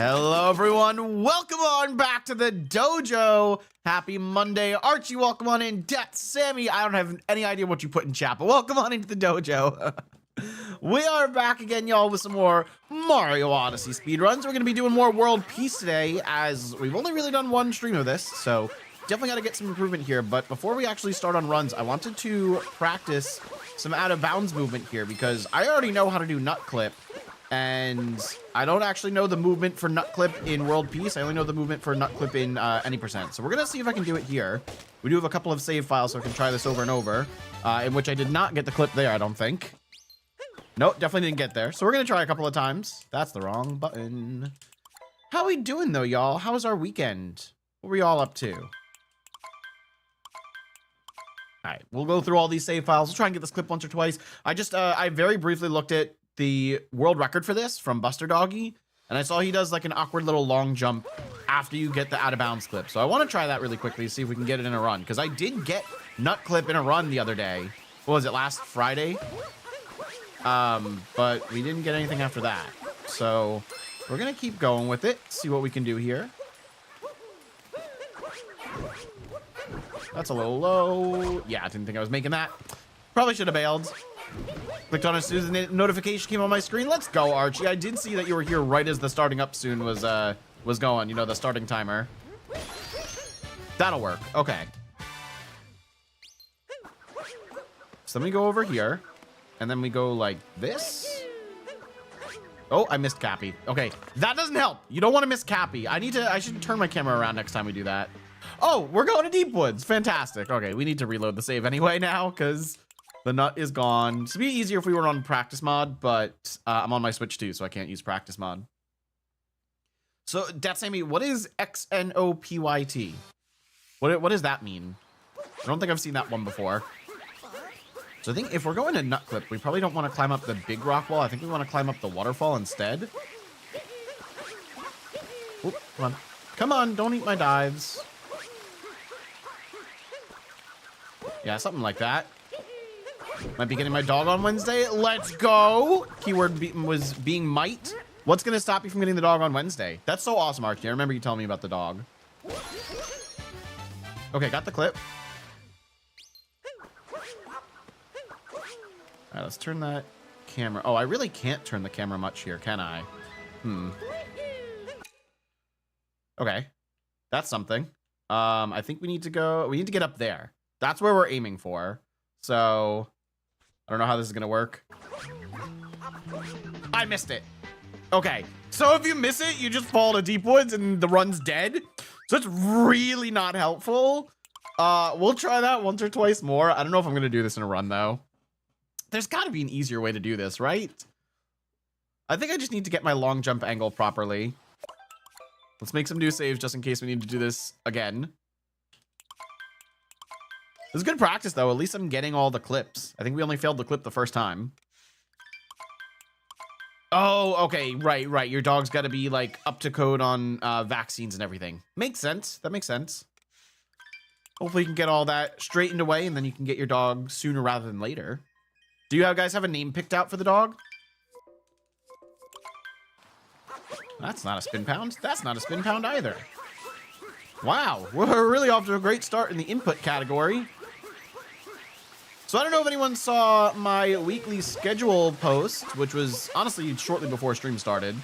Hello, everyone. Welcome on back to the dojo. Happy Monday. Archie, welcome on in. Death, Sammy, I don't have any idea what you put in chat, but welcome on into the dojo. We are back again, y'all, with some more Mario Odyssey speedruns. We're going to be doing more World Peace today, as we've only really done one stream of this, so definitely got to get some improvement here. But before we actually start on runs, I wanted to practice some out-of-bounds movement here, because I already know how to do nut clip. And I don't actually know the movement for nut clip in World Peace. I only know the movement for nut clip in any percent. So we're going to see if I can do it here. We do have a couple of save files, so I can try this over and over, in which I did not get the clip there, I don't think. Nope, definitely didn't get there. So we're going to try a couple of times. That's the wrong button. How we doing, though, y'all? How was our weekend? What were y'all up to? All right, we'll go through all these save files. We'll try and get this clip once or twice. I very briefly looked at the world record for this from Buster Doggy, and I saw he does like an awkward little long jump after you get the out of bounds clip. So I want to try that really quickly to see if we can get it in a run, because I did get nut clip in a run the other day. What was it, last Friday? But we didn't get anything after that. So we're gonna keep going with it, see what we can do here. That's a little low. Yeah, I didn't think I was making that. Probably should have bailed. Clicked on it as soon as the notification came on my screen. Let's go, Archie. I did see that you were here right as the starting up soon was going. You know, the starting timer. That'll work. Okay. So let me go over here, and then we go like this. Oh, I missed Cappy. Okay, that doesn't help. You don't want to miss Cappy. I should turn my camera around next time we do that. Oh, we're going to Deep Woods. Fantastic. Okay, we need to reload the save anyway now, because the nut is gone. It'd be easier if we were on practice mod, but I'm on my Switch too, so I can't use practice mod. So, Death Sammy, what is XNOPYT? What does that mean? I don't think I've seen that one before. So I think if we're going to nut clip, we probably don't want to climb up the big rock wall. I think we want to climb up the waterfall instead. Oop, come on. Come on, don't eat my dives. Yeah, something like that. Might be getting my dog on Wednesday. Let's go. Keyword was being might. What's going to stop you from getting the dog on Wednesday? That's so awesome, Archie. I remember you telling me about the dog. Okay, got the clip. All right, let's turn that camera. Oh, I really can't turn the camera much here, can I? Okay, that's something. I think we need to get up there. That's where we're aiming for. So I don't know how this is gonna work. I missed it. Okay, so if you miss it, you just fall to Deep Woods and the run's dead. So it's really not helpful. We'll try that once or twice more. I don't know if I'm gonna do this in a run though. There's gotta be an easier way to do this, right? I think I just need to get my long jump angle properly. Let's make some new saves just in case we need to do this again. This is good practice, though. At least I'm getting all the clips. I think we only failed the clip the first time. Oh, okay. Right. Your dog's got to be, like, up to code on vaccines and everything. Makes sense. That makes sense. Hopefully you can get all that straightened away, and then you can get your dog sooner rather than later. Do you guys have a name picked out for the dog? That's not a spin pound. That's not a spin pound either. Wow. We're really off to a great start in the input category. So I don't know if anyone saw my weekly schedule post, which was honestly shortly before stream started.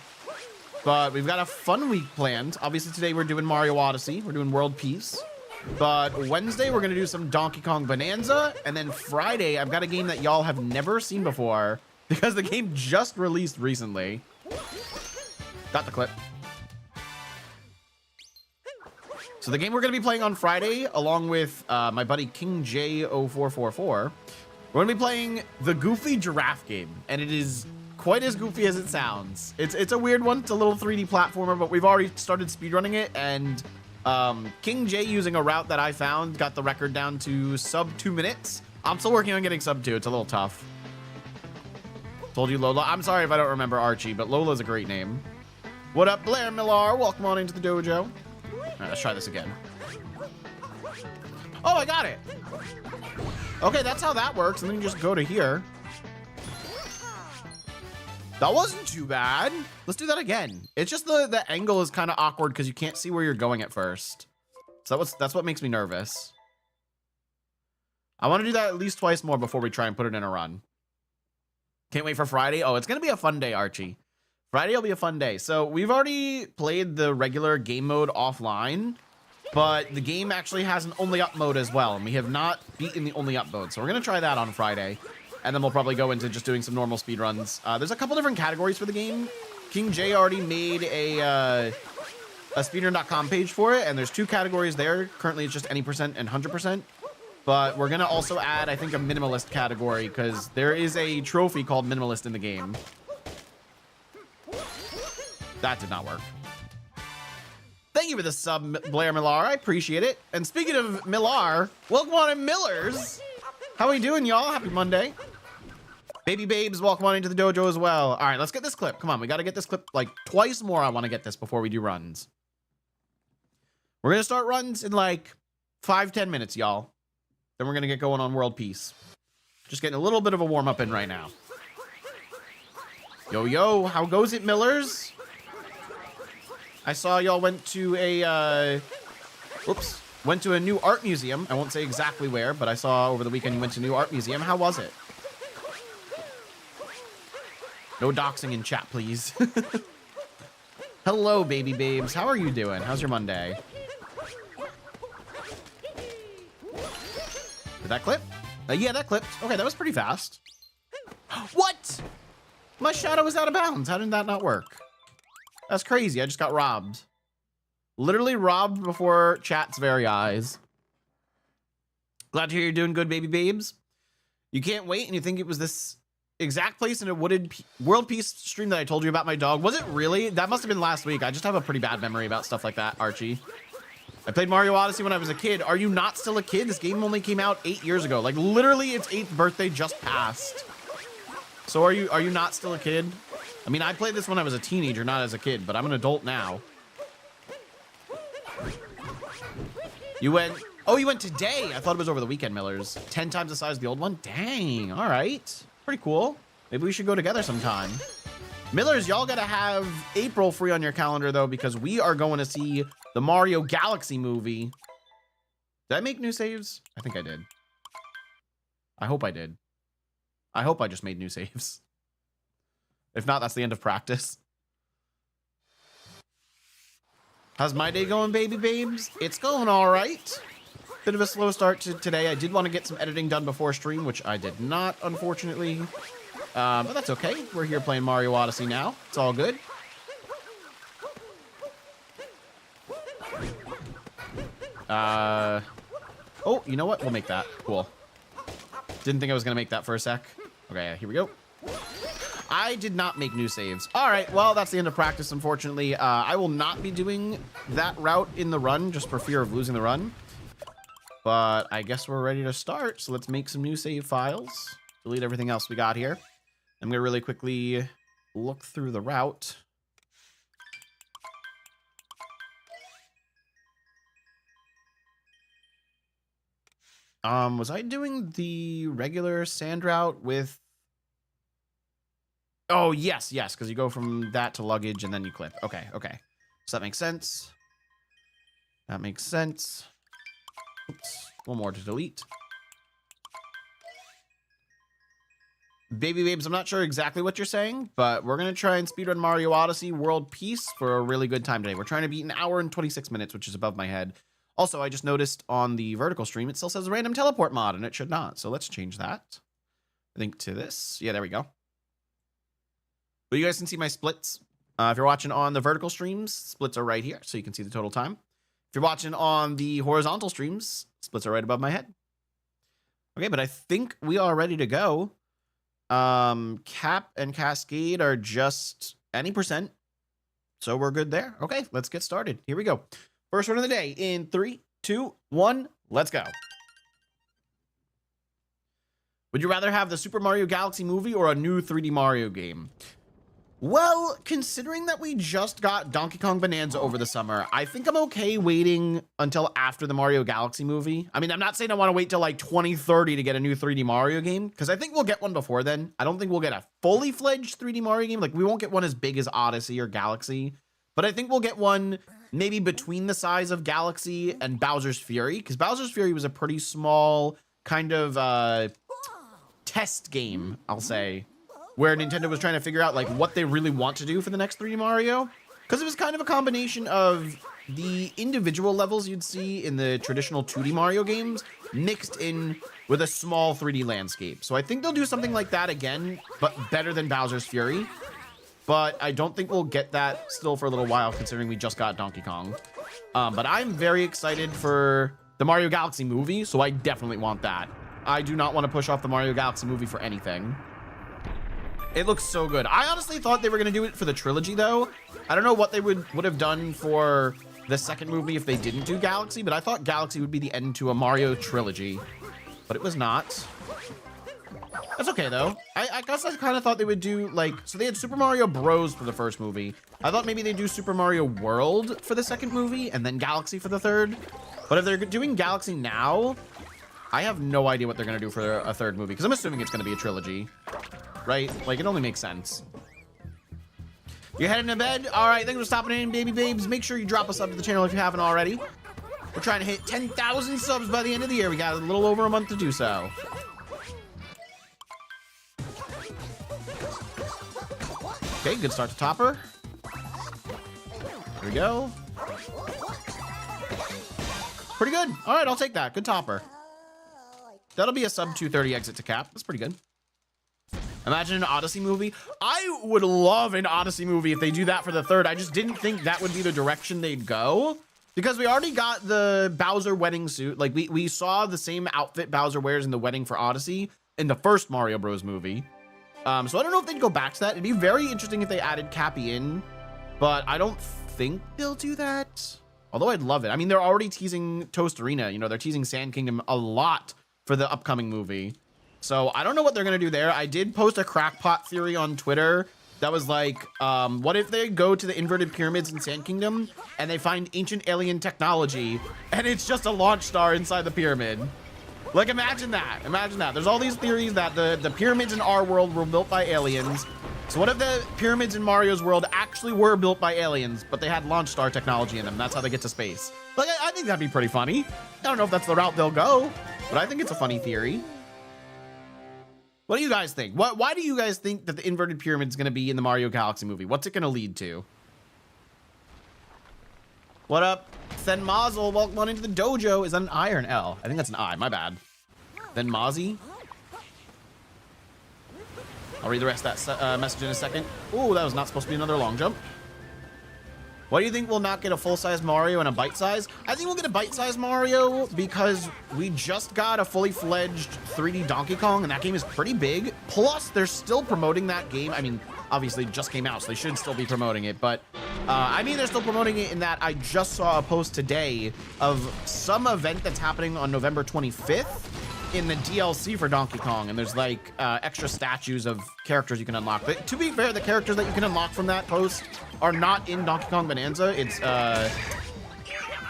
But we've got a fun week planned. Obviously today we're doing Mario Odyssey. We're doing World Peace. But Wednesday we're going to do some Donkey Kong Bonanza. And then Friday I've got a game that y'all have never seen before, because the game just released recently. Got the clip. So the game we're going to be playing on Friday, along with my buddy King J0444, we're going to be playing the Goofy Giraffe game, and it is quite as goofy as it sounds. It's a weird one. It's a little 3D platformer, but we've already started speedrunning it, and King J, using a route that I found, got the record down to sub 2 minutes. I'm still working on getting sub 2. It's a little tough. Told you Lola. I'm sorry if I don't remember Archie, but Lola's a great name. What up, Blair Millar? Welcome on into the dojo. All right, let's try this again. Oh, I got it. Okay, that's how that works. And then you just go to here. That wasn't too bad. Let's do that again. It's just the angle is kind of awkward because you can't see where you're going at first. So that's what makes me nervous. I want to do that at least twice more before we try and put it in a run. Can't wait for Friday. Oh, it's going to be a fun day, Archie. Friday will be a fun day. So we've already played the regular game mode offline, but the game actually has an only up mode as well. And we have not beaten the only up mode. So we're going to try that on Friday. And then we'll probably go into just doing some normal speedruns. There's a couple different categories for the game. King J already made a speedrun.com page for it. And there's 2 categories there. Currently, it's just any percent and 100%. But we're going to also add, I think, a minimalist category because there is a trophy called minimalist in the game. That did not work. Thank you for the sub, Blair Millar. I appreciate it. And speaking of Millar, welcome on in Millers. How are you doing, y'all? Happy Monday. Baby babes, welcome on into the dojo as well. All right, let's get this clip. Come on, we got to get this clip like twice more. I want to get this before we do runs. We're going to start runs in like 5-10 minutes, y'all. Then we're going to get going on world peace. Just getting a little bit of a warm up in right now. Yo, yo, how goes it, Millers? I saw y'all went to a, went to a new art museum. I won't say exactly where, but I saw over the weekend you went to a new art museum. How was it? No doxing in chat, please. Hello, baby babes. How are you doing? How's your Monday? Did that clip? Yeah, that clipped. Okay, that was pretty fast. What? My shadow was out of bounds. How did that not work? That's crazy. I just got robbed. Literally robbed before chat's very eyes. Glad to hear you're doing good, baby babes. You can't wait and you think it was this exact place in a wooded world peace stream that I told you about my dog. Was it really? That must have been last week. I just have a pretty bad memory about stuff like that, Archie. I played Mario Odyssey when I was a kid. Are you not still a kid? This game only came out 8 years ago. Like literally its 8th birthday just passed. So are you not still a kid? I mean, I played this when I was a teenager, not as a kid, but I'm an adult now. You went, oh, you went today. I thought it was over the weekend, Millers. 10 times the size of the old one. Dang. All right. Pretty cool. Maybe we should go together sometime. Millers, y'all gotta have April free on your calendar though, because we are going to see the Mario Galaxy movie. Did I make new saves? I think I did. I hope I did. I hope I just made new saves. If not, that's the end of practice. How's my day going, baby babes? It's going all right. Bit of a slow start to today. I did want to get some editing done before stream, which I did not, unfortunately. But that's okay. We're here playing Mario Odyssey now. It's all good. Oh, you know what? We'll make that. Cool. Didn't think I was going to make that for a sec. Okay, here we go. I did not make new saves. All right, well, that's the end of practice, unfortunately. I will not be doing that route in the run just for fear of losing the run. But I guess we're ready to start. So let's make some new save files. Delete everything else we got here. I'm going to really quickly look through the route. Was I doing the regular sand route with... Oh, yes, because you go from that to luggage and then you clip. Okay. So that makes sense. That makes sense. Oops, one more to delete. Baby babes, I'm not sure exactly what you're saying, but we're going to try and speedrun Mario Odyssey World Peace for a really good time today. We're trying to beat 1 hour and 26 minutes, which is above my head. Also, I just noticed on the vertical stream, it still says random teleport mod, and it should not. So let's change that. I think to this. Yeah, there we go. But you guys can see my splits. If you're watching on the vertical streams, splits are right here, so you can see the total time. If you're watching on the horizontal streams, splits are right above my head. Okay, but I think we are ready to go. Cap and Cascade are just any percent. So we're good there. Okay, let's get started. Here we go. First run of the day in 3, 2, 1, let's go. Would you rather have the Super Mario Galaxy movie or a new 3D Mario game? Well, considering that we just got Donkey Kong Bonanza over the summer, I think I'm okay waiting until after the Mario Galaxy movie. I mean, I'm not saying I want to wait till like 2030 to get a new 3D Mario game, because I think we'll get one before then. I don't think we'll get a fully fledged 3D Mario game. Like, we won't get one as big as Odyssey or Galaxy, but I think we'll get one maybe between the size of Galaxy and Bowser's Fury, because Bowser's Fury was a pretty small kind of test game, I'll say, where Nintendo was trying to figure out like what they really want to do for the next 3D Mario. Because it was kind of a combination of the individual levels you'd see in the traditional 2D Mario games mixed in with a small 3D landscape. So I think they'll do something like that again, but better than Bowser's Fury. But I don't think we'll get that still for a little while, considering we just got Donkey Kong. But I'm very excited for the Mario Galaxy movie, so I definitely want that. I do not want to push off the Mario Galaxy movie for anything. It looks so good. I honestly thought they were going to do it for the trilogy, though. I don't know what they would have done for the second movie if they didn't do Galaxy, but I thought Galaxy would be the end to a Mario trilogy. But it was not. That's okay, though. I guess I kind of thought they would do, like... So they had Super Mario Bros. For the first movie. I thought maybe they'd do Super Mario World for the second movie, and then Galaxy for the third. But if they're doing Galaxy now, I have no idea what they're going to do for a third movie, because I'm assuming it's going to be a trilogy. Right? Like, it only makes sense. You're heading to bed? All right, thanks for stopping in, baby babes. Make sure you drop a sub to the channel if you haven't already. We're trying to hit 10,000 subs by the end of the year. We got a little over a month to do so. Okay, good start to Topper. Here we go. Pretty good. All right, I'll take that. Good Topper. That'll be a sub 230 exit to cap. That's pretty good. Imagine an Odyssey movie. I would love an Odyssey movie if they do that for the third. I just didn't think that would be the direction they'd go, because we already got the Bowser wedding suit. Like, we saw the same outfit Bowser wears in the wedding for Odyssey in the first Mario Bros. Movie. So I don't know if they'd go back to that. It'd be very interesting if they added Cappy in, but I don't think they'll do that. Although I'd love it. I mean, they're already teasing Toast Arena. You know, they're teasing Sand Kingdom a lot for the upcoming movie. So I don't know what they're going to do there. I did post a crackpot theory on Twitter that was like, what if they go to the inverted pyramids in Sand Kingdom and they find ancient alien technology and it's just a launch star inside the pyramid? Like, imagine that. Imagine that. There's all these theories that the pyramids in our world were built by aliens. So what if the pyramids in Mario's world actually were built by aliens, but they had launch star technology in them? That's how they get to space. Like, I think that'd be pretty funny. I don't know if that's the route they'll go, but I think it's a funny theory. What do you guys think? Why do you guys think that the inverted pyramid is going to be in the Mario Galaxy movie? What's it going to lead to? What up? Then Mazel, welcome on into the dojo. Is that an I or an L? I think that's an I, my bad. Then Mozzie. I'll read the rest of that message in a second. Ooh, that was not supposed to be another long jump. Why do you think we'll not get a full-size Mario and a bite-size? I think we'll get a bite-size Mario because we just got a fully fledged 3D Donkey Kong, and that game is pretty big. Plus, they're still promoting that game. I mean, obviously it just came out, so they should still be promoting it. But, I mean, they're still promoting it in that I just saw a post today of some event that's happening on November 25th in the DLC for Donkey Kong, and there's like extra statues of characters you can unlock. But to be fair, the characters that you can unlock from that post are not in Donkey Kong Bonanza. It's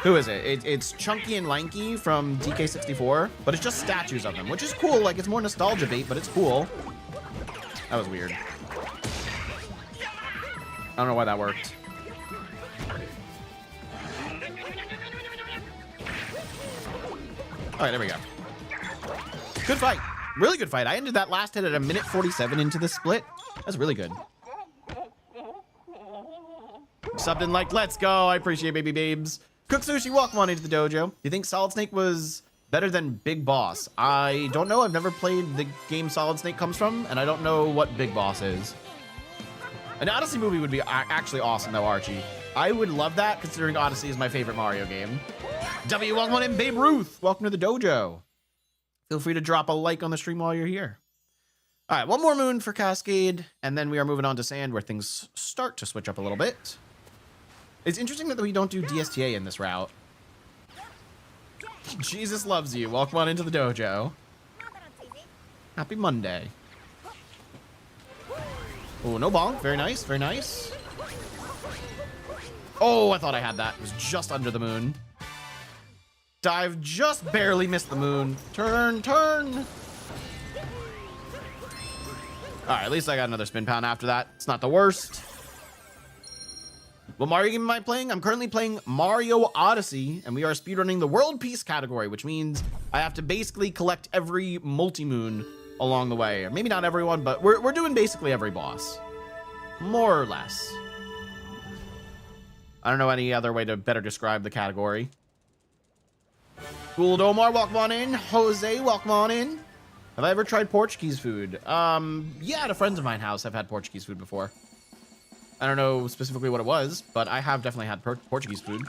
who is it? It's Chunky and Lanky from DK64, but it's just statues of them, which is cool. Like, it's more nostalgia bait, but it's cool. That was weird. I don't know why that worked. All right, there we go. Good fight. Really good fight. I ended that last hit at 1:47 into the split. That's really good. Subbed and liked. Let's go. I appreciate baby babes. Cook Sushi, welcome on into the dojo. You think Solid Snake was better than Big Boss? I don't know. I've never played the game Solid Snake comes from, and I don't know what Big Boss is. An Odyssey movie would be actually awesome, though, Archie. I would love that, considering Odyssey is my favorite Mario game. W, welcome on in. Babe Ruth, welcome to the dojo. Feel free to drop a like on the stream while you're here. All right, one more moon for Cascade, and then we are moving on to Sand, where things start to switch up a little bit. It's interesting that we don't do DSTA in this route. Jesus loves you. Welcome on into the dojo. Happy Monday. Oh, no bonk. Very nice. Very nice. Oh, I thought I had that. It was just under the moon. Dive just barely missed the moon. Turn, turn. All right, at least I got another spin pound after that. It's not the worst. What Mario game am I playing? I'm currently playing Mario Odyssey, and we are speedrunning the World Peace category, which means I have to basically collect every multi-moon along the way. Maybe not everyone, but we're doing basically every boss. More or less. I don't know any other way to better describe the category. Cool Domar, welcome on in. Jose, welcome on in. Have I ever tried Portuguese food? Yeah, at a friend of mine house, I've had Portuguese food before. I don't know specifically what it was, but I have definitely had Portuguese food.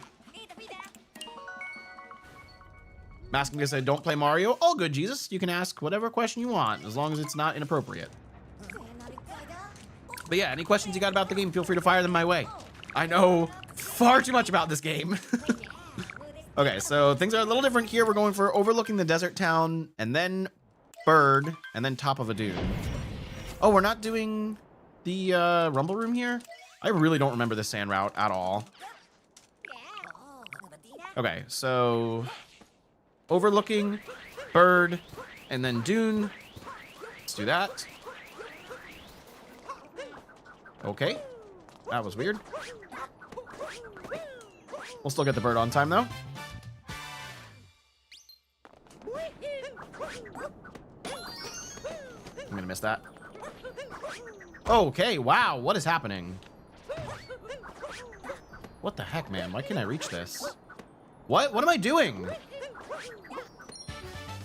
Asking because I don't play Mario. All good, Jesus. You can ask whatever question you want, as long as it's not inappropriate. But yeah, any questions you got about the game, feel free to fire them my way. I know far too much about this game. Okay, so things are a little different here. We're going for overlooking the desert town, and then bird, and then top of a dune. Oh, we're not doing the rumble room here? I really don't remember this sand route at all. Okay, so overlooking, bird, and then dune. Let's do that. Okay, that was weird. We'll still get the bird on time, though. I'm gonna miss that. Okay, wow, what is happening? What the heck, man? Why can't I reach this? What am I doing?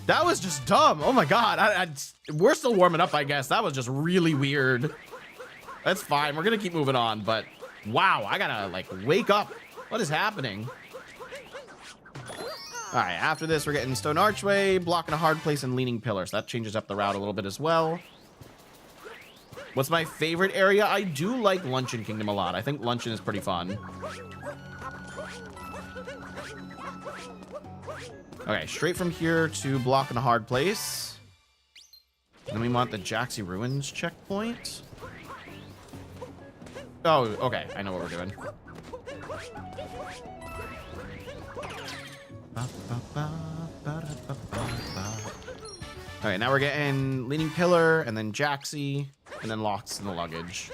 That was just dumb. Oh my god, we're still warming up, I guess. That was just really weird. That's fine, we're gonna keep moving on, but wow, I gotta like wake up. What is happening? All right, after this, we're getting stone archway, blocking a hard place, and leaning pillar. So that changes up the route a little bit as well. What's my favorite area? I do like Luncheon Kingdom a lot. I think Luncheon is pretty fun. Okay, straight from here to blocking a hard place. Then we want the Jaxi Ruins checkpoint. Oh, okay. I know what we're doing. Okay, now we're getting leaning pillar, and then Jaxi, and then locks in the luggage.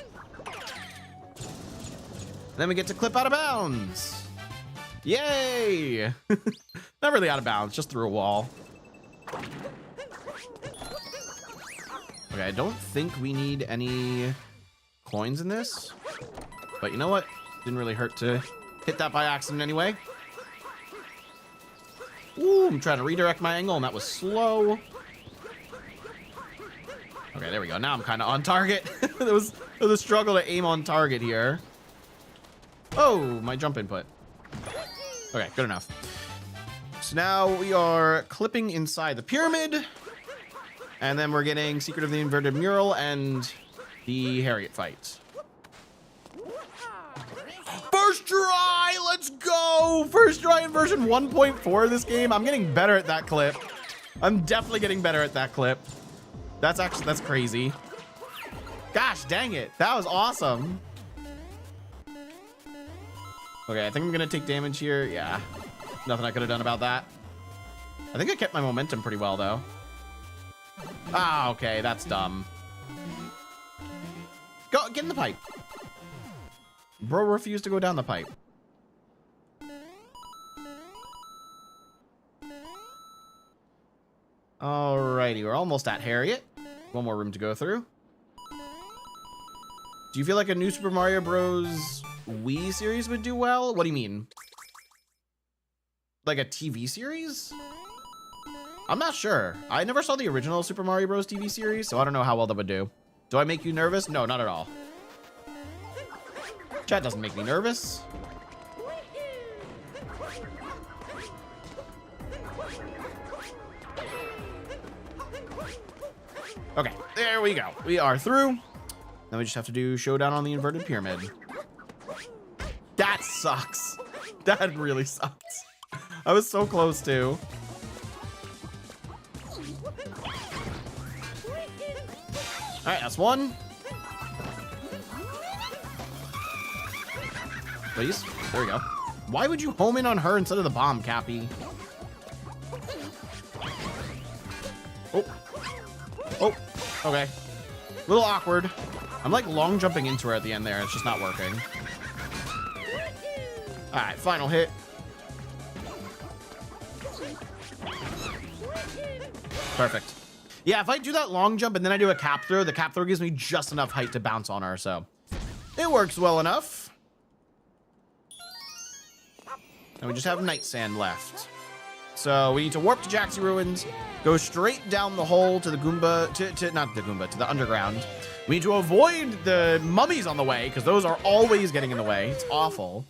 Then we get to clip out of bounds. Yay! Not really out of bounds, just through a wall. Okay, I don't think we need any coins in this, but you know what? Didn't really hurt to hit that by accident anyway. Ooh, I'm trying to redirect my angle, and that was slow. Okay, there we go. Now I'm kind of on target. There was a struggle to aim on target here. Oh, my jump input. Okay, good enough. So now we are clipping inside the pyramid. And then we're getting Secret of the Inverted Mural and the Harriet fight. First try! Let's go! First try in version 1.4 of this game. I'm getting better at that clip. I'm definitely getting better at that clip. That's crazy. Gosh, dang it. That was awesome. Okay, I think I'm gonna take damage here. Yeah, nothing I could have done about that. I think I kept my momentum pretty well, though. Ah, okay, that's dumb. Go, get in the pipe. Bro refused to go down the pipe. Alrighty, we're almost at Harriet. One more room to go through. Do you feel like a new Super Mario Bros. Wii series would do well? What do you mean? Like a TV series? I'm not sure. I never saw the original Super Mario Bros. TV series, so I don't know how well that would do. Do I make you nervous? No, not at all. Chat doesn't make me nervous. Okay, there we go. We are through. Now we just have to do Showdown on the Inverted Pyramid. That sucks. That really sucks. I was so close to. All right, that's one. please. There we go. Why would you home in on her instead of the bomb, Cappy? Oh. Oh, okay. A little awkward. I'm like long jumping into her at the end there. It's just not working. All right, final hit. Perfect. Yeah, if I do that long jump and then I do a cap throw, the cap throw gives me just enough height to bounce on her, so it works well enough. And we just have Night Sand left. So we need to warp to Jaxie Ruins, go straight down the hole to the Goomba, not the Goomba, to the underground. We need to avoid the mummies on the way, because those are always getting in the way. It's awful.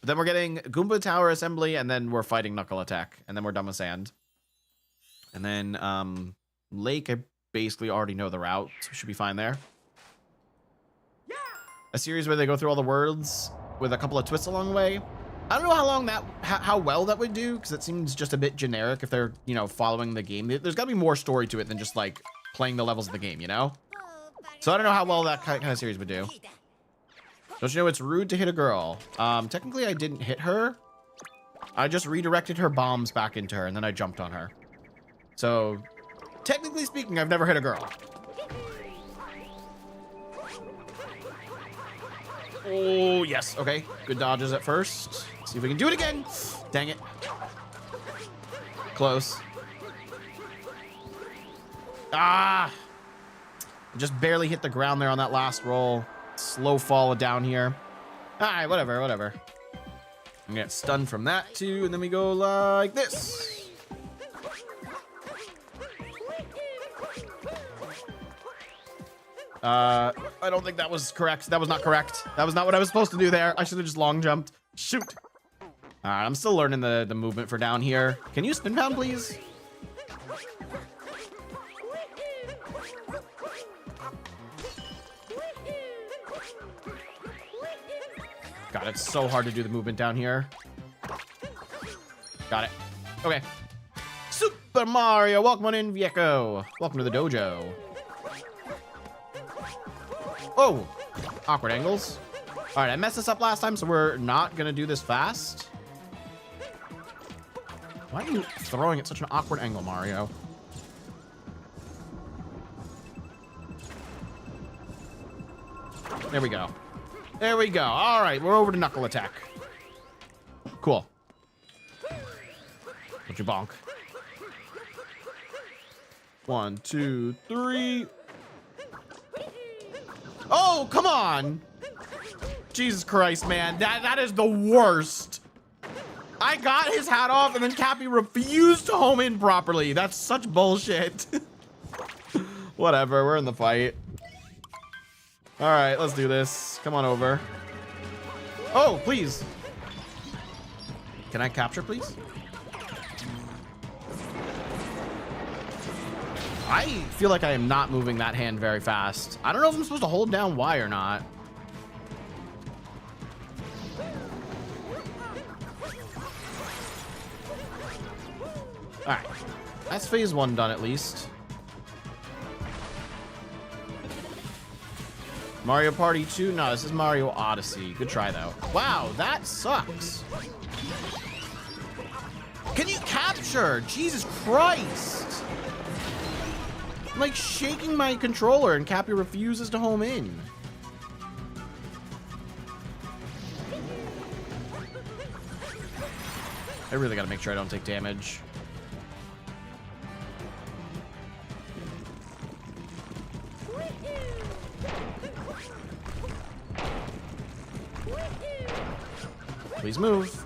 But then we're getting Goomba Tower Assembly, and then we're fighting Knuckle Attack, and then we're done with Sand. And then Lake, I basically already know the route, so we should be fine there. A series where they go through all the worlds with a couple of twists along the way. I don't know how well that would do, because it seems just a bit generic if they're, you know, following the game. There's got to be more story to it than just, like, playing the levels of the game, you know? So I don't know how well that kind of series would do. Don't you know it's rude to hit a girl? Technically, I didn't hit her. I just redirected her bombs back into her, and then I jumped on her. So, technically speaking, I've never hit a girl. Oh, yes. Okay. Good dodges at first. See if we can do it again. Dang it. Close. Ah! Just barely hit the ground there on that last roll. Slow fall down here. All right, whatever. I'm gonna get stunned from that too, and then we go like this. I don't think that was correct. That was not correct. That was not what I was supposed to do there. I should have just long jumped. Shoot. All right, I'm still learning the movement for down here. Can you spin pound, please? God, it's so hard to do the movement down here. Got it. Okay. Super Mario, welcome on in, Viejo. Welcome to the dojo. Oh, awkward angles. All right, I messed this up last time, so we're not gonna do this fast. Why are you throwing at such an awkward angle, Mario? There we go. There we go. All right, we're over to Knuckle Attack. Cool. Don't you bonk. 1, 2, 3. Oh, come on. Jesus Christ, man. That is the worst. I got his hat off and then Cappy refused to home in properly. That's such bullshit. Whatever, we're in the fight. All right, let's do this. Come on over. Oh, please. Can I capture, please? I feel like I am not moving that hand very fast. I don't know if I'm supposed to hold down Y or not. All right, that's phase 1 done at least. Mario Party 2? No, this is Mario Odyssey. Good try, though. Wow, that sucks. Can you capture? Jesus Christ. I'm like shaking my controller and Cappy refuses to home in. I really gotta make sure I don't take damage. Please move.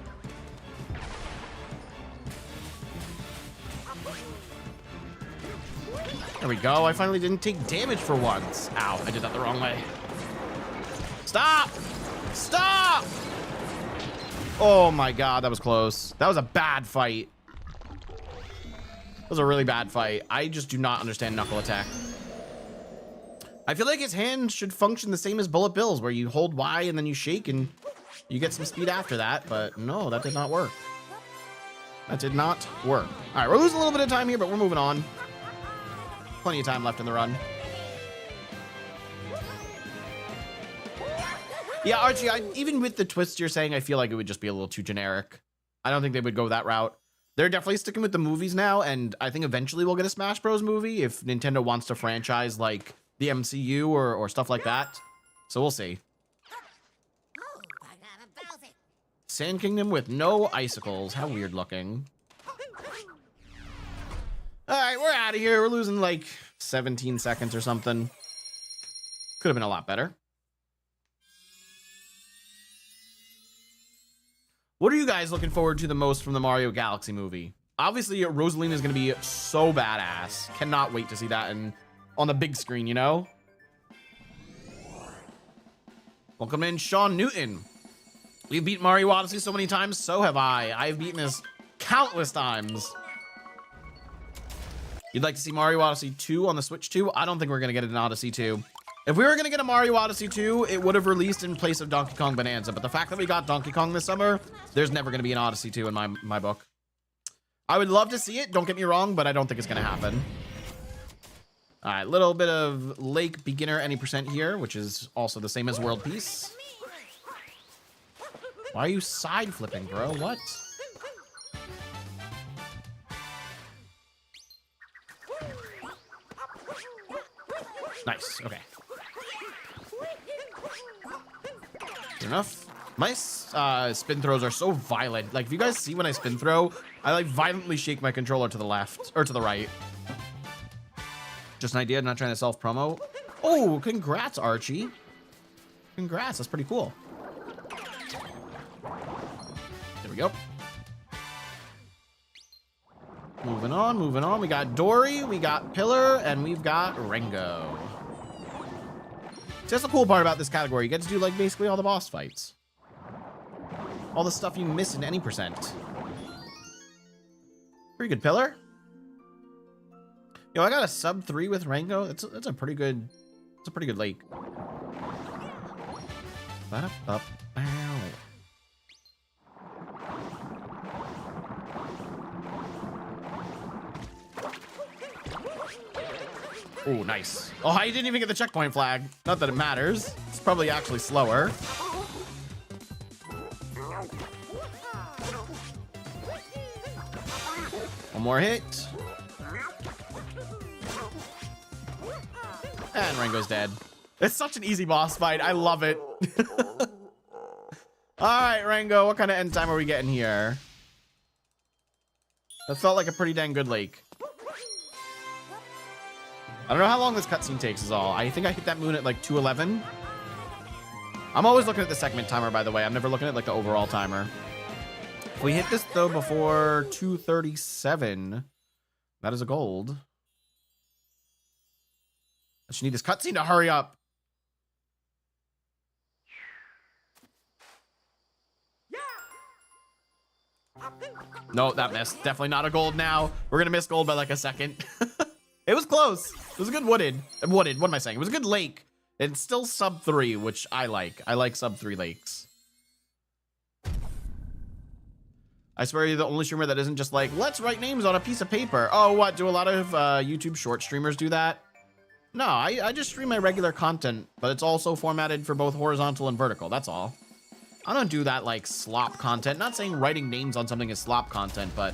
There we go. I finally didn't take damage for once. Ow, I did that the wrong way. Stop! Stop! Oh my God, that was close. That was a bad fight. That was a really bad fight. I just do not understand Knuckle Attack. I feel like his hand should function the same as Bullet Bill's, where you hold Y and then you shake and you get some speed after that, but no, that did not work. That did not work. All right, we're losing a little bit of time here, but we're moving on. Plenty of time left in the run. Yeah, Archie, even with the twist you're saying, I feel like it would just be a little too generic. I don't think they would go that route. They're definitely sticking with the movies now, and I think eventually we'll get a Smash Bros. Movie if Nintendo wants to franchise like the MCU or stuff like that. So we'll see. Sand Kingdom with no icicles. How weird looking. All right, we're out of here. We're losing like 17 seconds or something. Could have been a lot better. What are you guys looking forward to the most from the Mario Galaxy movie? Obviously, Rosalina is going to be so badass. Cannot wait to see that on the big screen, you know? Welcome in, Sean Newton. You've beat Mario Odyssey so many times, so have I. I've beaten this countless times. You'd like to see Mario Odyssey 2 on the Switch 2? I don't think we're going to get an Odyssey 2. If we were going to get a Mario Odyssey 2, it would have released in place of Donkey Kong Bonanza. But the fact that we got Donkey Kong this summer, there's never going to be an Odyssey 2 in my book. I would love to see it, don't get me wrong, but I don't think it's going to happen. All right, little bit of Lake Beginner any percent here, which is also the same as World Peace. Why are you side flipping, bro? What? Nice, okay. Good enough. My spin throws are so violent. Like, if you guys see when I spin throw, I like violently shake my controller to the left or to the right. Just an idea, not trying to self-promo. Oh, congrats, Archie. Congrats, that's pretty cool. There we go. Moving on, moving on. We got Dory, we got Pillar, and we've got Ringo. So that's the cool part about this category. You get to do like basically all the boss fights. All the stuff you miss in any percent. Pretty good, Pillar. Yo, I got a sub 3 with Rango. That's a pretty good. It's a pretty good lake. Ba-da-ba-bow. Oh, nice. Oh, I didn't even get the checkpoint flag. Not that it matters. It's probably actually slower. One more hit. And Rango's dead. It's such an easy boss fight. I love it. All right, Rango, what kind of end time are we getting here? That felt like a pretty dang good lake. I don't know how long this cutscene takes is all. I think I hit that moon at like 2:11. I'm always looking at the segment timer, by the way. I'm never looking at like the overall timer. If we hit this though before 2:37, that is a gold. I just need this cutscene to hurry up. No, that missed. Definitely not a gold now. We're gonna miss gold by like a second. It was close. It was a good wooded. What am I saying? It was a good lake. It's still sub 3, which I like. I like sub 3 lakes. I swear you're the only streamer that isn't just like, let's write names on a piece of paper. Oh, what? Do a lot of YouTube short streamers do that? No, I just stream my regular content, but it's also formatted for both horizontal and vertical. That's all. I don't do that like slop content. Not saying writing names on something is slop content, but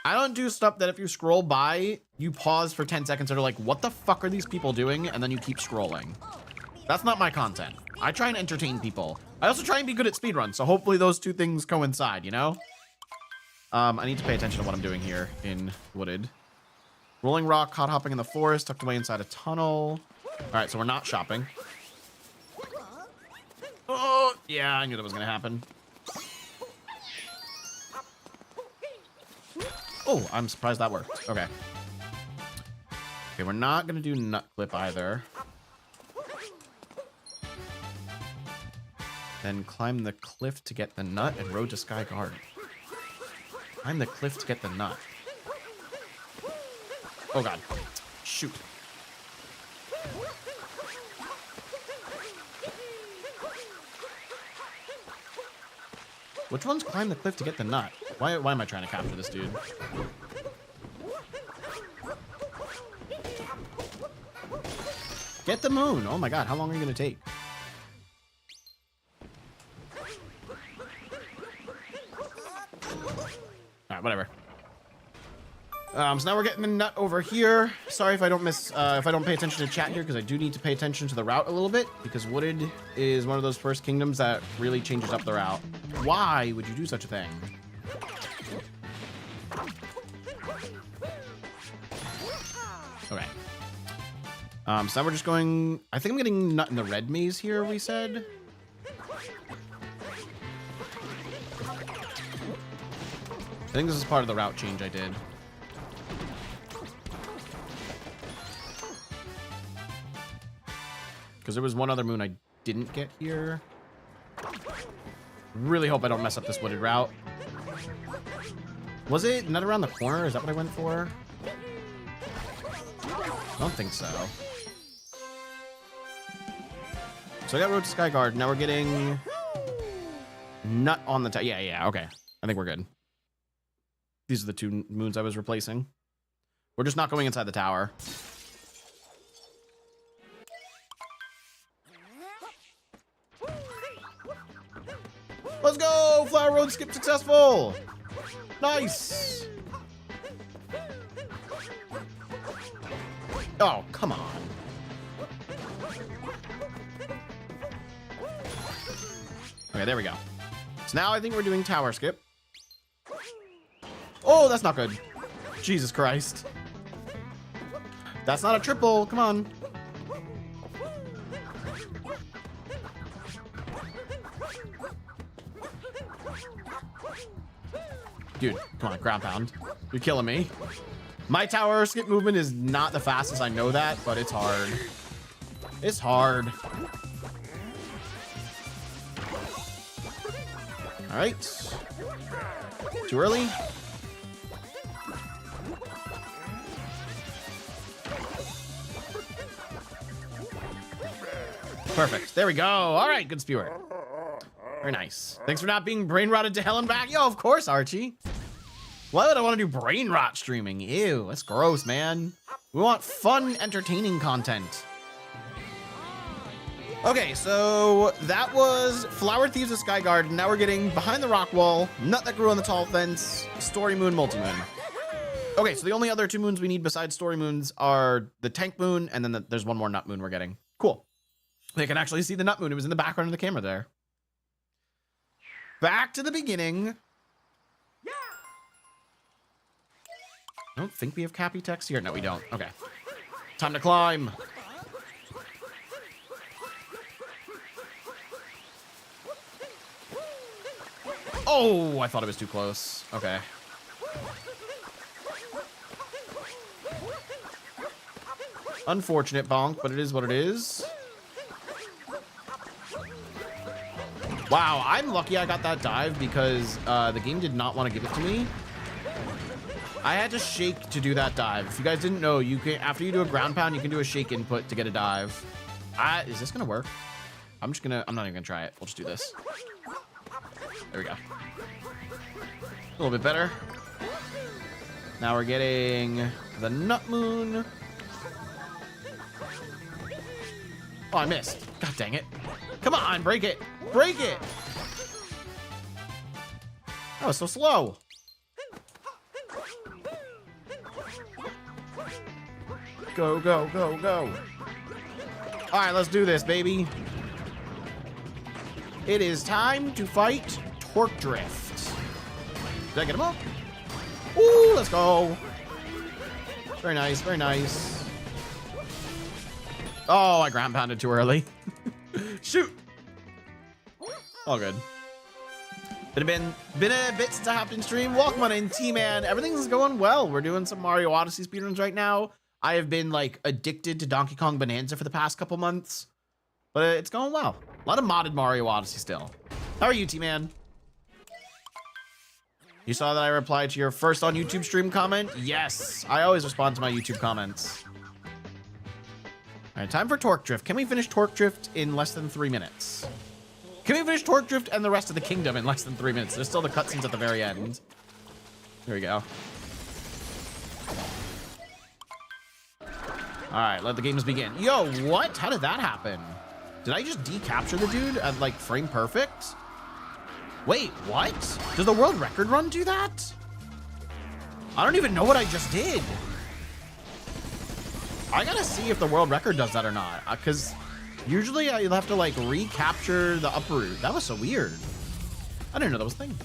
I don't do stuff that if you scroll by, you pause for 10 seconds and are like, what the fuck are these people doing? And then you keep scrolling. That's not my content. I try and entertain people. I also try and be good at speedruns, so hopefully those two things coincide, you know? I need to pay attention to what I'm doing here in Wooded. Rolling rock, caught hopping in the forest, tucked away inside a tunnel. All right, so we're not shopping. Oh, yeah, I knew that was gonna happen. Oh, I'm surprised that worked. Okay. Okay, we're not gonna do nut clip either. Then climb the cliff to get the nut and road to Sky Garden. Climb the cliff to get the nut. Oh god. Shoot. Which one's climb the cliff to get the nut? Why am I trying to capture this dude? Get the moon. Oh my god, how long are you gonna take? whatever. So now we're getting the nut over here. Sorry if I don't pay attention to chat here, because I do need to pay attention to the route a little bit, because Wooded is one of those first kingdoms that really changes up the route. Why would you do such a thing? Okay. So now we're just going, I think I'm getting nut in the red maze here, we said. I think this is part of the route change I did. Because there was one other moon I didn't get here. Really hope I don't mess up this wooded route. Was it not around the corner? Is that what I went for? I don't think so. So I got Road to Skyguard. Now we're getting nut on the top. Yeah, okay. I think we're good. These are the two moons I was replacing. We're just not going inside the tower. Let's go! Flower Road skip successful! Nice! Oh, come on. Okay, there we go. So now I think we're doing tower skip. Oh, that's not good. Jesus Christ. That's not a triple. Come on. Dude, come on, ground pound. You're killing me. My tower skip movement is not the fastest, I know that, but it's hard. It's hard. All right. Too early. Perfect. There we go. All right, good spewer. Very nice. Thanks for not being brain rotted to hell and back. Yo, of course, Archie. Why would I want to do brain rot streaming? Ew, that's gross, man. We want fun, entertaining content. Okay, so that was Flower Thieves of Skyguard. Now we're getting Behind the Rock Wall, Nut That Grew on the Tall Fence, Story Moon, Multi-Moon. Okay, so the only other two moons we need besides Story Moons are the Tank Moon, and then there's one more Nut Moon we're getting. Cool. They can actually see the Nut Moon. It was in the background of the camera there. Back to the beginning. I don't think we have Cappy text here. No, we don't. Okay. Time to climb. Oh, I thought it was too close. Okay. Unfortunate bonk, but it is what it is. Wow, I'm lucky I got that dive because the game did not want to give it to me. I had to shake to do that dive. If you guys didn't know, you can, after you do a ground pound, you can do a shake input to get a dive. Is this gonna work? I'm not even gonna try it. We'll just do this. There we go. A little bit better. Now we're getting the Nut Moon. Oh, I missed. God dang it. Come on, break it. Break it. That was so slow. Go, go, go, go. All right, let's do this, baby. It is time to fight Torque Drift. Did I get him up? Ooh, let's go. Very nice, very nice. Oh, I ground pounded too early. Shoot. All good. Been a bit since I hopped in stream. Welcome on in, T-Man. Everything's going well. We're doing some Mario Odyssey speedruns right now. I have been like addicted to Donkey Kong Bonanza for the past couple months, but it's going well. A lot of modded Mario Odyssey still. How are you, T-Man? You saw that I replied to your first on YouTube stream comment? Yes, I always respond to my YouTube comments. All right, time for Torque Drift. Can we finish Torque Drift in less than 3 minutes? Can we finish Torque Drift and the rest of the kingdom in less than 3 minutes? There's still the cutscenes at the very end. There we go. All right, let the games begin. Yo, what? How did that happen? Did I just decapture the dude at like frame perfect? Wait, what? Does the world record run do that? I don't even know what I just did. I gotta see if the world record does that or not. Because usually you'll have to like recapture the uproot. That was so weird. I didn't know that was a thing.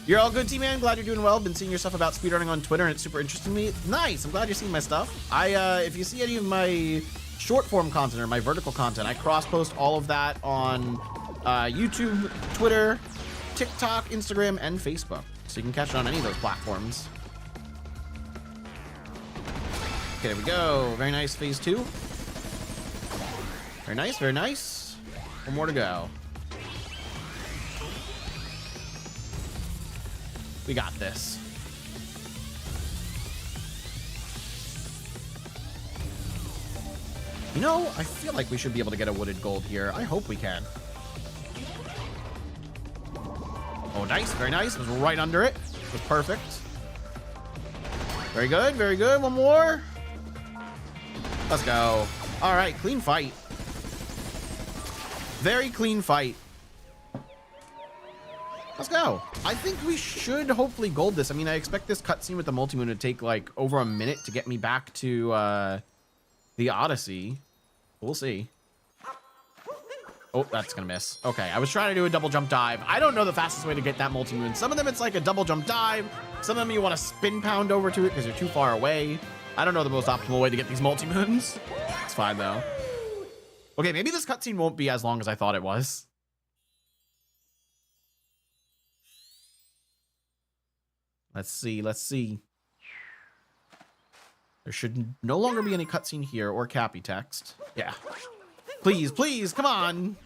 You're all good, T-Man. Glad you're doing well. Been seeing your stuff about speedrunning on Twitter, and it's super interesting to me. Nice. I'm glad you're seeing my stuff. If you see any of my short form content or my vertical content, I cross-post all of that on YouTube, Twitter, TikTok, Instagram, and Facebook. So you can catch it on any of those platforms. Okay, there we go. Very nice, phase 2. Very nice, very nice. One more to go. We got this. You know, I feel like we should be able to get a wooded gold here. I hope we can. Oh, nice. Very nice. It was right under it. It was perfect. Very good. Very good. One more. Let's go. All right. Clean fight. Very clean fight. Let's go. I think we should hopefully gold this. I mean, I expect this cutscene with the multi-moon to take like over a minute to get me back to the Odyssey. We'll see. Oh, that's gonna miss. Okay, I was trying to do a double jump dive. I don't know the fastest way to get that multi-moon. Some of them it's like a double jump dive. Some of them you want to spin pound over to it because you're too far away. I don't know the most optimal way to get these multi-moons. It's fine though. Okay, maybe this cutscene won't be as long as I thought it was. Let's see, let's see. There should no longer be any cutscene here or Cappy text. Yeah. Please, please, come on.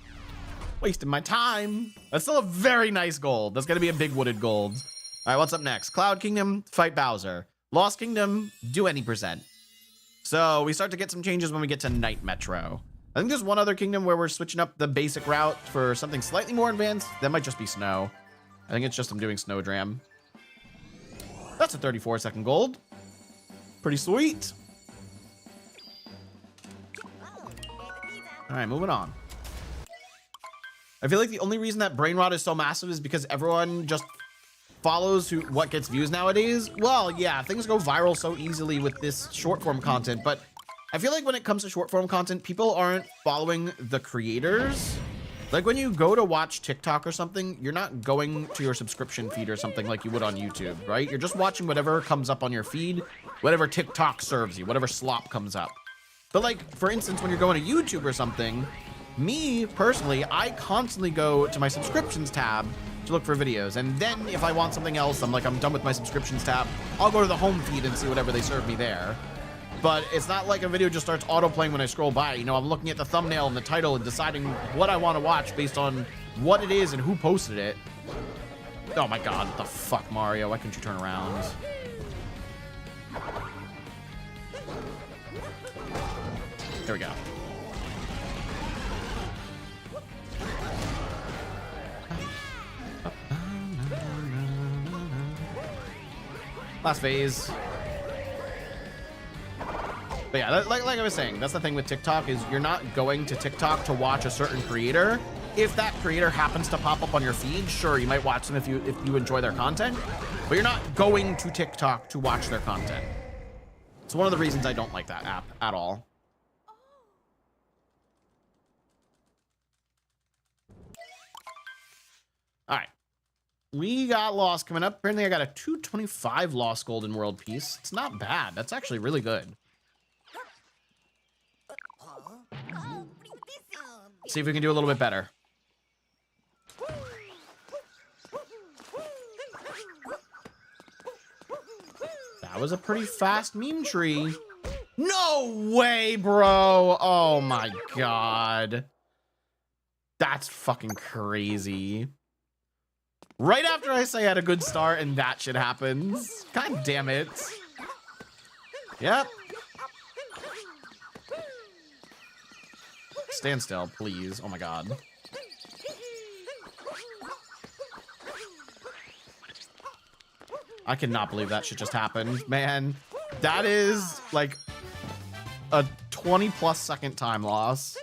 Wasting my time. That's still a very nice gold. That's gonna be a big wooded gold. All right, what's up next? Cloud Kingdom, fight Bowser. Lost Kingdom, do any percent. So we start to get some changes when we get to Night Metro. I think there's one other kingdom where we're switching up the basic route for something slightly more advanced. That might just be Snow. I think it's just I'm doing Snowdram. That's a 34-second gold. Pretty sweet. All right, moving on. I feel like the only reason that brain rot is so massive is because everyone just follows what gets views nowadays. Well, yeah, things go viral so easily with this short form content, but I feel like when it comes to short form content, people aren't following the creators. Like when you go to watch TikTok or something, you're not going to your subscription feed or something like you would on YouTube, right? You're just watching whatever comes up on your feed, whatever TikTok serves you, whatever slop comes up. But like, for instance, when you're going to YouTube or something, me personally, I constantly go to my subscriptions tab to look for videos. And then if I want something else, I'm done with my subscriptions tab. I'll go to the home feed and see whatever they serve me there. But it's not like a video just starts auto-playing when I scroll by. You know, I'm looking at the thumbnail and the title and deciding what I want to watch based on what it is and who posted it. Oh my god, what the fuck, Mario? Why couldn't you turn around? There we go. Last phase. But yeah, like I was saying, that's the thing with TikTok is you're not going to TikTok to watch a certain creator. If that creator happens to pop up on your feed, sure, you might watch them if you enjoy their content, but you're not going to TikTok to watch their content. It's one of the reasons I don't like that app at all. All right. We got Lost coming up. Apparently I got a 225 Lost Golden World piece. It's not bad. That's actually really good. See if we can do a little bit better. That was a pretty fast meme tree. No way, bro. Oh my god. That's fucking crazy. Right after I say I had a good start and that shit happens. God damn it. Yep. Stand still, please. Oh my god. I cannot believe that shit just happened. Man, that is like a 20+ second time loss.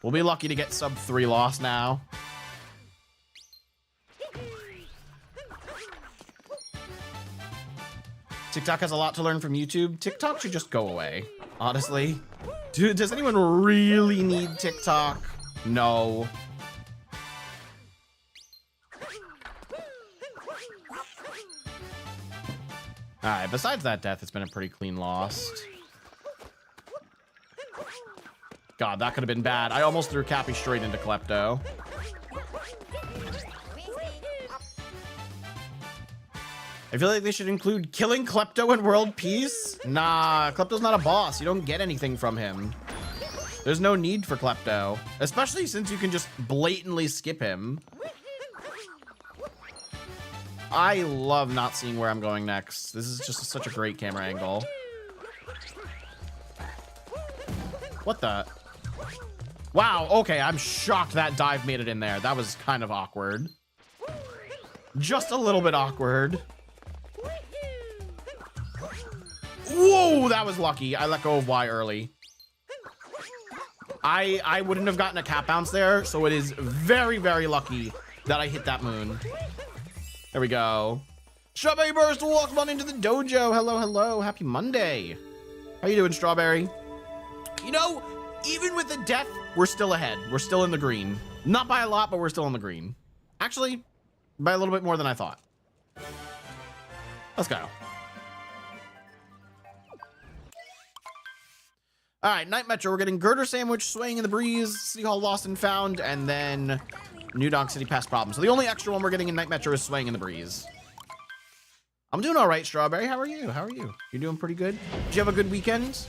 We'll be lucky to get sub 3 loss now. TikTok has a lot to learn from YouTube. TikTok should just go away, honestly. Dude, does anyone really need TikTok? No. All right, besides that death, it's been a pretty clean loss. God, that could have been bad. I almost threw Cappy straight into Klepto. I feel like they should include killing Klepto in world peace. Nah, Klepto's not a boss. You don't get anything from him. There's no need for Klepto, especially since you can just blatantly skip him. I love not seeing where I'm going next. This is just such a great camera angle. What the? Wow, okay, I'm shocked that dive made it in there. That was kind of awkward. Just a little bit awkward. Whoa, that was lucky. I let go of Y early. I wouldn't have gotten a cap bounce there, so it is very, very lucky that I hit that moon. There we go. Strawberry Burst, welcome on into the dojo. Hello, hello. Happy Monday. How you doing, Strawberry? You know, even with the death, we're still ahead. We're still in the green. Not by a lot, but we're still in the green. Actually, by a little bit more than I thought. Let's go. All right, Night Metro. We're getting Girder Sandwich, Swaying in the Breeze, City Hall Lost and Found, and then New Donk City Past Problem. So the only extra one we're getting in Night Metro is Swaying in the Breeze. I'm doing all right, Strawberry. How are you? How are you? You're doing pretty good? Did you have a good weekend?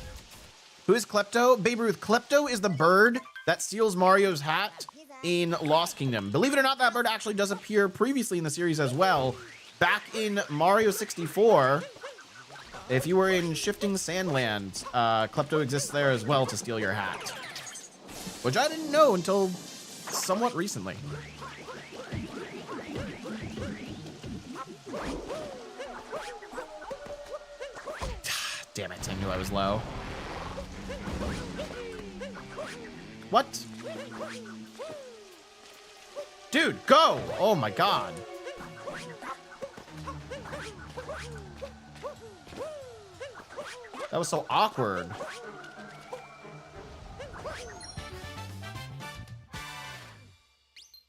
Who is Klepto? Babe Ruth. Klepto is the bird that steals Mario's hat in Lost Kingdom. Believe it or not, that bird actually does appear previously in the series as well. Back in Mario 64, if you were in Shifting Sandland, Klepto exists there as well to steal your hat. Which I didn't know until somewhat recently. Damn it, I knew I was low. What? Dude, go! Oh my god. That was so awkward.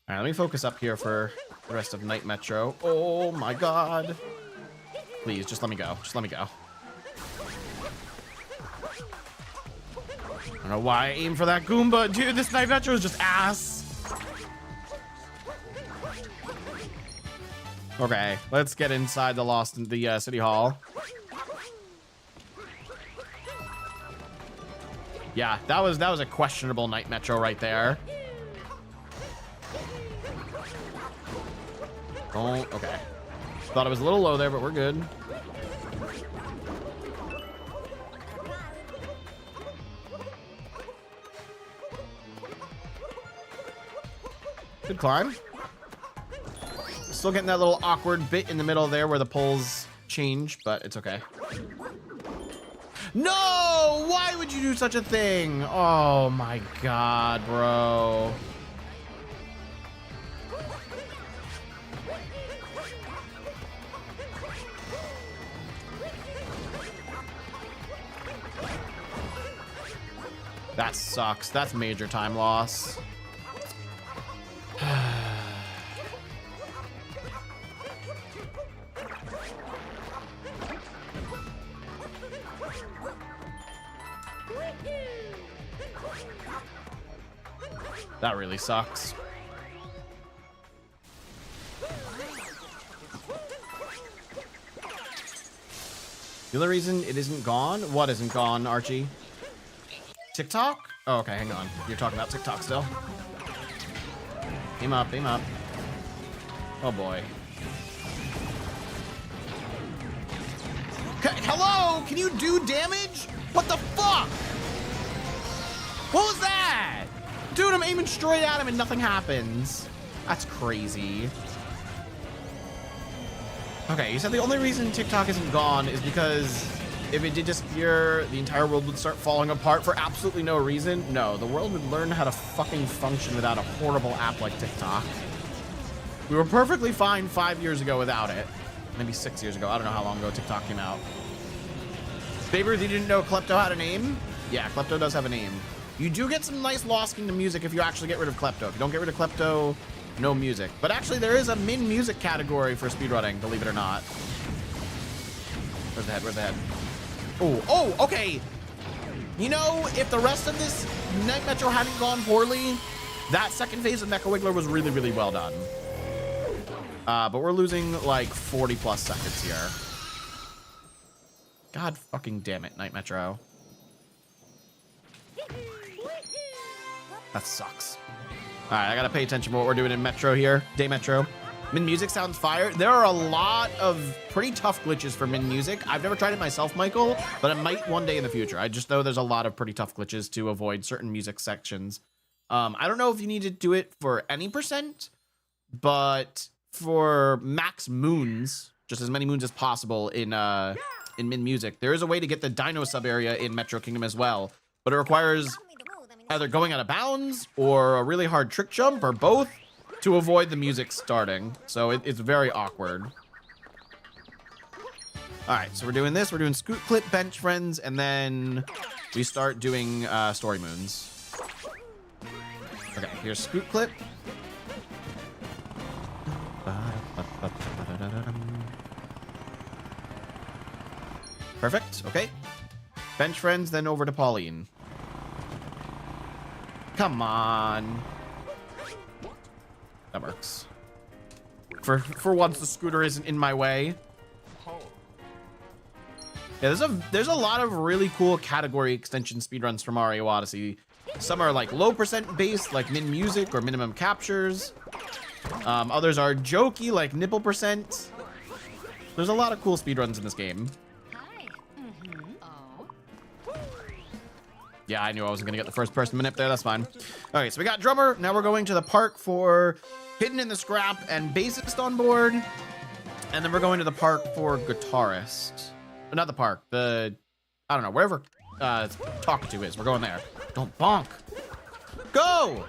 All right, let me focus up here for the rest of Night Metro. Oh my god. Please, just let me go. Just let me go. I don't know why I aim for that Goomba. Dude, this Night Metro is just ass. Okay, let's get inside the Lost in the City Hall. Yeah, that was a questionable Night Metro right there. Oh, okay. Thought it was a little low there, but we're good. Good climb. Still getting that little awkward bit in the middle there where the poles change, but it's okay. No! Why would you do such a thing? Oh my god, bro. That sucks. That's major time loss. That really sucks. The only reason it isn't gone? What isn't gone, Archie? TikTok? Oh, okay, hang on. You're talking about TikTok still. Aim up, aim up. Oh boy. Hello? Can you do damage? What the fuck? What was that? Dude, I'm aiming straight at him and nothing happens. That's crazy. Okay, you said the only reason TikTok isn't gone is because if it did disappear, the entire world would start falling apart for absolutely no reason. No, the world would learn how to fucking function without a horrible app like TikTok. We were perfectly fine 5 years ago without it. maybe 6 years ago. I don't know how long ago TikTok came out. Babe Ruth, you didn't know Klepto had a name? Yeah, Klepto does have a name. You do get some nice Lost Kingdom music if you actually get rid of Klepto. If you don't get rid of Klepto, no music. But actually, there is a min music category for speedrunning, believe it or not. Where's the head? Where's the head? Oh, okay. You know, if the rest of this Night Metro hadn't gone poorly, that second phase of Mecha Wiggler was really, really well done. But we're losing like 40 plus seconds here. God fucking damn it, Night Metro. That sucks. All right, I gotta pay attention to what we're doing in Metro here. Day Metro. Min music sounds fire. There are a lot of pretty tough glitches for min music. I've never tried it myself, Michael, but I might one day in the future. I just know there's a lot of pretty tough glitches to avoid certain music sections. I don't know if you need to do it for any percent, but for max moons, just as many moons as possible in min music, there is a way to get the Dino sub area in Metro Kingdom as well, but it requires either going out of bounds or a really hard trick jump or both to avoid the music starting. So it's very awkward. All right, so we're doing this. We're doing Scoot Clip, Bench Friends, and then we start doing Story Moons. Okay, here's Scoot Clip. Perfect, okay. Bench Friends, then over to Pauline. Come on. That works. For once, the scooter isn't in my way. Yeah, there's a lot of really cool category extension speedruns for Mario Odyssey. Some are like low percent based, like min music or minimum captures. Others are jokey, like nipple percent. There's a lot of cool speedruns in this game. Yeah, I knew I wasn't gonna get the first person minute there. That's fine. All right, so we got drummer. Now we're going to the park for Hidden in the Scrap and bassist on board. And then we're going to the park for guitarist. Not the park, I don't know, wherever Talkative is. We're going there. Don't bonk. Go!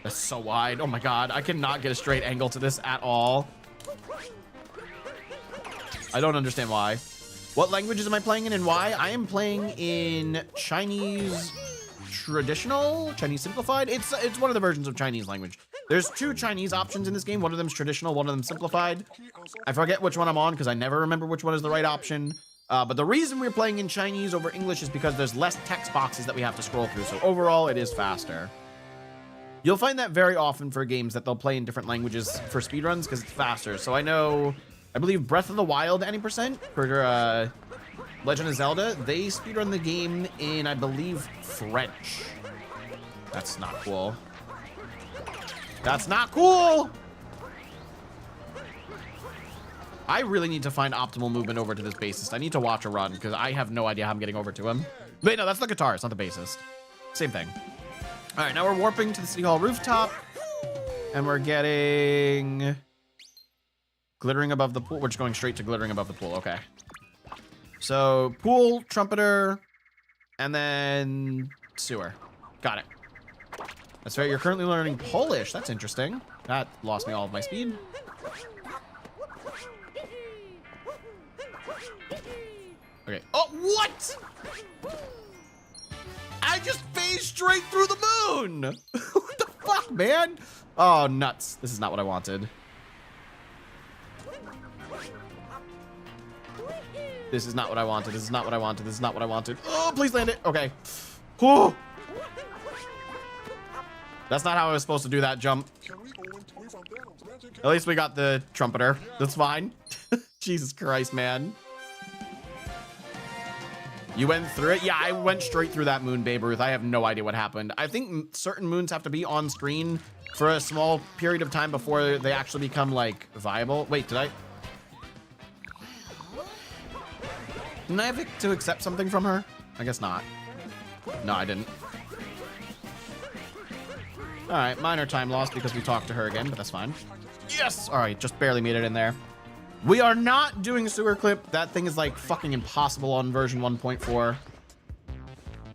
That's so wide. Oh my God, I cannot get a straight angle to this at all. I don't understand why. What languages am I playing in and why? I am playing in Chinese traditional, Chinese simplified. It's one of the versions of Chinese language. There's two Chinese options in this game. One of them's traditional, one of them's simplified. I forget which one I'm on because I never remember which one is the right option. But the reason we're playing in Chinese over English is because there's less text boxes that we have to scroll through. So overall, it is faster. You'll find that very often for games that they'll play in different languages for speedruns because it's faster. So I believe Breath of the Wild, any percent for Legend of Zelda, they speedrun the game in, I believe, French. That's not cool. That's not cool! I really need to find optimal movement over to this bassist. I need to watch a run because I have no idea how I'm getting over to him. Wait, no, that's the guitarist, not the bassist. Same thing. All right, now we're warping to the City Hall rooftop and we're getting glittering above the pool. We're just going straight to glittering above the pool. Okay. So pool, trumpeter, and then sewer. Got it. That's right. You're currently learning Polish. That's interesting. That lost me all of my speed. Okay. Oh, what? I just phased straight through the moon. What the fuck, man? Oh, nuts. This is not what I wanted. This is not what I wanted. This is not what I wanted. This is not what I wanted. Oh, please land it. Okay. Whew. That's not how I was supposed to do that jump. At least we got the trumpeter. That's fine. Jesus Christ, man. You went through it? Yeah, I went straight through that moon, Babe Ruth. I have no idea what happened. I think certain moons have to be on screen for a small period of time before they actually become, like, viable. Wait, did I? Didn't I have to accept something from her? I guess not. No, I didn't. All right, minor time loss because we talked to her again, but that's fine. Yes! All right, just barely made it in there. We are not doing sewer clip. That thing is like fucking impossible on version 1.4.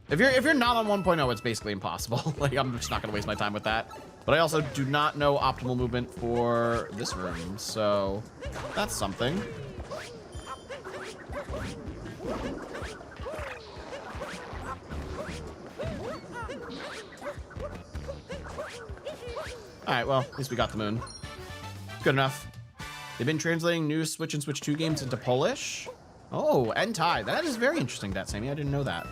If you're not on 1.0, it's basically impossible. Like, I'm just not gonna waste my time with that. But I also do not know optimal movement for this room, so that's something. Alright, well, at least we got the moon. Good enough. They've been translating new Switch and Switch 2 games into Polish. Oh, and Thai. That is very interesting, that Sammy. I didn't know that.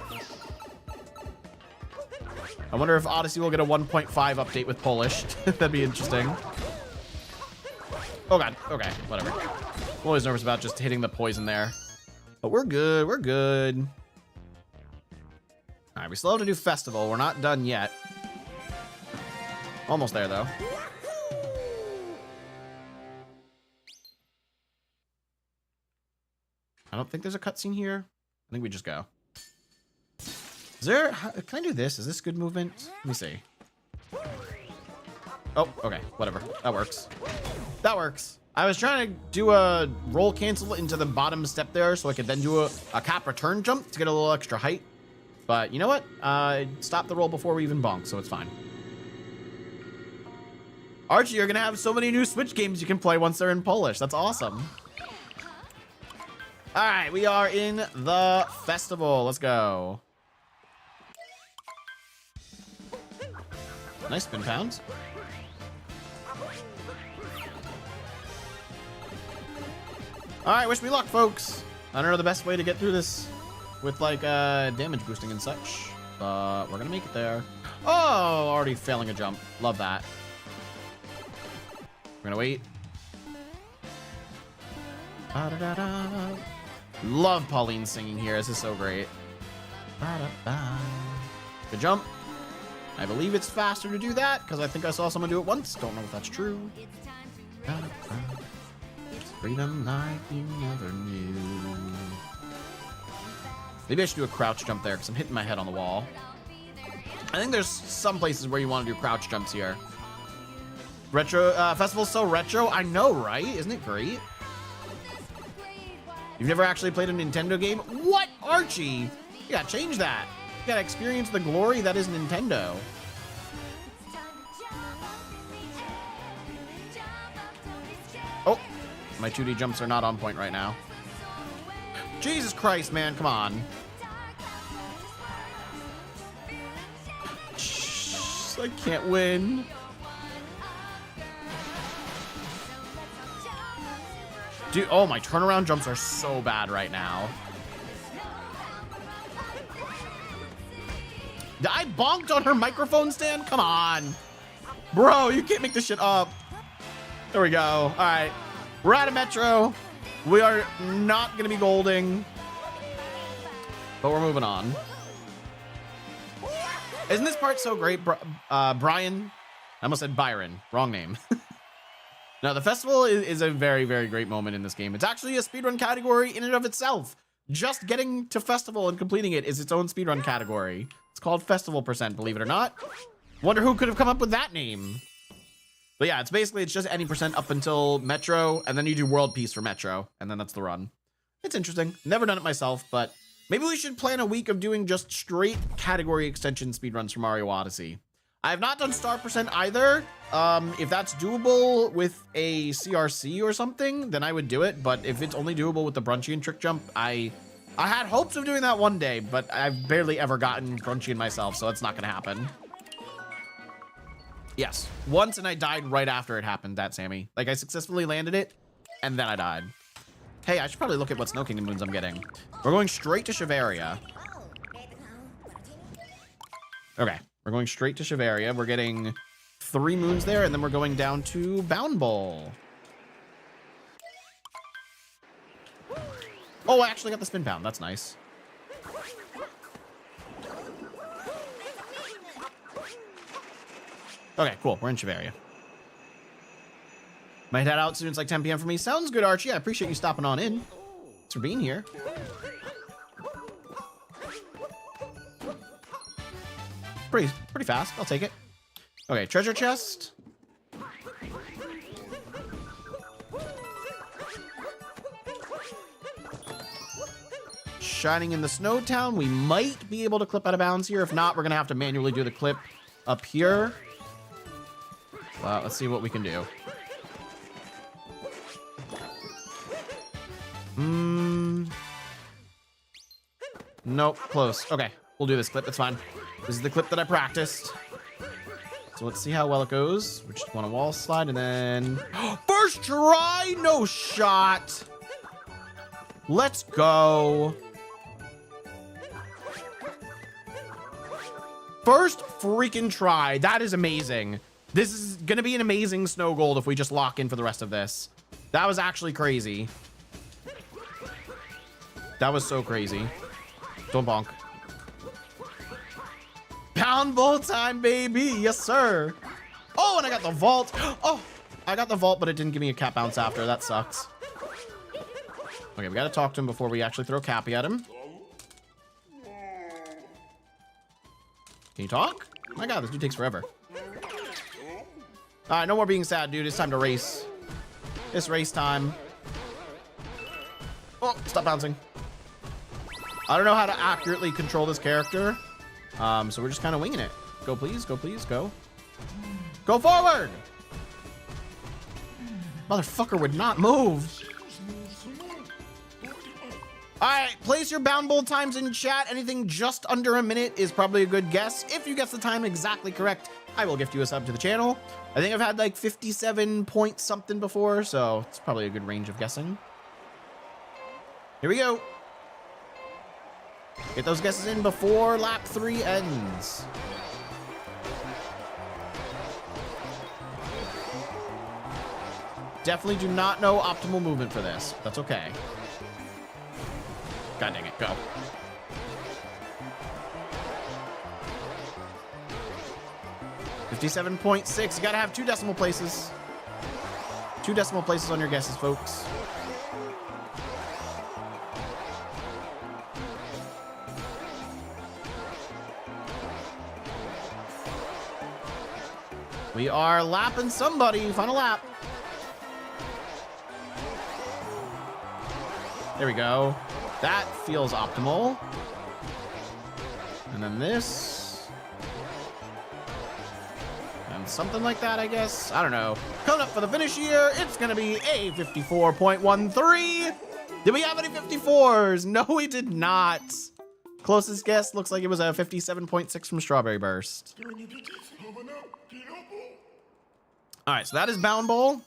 I wonder if Odyssey will get a 1.5 update with Polish. That'd be interesting. Oh god. Okay, whatever. I'm always nervous about just hitting the poison there. But we're good. We're good. All right, we still have to do Festival. We're not done yet. Almost there, though. I don't think there's a cutscene here. I think we just go. Is there... Can I do this? Is this good movement? Let me see. Oh, okay. Whatever. That works. That works. I was trying to do a roll cancel into the bottom step there so I could then do a cap return jump to get a little extra height. But you know what? Stop the roll before we even bonk, so it's fine. Archie, you're going to have so many new Switch games you can play once they're in Polish. That's awesome. All right, we are in the festival. Let's go. Nice spin pounds. All right, wish me luck, folks. I don't know the best way to get through this with like damage boosting and such, but we're gonna make it there. Oh, already failing a jump. Love that. We're gonna wait. Ba-da-da-da. Love Pauline singing here. This is so great. Ba-da-da. Good jump. I believe it's faster to do that because I think I saw someone do it once. Don't know if that's true. It's freedom like you never knew. Maybe I should do a crouch jump there because I'm hitting my head on the wall. I think there's some places where you want to do crouch jumps here. Retro festival's so retro. I know, right? Isn't it great? You've never actually played a Nintendo game? What, Archie? You gotta change that. You gotta experience the glory that is Nintendo. Oh, my 2D jumps are not on point right now. Jesus Christ, man, come on. I can't win. Dude, oh, my turnaround jumps are so bad right now. I bonked on her microphone stand? Come on. Bro, you can't make this shit up. There we go. All right. We're out of Metro. We are not going to be golding. But we're moving on. Isn't this part so great? Brian? I almost said Byron. Wrong name. No, the festival is a very, very great moment in this game. It's actually a speedrun category in and of itself. Just getting to festival and completing it is its own speedrun category. It's called Festival %, believe it or not. Wonder who could have come up with that name. But yeah, it's just any % up until Metro, and then you do World Peace for Metro, and then that's the run. It's interesting. Never done it myself, but maybe we should plan a week of doing just straight category extension speedruns for Mario Odyssey. I have not done Star % either. If that's doable with a CRC or something, then I would do it. But if it's only doable with the Brunchian trick jump, I had hopes of doing that one day, but I've barely ever gotten Brunchian myself, so it's not going to happen. Yes, once, and I died right after it happened, that Sammy. Like, I successfully landed it, and then I died. Hey, I should probably look at what Snow Kingdom moons I'm getting. We're going straight to Shiveria. Okay. We're going straight to Shiveria. We're getting 3 moons there, and then we're going down to Bound Bowl. Oh, I actually got the spin pound. That's nice. Okay, cool. We're in Shiveria. Might head out soon. It's like 10 p.m. for me. Sounds good, Archie. I appreciate you stopping on in. Thanks for being here. Pretty fast. I'll take it. Okay, treasure chest. Shining in the Snow Town. We might be able to clip out of bounds here. If not, we're gonna have to manually do the clip up here. Let's see what we can do. Nope, close. Okay, we'll do this clip. It's fine. This is the clip that I practiced. So let's see how well it goes. We just want a wall slide and then... First try! No shot! Let's go. First freaking try. That is amazing. This is going to be an amazing snow gold if we just lock in for the rest of this. That was actually crazy. That was so crazy. Don't bonk. Pound ball time, baby. Yes, sir. Oh, and I got the vault. Oh, I got the vault, but it didn't give me a cap bounce after. That sucks. Okay, we got to talk to him before we actually throw Cappy at him. Can you talk? My God, this dude takes forever. All right, no more being sad, dude. It's time to race. It's race time. Oh, stop bouncing. I don't know how to accurately control this character. So we're just kind of winging it. Go, please. Go, please. Go. Go forward. Motherfucker would not move. All right, place your bound bowl times in chat. Anything just under a minute is probably a good guess. If you guess the time exactly correct, I will gift you a sub to the channel. I think I've had like 57 point something before, so it's probably a good range of guessing. Here we go. Get those guesses in before lap 3 ends. Definitely do not know optimal movement for this. That's okay. God dang it, go. $57.6. You gotta have 2 decimal places. 2 decimal places on your guesses, folks. We are lapping somebody. Final lap. There we go. That feels optimal. And then this. And something like that, I guess. I don't know. Coming up for the finish here, it's going to be a 54.13. Did we have any 54s? No, we did not. Closest guess looks like it was a 57.6 from Strawberry Burst. All right, so that is Bound Bowl.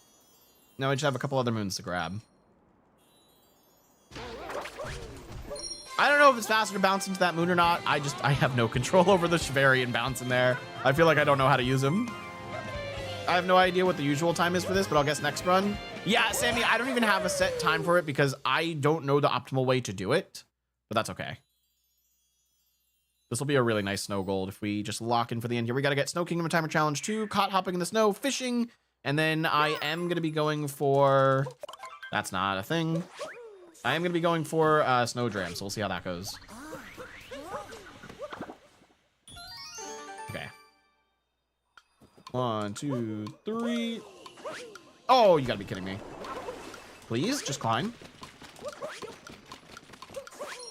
Now we just have a couple other moons to grab. I don't know if it's faster to bounce into that moon or not. I have no control over the Chivarian bounce in there. I feel like I don't know how to use him. I have no idea what the usual time is for this, but I'll guess next run. Yeah, Sammy, I don't even have a set time for it because I don't know the optimal way to do it, but that's okay. This will be a really nice snow gold if we just lock in for the end here. We got to get Snow Kingdom Timer Challenge 2, caught hopping in the snow, fishing, and then I am going to be going for... That's not a thing. I am going to be going for Snow Dram, so we'll see how that goes. Okay. 1, 2, 3. Oh, you got to be kidding me. Please, just climb.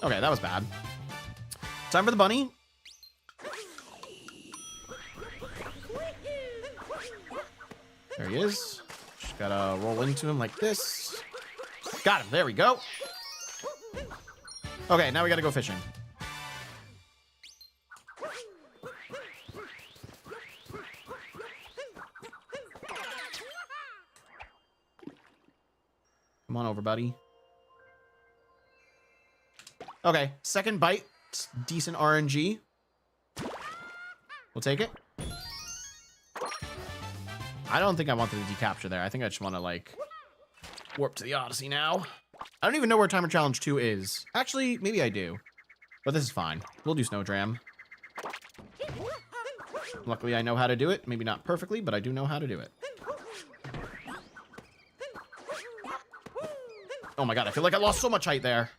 Okay, that was bad. Time for the bunny. There he is. Just gotta roll into him like this. Got him. There we go. Okay, now we gotta go fishing. Come on over, buddy. Okay, second bite. Decent RNG. We'll take it. I don't think I wanted to decapture there. I think I just want to, like, warp to the Odyssey now. I don't even know where Timer Challenge 2 is. Actually, maybe I do. But this is fine. We'll do Snow Dram. Luckily, I know how to do it. Maybe not perfectly, but I do know how to do it. Oh my God, I feel like I lost so much height there.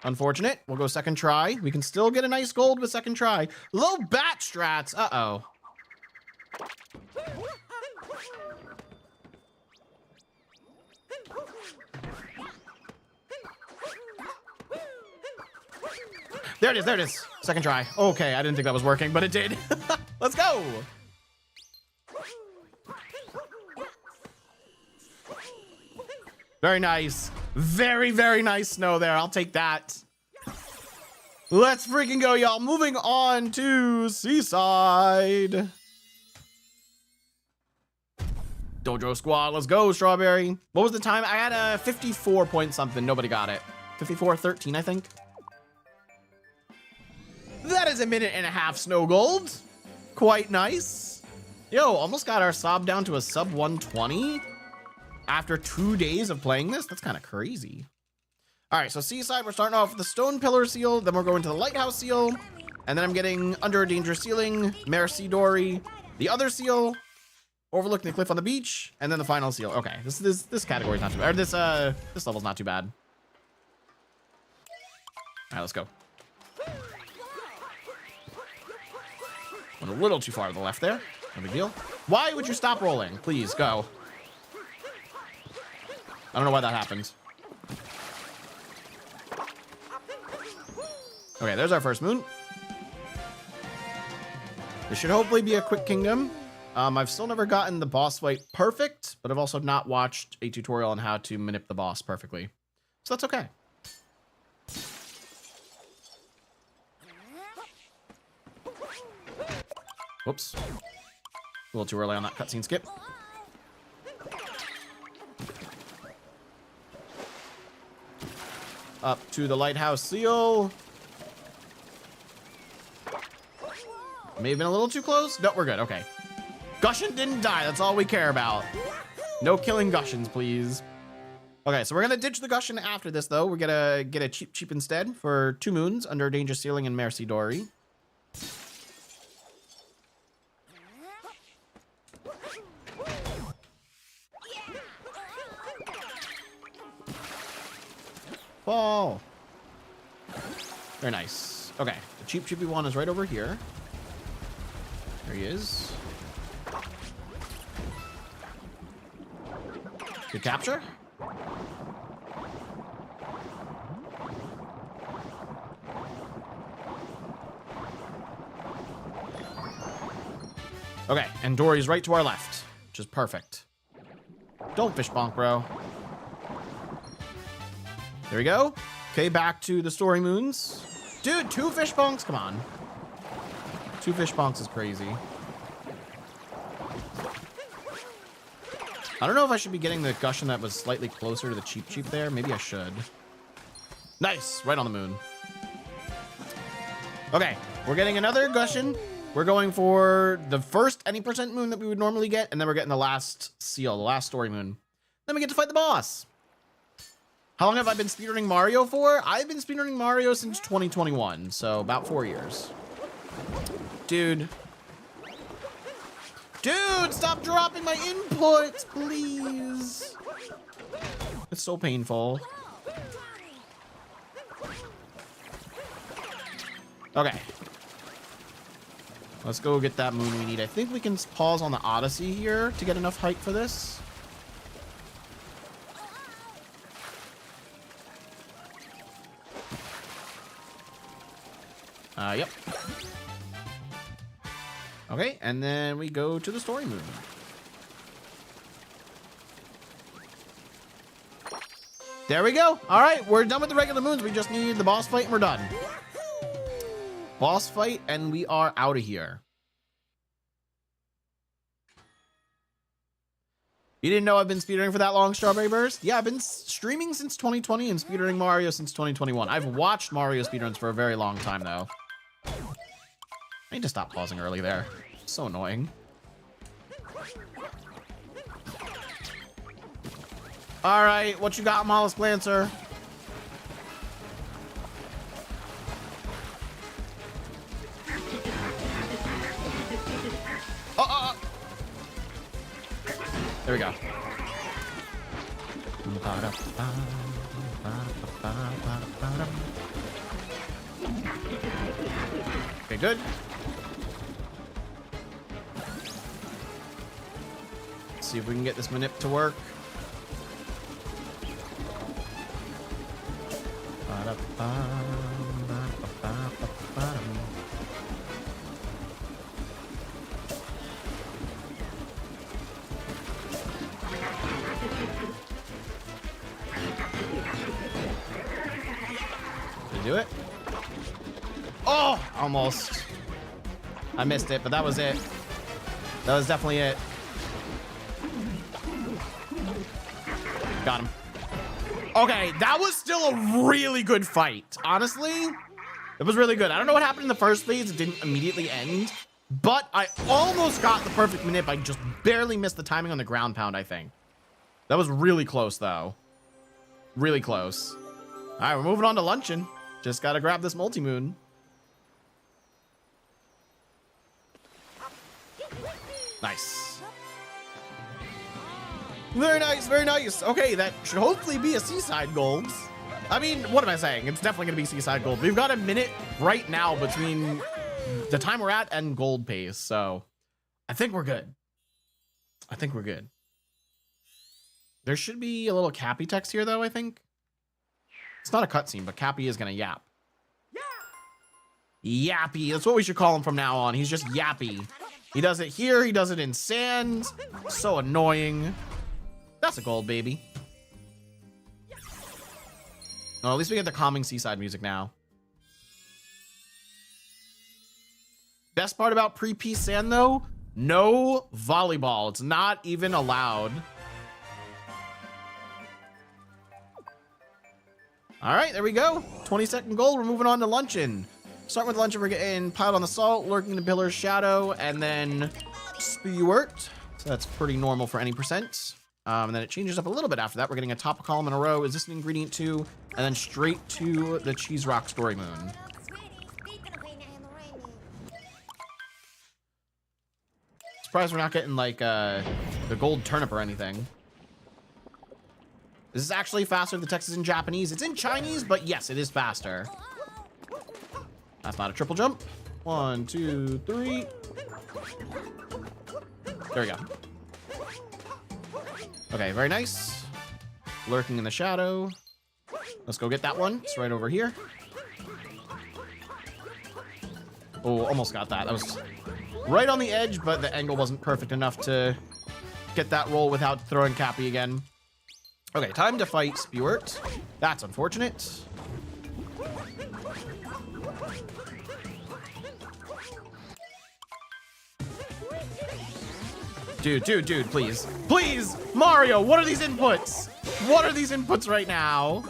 Unfortunate. We'll go second try. We can still get a nice gold with second try. Low bat strats. Uh-oh. There it is. There it is. Second try. Okay, I didn't think that was working, but it did. Let's go. Very nice. Very, very nice snow there. I'll take that. Let's freaking go, y'all. Moving on to Seaside. Dojo Squad, let's go, Strawberry. What was the time? I had a 54 point something. Nobody got it. 54-13, I think. That is a minute and a half snow gold. Quite nice. Yo, almost got our sob down to a sub 120 after 2 days of playing this. That's kind of crazy. All right, so Seaside, we're starting off with the Stone Pillar seal, then we're going to the Lighthouse seal, and then I'm getting Under a Dangerous Ceiling, Merci Dory, the other seal, Overlooking the Cliff on the Beach, and then the final seal. Okay, this category's not too bad. Or this level's not too bad. All right, let's go. Went a little too far to the left there. No big deal. Why would you stop rolling? Please, go. I don't know why that happened. Okay, there's our first moon. This should hopefully be a quick kingdom. I've still never gotten the boss fight perfect, but I've also not watched a tutorial on how to manip the boss perfectly. So that's okay. Whoops. A little too early on that cutscene skip. Up to the Lighthouse seal. May have been a little too close. No, we're good. Okay. Gushin didn't die. That's all we care about. No killing Gushins, please. Okay, so we're going to ditch the Gushin after this, though. We're going to get a cheap instead for 2 moons, Under Dangerous Ceiling and Merci Dory. Fall. Very nice. Okay, the cheapy one is right over here. There he is. Good capture. Okay, and Dory's right to our left, which is perfect. Don't fish bonk, bro. There we go. Okay, back to the story moons. Dude, 2 fish bonks? Come on. 2 fish bonks is crazy. I don't know if I should be getting the Gushin that was slightly closer to the cheap there. Maybe I should. Nice, right on the moon. Okay, we're getting another Gushin. We're going for the first any percent moon that we would normally get, and then we're getting the last seal, the last story moon. Then we get to fight the boss. How long have I been speedrunning Mario for? I've been speedrunning Mario since 2021, so about 4 years. Dude. Dude, stop dropping my inputs, please. It's so painful. Okay. Let's go get that moon we need. I think we can pause on the Odyssey here to get enough height for this. Yep. Okay, and then we go to the story moon. There we go. All right, we're done with the regular moons. We just need the boss fight and we're done. Boss fight and we are out of here. You didn't know I've been speedrunning for that long, Strawberry Burst? Yeah, I've been streaming since 2020 and speedrunning Mario since 2021. I've watched Mario speedruns for a very long time, though. I need to stop pausing early there. So annoying. All right, what you got, Mollusk Lancer? There we go. Okay, good. Let's see if we can get this manip to work. do it? Oh, almost. I missed it, but that was it. That was definitely it. Got him. Okay, that was still a really good fight. Honestly, it was really good. I don't know what happened in the first phase. It didn't immediately end, but I almost got the perfect manip. I just barely missed the timing on the ground pound, I think. That was really close, though. Really close. All right, we're moving on to luncheon. Just got to grab this multi-moon. Nice. Very nice, very nice. Okay, that should hopefully be a seaside gold. I mean, what am I saying? It's definitely gonna be seaside gold. We've got a minute right now between the time we're at and gold pace, so I think we're good. I think we're good. There should be a little Cappy text here, though, I think. It's not a cutscene, but Cappy is gonna yap. Yappy, that's what we should call him from now on. He's just Yappy. He does it here, he does it in sand. So annoying. That's a gold, baby. Oh, at least we get the calming seaside music now. Best part about pre-peace sand, though, no volleyball. It's not even allowed. All right, there we go. 20-second gold. We're moving on to luncheon. Starting with luncheon, we're getting piled on the salt, lurking the pillar's shadow, and then Speedrun. So that's pretty normal for any percent. And then it changes up a little bit after that. We're getting a top column in a row. Is this an ingredient too? And then straight to the Cheese Rock Story Moon. Surprised we're not getting like the gold turnip or anything. This is actually faster if the text is in Japanese. It's in Chinese, but yes, it is faster. That's not a triple jump. 1, 2, 3. There we go. Okay, very nice. Lurking in the shadow. Let's go get that one. It's right over here. Oh, almost got that. That was right on the edge, but the angle wasn't perfect enough to get that roll without throwing Cappy again. Okay, time to fight Speedrun. That's unfortunate. Dude, please. Please, Mario, what are these inputs? What are these inputs right now?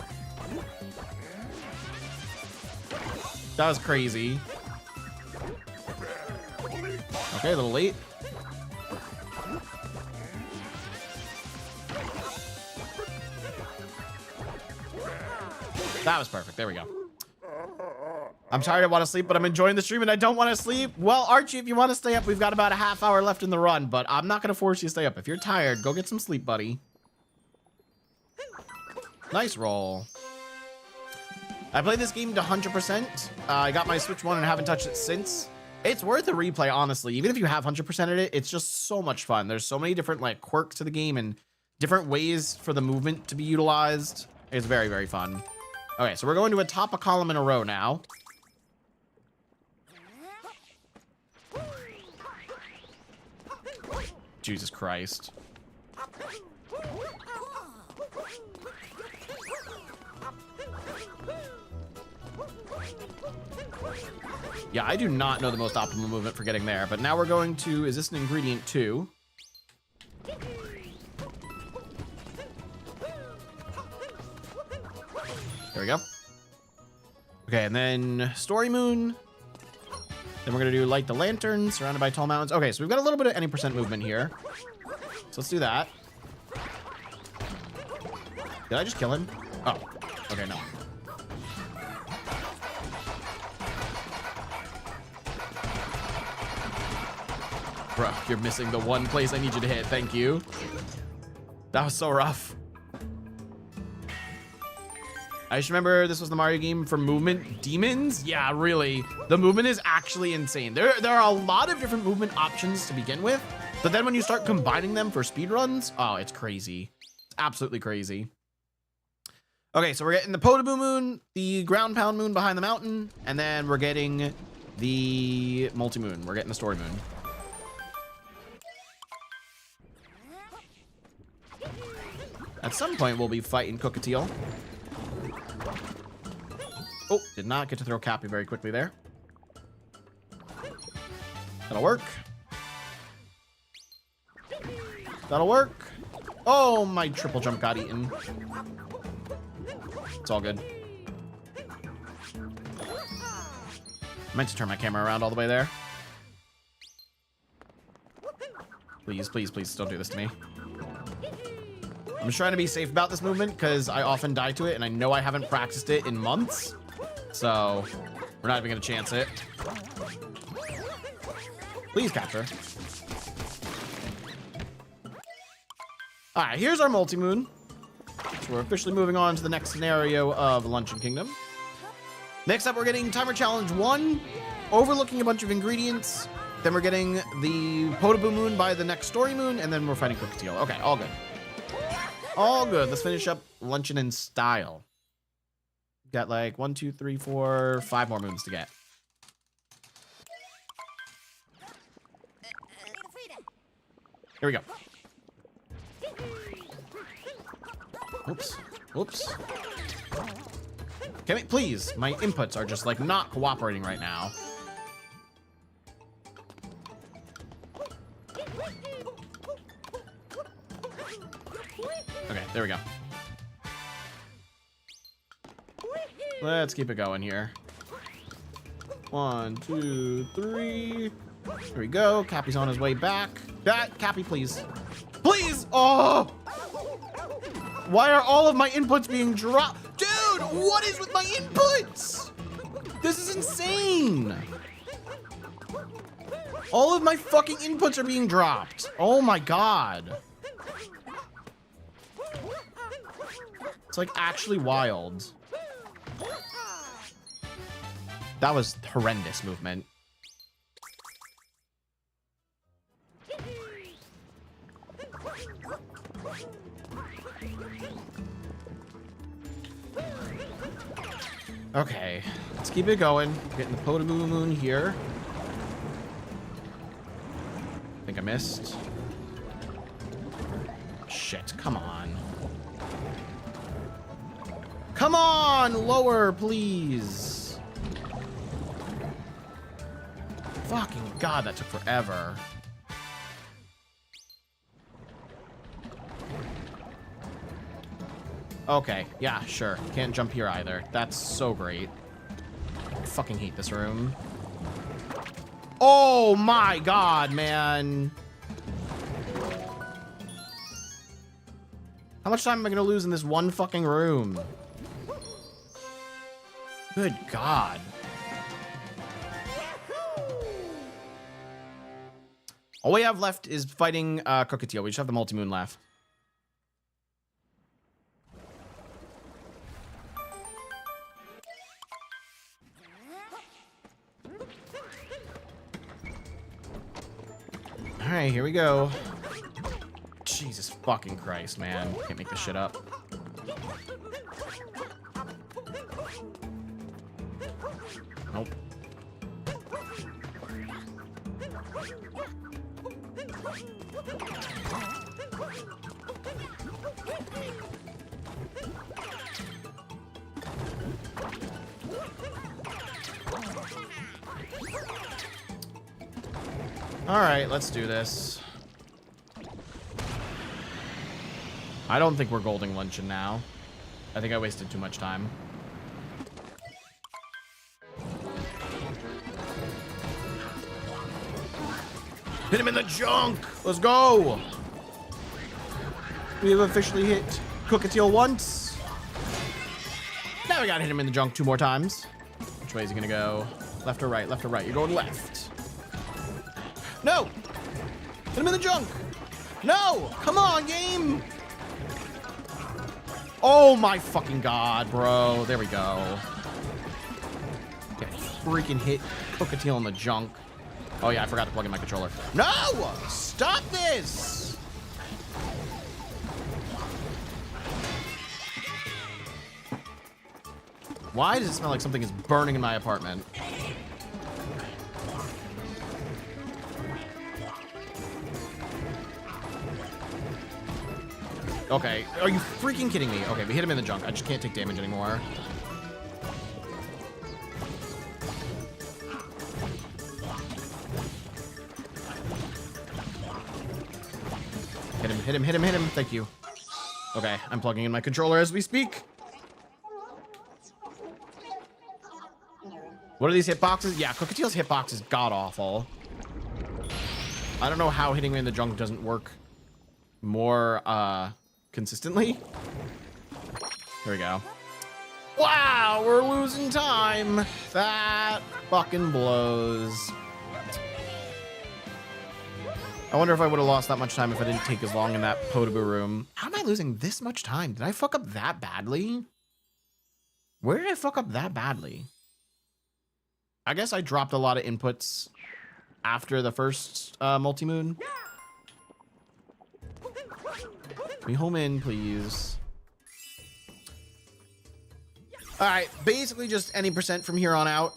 That was crazy. Okay, a little late. That was perfect. There we go. I'm tired, I want to sleep, but I'm enjoying the stream and I don't want to sleep. Well, Archie, if you want to stay up, we've got about a half hour left in the run, but I'm not going to force you to stay up. If you're tired, go get some sleep, buddy. Nice roll. I played this game to 100%. I got my Switch 1 and haven't touched it since. It's worth a replay, honestly. Even if you have 100%ed it, it's just so much fun. There's so many different like quirks to the game and different ways for the movement to be utilized. It's very, very fun. Okay, so we're going to a top a column in a row now. Jesus Christ. Yeah, I do not know the most optimal movement for getting there, but now we're going to, is this an ingredient too? There we go. Okay, and then Story Moon. Then we're gonna do Light the Lantern, surrounded by tall mountains. Okay, so we've got a little bit of any percent movement here. So let's do that. Did I just kill him? Oh, okay, no. Bro, you're missing the one place I need you to hit. Thank you. That was so rough. I just remember this was the Mario game for movement. Demons? Yeah, really. The movement is actually insane. There are a lot of different movement options to begin with, but then when you start combining them for speedruns, oh, it's crazy. It's absolutely crazy. Okay, so we're getting the Potable Moon, the Ground Pound Moon behind the mountain, and then we're getting the Multi-Moon. We're getting the Story Moon. At some point, we'll be fighting Cookatiel. Oh, did not get to throw Cappy very quickly there. That'll work. That'll work. Oh, my triple jump got eaten. It's all good. I meant to turn my camera around all the way there. Please, please, please don't do this to me. I'm just trying to be safe about this movement because I often die to it and I know I haven't practiced it in months. So we're not even going to chance it. Please capture. All right, here's our multi-moon. So we're officially moving on to the next scenario of Luncheon Kingdom. Next up, we're getting Timer Challenge 1, overlooking a bunch of ingredients. Then we're getting the Potable Moon by the next Story Moon, and then we're fighting Cookateel. Okay, all good. All good. Let's finish up Luncheon in style. Got like 1, 2, 3, 4, 5 more moons to get. Here we go. Oops. Oops. Can we, please? My inputs are just like not cooperating right now. Okay, there we go. Let's keep it going here. 1, 2, 3. Here we go. Cappy's on his way back. Cappy, please. Please! Oh! Why are all of my inputs being dropped? Dude, what is with my inputs? This is insane. All of my fucking inputs are being dropped. Oh my god. It's like actually wild. That was horrendous movement. Okay, let's keep it going. Getting the Potable Moon here. I think I missed. Shit, come on. Come on, lower, please. Fucking god, that took forever. Okay, yeah, sure. Can't jump here either. That's so great. I fucking hate this room. Oh my god, man. How much time am I gonna lose in this one fucking room? Good god. All we have left is fighting Cookateel. We just have the multi-moon left. All right, here we go. Jesus fucking Christ, man. Can't make this shit up. Nope. All right, let's do this. I don't think we're golding luncheon now. I think I wasted too much time. Hit him in the junk! Let's go! We have officially hit Cookateel once. Now we gotta hit him in the junk 2 more times. Which way is he gonna go? Left or right? Left or right? You're going left. No! Hit him in the junk! No! Come on, game! Oh my fucking god, bro. There we go. Okay, freaking hit Cookateel in the junk. Oh yeah, I forgot to plug in my controller. No! Stop this! Why does it smell like something is burning in my apartment? Okay, are you freaking kidding me? Okay, we hit him in the junk. I just can't take damage anymore. Hit him, hit him, hit him. Thank you. Okay, I'm plugging in my controller as we speak. What are these hitboxes? Yeah, Cookatiel's hitbox is god-awful. I don't know how hitting me in the junk doesn't work more consistently. Here we go. Wow, we're losing time. That fucking blows. I wonder if I would have lost that much time if I didn't take as long in that Potable room. How am I losing this much time? Did I fuck up that badly? Where did I fuck up that badly? I guess I dropped a lot of inputs after the first multi-moon. Let me home in, please. All right, basically just any percent from here on out.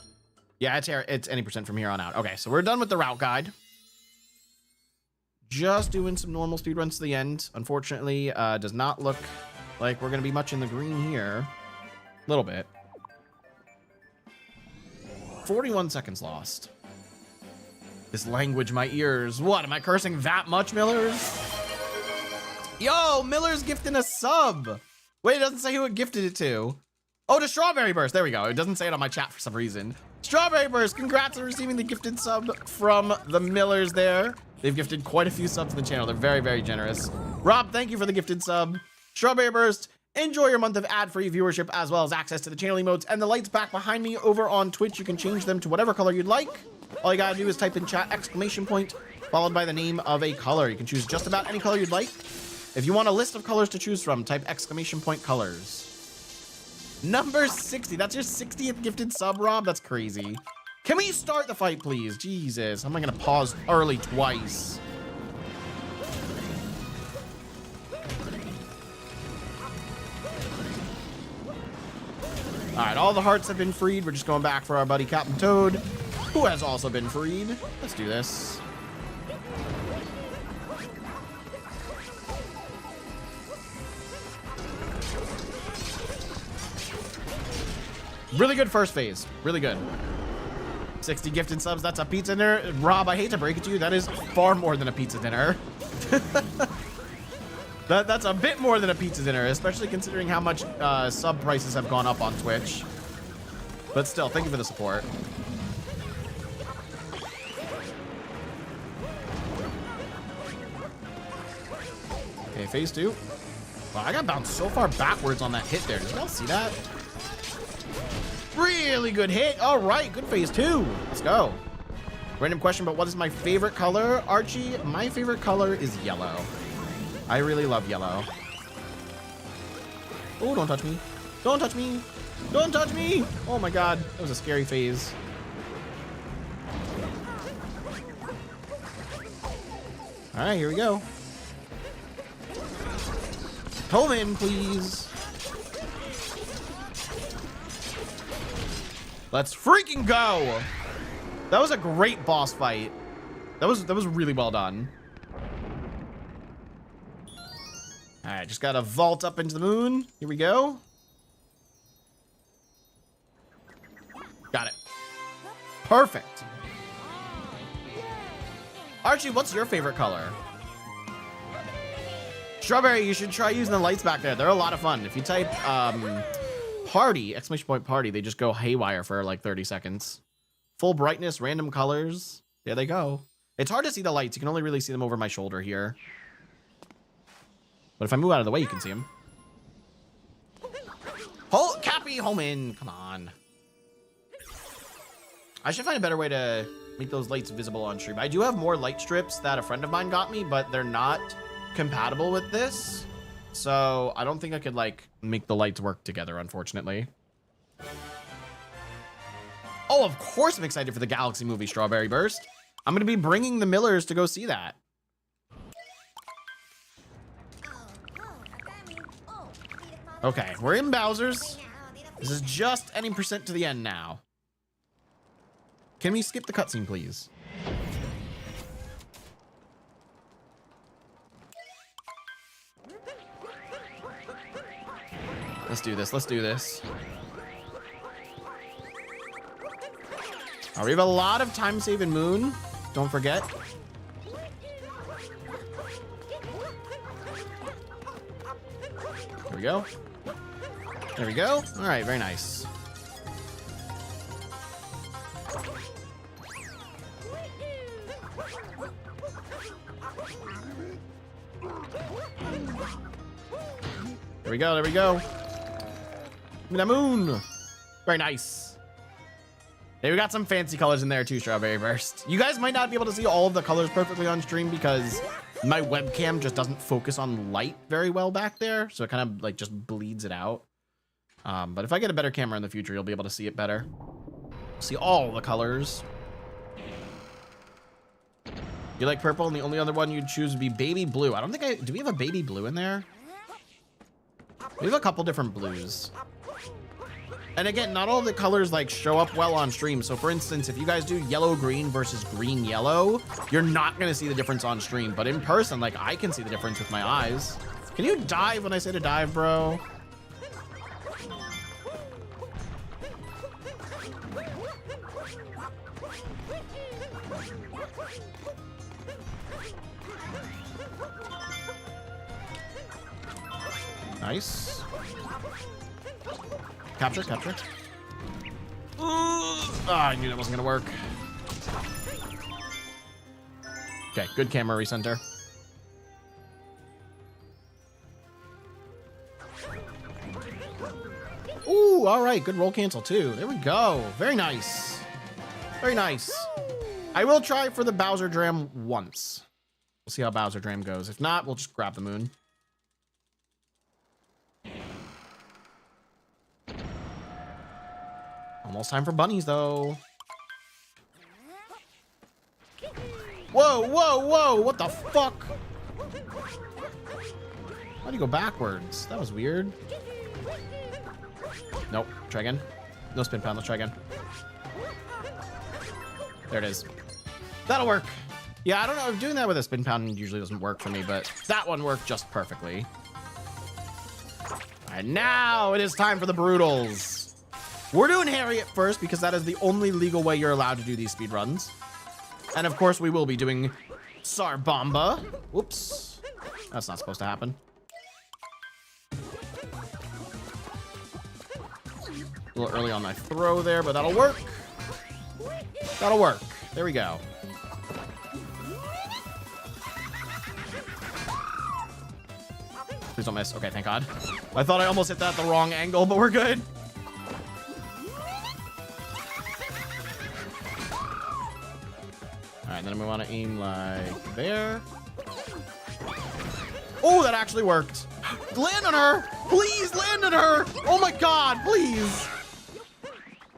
Yeah, it's any percent from here on out. Okay, so we're done with the route guide. Just doing some normal speedruns to the end. Unfortunately, does not look like we're gonna be much in the green here. A little bit. 41 seconds lost. This language, my ears. What, am I cursing that much, Millers? Yo, Miller's gifting a sub. Wait, it doesn't say who it gifted it to. Oh, to Strawberry Burst. There we go. It doesn't say it on my chat for some reason. Strawberry Burst, congrats on receiving the gifted sub from the Millers there. They've gifted quite a few subs to the channel. They're very, very generous. Rob, thank you for the gifted sub. Strawberry Burst, enjoy your month of ad-free viewership as well as access to the channel emotes and the lights back behind me over on Twitch. You can change them to whatever color you'd like. All you gotta do is type in chat exclamation point followed by the name of a color. You can choose just about any color you'd like. If you want a list of colors to choose from, type exclamation point colors. Number 60. That's your 60th gifted sub, Rob? That's crazy. Can we start the fight, please? Jesus. How am I going to pause early twice? All right, all the hearts have been freed. We're just going back for our buddy Captain Toad, who has also been freed. Let's do this. Really good first phase. Really good. 60 gifted subs. That's a pizza dinner. Rob, I hate to break it to you. That is far more than a pizza dinner. That's a bit more than a pizza dinner, especially considering how much sub prices have gone up on Twitch. But still, thank you for the support. Okay, phase 2. Wow, I got bounced so far backwards on that hit there. Did y'all see that? Really good hit. All right, good phase 2. Let's go. Random question, but what is my favorite color, Archie? My favorite color is yellow. I really love yellow. Oh, don't touch me. Don't touch me. Don't touch me. Oh my God, that was a scary phase. All right, here we go. Home in, please. Let's freaking go. That was a great boss fight. That was really well done. All right, just gotta vault up into the moon. Here we go. Got it. Perfect. Archie, what's your favorite color? Strawberry, you should try using the lights back there. They're a lot of fun. If you type party, exclamation point party, they just go haywire for like 30 seconds. Full brightness, random colors. There they go. It's hard to see the lights. You can only really see them over my shoulder here. But if I move out of the way, you can see them. Hold, Cappy, home in. Come on. I should find a better way to make those lights visible on stream. I do have more light strips that a friend of mine got me, but they're not compatible with this. So I don't think I could like make the lights work together, unfortunately. Oh, of course I'm excited for the Galaxy movie, Strawberry Burst. I'm going to be bringing the Millers to go see that. Okay, we're in Bowser's. This is just any percent to the end now. Can we skip the cutscene, please? Let's do this. Let's do this. We have a lot of time save in Moon. Don't forget. we go. There we go. All right, very nice. There we go, there we go. Give me that moon. Very nice. Hey, we got some fancy colors in there too, Strawberry Burst. You guys might not be able to see all of the colors perfectly on stream because my webcam just doesn't focus on light very well back there. So it kind of like just bleeds it out. But if I get a better camera in the future, you'll be able to see it better. See all the colors. You like purple, and the only other one you'd choose would be baby blue. I don't think do we have a baby blue in there? We have a couple different blues. And again, not all the colors like show up well on stream. So for instance, if you guys do yellow green versus green yellow, you're not gonna see the difference on stream. But in person, like I can see the difference with my eyes. Can you dive when I say to dive, bro? Nice. Capture, capture. I knew that wasn't gonna work. Okay, good camera recenter. Ooh, all right, good roll cancel too. There we go. Very nice. Very nice. I will try for the Bowser Dram once. We'll see how Bowser Dram goes. If not, we'll just grab the moon. Almost time for bunnies, though. Whoa, whoa, whoa! What the fuck? Why'd you go backwards? That was weird. Nope. Try again. No spin pound. Let's try again. There it is. That'll work. Yeah, I don't know. Doing that with a spin pound usually doesn't work for me, but that one worked just perfectly. And now it is time for the Brutals. We're doing Harriet first because that is the only legal way you're allowed to do these speedruns. And of course we will be doing Sarbamba. Whoops. That's not supposed to happen. A little early on my throw there, but that'll work. That'll work. There we go. Please don't miss. Okay, thank God. I thought I almost hit that at the wrong angle, but we're good. All right, then we want to aim like there. Oh, that actually worked. Land on her. Please land on her. Oh my God, please.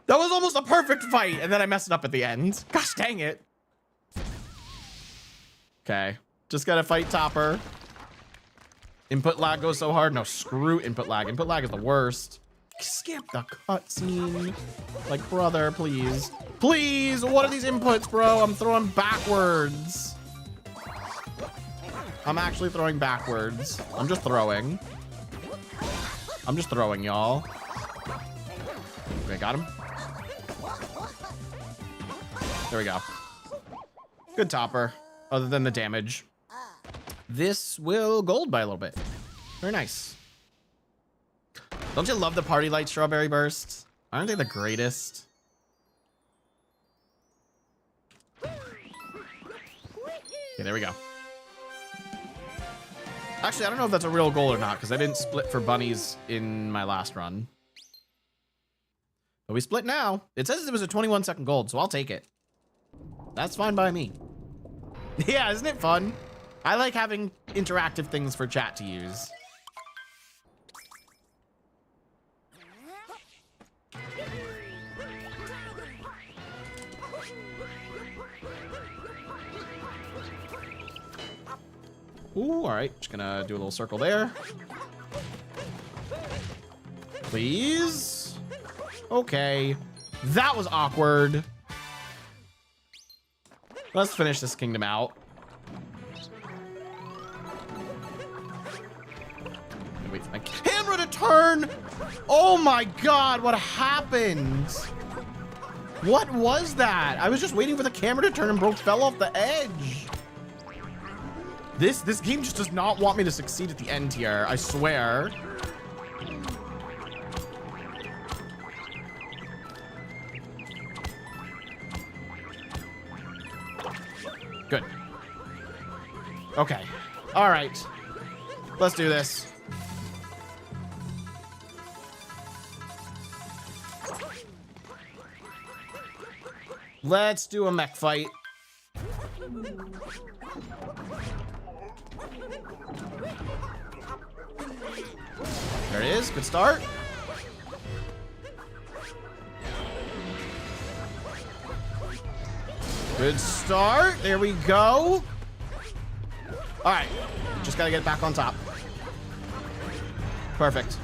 That was almost a perfect fight, and then I messed it up at the end. Gosh dang it. Okay, just gotta fight Topper. Input lag goes so hard. No, screw input lag. Input lag is the worst. Skip the cutscene. Like, brother, please. Please, what are these inputs, bro? I'm throwing backwards. I'm actually throwing backwards. I'm just throwing. I'm just throwing, y'all. Okay, got him. There we go. Good Topper, other than the damage. This will gold by a little bit. Very nice. Don't you love the party light Strawberry Burst? Aren't they the greatest? Okay, there we go. Actually, I don't know if that's a real goal or not because I didn't split for bunnies in my last run. But we split now. It says it was a 21-second gold, so I'll take it. That's fine by me. Yeah, isn't it fun? I like having interactive things for chat to use. Ooh, all right. Just gonna do a little circle there. Please. Okay. That was awkward. Let's finish this kingdom out. Wait for my camera to turn. Oh my God, what happened? What was that? I was just waiting for the camera to turn and fell off the edge. This game just does not want me to succeed at the end here, I swear. Okay. All right. Let's do this. Let's do a mech fight. There it is. Good start. Good start. There we go. All right. Just got to get back on top. Perfect.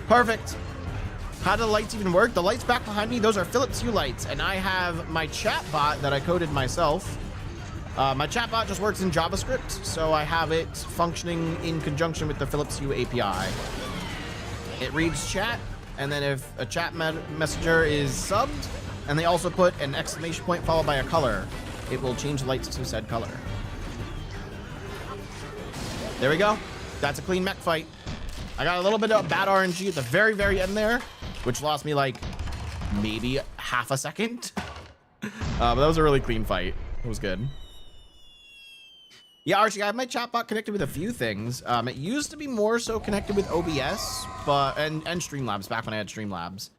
Perfect. How do the lights even work? The lights back behind me, those are Philips Hue lights, and I have my chat bot that I coded myself. My chat bot just works in JavaScript, so I have it functioning in conjunction with the Philips Hue API. It reads chat, and then if a chat messenger is subbed, and they also put an exclamation point followed by a color, it will change the lights to said color. There we go. That's a clean mech fight. I got a little bit of bad RNG at the very, very end there, which lost me like maybe half a second. But that was a really clean fight. It was good. Yeah, Archie, I have my chatbot connected with a few things. It used to be more so connected with OBS, and Streamlabs back when I had Streamlabs.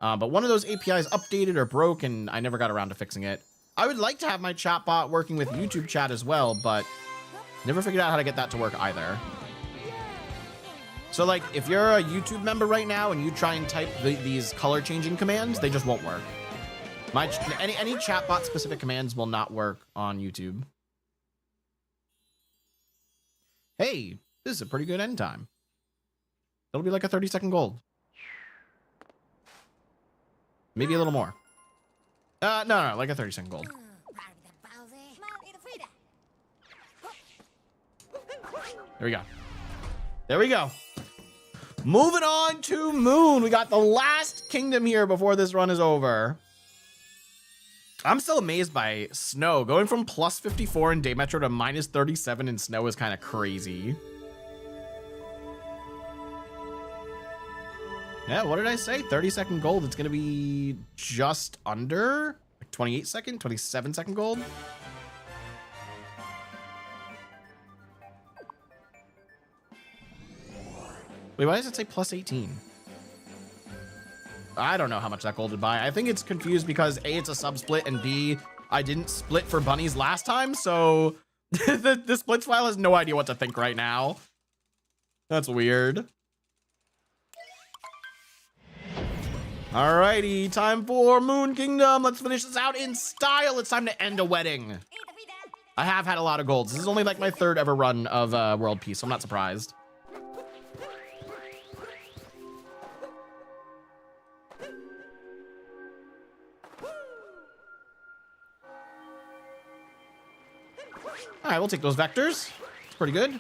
But one of those APIs updated or broke, and I never got around to fixing it. I would like to have my chatbot working with YouTube chat as well, but never figured out how to get that to work either. So like, if you're a YouTube member right now and you try and type these color changing commands, they just won't work. Any chatbot specific commands will not work on YouTube. Hey, this is a pretty good end time. It'll be like a 30-second gold. Maybe a little more. No, like a 30-second gold. There we go. There we go. Moving on to Moon. We got the last kingdom here before this run is over. I'm still amazed by snow. Going from plus 54 in day metro to minus 37 in snow is kind of crazy. Yeah, what did I say? 30-second gold. It's going to be just under like 28-second, 27-second gold. Wait, why does it say plus 18? I don't know how much that gold would buy. I think it's confused because A, it's a sub-split, and B, I didn't split for bunnies last time, so the splits file has no idea what to think right now. That's weird. Alrighty, time for Moon Kingdom. Let's finish this out in style. It's time to end a wedding. I have had a lot of golds. This is only like my third ever run of World Peace, so I'm not surprised. All right, we'll take those vectors. It's pretty good.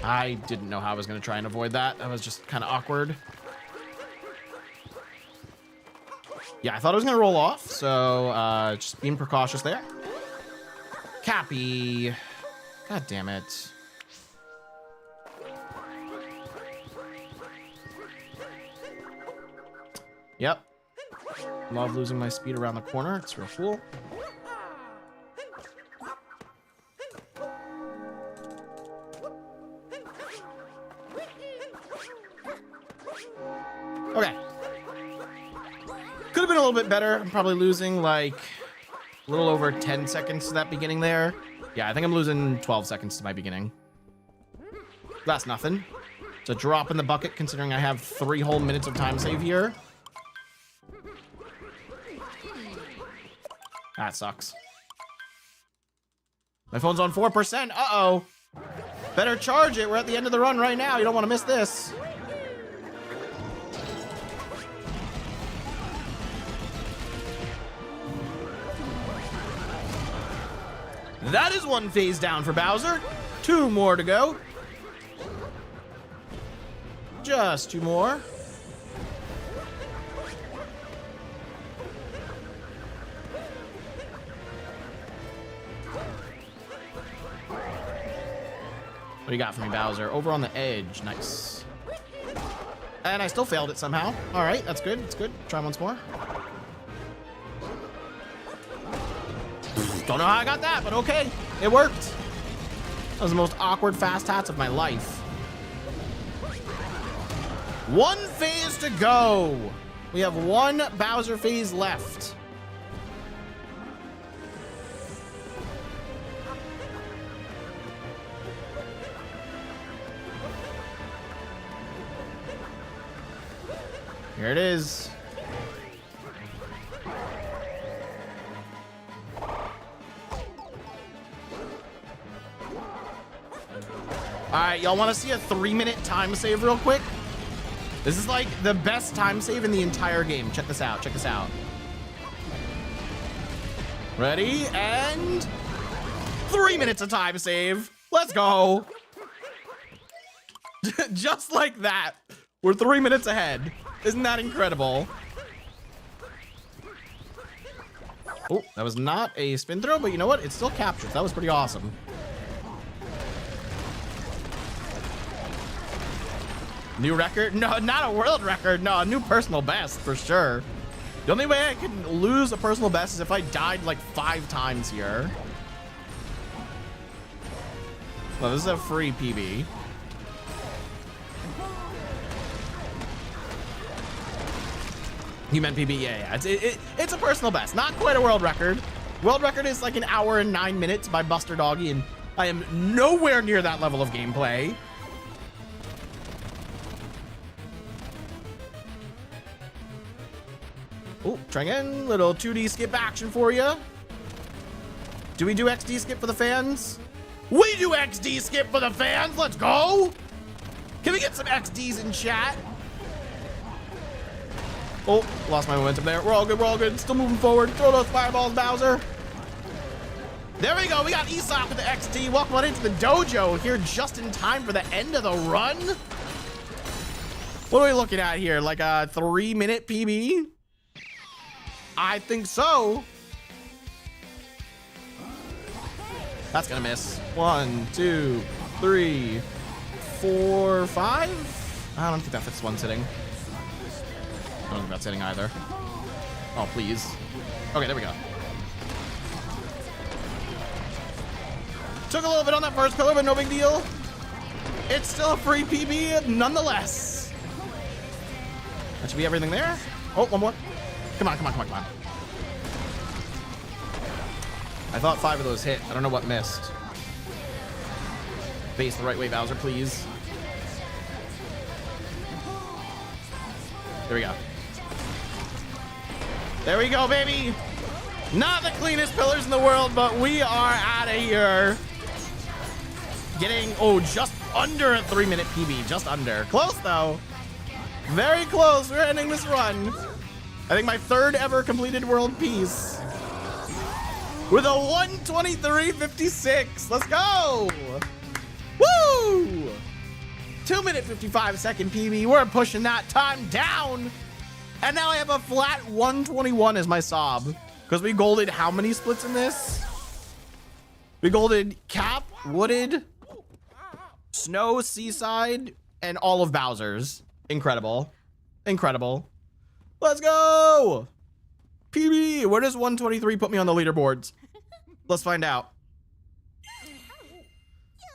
I didn't know how I was going to try and avoid that. That was just kind of awkward. Yeah, I thought it was going to roll off, so just being precautious there. Cappy. God damn it. Yep. Love losing my speed around the corner. It's real cool. Okay. Could have been a little bit better. I'm probably losing like a little over 10 seconds to that beginning there. Yeah, I think I'm losing 12 seconds to my beginning. That's nothing. It's a drop in the bucket considering I have 3 whole minutes of time save here. That sucks. My phone's on 4%. Uh-oh. Better charge it. We're at the end of the run right now. You don't want to miss this. That is 1 phase down for Bowser. 2 more to go. Just 2 more. What do you got for me, Bowser? Over on the edge. Nice. And I still failed it somehow. All right, that's good. That's good. Try once more. Don't know how I got that, but okay. It worked. That was the most awkward fast hats of my life. One phase to go. We have one Bowser phase left. Here it is. All right, y'all want to see a 3-minute time save real quick? This is like the best time save in the entire game. Check this out. Check this out. Ready? And 3 minutes of time save. Let's go. Just like that. We're 3 minutes ahead. Isn't that incredible? Oh, that was not a spin throw, but you know what? It still captured. That was pretty awesome. New record? No, not a world record. No, a new personal best for sure. The only way I can lose a personal best is if I died like 5 times here. Well, this is a free PB. You meant PB? Yeah. It's a personal best. Not quite a world record. World record is like 1 hour and 9 minutes by Buster Doggy, and I am nowhere near that level of gameplay. Oh, try again. Little 2D skip action for you. Do we do XD skip for the fans? We do XD skip for the fans. Let's go. Can we get some XDs in chat? Oh, lost my momentum there. We're all good. We're all good. Still moving forward. Throw those fireballs, Bowser. There we go. We got Aesop with the XD. Welcome on into the dojo here just in time for the end of the run. What are we looking at here? Like a 3-minute PB? I think so. That's gonna miss. 1, 2, 3, 4, 5. I don't think that fits one sitting. I don't think that's hitting either. Oh, please. Okay, there we go. Took a little bit on that first pillar, but no big deal. It's still a free PB nonetheless. That should be everything there. Oh, one more. Come on, come on, come on, come on. I thought 5 of those hit. I don't know what missed. Base the right way, Bowser, please. There we go. There we go, baby. Not the cleanest pillars in the world, but we are out of here. Getting, oh, just under a 3-minute PB. Just under. Close, though. Very close. We're ending this run. I think my 3rd ever completed world piece. With a 1:23.56. Let's go. Woo! 2-minute 55-second PB. We're pushing that time down. And now I have a flat 1:21 as my sob. Because we golded how many splits in this? We golded Cap, Wooded, Snow, Seaside, and all of Bowser's. Incredible. Incredible. Let's go. PB. Where does 123 put me on the leaderboards? Let's find out.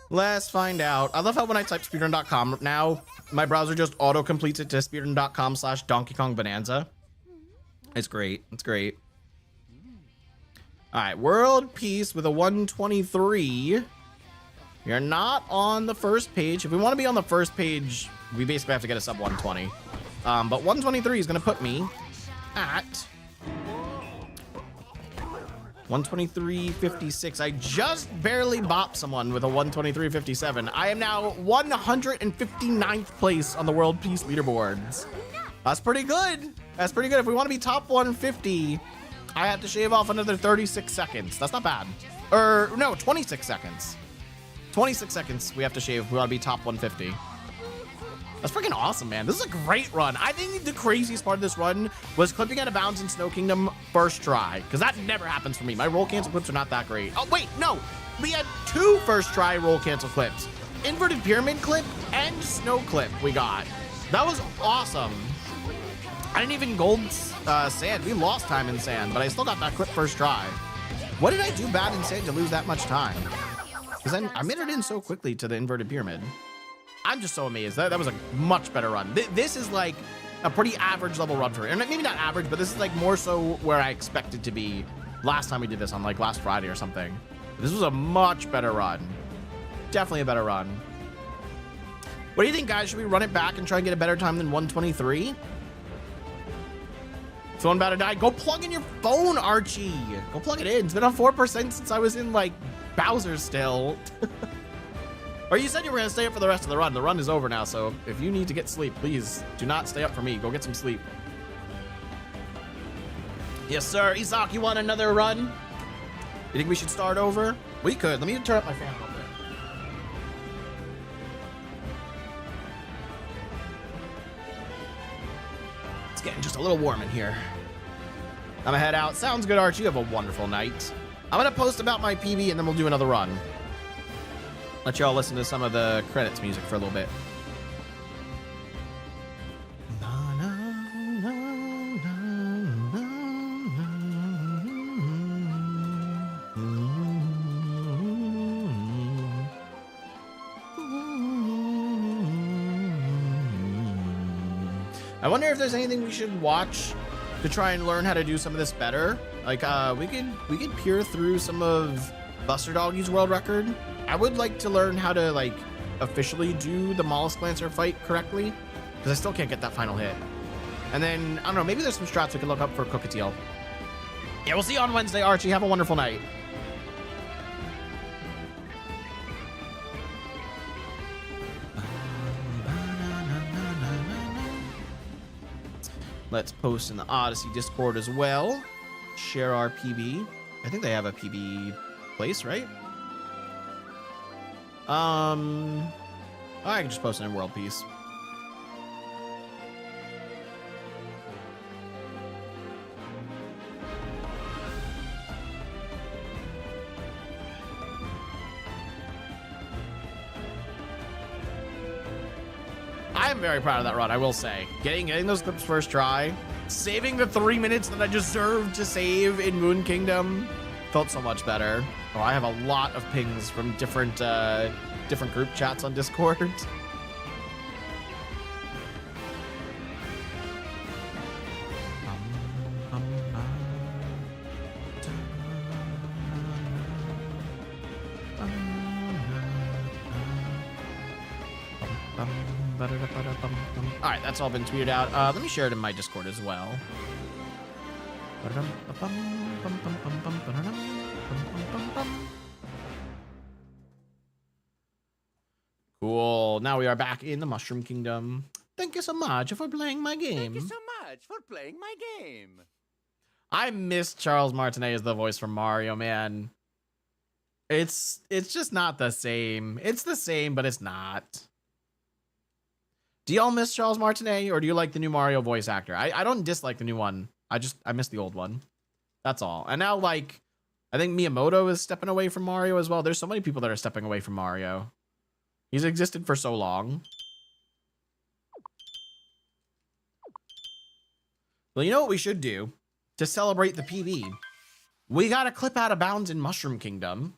Let's find out. I love how when I type speedrun.com now, my browser just auto completes it to speedrun.com/Donkey Kong Bonanza. It's great. It's great. All right, world peace with a 123. You're not on the first page. If we want to be on the first page, we basically have to get a sub 120. But 123 is going to put me at 123.56. I just barely bopped someone with a 123.57. I am now 159th place on the world peace leaderboards. That's pretty good. That's pretty good. If we want to be top 150, I have to shave off another 36 seconds. That's not bad. Or no, 26 seconds. 26 seconds we have to shave. We want to be top 150. That's freaking awesome, man. This is a great run. I think the craziest part of this run was clipping out of bounds in Snow Kingdom first try, because that never happens for me. My roll cancel clips are not that great. Oh, wait, no. We had 2 first try roll cancel clips. Inverted pyramid clip and snow clip we got. That was awesome. I didn't even gold sand. We lost time in sand, but I still got that clip first try. What did I do bad and say to lose that much time? Because I made it in so quickly to the inverted pyramid. I'm just so amazed. That was a much better run. This is like a pretty average level run for it. And maybe not average, but this is like more so where I expected to be last time we did this on like last Friday or something. This was a much better run. Definitely a better run. What do you think, guys? Should we run it back and try and get a better time than 123? Phone about to die. Go plug in your phone, Archie. Go plug it in. It's been on 4% since I was in like Bowser still. Or you said you were going to stay up for the rest of the run. The run is over now, so if you need to get sleep, please do not stay up for me. Go get some sleep. Yes, sir. Isak, you want another run? You think we should start over? We could. Let me turn up my fan a little bit. It's getting just a little warm in here. I'm gonna head out. Sounds good, Archie. You have a wonderful night. I'm gonna post about my PB and then we'll do another run. Let y'all listen to some of the credits music for a little bit. I wonder if there's anything we should watch to try and learn how to do some of this better. Like we could peer through some of Buster Doggy's world record. I would like to learn how to like officially do the Mollusk Lancer fight correctly, because I still can't get that final hit. And then I don't know, maybe there's some strats we can look up for Cookatiel. Yeah, we'll see you on Wednesday, Archie. Have a wonderful night. Let's post in the Odyssey Discord as well. Share our PB. I think they have a PB place, right? I can just post it in World Peace. I'm very proud of that run, I will say. Getting those clips first try, saving the 3 minutes that I deserved to save in Moon Kingdom felt so much better. Oh, I have a lot of pings from different group chats on Discord. All right, that's all been tweeted out. Let me share it in my Discord as well. Cool. Now we are back in the Mushroom Kingdom. Thank you so much for playing my game. Thank you so much for playing my game. I miss Charles Martinet as the voice from Mario, man. It's just not the same. It's the same, but it's not. Do y'all miss Charles Martinet, or do you like the new Mario voice actor? I don't dislike the new one. I miss the old one. That's all. And now, like, I think Miyamoto is stepping away from Mario as well. There's so many people that are stepping away from Mario. He's existed for so long. Well, you know what we should do to celebrate the PB? We got a clip out of bounds in Mushroom Kingdom.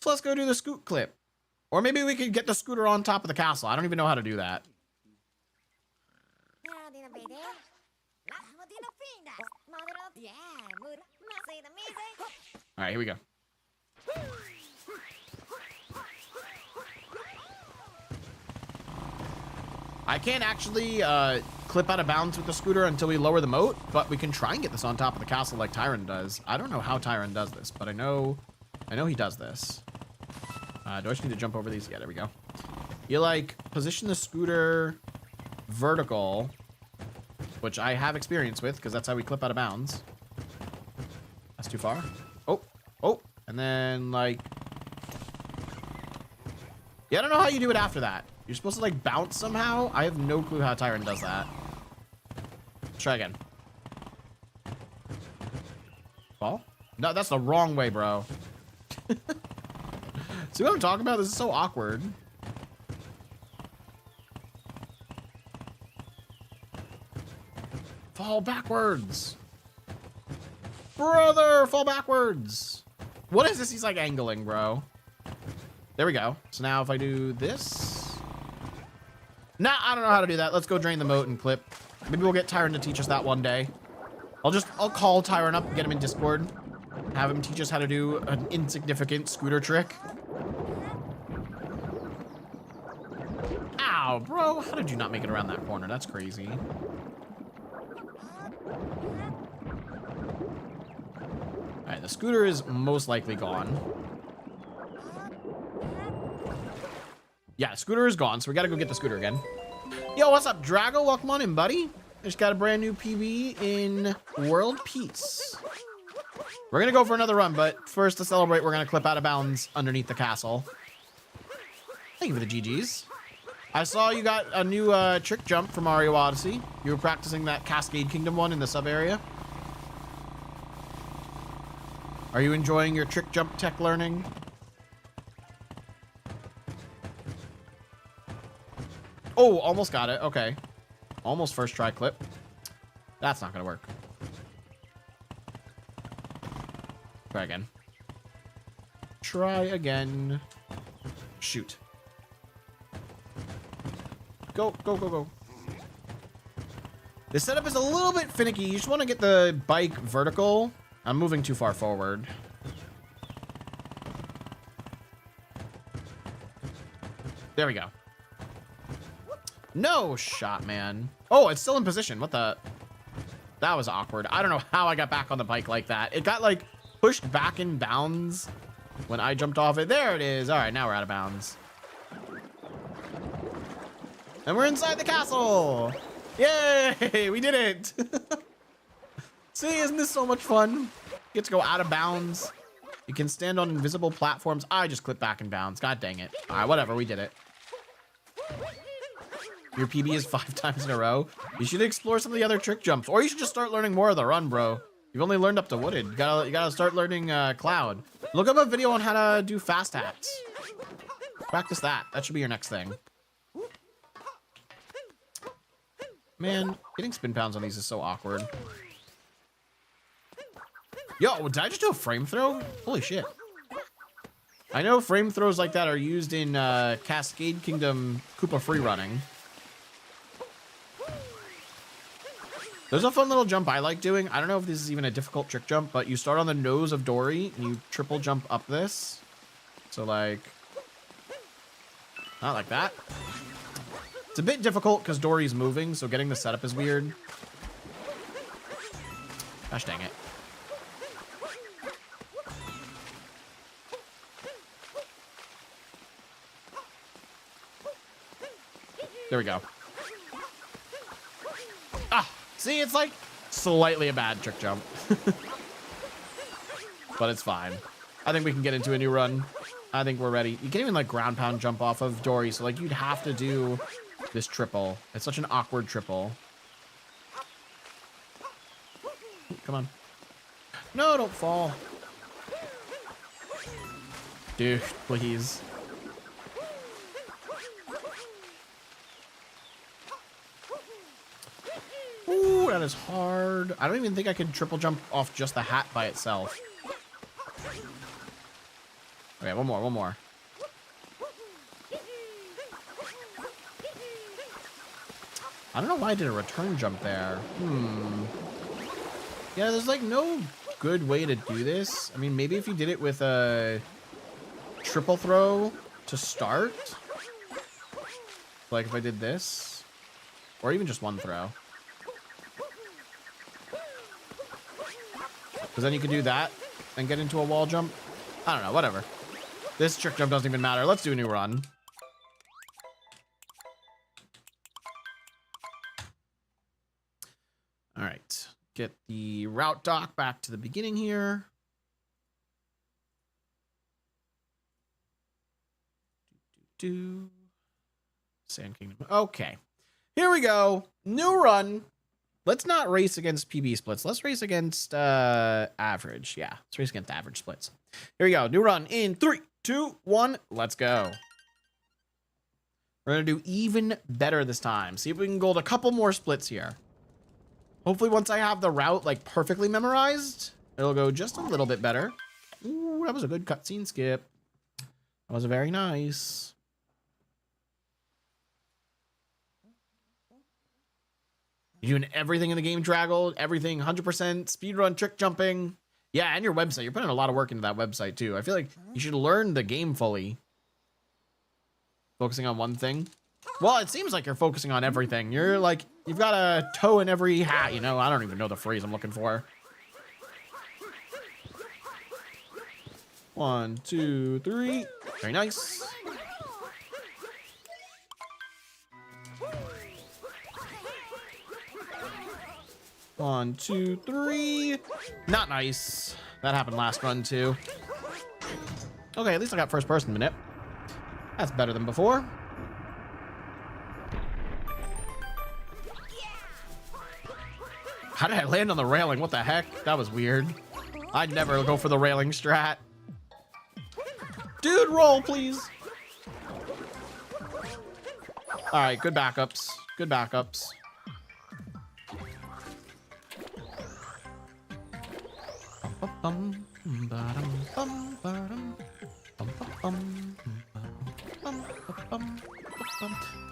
So let's go do the scoot clip. Or maybe we could get the scooter on top of the castle. I don't even know how to do that. All right, here we go. I can't actually clip out of bounds with the scooter until we lower the moat, but we can try and get this on top of the castle like Tyron does. I don't know how Tyron does this, but I know he does this. Do I just need to jump over these? Yeah, there we go. You like position the scooter vertical, which I have experience with because that's how we clip out of bounds. That's too far. Oh, and then like, yeah, I don't know how you do it after that. You're supposed to like bounce somehow. I have no clue how Tyron does that. Let's try again. Fall? No, that's the wrong way, bro. See what I'm talking about? This is so awkward. Fall backwards. Brother, fall backwards. What is this? He's like angling, bro. There we go. So now if I do this. Nah, I don't know how to do that. Let's go drain the moat and clip. Maybe we'll get Tyron to teach us that one day. I'll call Tyron up, get him in Discord. Have him teach us how to do an insignificant scooter trick. Ow, bro. How did you not make it around that corner? That's crazy. All right, the scooter is most likely gone. Yeah, scooter is gone, so we gotta go get the scooter again. Yo, what's up, Drago? Welcome on in, buddy. Just got a brand new PB in World Peace. We're gonna go for another run, but first to celebrate, we're gonna clip out of bounds underneath the castle. Thank you for the GGs. I saw you got a new trick jump for Mario Odyssey. You were practicing that Cascade Kingdom one in the sub area. Are you enjoying your trick jump tech learning? Oh, almost got it. Okay. Almost first try clip. That's not gonna work. Try again. Try again. Shoot. Go, go, go, go. The setup is a little bit finicky. You just want to get the bike vertical. I'm moving too far forward. There we go. No shot, man. Oh, it's still in position. What the? That was awkward. I don't know how I got back on the bike like that. It got like pushed back in bounds when I jumped off it. There it is. All right, now we're out of bounds. And we're inside the castle. Yay, we did it. See, isn't this so much fun? You get to go out of bounds. You can stand on invisible platforms. I just clipped back in bounds. God dang it. All right, whatever, we did it. Your PB is 5 times in a row. You should explore some of the other trick jumps, or you should just start learning more of the run, bro. You've only learned up to wooded. You gotta start learning cloud. Look up a video on how to do fast hats. Practice that. That should be your next thing. Man, getting spin pounds on these is so awkward. Yo, did I just do a frame throw? Holy shit. I know frame throws like that are used in Cascade Kingdom Koopa free running. There's a fun little jump I like doing. I don't know if this is even a difficult trick jump, but you start on the nose of Dory and you triple jump up this. So like, not like that. It's a bit difficult because Dory's moving, so getting the setup is weird. Gosh dang it. There we go. Ah, see, it's like slightly a bad trick jump. But it's fine. I think we can get into a new run. I think we're ready. You can't even like ground pound jump off of Dory, so like you'd have to do this triple. It's such an awkward triple. Come on. No, don't fall. Dude, please. Ooh, that is hard. I don't even think I could triple jump off just the hat by itself. Okay, one more, one more. I don't know why I did a return jump there. Yeah, there's like no good way to do this. I mean, maybe if you did it with a triple throw to start. Like if I did this. Or even just one throw. Because then you could do that and get into a wall jump. I don't know, whatever. This trick jump doesn't even matter. Let's do a new run. All right, get the route dock back to the beginning here. Sand Kingdom. Okay, here we go. New run. Let's not race against PB splits. Let's race against average. Yeah, let's race against average splits. Here we go. New run in 3, 2, 1. Let's go. We're going to do even better this time. See if we can gold a couple more splits here. Hopefully once I have the route like perfectly memorized, it'll go just a little bit better. Ooh, that was a good cutscene skip. That was very nice. You're doing everything in the game, Draggle. Everything, 100%. Speedrun, trick jumping. Yeah, and your website. You're putting a lot of work into that website, too. I feel like you should learn the game fully. Focusing on one thing. Well, it seems like you're focusing on everything. You're like, you've got a toe in every hat, you know? I don't even know the phrase I'm looking for. 1, 2, 3. Very nice. One, 2, 3. Not nice. That happened last run, too. Okay, at least I got first person minute. That's better than before. How did I land on the railing? What the heck? That was weird. I'd never go for the railing strat. Dude, roll, please. All right, good backups. Good backups.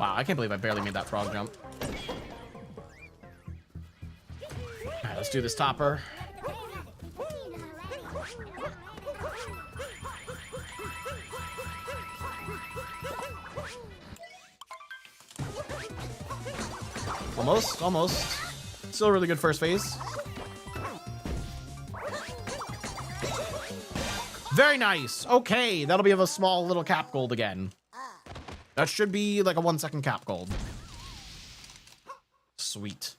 Wow, I can't believe I barely made that frog jump. All right, let's do this topper. Almost, almost. Still a really good first phase. Very nice. Okay, that'll be of a small little cap gold again. That should be like a 1 second cap gold. Sweet.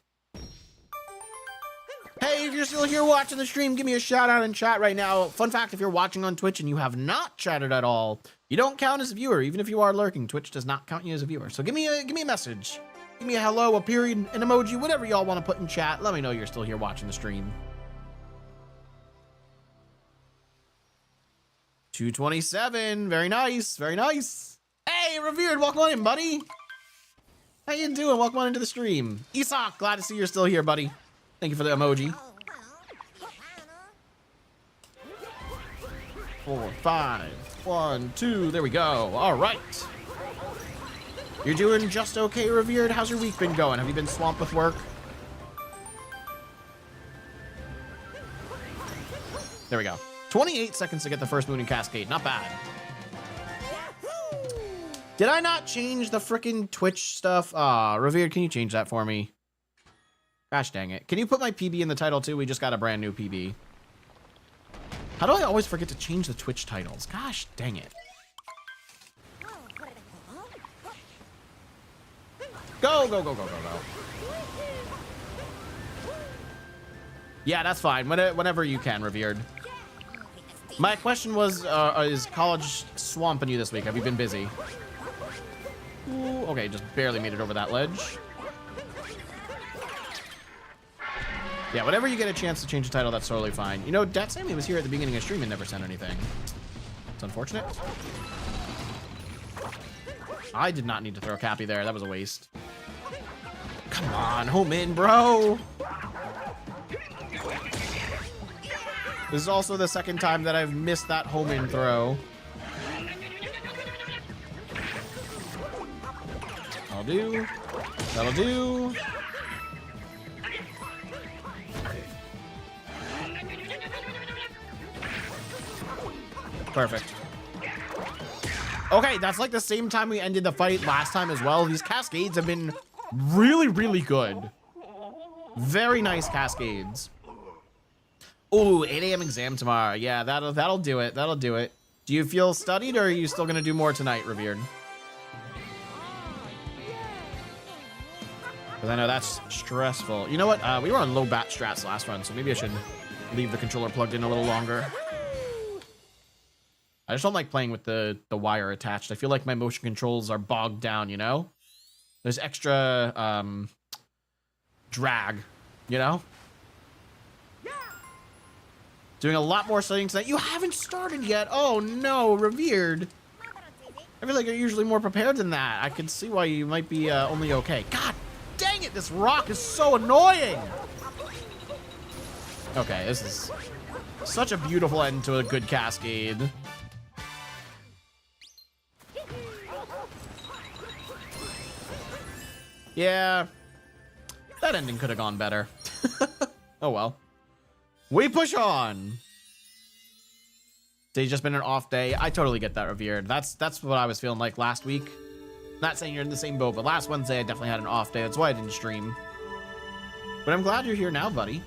Hey, if you're still here watching the stream, give me a shout out in chat right now. Fun fact, if you're watching on Twitch and you have not chatted at all, you don't count as a viewer. Even if you are lurking, Twitch does not count you as a viewer. So give me a message. Give me a hello, a period, an emoji, whatever y'all want to put in chat. Let me know you're still here watching the stream. 227. Very nice. Very nice. Hey, Revered, welcome on in, buddy. How you doing? Welcome on into the stream. Isak, glad to see you're still here, buddy. Thank you for the emoji. 4, 5. 1, 2. There we go. All right. You're doing just okay, Revered. How's your week been going? Have you been swamped with work? There we go. 28 seconds to get the first moon in Cascade. Not bad. Did I not change the frickin' Twitch stuff? Revered, can you change that for me? Gosh dang it. Can you put my PB in the title too? We just got a brand new PB. How do I always forget to change the Twitch titles? Gosh dang it. Go, go, go, go, go, go. Yeah, that's fine. Whenever you can, Revered. My question was, is college swamping you this week? Have you been busy? Ooh, okay, just barely made it over that ledge. Yeah, whenever you get a chance to change the title, that's totally fine. You know, Dat Sammy was here at the beginning of stream and never sent anything. It's unfortunate. I did not need to throw Cappy there. That was a waste. Come on, home in, bro. This is also the second time that I've missed that home in throw. That'll do. That'll do. Perfect. Okay, that's like the same time we ended the fight last time as well. These cascades have been really, really good. Very nice cascades. Ooh, 8 a.m. exam tomorrow. Yeah, that'll do it. That'll do it. Do you feel studied, or are you still gonna do more tonight, Revered? Because I know that's stressful. You know what? We were on low bat strats last run, so maybe I should leave the controller plugged in a little longer. I just don't like playing with the wire attached. I feel like my motion controls are bogged down, you know? There's extra drag, you know? Doing a lot more studying tonight. You haven't started yet. Oh no, Revered. I feel like you're usually more prepared than that. I can see why you might be only okay. God dang it, this rock is so annoying. Okay, this is Such a beautiful end to a good cascade. Yeah, that ending could have gone better. Oh well. We push on. Today's just been an off day. I totally get that, Revered. That's what I was feeling like last week. Not saying you're in the same boat, but last Wednesday I definitely had an off day. That's why I didn't stream. But I'm glad you're here now, buddy.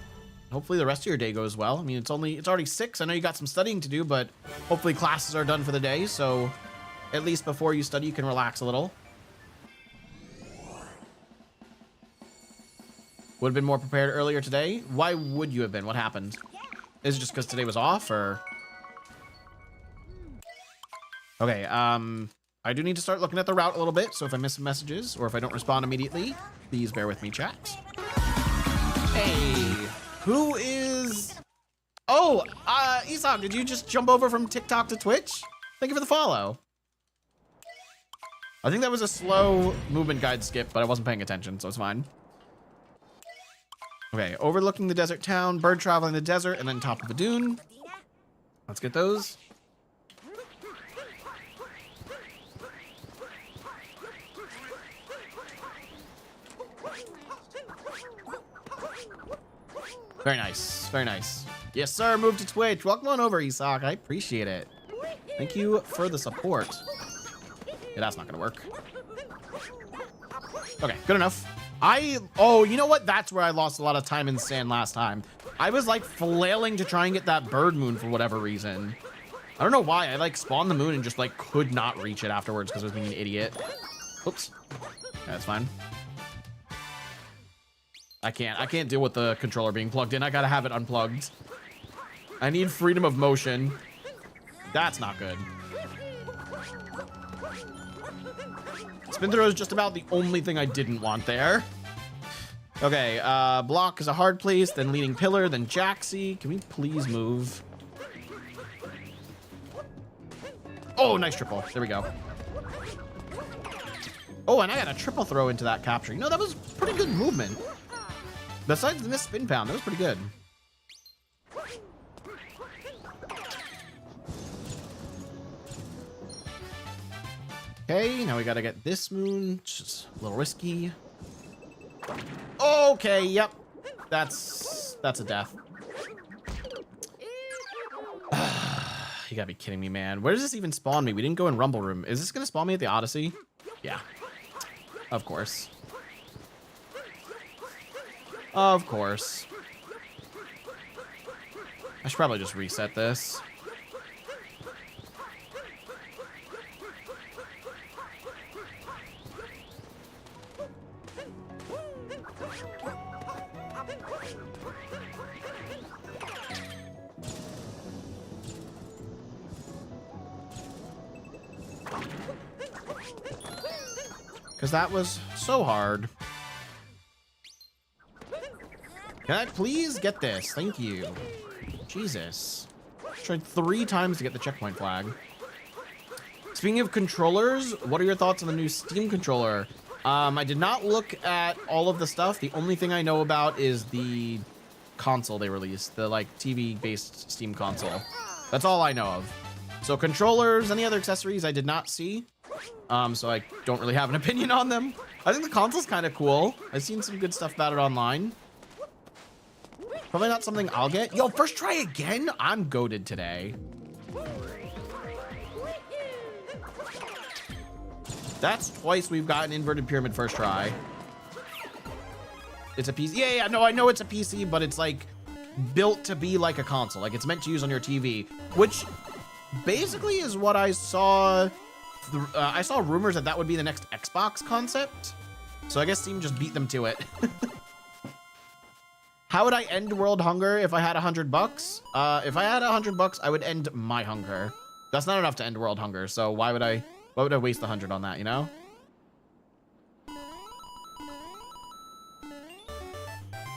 Hopefully the rest of your day goes well. I mean, it's already 6. I know you got some studying to do, but hopefully classes are done for the day. So at least before you study, you can relax a little. Would have been more prepared earlier today. Why would you have been? What happened? Is it just because today was off, or? Okay, I do need to start looking at the route a little bit, so if I miss some messages, or if I don't respond immediately, please bear with me, chat. Hey, who is... Oh, Isak, did you just jump over from TikTok to Twitch? Thank you for the follow. I think that was a slow movement guide skip, but I wasn't paying attention, so it's fine. Okay, overlooking the desert town, bird traveling the desert, and then top of a dune. Let's get those. Very nice, very nice. Yes, sir, move to Twitch. Welcome on over, Isak. I appreciate it. Thank you for the support. Yeah, that's not gonna work. Okay, good enough. Oh, you know what? That's where I lost a lot of time in sand last time. I was like flailing to try and get that bird moon for whatever reason. I don't know why. I like spawned the moon and just like could not reach it afterwards because I was being an idiot. Oops. Yeah, that's fine. I can't deal with the controller being plugged in. I gotta have it unplugged. I need freedom of motion. That's not good. Spin throw is just about the only thing I didn't want there. Okay, block is a hard place, then leaning pillar, then jacksy. Can we please move? Oh, nice triple. There we go. Oh, and I got a triple throw into that capture. You know, that was pretty good movement. Besides the missed spin pound, that was pretty good. Okay, now we gotta get this moon, just a little risky. Okay, yep. That's a death. You gotta be kidding me, man. Where does this even spawn me? We didn't go in Rumble Room. Is this gonna spawn me at the Odyssey? Yeah. Of course. Of course. I should probably just reset this. Because that was so hard. Can I please get this? Thank you. Jesus. Tried 3 times to get the checkpoint flag. Speaking of controllers, what are your thoughts on the new Steam controller? I did not look at all of the stuff. The only thing I know about is the console they released, the like TV-based Steam console. That's all I know of. So controllers, any other accessories I did not see. So I don't really have an opinion on them. I think the console's kind of cool. I've seen some good stuff about it online. Probably not something I'll get. Yo, first try again? I'm goated today. That's twice we've got an inverted pyramid first try. It's a PC. Yeah, no, I know it's a PC, but it's like built to be like a console. Like it's meant to use on your TV, which basically is what I saw. I saw rumors that would be the next Xbox concept. So I guess Steam just beat them to it. How would I end world hunger if I had $100? If I had $100, I would end my hunger. That's not enough to end world hunger. So why would I waste 100 on that, you know?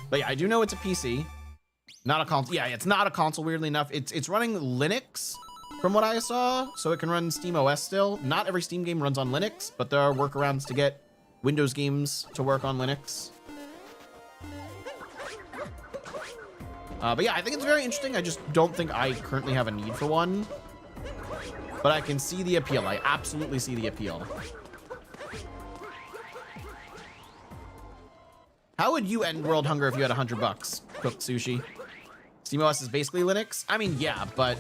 But yeah, I do know it's a PC, not a console. Yeah, it's not a console, weirdly enough. It's running Linux from what I saw, so it can run Steam OS still. Not every Steam game runs on Linux, but there are workarounds to get Windows games to work on Linux. But yeah, I think it's very interesting. I just don't think I currently have a need for one. But I can see the appeal. I absolutely see the appeal. How would you end world hunger if you had $100? Cooked sushi. SteamOS is basically Linux. I mean, yeah, but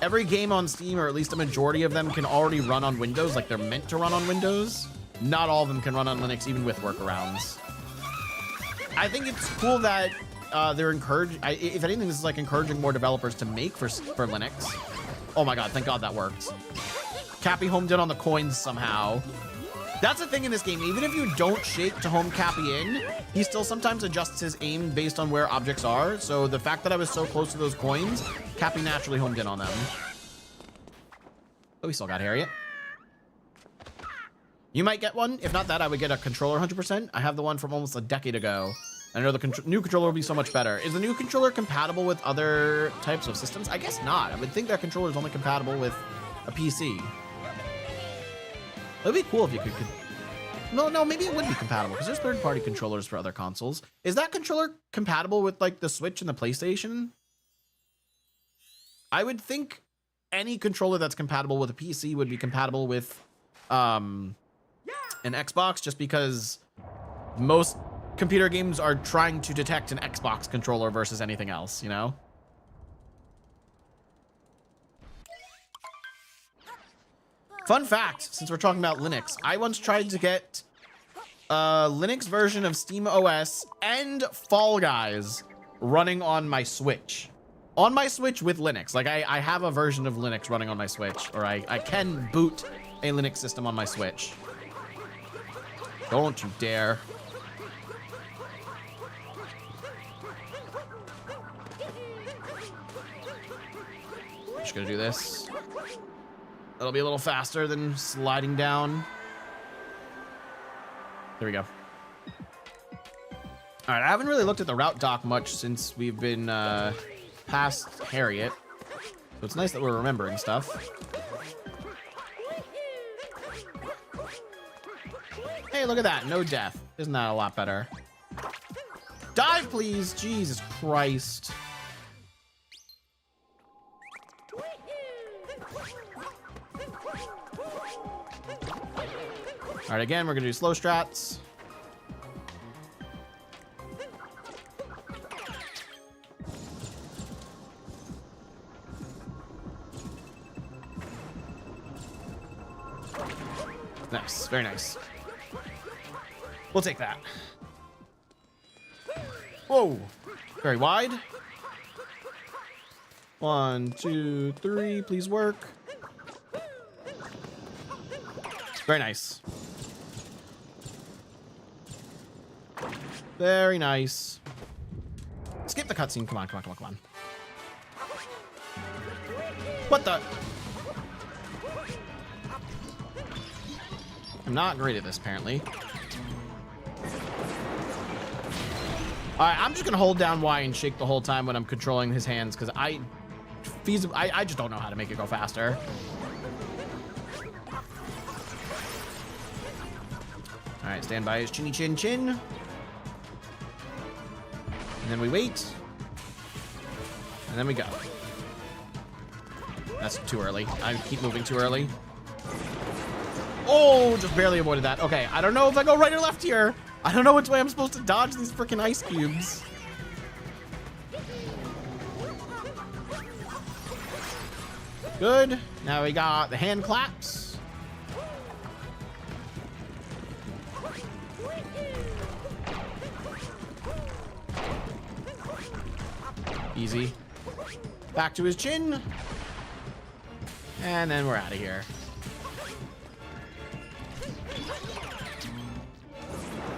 every game on Steam, or at least a majority of them, can already run on Windows. Like, they're meant to run on Windows. Not all of them can run on Linux, even with workarounds. I think it's cool that they're encouraged. If anything, this is like encouraging more developers to make for Linux. Oh my god, thank god that worked. Cappy homed in on the coins somehow. That's the thing in this game. Even if you don't shake to home Cappy in, he still sometimes adjusts his aim based on where objects are. So the fact that I was so close to those coins, Cappy naturally homed in on them. But we still got Harriet. You might get one. If not that, I would get a controller 100%. I have the one from almost a decade ago. I know the new controller will be so much better. Is the new controller compatible with other types of systems? I guess not. I would think that controller is only compatible with a PC. It'd be cool if you could. No, maybe it would be compatible because there's third-party controllers for other consoles. Is that controller compatible with like the Switch and the PlayStation? I would think any controller that's compatible with a PC would be compatible with an Xbox, just because most computer games are trying to detect an Xbox controller versus anything else, you know? Fun fact, since we're talking about Linux, I once tried to get a Linux version of SteamOS and Fall Guys running on my Switch. On my Switch with Linux. Like, I have a version of Linux running on my Switch, or I can boot a Linux system on my Switch. Don't you dare. Just gonna do this. That'll be a little faster than sliding down. There we go. All right, I haven't really looked at the route doc much since we've been past Harriet. So it's nice that we're remembering stuff. Hey, look at that. No death. Isn't that a lot better? Dive, please. Jesus Christ. All right, again, we're gonna do slow strats. Nice, very nice. We'll take that. Whoa, very wide. 1, 2, 3, please work. Very nice. Very nice. Skip the cutscene. Come on, come on, come on, come on. What the? I'm not great at this, apparently. All right, I'm just gonna hold down Y and shake the whole time when I'm controlling his hands, because I just don't know how to make it go faster. All right, stand by his chinny chin chin. And then we wait. And then we go. That's too early. I keep moving too early. Oh, just barely avoided that. Okay, I don't know if I go right or left here. I don't know which way I'm supposed to dodge these freaking ice cubes. Good. Now we got the hand claps. Easy. Back to his chin. And then we're out of here.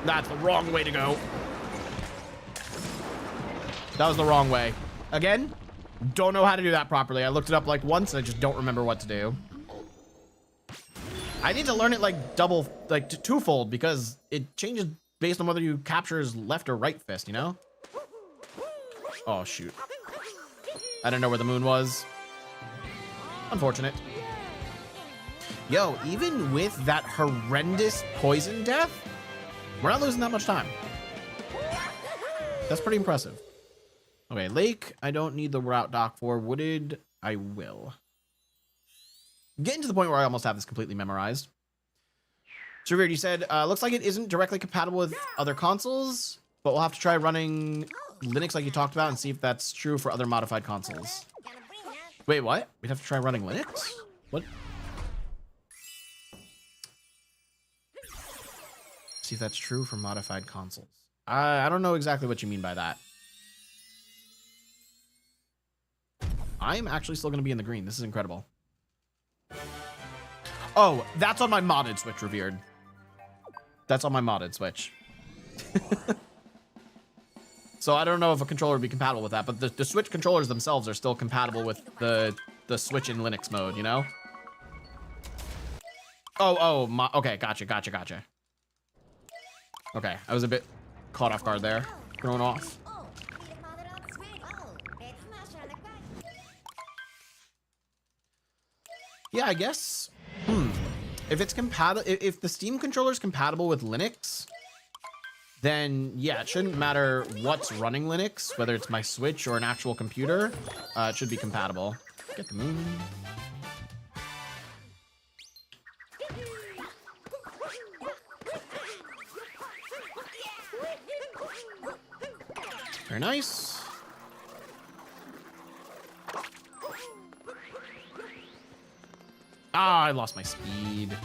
That's the wrong way to go. That was the wrong way. Again, don't know how to do that properly. I looked it up like once and I just don't remember what to do. I need to learn it like twofold, because it changes based on whether you capture his left or right fist, you know? Oh, shoot. I didn't know where the moon was. Unfortunate. Yo, even with that horrendous poison death, we're not losing that much time. That's pretty impressive. Okay, lake, I don't need the route dock for. Wooded, I will. Getting to the point where I almost have this completely memorized. So weird, you said, looks like it isn't directly compatible with other consoles, but we'll have to try running Linux like you talked about and see if that's true for other modified consoles. Wait, what? We'd have to try running Linux? What? See if that's true for modified consoles. I don't know exactly what you mean by that. I'm actually still going to be in the green. This is incredible. Oh, that's on my modded Switch, Revered. That's on my modded Switch. So I don't know if a controller would be compatible with that, but the Switch controllers themselves are still compatible with the Switch in Linux mode, you know? Okay, gotcha. Okay, I was a bit caught off guard there. Thrown off. Yeah, I guess. If it's compatible, if the Steam controller is compatible with Linux, then yeah, it shouldn't matter what's running Linux, whether it's my Switch or an actual computer. It should be compatible. Get the moon. Very nice. Ah, I lost my speed.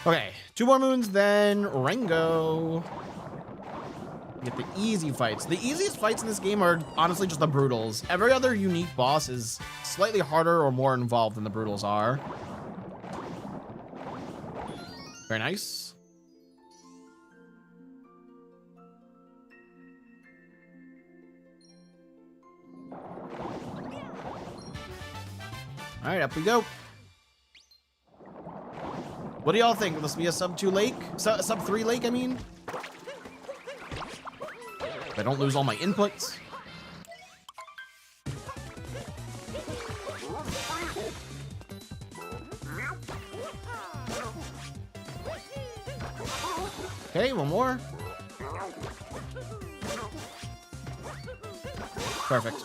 Okay, 2 more moons, then Rango. Get the easy fights. The easiest fights in this game are honestly just the Brutals. Every other unique boss is slightly harder or more involved than the Brutals are. Very nice. All right, up we go. What do y'all think? Will this be a sub 2 lake? Sub 3 lake, I mean? If I don't lose all my inputs. Okay, one more. Perfect.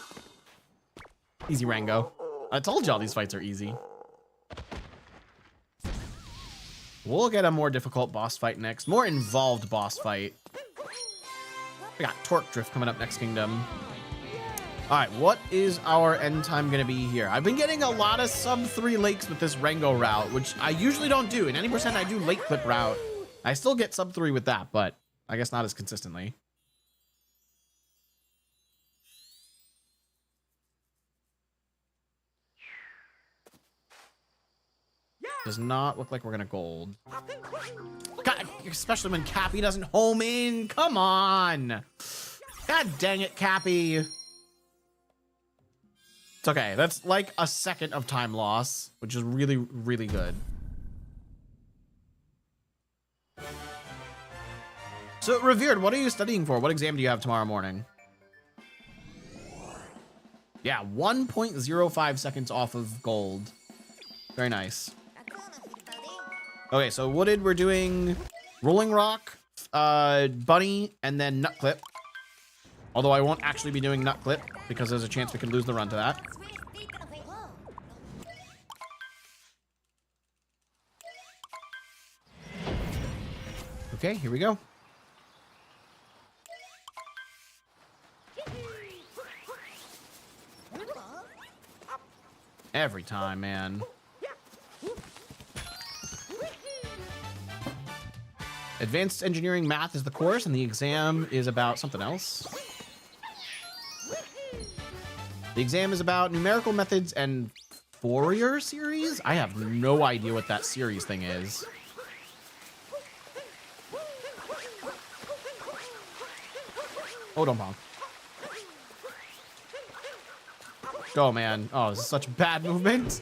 Easy Rango. I told y'all these fights are easy. We'll get a more difficult boss fight next. More involved boss fight. We got Torque Drift coming up next kingdom. All right, what is our end time going to be here? I've been getting a lot of sub 3 lakes with this Rango route, which I usually don't do. In any percent I do lake clip route, I still get sub 3 with that, but I guess not as consistently. Does not look like we're gonna gold. God, especially when Cappy doesn't home in. Come on. God dang it, Cappy. It's okay. That's like a second of time loss, which is really, really good. So, Revered, what are you studying for? What exam do you have tomorrow morning? Yeah, 1.05 seconds off of gold. Very nice. Okay, so Wooded, we're doing Rolling Rock, Bunny, and then Nut Clip. Although I won't actually be doing Nut Clip because there's a chance we could lose the run to that. Okay, here we go. Every time, man. Advanced Engineering Math is the course, and the exam is about something else. The exam is about numerical methods and Fourier series? I have no idea what that series thing is. Oh, don't bonk. Go, man. Oh, this is such bad movement.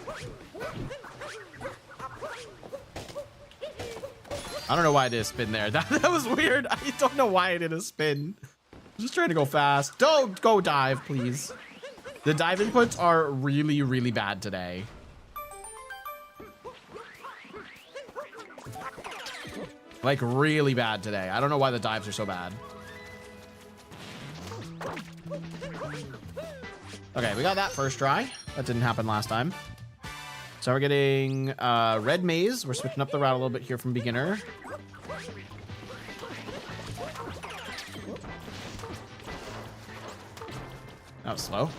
I don't know why I did a spin there. That was weird. I don't know why I did a spin. I'm just trying to go fast. Don't go dive, please. The dive inputs are really, really bad today. Like, really bad today. I don't know why the dives are so bad. Okay, we got that first try. That didn't happen last time. So we're getting red maze. We're switching up the route a little bit here from beginner. That was slow.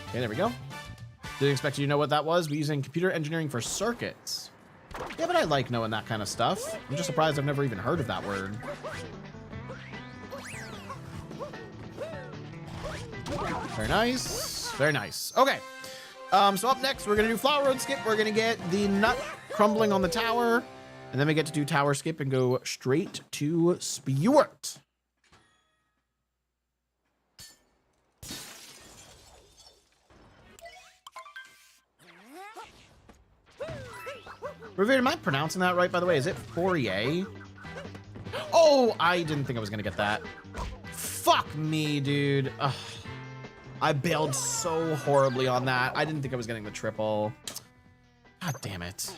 Okay, there we go. Didn't expect you to know what that was. We're using computer engineering for circuits. Yeah, but I like knowing that kind of stuff. I'm just surprised I've never even heard of that word. Very nice. Very nice. Okay. So up next, we're going to do flower road skip. We're going to get the nut crumbling on the tower. And then we get to do tower skip and go straight to Speedrun. Revere, am I pronouncing that right, by the way? Is it Fourier? Oh, I didn't think I was going to get that. Fuck me, dude. Ugh. I bailed so horribly on that. I didn't think I was getting the triple. God damn it.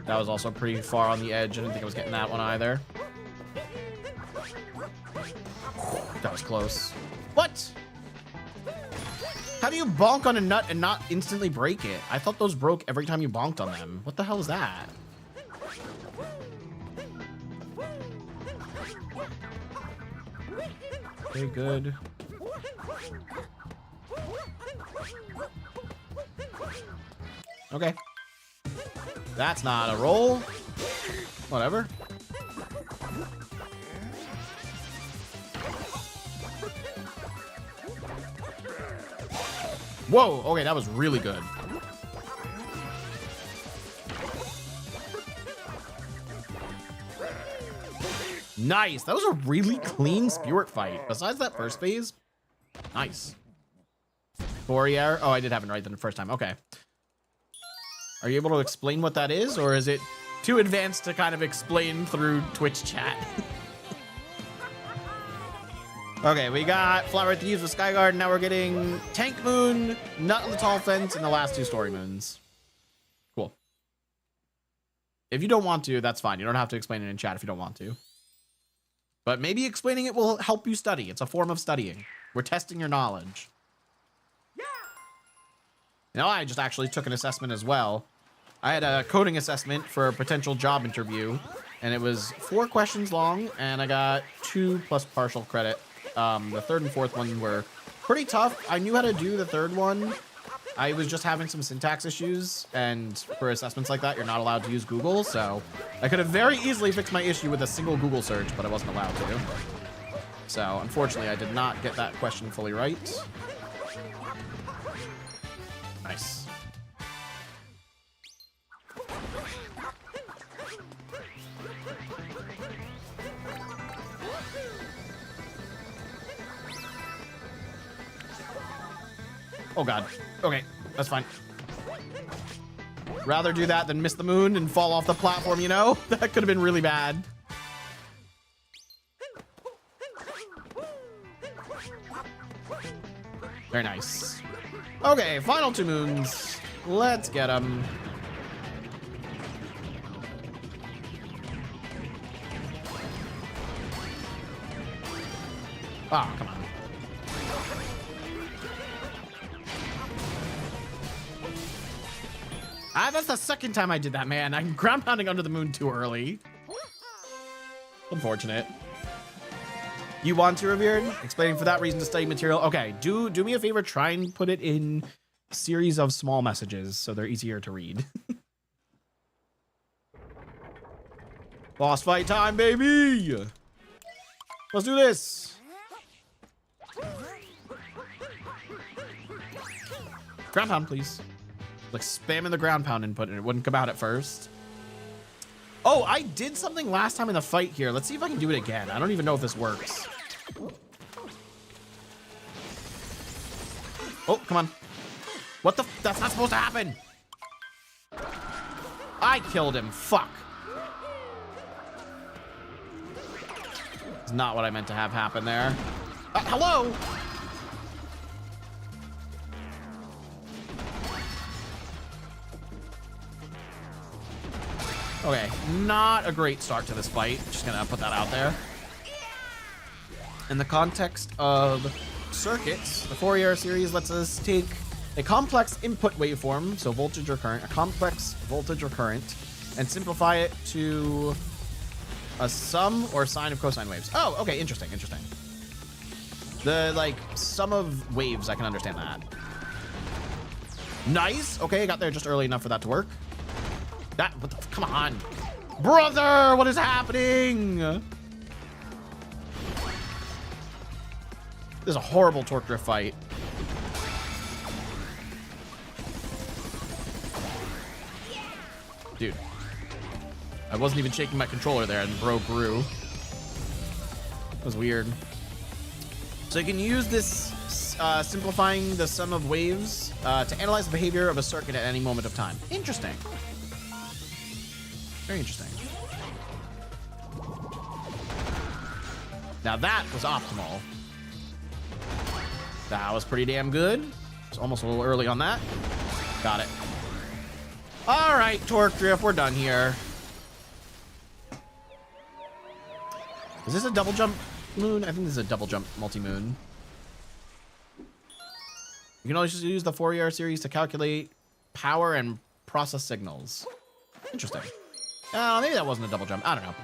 That was also pretty far on the edge. I didn't think I was getting that one either. That was close. What? How do you bonk on a nut and not instantly break it? I thought those broke every time you bonked on them. What the hell is that? Okay, good. Okay. That's not a roll. Whatever. Whoa, okay, that was really good. Nice, that was a really clean Speedrun fight. Besides that first phase, nice. Fourier, oh, I did have it right the first time, okay. Are you able to explain what that is, or is it too advanced to kind of explain through Twitch chat? Okay, we got Flower at the Eaves with Skyguard. Now we're getting Tank Moon, Nut on the Tall Fence, and the last two Story Moons. Cool. If you don't want to, that's fine. You don't have to explain it in chat if you don't want to. But maybe explaining it will help you study. It's a form of studying. We're testing your knowledge. Yeah. You know, I just actually took an assessment as well. I had a coding assessment for a potential job interview, and it was 4 questions long, and I got 2 plus partial credit. The third and fourth one were pretty tough. I knew how to do the third one. I was just having some syntax issues, and for assessments like that, you're not allowed to use Google, so I could have very easily fixed my issue with a single Google search, but I wasn't allowed to. So, unfortunately, I did not get that question fully right. Nice. Oh god. Okay, that's fine. Rather do that than miss the moon and fall off the platform, you know? That could have been really bad. Very nice. Okay, final 2 moons. Let's get them. Ah, come on. That's the second time I did that, man. I'm ground pounding under the moon too early. Unfortunate. You want to, Revered? Explaining for that reason to study material. Okay, do me a favor. Try and put it in a series of small messages so they're easier to read. Boss fight time, baby! Let's do this. Ground pound, please. Like spamming the ground pound input and it wouldn't come out at first. Oh, I did something last time in the fight here. Let's see if I can do it again. I don't even know if this works. Oh, come on. What the? That's not supposed to happen. I killed him. Fuck. It's not what I meant to have happen there. Hello? Okay, not a great start to this fight. Just gonna put that out there. In the context of circuits, the Fourier series lets us take a complex input waveform, so voltage or current, a complex voltage or current, and simplify it to a sum or sine of cosine waves. Oh, okay, interesting, interesting. The, like, sum of waves, I can understand that. Nice. Okay, I got there just early enough for that to work. Come on. Brother, what is happening? This is a horrible torque drift fight. Dude. I wasn't even shaking my controller there and bro grew. That was weird. So you can use this simplifying the sum of waves to analyze the behavior of a circuit at any moment of time. Interesting. Very interesting. Now that was optimal. That was pretty damn good. It's almost a little early on that. Got it. All right, torque drift, we're done here. Is this a double jump moon? I think this is a double jump multi-moon. You can always just use the Fourier series to calculate power and process signals. Interesting. Maybe that wasn't a double jump. I don't know.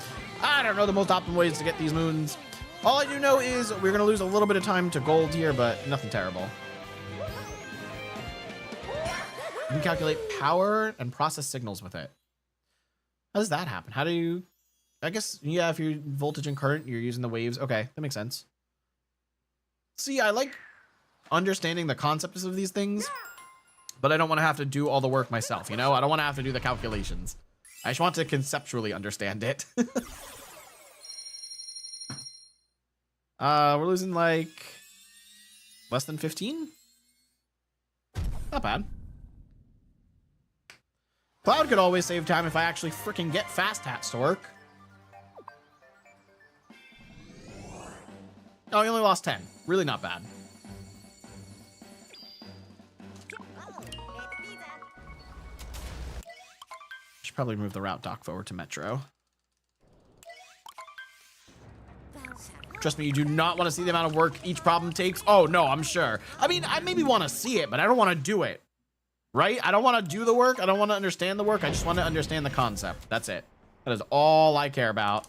I don't know the most optimal ways to get these moons. All I do know is we're going to lose a little bit of time to gold here, but nothing terrible. You can calculate power and process signals with it. How does that happen? How do you... I guess, yeah, if you're voltage and current, you're using the waves. Okay, that makes sense. See, I like understanding the concepts of these things, but I don't want to have to do all the work myself, you know? I don't want to have to do the calculations. I just want to conceptually understand it. We're losing like less than 15? Not bad. Cloud could always save time if I actually freaking get fast hats to work. Oh, he only lost 10. Really not bad. Should probably move the route dock forward to Metro. Trust me, you do not want to see the amount of work each problem takes. Oh, no, I'm sure. I mean, I maybe want to see it, but I don't want to do it. Right? I don't want to do the work. I don't want to understand the work. I just want to understand the concept. That's it. That is all I care about.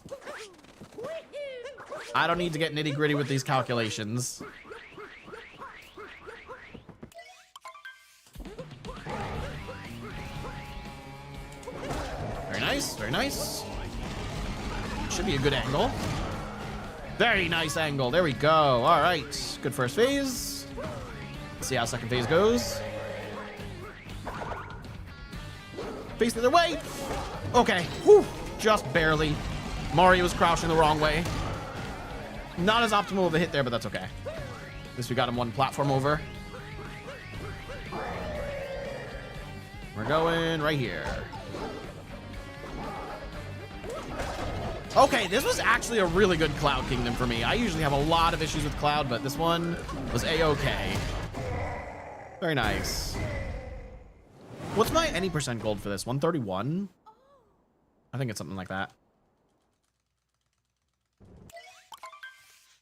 I don't need to get nitty gritty with these calculations. Very nice, very nice. Should be a good angle. Very nice angle. There we go. All right. Good first phase. Let's see how second phase goes. Face the other way. Okay. Whew. Just barely. Mario was crouching the wrong way. Not as optimal of a hit there, but that's okay. At least we got him one platform over. We're going right here. Okay, this was actually a really good Cloud Kingdom for me. I usually have a lot of issues with Cloud, but this one was A-okay. Very nice. What's my any percent gold for this? 131? I think it's something like that.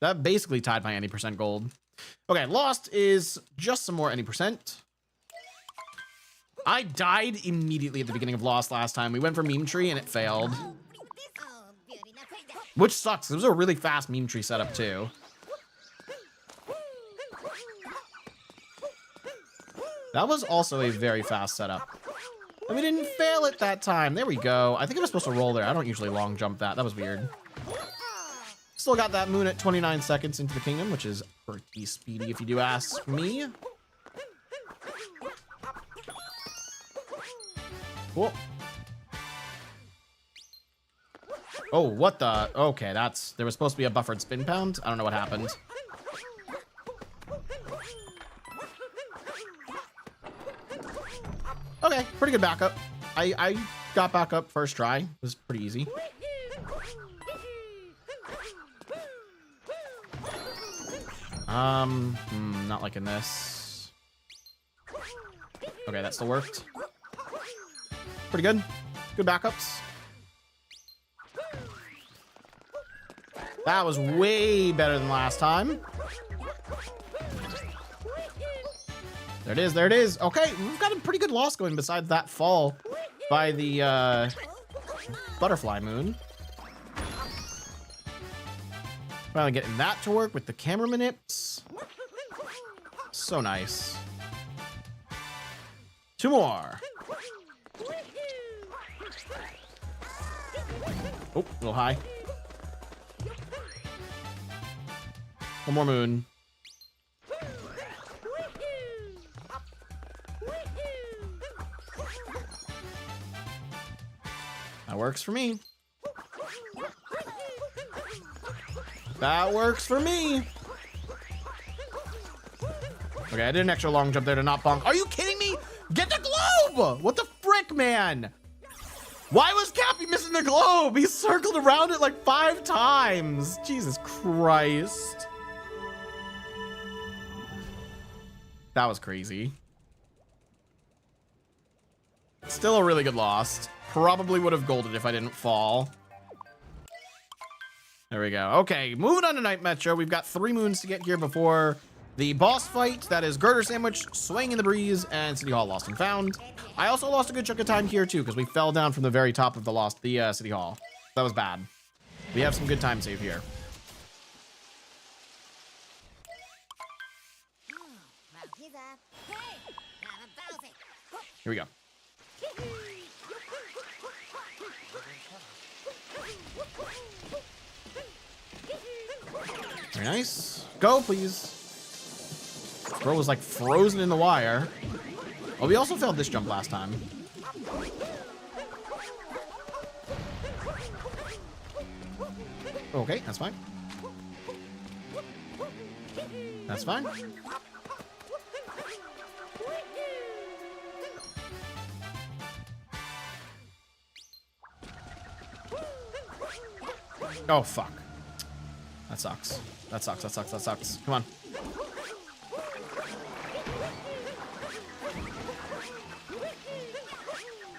That basically tied my any percent gold. Okay, lost is just some more any percent. I died immediately at the beginning of Lost last time. We went for meme tree and it failed. Which sucks. It was a really fast meme tree setup too. That was also a very fast setup. And we didn't fail it that time. There we go. I think I was supposed to roll there. I don't usually long jump that. That was weird. Still got that moon at 29 seconds into the kingdom, which is pretty speedy if you do ask me. Cool. Oh, what the? Okay, there was supposed to be a buffered spin pound. I don't know what happened. Okay, pretty good backup. I got back up first try. It was pretty easy. Not liking this. Okay, that still worked. Pretty good. Good backups. That was way better than last time. There it is. There it is. Okay, we've got a pretty good loss going besides that fall by the butterfly moon. Finally getting that to work with the camera manips. So nice. 2 more. Oh, a little high. 1 more moon. That works for me. That works for me. Okay, I did an extra long jump there to not bonk. Are you kidding me? Get the globe! What the frick, man? Why was Cappy missing the globe? He circled around it like 5 times. Jesus Christ. That was crazy. Still a really good loss. Probably would have golded if I didn't fall. There we go. Okay, moving on to Night Metro. We've got 3 moons to get here before the boss fight. That is Girder Sandwich, Swaying in the Breeze, and City Hall Lost and Found. I also lost a good chunk of time here too, because we fell down from the very top of the City Hall. That was bad. We have some good time save here. Here we go. Very nice. Go, please. Bro was like frozen in the wire. Oh, we also failed this jump last time. Okay, that's fine. That's fine. Oh, fuck. That sucks. That sucks. That sucks. That sucks. Come on.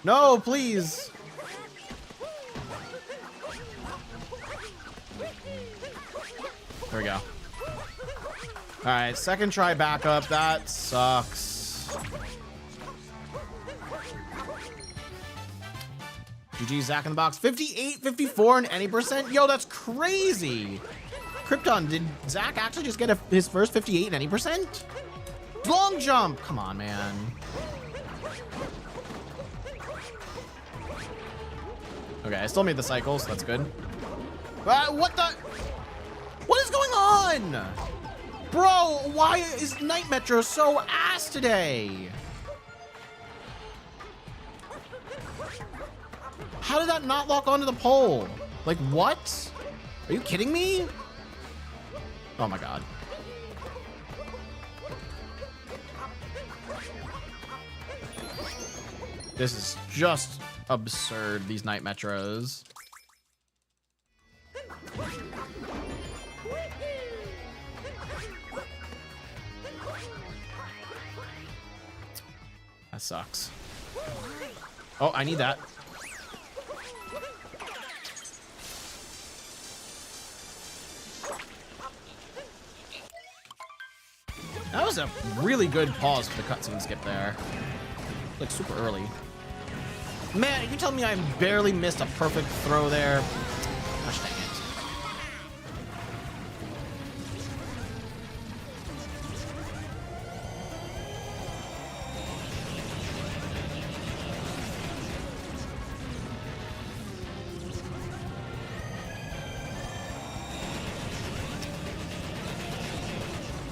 No, please. There we go. All right, second try back up. That sucks. GG, Zach in the box. 58, 54, and any percent. Yo, that's crazy. Krypton, did Zach actually just get his first 58 and any percent? Long jump. Come on, man. Okay, I still made the cycle, so that's good. What the? What is going on? Bro, why is Night Metro so ass today? How did that not lock onto the pole? Like, what? Are you kidding me? Oh my god. This is just absurd, these Night Metros. That sucks. Oh, I need that. That was a really good pause for the cutscene skip there. Like super early. Man, you telling me I barely missed a perfect throw there? Gosh dang it.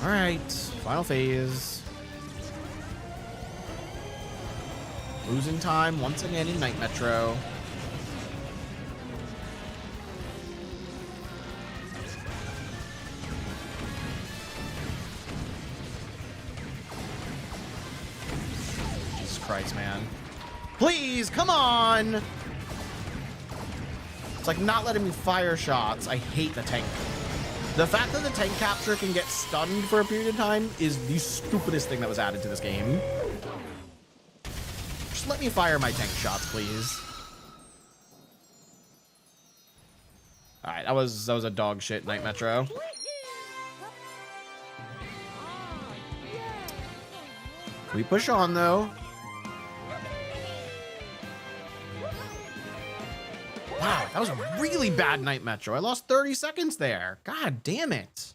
All right, final phase. Losing time once again in Night Metro. Jesus Christ, man. Please, come on! It's like not letting me fire shots. I hate the tank. The fact that the tank capture can get stunned for a period of time is the stupidest thing that was added to this game. Just let me fire my tank shots, please. All right, that was a dog shit Night Metro. We push on though. Wow, that was a really bad Night Metro. I lost 30 seconds there. God damn it.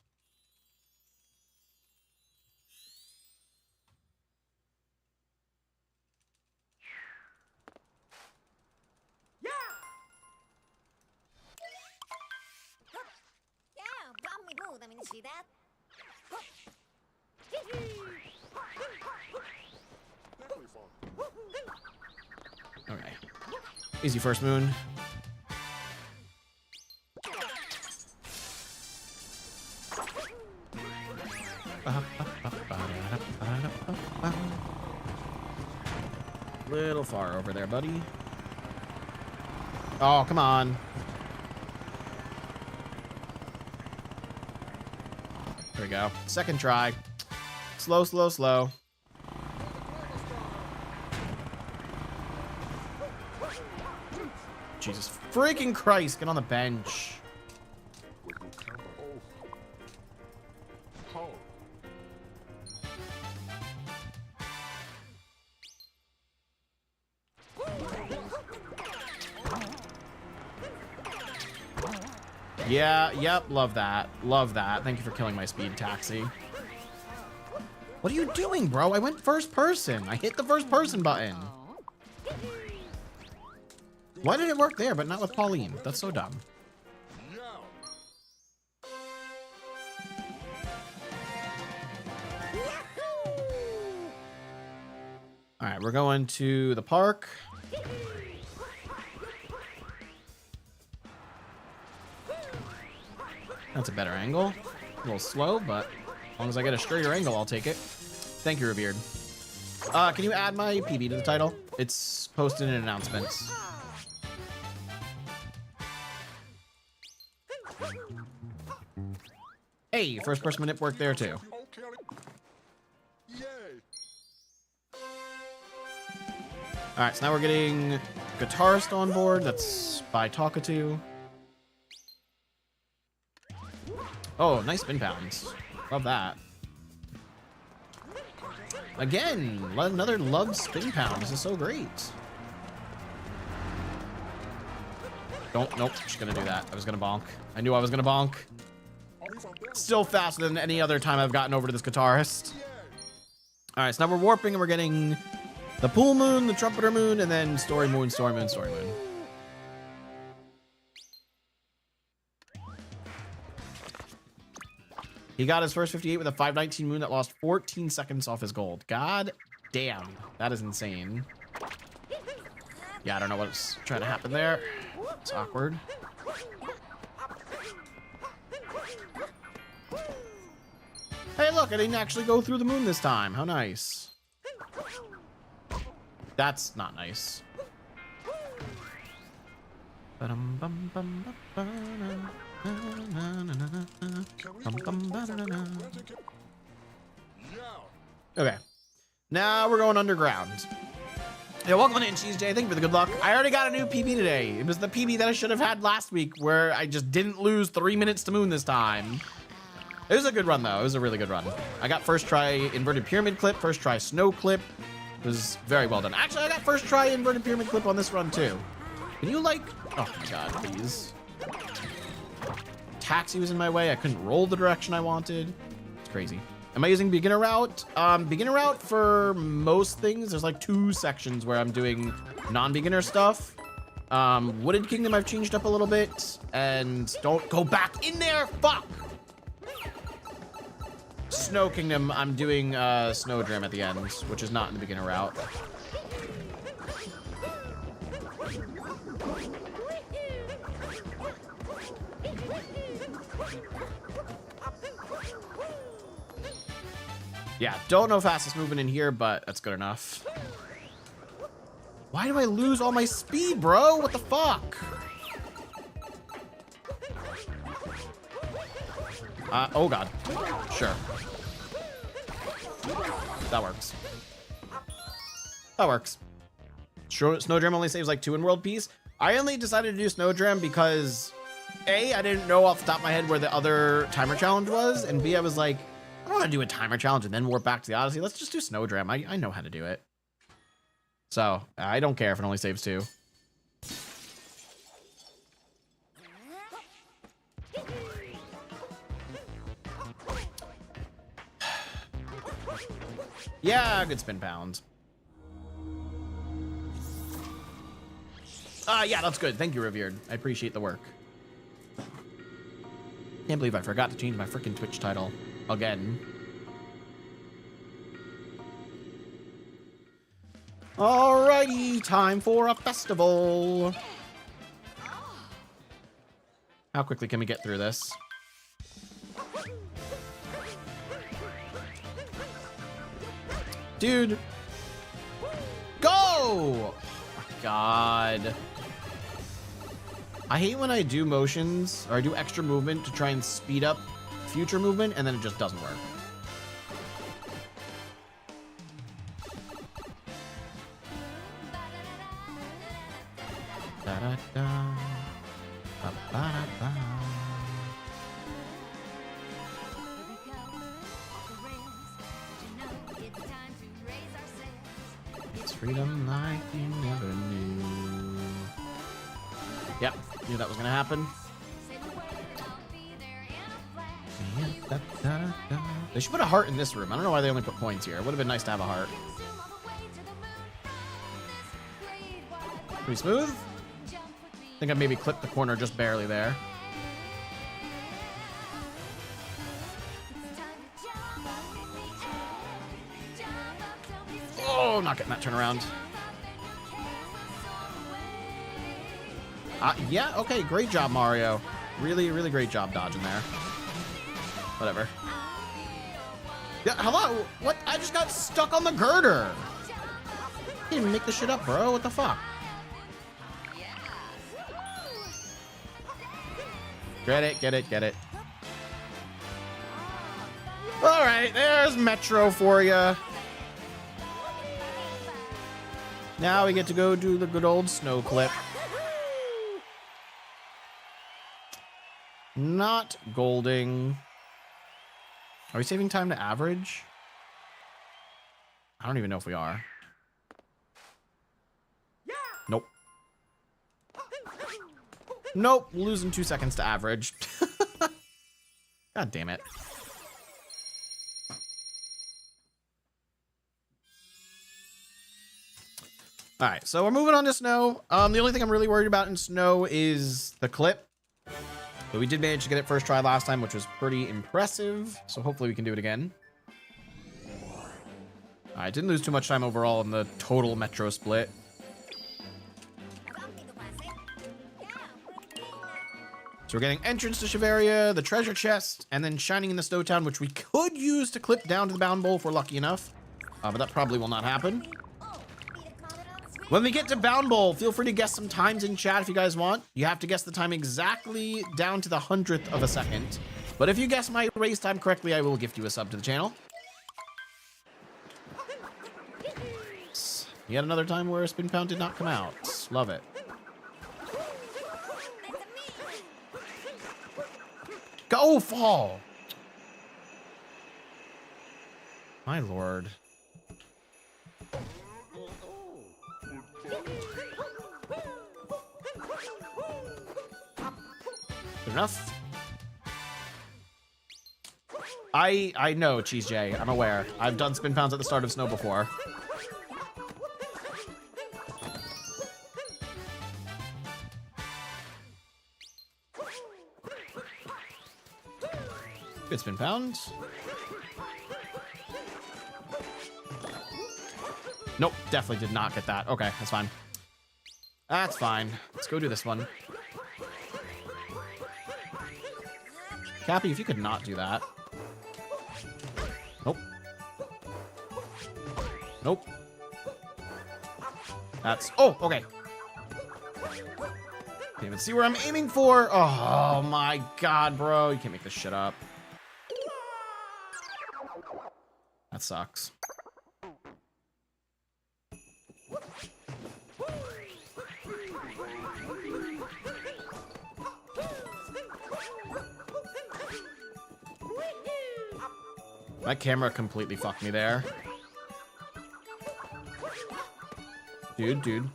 Okay. Easy first moon. Little far over there, buddy. Oh, come on. There we go. Second try. Slow, slow, slow. Jesus freaking Christ, get on the bench. Yeah, yep, love that. Love that. Thank you for killing my speed taxi. What are you doing, bro? I went first person. I hit the first person button. Why did it work there, but not with Pauline? That's so dumb. All right, we're going to the park. That's a better angle. A little slow, but as long as I get a straighter angle, I'll take it. Thank you, Revered. Can you add my PB to the title? It's posted in announcements. Hey, first person manip worked there too. All right, so now we're getting guitarist on board. That's by Talkatu. Oh, nice spin pounds. Love that. Again, another love spin pound. This is so great. Nope, just gonna do that. I was gonna bonk. I knew I was gonna bonk. Still faster than any other time I've gotten over to this guitarist. All right, so now we're warping and we're getting the pool moon, the trumpeter moon, and then story moon, story moon, story moon. He got his first 58 with a 519 moon that lost 14 seconds off his gold. God damn, that is insane. Yeah, I don't know what's trying to happen there. It's awkward. Hey, look, I didn't actually go through the moon this time. How nice. That's not nice. Okay. Now we're going underground. Yeah, welcome in, Cheese J. Thank you for the good luck. I already got a new PB today. It was the PB that I should have had last week where I just didn't lose 3 minutes to moon this time. It was a good run, though. It was a really good run. I got first try inverted pyramid clip, first try snow clip. It was very well done. Actually, I got first try inverted pyramid clip on this run, too. Can you, like... Oh, my God, please. Taxi was in my way. I couldn't roll the direction I wanted. It's crazy. Am I using beginner route? Beginner route for most things. There's like 2 sections where I'm doing non-beginner stuff. Wooded Kingdom I've changed up a little bit. And don't go back in there. Fuck. Snow Kingdom, I'm doing Snowdrim at the end, which is not in the beginner route. Yeah, don't know fastest movement in here, but that's good enough. Why do I lose all my speed, bro? What the fuck? Oh God. Sure. That works. That works. Snowdram only saves like 2 in world peace. I only decided to do Snowdram because A, I didn't know off the top of my head where the other timer challenge was, and B, I was like, I don't want to do a timer challenge and then warp back to the Odyssey. Let's just do Snowdram. I know how to do it. So, I don't care if it only saves 2. Yeah, good spin pounds. Yeah, that's good. Thank you, Revered. I appreciate the work. Can't believe I forgot to change my freaking Twitch title again. Alrighty, time for a festival. How quickly can we get through this? Dude. Go! Oh my God. I hate when I do motions, or I do extra movement to try and speed up future movement, and then it just doesn't work. Da-da-da. Ba-ba-da-ba. It's freedom like you never knew. Yep, knew that was gonna happen. They should put a heart in this room. I don't know why they only put coins here. It would have been nice to have a heart. Pretty smooth. I think I maybe clipped the corner just barely there. Oh, not getting that turnaround. Yeah, okay, great job, Mario. Really, really great job dodging there. Whatever. Yeah, hello? What? I just got stuck on the girder. You didn't even make this shit up, bro. What the fuck? Get it, get it, get it. All right, there's Metro for you. Now we get to go do the good old snow clip. Not golding. Are we saving time to average? I don't even know if we are. Nope. Nope, losing 2 seconds to average. God damn it. All right, so we're moving on to snow. The only thing I'm really worried about in snow is the clip. But we did manage to get it first try last time, which was pretty impressive. So hopefully we can do it again. I didn't lose too much time overall in the total Metro split. So we're getting entrance to Shiveria, the treasure chest, and then shining in the Snow Town, which we could use to clip down to the Bound Bowl if we're lucky enough. But that probably will not happen. When we get to Bound Bowl, feel free to guess some times in chat if you guys want. You have to guess the time exactly down to the 100th of a second. But if you guess my race time correctly, I will gift you a sub to the channel. Yet another time where a spin pound did not come out. Love it. Go fall! My lord. Good enough? I know, Cheese J. I'm aware. I've done spin pounds at the start of snow before. Good spin pounds. Nope, definitely did not get that. Okay, that's fine. That's fine. Let's go do this one. Cappy, if you could not do that. Nope. Nope. That's... Oh, okay. Can't even see where I'm aiming for. Oh, my God, bro. You can't make this shit up. That sucks. My camera completely fucked me there. Dude.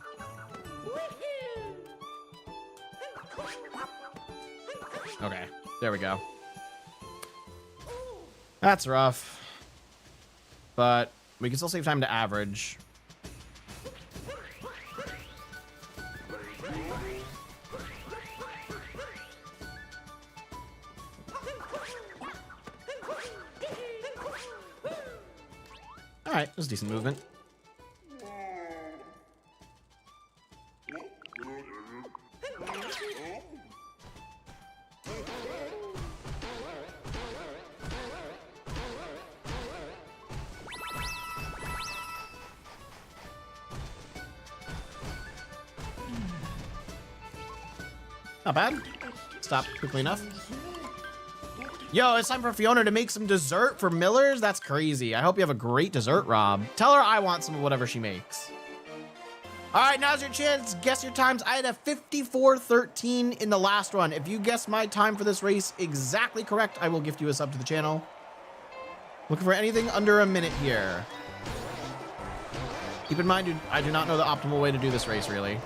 Okay, there we go. That's rough. But we can still save time to average. All right, that's decent movement. Not bad. Stop quickly enough. Yo, it's time for Fiona to make some dessert for Miller's? That's crazy. I hope you have a great dessert, Rob. Tell her I want some of whatever she makes. All right, now's your chance. Guess your times. I had a 54:13 in the last one. If you guess my time for this race exactly correct, I will gift you a sub to the channel. Looking for anything under a minute here. Keep in mind, I do not know the optimal way to do this race, really.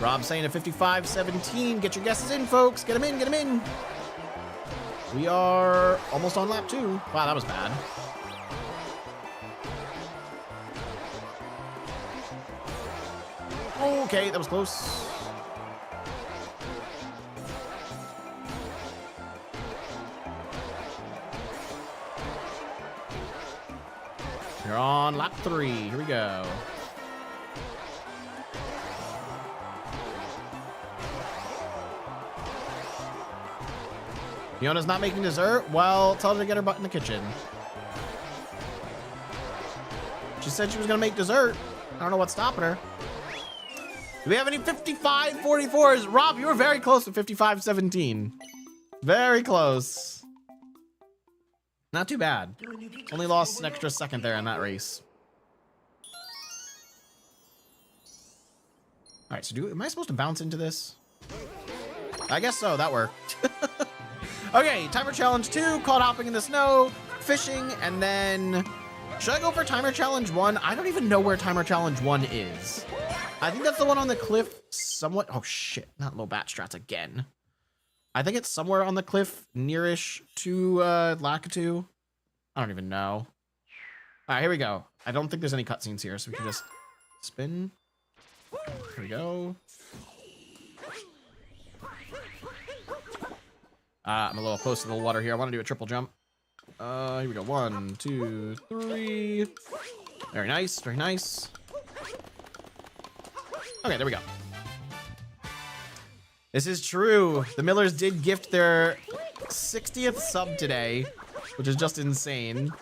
Rob saying a 55:17. Get your guesses in, folks. Get them in, get them in. We are almost on lap 2. Wow, that was bad. Okay, that was close. You're on lap 3. Here we go. Fiona's not making dessert? Well, tell her to get her butt in the kitchen. She said she was gonna make dessert. I don't know what's stopping her. Do we have any 55:44s? Rob, you were very close to 55:17. Very close. Not too bad. Only lost an extra second there in that race. All right, so am I supposed to bounce into this? I guess so, that worked. Okay, timer challenge 2, caught hopping in the snow, fishing, and then should I go for timer challenge 1? I don't even know where timer challenge 1 is. I think that's the one on the cliff somewhat. Oh shit, not low bat strats again. I think it's somewhere on the cliff nearish to Lakitu. I don't even know. All right, here we go. I don't think there's any cutscenes here, so we can just spin. Here we go. I'm a little close to the water here. I want to do a triple jump. Here we go. 1, 2, 3. Very nice. Very nice. Okay, there we go. This is true. The Millers did gift their 60th sub today, which is just insane.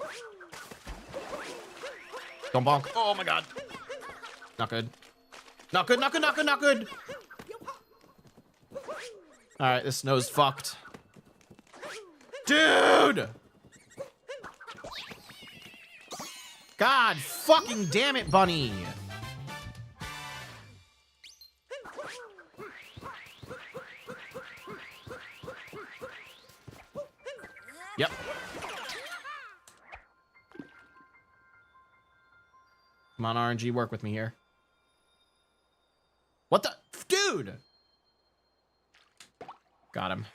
Don't bonk. Oh my god. Not good. Not good, not good, not good, not good. All right, this snow's fucked. Dude! God fucking damn it, bunny. Yep. Come on, RNG, work with me here. What the? Dude! Got him.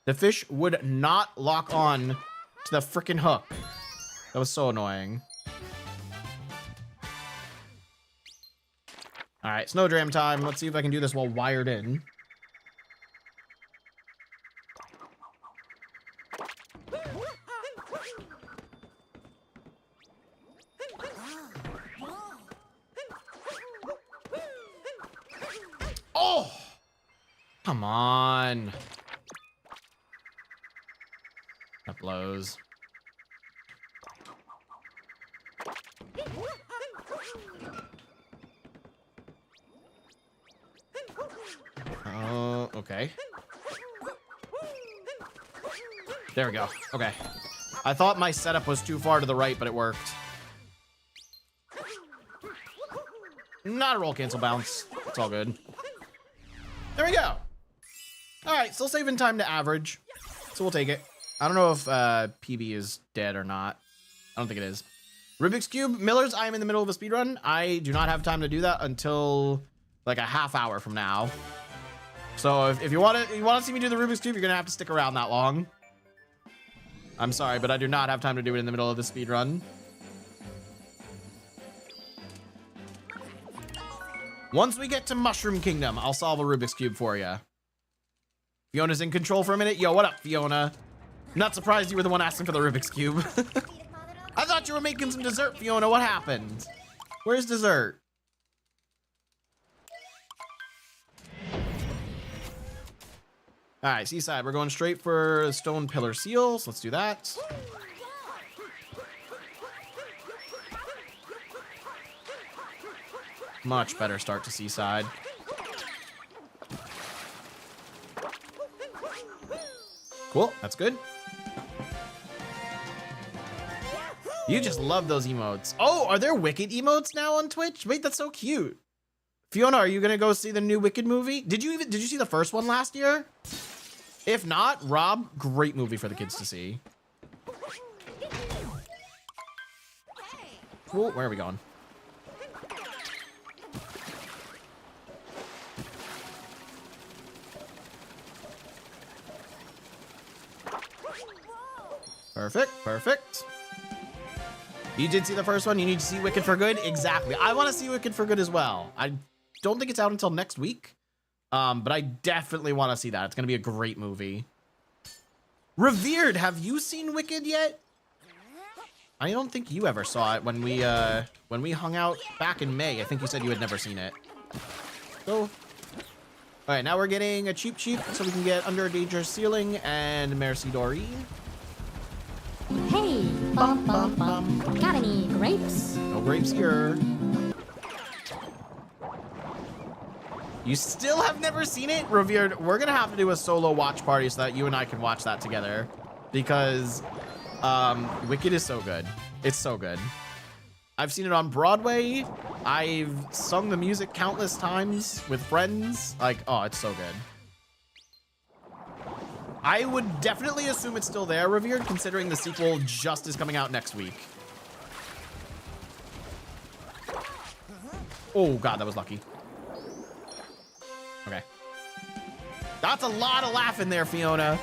The fish would not lock on to the freaking hook. That was so annoying. All right, snowdram time. Let's see if I can do this while wired in. Oh! Come on. That blows. Oh, okay. There we go. Okay. I thought my setup was too far to the right, but it worked. Not a roll cancel bounce. It's all good. There we go. All right, still saving time to average, so we'll take it. I don't know if PB is dead or not. I don't think it is. Rubik's Cube, Millers, I am in the middle of a speed run. I do not have time to do that until like a half hour from now. So if you want to see me do the Rubik's Cube, you're gonna have to stick around that long. I'm sorry, but I do not have time to do it in the middle of the speed run. Once we get to Mushroom Kingdom, I'll solve a Rubik's Cube for you. Fiona's in control for a minute. Yo, what up, Fiona? I'm not surprised you were the one asking for the Rubik's Cube. I thought you were making some dessert, Fiona. What happened? Where's dessert? All right, Seaside. We're going straight for Stone Pillar Seals. Let's do that. Much better start to Seaside. Cool, that's good. You just love those emotes. Oh, are there Wicked emotes now on Twitch? Wait, that's so cute. Fiona, are you gonna go see the new Wicked movie? Did you see the first one last year? If not, Rob, great movie for the kids to see. Cool, where are we going? Perfect, perfect. You did see the first one. You need to see Wicked for Good. Exactly. I want to see Wicked for Good as well. I don't think it's out until next week. But I definitely want to see that. It's going to be a great movie. Revered, have you seen Wicked yet? I don't think you ever saw it when we hung out back in May. I think you said you had never seen it. So, all right, now we're getting a Cheep Cheep so we can get Under a Dangerous Ceiling and Merci Dory. Hey, bum bum bum. Got any grapes? No grapes here. You still have never seen it? Revered, we're gonna have to do a solo watch party so that you and I can watch that together. Because Wicked is so good. It's so good. I've seen it on Broadway. I've sung the music countless times with friends. Like, oh, it's so good. I would definitely assume it's still there, Revered, considering the sequel just is coming out next week. Oh, God, that was lucky. Okay. That's a lot of laughing there, Fiona.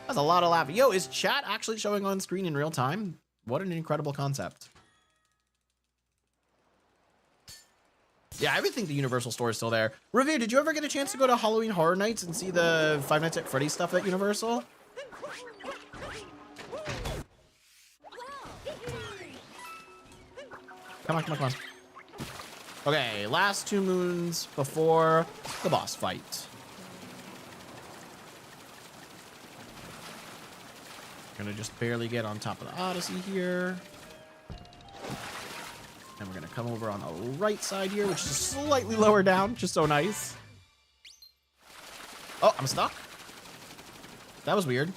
That's a lot of laughing. Yo, is chat actually showing on screen in real time? What an incredible concept. Yeah, I would think the Universal store is still there. Revere, did you ever get a chance to go to Halloween Horror Nights and see the Five Nights at Freddy's stuff at Universal? Come on, come on, come on. Okay, last 2 moons before the boss fight. Gonna just barely get on top of the Odyssey here. And we're gonna come over on the right side here, which is slightly lower down, just so nice. Oh, I'm stuck. That was weird.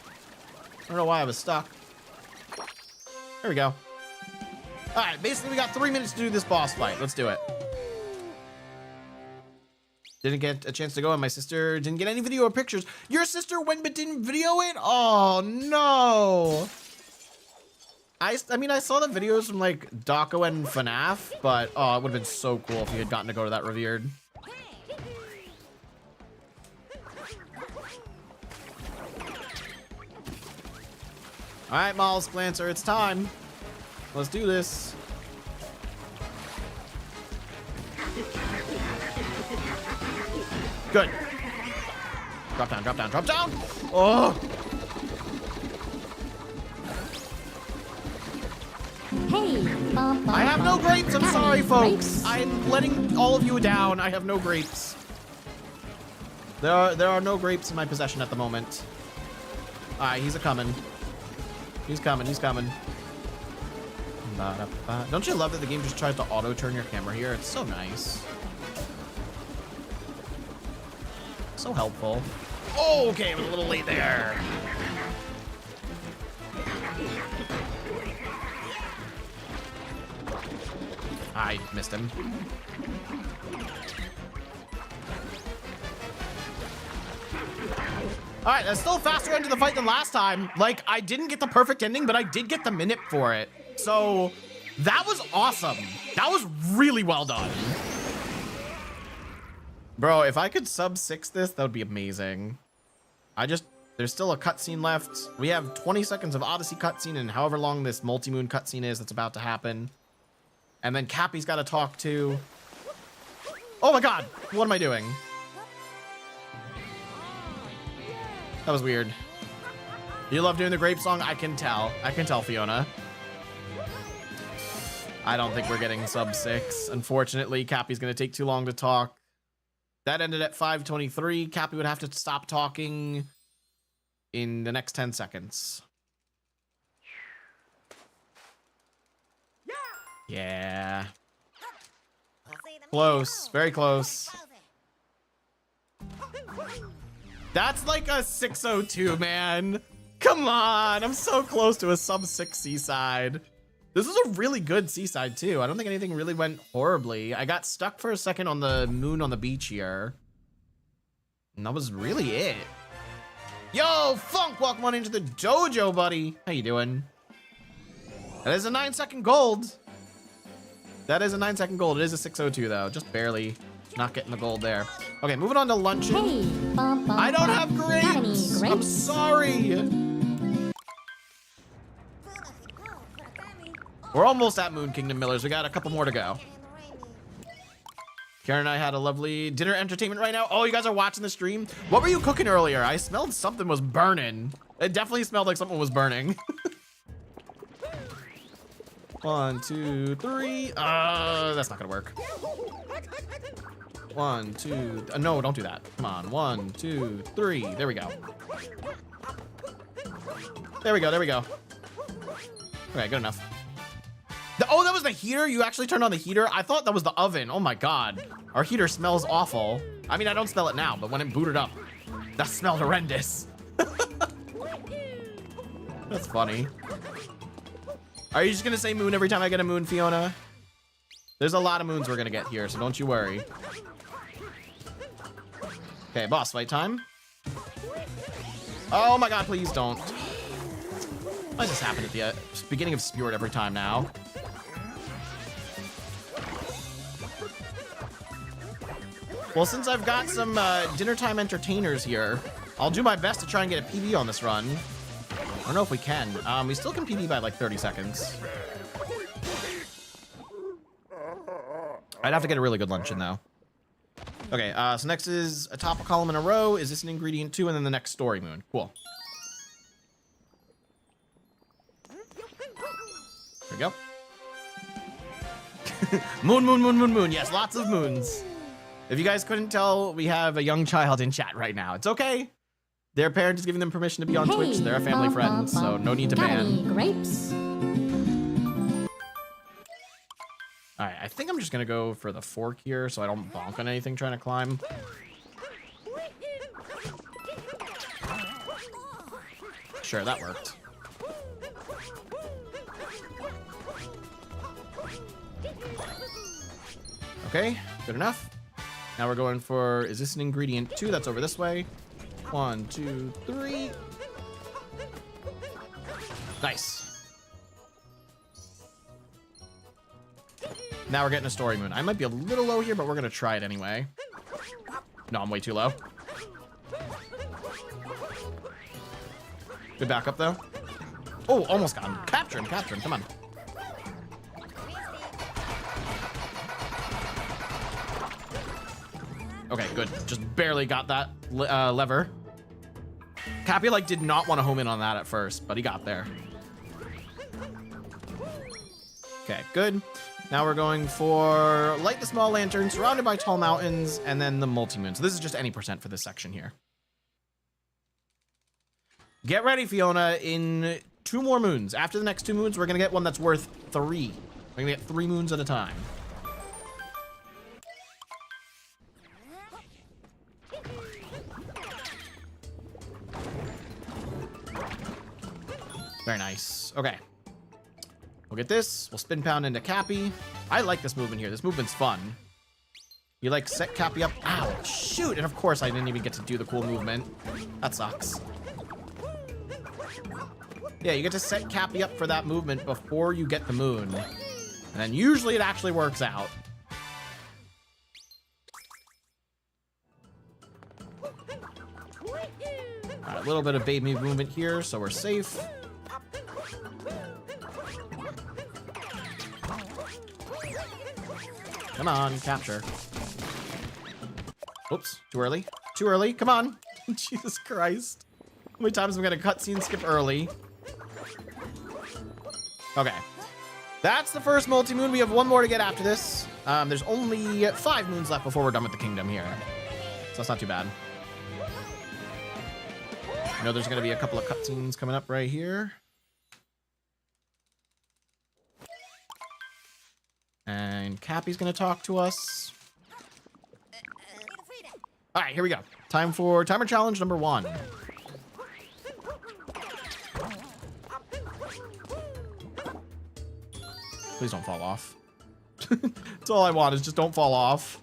I don't know why I was stuck. There we go. All right, basically we got 3 minutes to do this boss fight. Let's do it. Didn't get a chance to go, and my sister didn't get any video or pictures. Your sister went but didn't video it? Oh, no. I mean, I saw the videos from, like, Daco and FNAF, but, oh, it would have been so cool if you had gotten to go to that Revered. All right, Miles Glancer, it's time. Let's do this. Good. Drop down, drop down, drop down. Oh. Hey, bum, bum, I have no grapes. I'm Got sorry, any folks. grapes? I'm letting all of you down. I have no grapes. There are no grapes in my possession at the moment. All right, he's a-coming. He's coming. He's coming. Don't you love that the game just tries to auto-turn your camera here? It's so nice. So helpful. Oh, okay, I was a little late there. I missed him. All right, that's still a faster end to the fight than last time. Like, I didn't get the perfect ending, but I did get the minute for it. So that was awesome. That was really well done. Bro, if I could sub 6 this, that would be amazing. There's still a cutscene left. We have 20 seconds of Odyssey cutscene and however long this multi-moon cutscene is that's about to happen. And then Cappy's got to talk to... Oh my God, what am I doing? That was weird. You love doing the grape song? I can tell. I can tell, Fiona. I don't think we're getting sub 6. Unfortunately, Cappy's going to take too long to talk. That ended at 5:23. Cappy would have to stop talking in the next 10 seconds. Yeah. Close. Very close. That's like a 602, man. Come on. I'm so close to a sub 6 seaside. This is a really good seaside, too. I don't think anything really went horribly. I got stuck for a second on the moon on the beach here. And that was really it. Yo, Funk, welcome on into the dojo, buddy. How you doing? That is a 9-second gold. That is a 9-second gold. It is a 602, though. Just barely not getting the gold there. Okay, moving on to luncheon. Hey, bum, bum, I don't bum. have Got any grapes. I'm grapes? sorry. We're almost at Moon Kingdom Millers. We got a couple more to go. Karen and I had a lovely dinner entertainment right now. Oh, you guys are watching the stream? What were you cooking earlier? I smelled something was burning. It definitely smelled like something was burning. 1, 2, 3. That's not gonna work. 1, 2. No, don't do that. Come on. 1, 2, 3. There we go. There we go. There we go. Okay, good enough. Oh, that was the heater? You actually turned on the heater? I thought that was the oven. Oh my God. Our heater smells awful. I mean, I don't smell it now, but when it booted up, that smelled horrendous. That's funny. Are you just gonna say moon every time I get a moon, Fiona? There's a lot of moons we're gonna get here, so don't you worry. Okay, boss fight time. Oh my God, please don't. Why does this happen at the beginning of Speedrun every time now? Well, since I've got some dinner time entertainers here, I'll do my best to try and get a PB on this run. I don't know if we can. We still can PB by like 30 seconds. I'd have to get a really good luncheon though. Okay, so next is a top column in a row. Is this an ingredient 2? And then the next story moon. Cool. There we go. Moon, moon, moon, moon, moon. Yes, lots of moons. If you guys couldn't tell, we have a young child in chat right now. It's okay. Their parent is giving them permission to be on Hey, Twitch. They're a family bum, friend, bum, so bum. no need to Got ban. any grapes? All right, I think I'm just gonna go for the fork here so I don't bonk on anything trying to climb. Sure, that worked. Okay, good enough. Now we're going for, is this an ingredient 2? That's over this way. 1, 2, 3. Nice. Now we're getting a story moon. I might be a little low here, but we're gonna try it anyway. No, I'm way too low. Good backup though. Oh, almost got him. Capture him, capture him, come on. Okay, good. Just barely got that lever. Cappy like did not want to home in on that at first, but he got there. Okay, good. Now we're going for light the small lantern, surrounded by tall mountains, and then the multi-moon. So this is just any percent for this section here. Get ready, Fiona. In 2 more moons. After the next 2 moons, we're gonna get one that's worth 3. We're gonna get 3 moons at a time. Very nice. Okay. We'll get this. We'll spin pound into Cappy. I like this movement here. This movement's fun. You like set Cappy up. Ow, shoot. And of course I didn't even get to do the cool movement. That sucks. Yeah, you get to set Cappy up for that movement before you get the moon. And then usually it actually works out. All right, a little bit of baby movement here, so we're safe. Come on, capture. Oops, too early. Too early, come on. Jesus Christ. How many times am I gonna cutscene skip early? Okay. That's the first multi-moon. We have one more to get after this. There's only 5 moons left before we're done with the kingdom here. So that's not too bad. I know there's gonna be a couple of cutscenes coming up right here. And Cappy's gonna talk to us. All right, here we go. Time for timer challenge number 1. Please don't fall off. That's all I want is just don't fall off.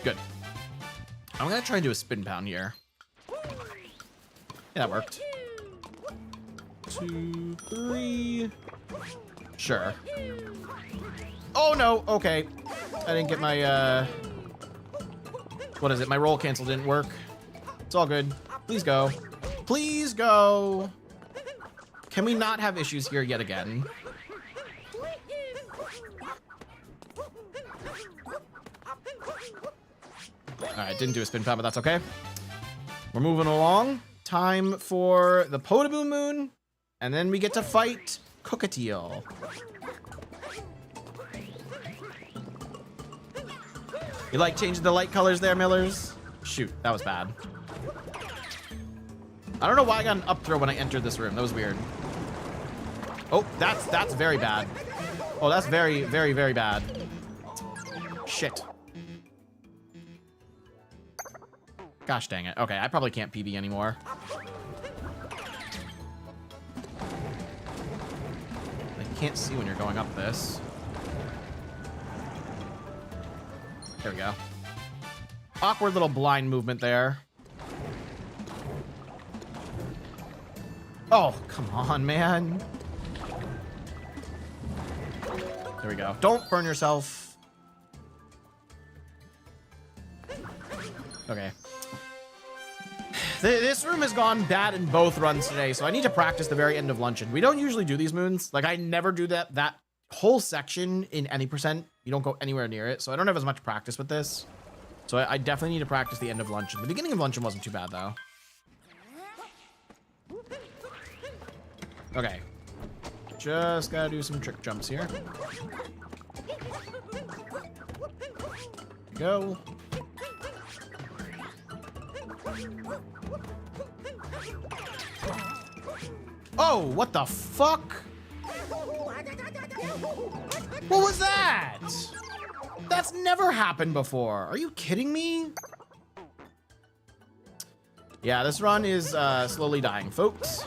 Good. I'm gonna try and do a spin pound here. Yeah, that worked. 2, 3. Sure. Oh no, okay. I didn't get my, what is it? My roll cancel didn't work. It's all good. Please go. Please go. Can we not have issues here yet again? All right, didn't do a spin pound, but that's okay. We're moving along. Time for the Potable Moon, and then we get to fight Cookatiel. You like changing the light colors there, Millers? Shoot, that was bad. I don't know why I got an up throw when I entered this room. That was weird. Oh, that's very bad. Oh, that's very, very, very bad. Shit. Gosh dang it. Okay, I probably can't PB anymore. I can't see when you're going up this. There we go. Awkward little blind movement there. Oh, come on, man. There we go. Don't burn yourself. Okay. This room has gone bad in both runs today, so I need to practice the very end of luncheon. We don't usually do these moons. Like, I never do that whole section in any percent. You don't go anywhere near it, so I don't have as much practice with this. So I definitely need to practice the end of luncheon. The beginning of luncheon wasn't too bad, though. Okay. Just gotta do some trick jumps here. Go. Oh, what the fuck? What was that? That's never happened before. Are you kidding me? Yeah, this run is slowly dying, folks.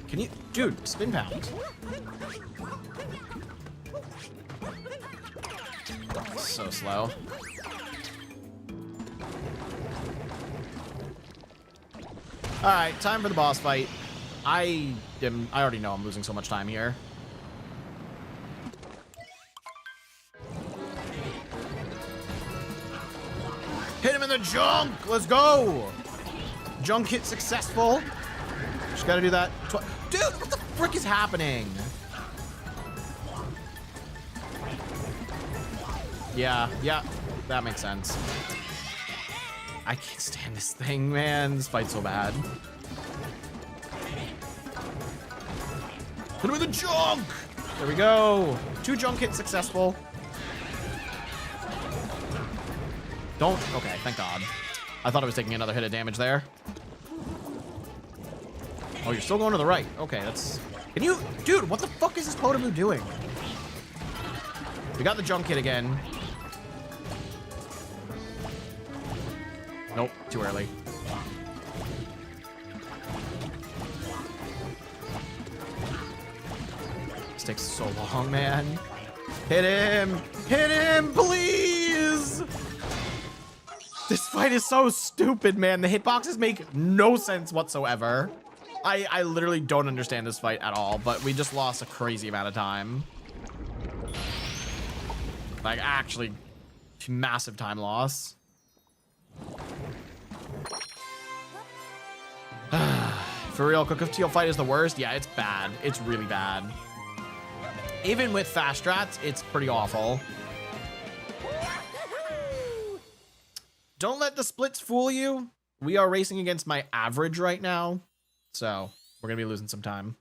Can you, dude, spin pound. So slow. All right, time for the boss fight. I already know I'm losing so much time here. Hit him in the junk. Let's go. Junk hit successful. Just gotta do that. Dude, what the frick is happening? Yeah, that makes sense. I can't stand this thing, man. This fight's so bad. Hit him with the junk! There we go. 2 junk hits successful. Don't. Okay, thank God. I thought I was taking another hit of damage there. Oh, you're still going to the right. Okay, that's... Can you... Dude, what the fuck is this Potamu doing? We got the junk hit again. Nope, too early. This takes so long, man. Hit him! Hit him, please! This fight is so stupid, man. The hitboxes make no sense whatsoever. I literally don't understand this fight at all, but we just lost a crazy amount of time. Like, actually, massive time loss. For real, Cook of Teal fight is the worst? Yeah, it's bad. It's really bad. Even with fast strats, it's pretty awful. Don't let the splits fool you. We are racing against my average right now, so we're gonna be losing some time.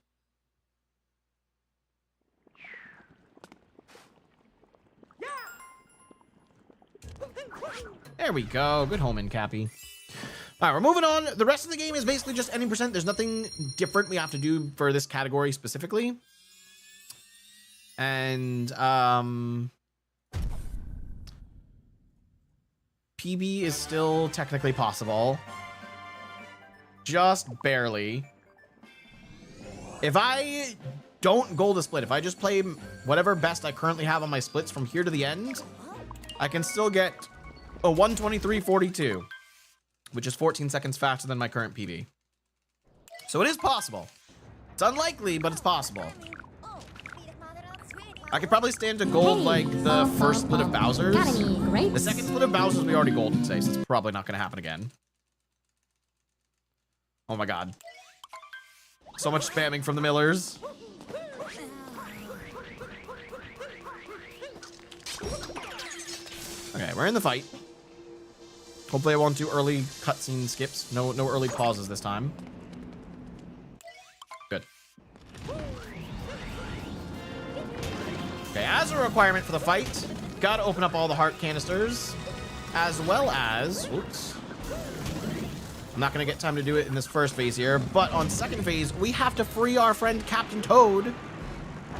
There we go. Good home in, Cappy. All right, we're moving on. The rest of the game is basically just any percent. There's nothing different we have to do for this category specifically. And PB is still technically possible. Just barely. If I don't gold a split, if I just play whatever best I currently have on my splits from here to the end, I can still get a 123.42, which is 14 seconds faster than my current PB. So it is possible. It's unlikely, but it's possible. I could probably stand to gold like the first split of Bowser's. The second split of Bowser's we already golded today, so it's probably not going to happen again. Oh my god. So much spamming from the Millers. Okay, we're in the fight. Hopefully I won't do early cutscene skips. No early pauses this time. Good. Okay, as a requirement for the fight, gotta open up all the heart canisters, as well as, oops. I'm not gonna get time to do it in this first phase here, but on second phase, we have to free our friend Captain Toad.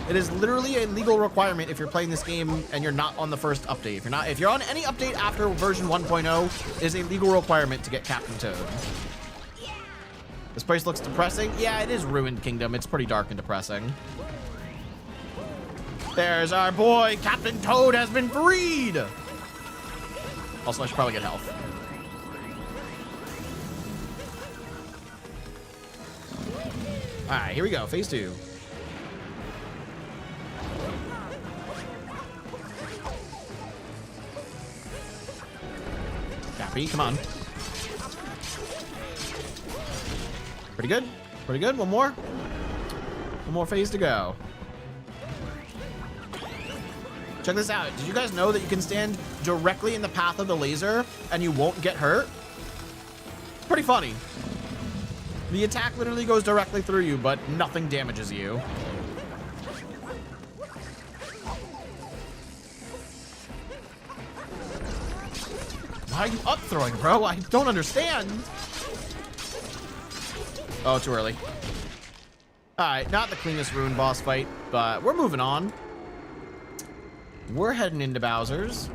It is literally a legal requirement if you're playing this game and you're not on the first update. If you're on any update after version 1.0, it is a legal requirement to get Captain Toad. This place looks depressing. Yeah, it is Ruined Kingdom. It's pretty dark and depressing. There's our boy. Captain Toad has been freed. Also, I should probably get health. All right, here we go. Phase 2. Cappy, come on. Pretty good. Pretty good. One more. One more phase to go. Check this out. Did you guys know that you can stand directly in the path of the laser and you won't get hurt? Pretty funny. The attack literally goes directly through you, but nothing damages you. Why are you up throwing, bro? I don't understand. Oh, too early. All right, not the cleanest Ruin boss fight, but we're moving on. We're heading into Bowser's.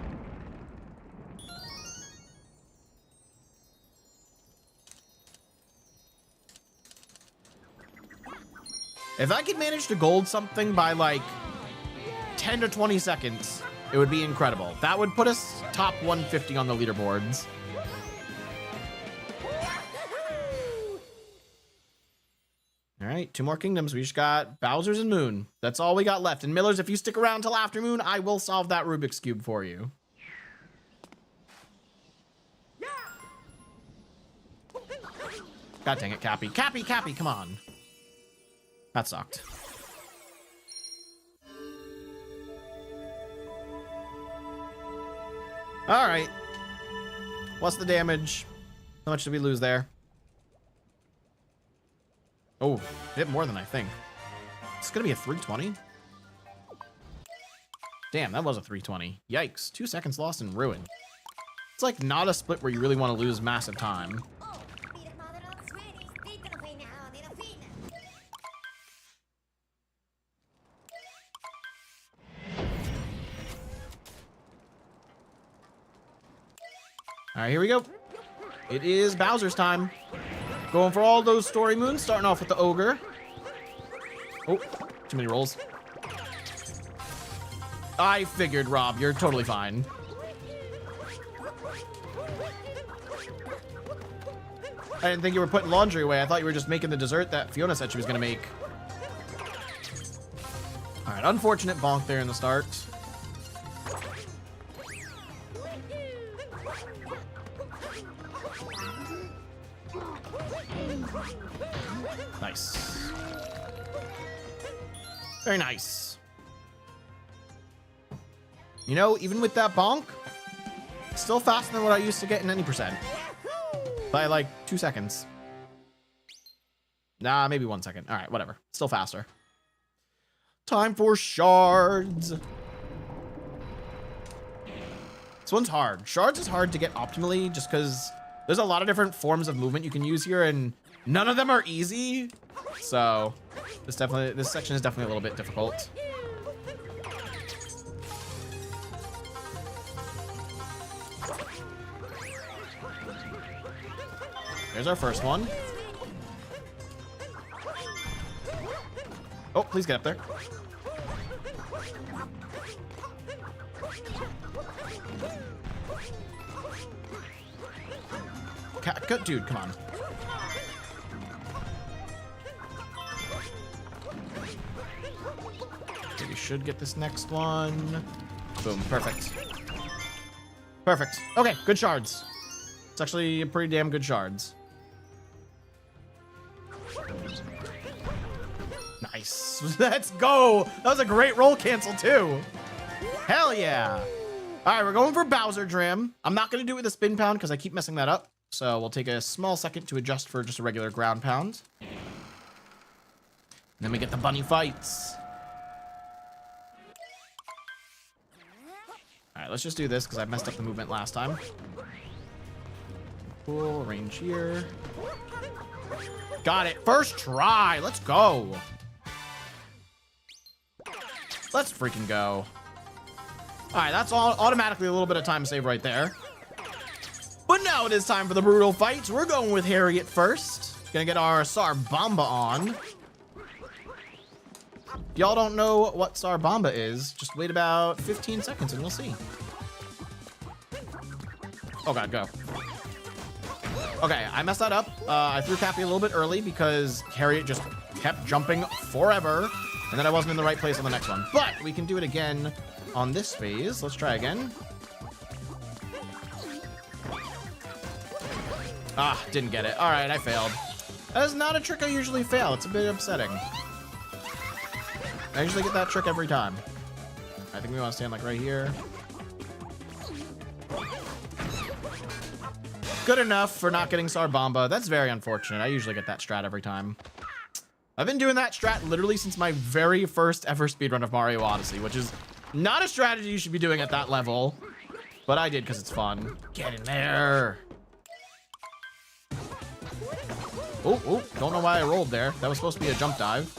If I could manage to gold something by like 10 to 20 seconds, it would be incredible. That would put us top 150 on the leaderboards. All right, 2 more kingdoms. We just got Bowser's and Moon. That's all we got left. And Millers, if you stick around till after Moon, I will solve that Rubik's Cube for you. God dang it, Cappy. Cappy, Cappy, come on. That sucked. All right. What's the damage? How much did we lose there? Oh, a bit more than I think. It's gonna be a 320. Damn, that was a 320. Yikes, 2 seconds lost in Ruin. It's like not a split where you really want to lose massive time. All right, here we go. It is Bowser's time. Going for all those story moons, starting off with the ogre. Oh, too many rolls. I figured, Rob, you're totally fine. I didn't think you were putting laundry away. I thought you were just making the dessert that Fiona said she was gonna make. All right, unfortunate bonk there in the start. Nice. Very nice. You know, even with that bonk, still faster than what I used to get in any percent. By like 2 seconds. Nah, maybe 1 second. All right, whatever. Still faster. Time for shards. This one's hard. Shards is hard to get optimally just because there's a lot of different forms of movement you can use here and none of them are easy. So this section is definitely a little bit difficult. There's our first one. Oh, please get up there. Dude, come on. Okay, we should get this next one. Boom, perfect. Perfect. Okay, good shards. It's actually a pretty damn good shards. Nice. Let's go. That was a great roll cancel too. Hell yeah. All right, we're going for Bowser Dram. I'm not going to do it with a spin pound because I keep messing that up. So we'll take a small second to adjust for just a regular ground pound. And then we get the bunny fights. All right, let's just do this because I messed up the movement last time. Cool, range here. Got it, first try, let's go. Let's freaking go. All right, that's all automatically a little bit of time save right there. But now it is time for the brutal fights. We're going with Harriet first. Gonna get our Sarbamba on. If y'all don't know what Sarbamba is, just wait about 15 seconds and you'll see. Oh God, go. Okay, I messed that up. I threw Cappy a little bit early because Harriet just kept jumping forever. And then I wasn't in the right place on the next one. But we can do it again on this phase. Let's try again. Ah, didn't get it. All right, I failed. That is not a trick I usually fail. It's a bit upsetting. I usually get that trick every time. I think we want to stand like right here. Good enough for not getting Sarbamba. That's very unfortunate. I usually get that strat every time. I've been doing that strat literally since my very first ever speedrun of Mario Odyssey, which is not a strategy you should be doing at that level. But I did because it's fun. Get in there. Oh, don't know why I rolled there. That was supposed to be a jump dive.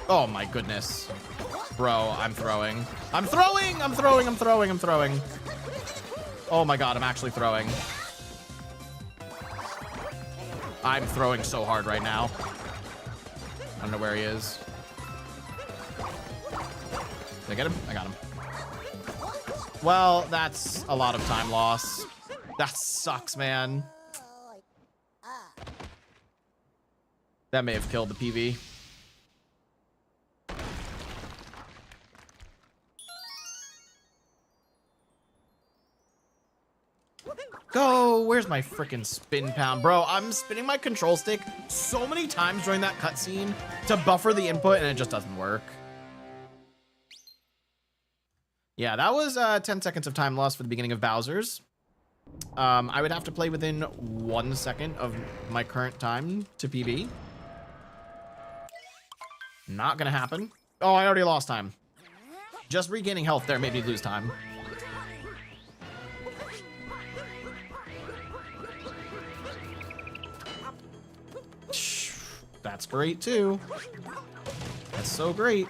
Oh my goodness. Bro, I'm throwing. I'm throwing! I'm throwing, I'm throwing, I'm throwing. Oh my God, I'm actually throwing. I'm throwing so hard right now. I don't know where he is. Did I get him? I got him. Well, that's a lot of time loss. That sucks, man. That may have killed the PV. Go! Where's my freaking spin pound? Bro, I'm spinning my control stick so many times during that cutscene to buffer the input and it just doesn't work. Yeah, that was 10 seconds of time lost for the beginning of Bowser's. I would have to play within 1 second of my current time to PB. Not gonna happen. Oh, I already lost time. Just regaining health there made me lose time. That's great too. That's so great.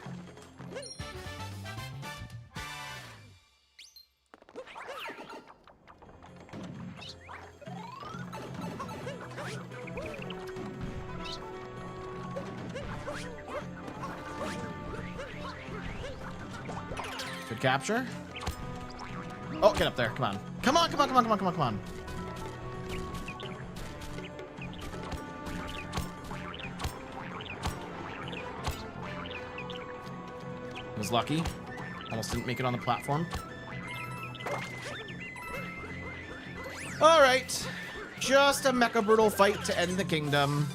capture. Oh, get up there. Come on. Come on, come on, come on, come on, come on, come on. Was lucky. Almost didn't make it on the platform. All right. Just a mecha brutal fight to end the kingdom.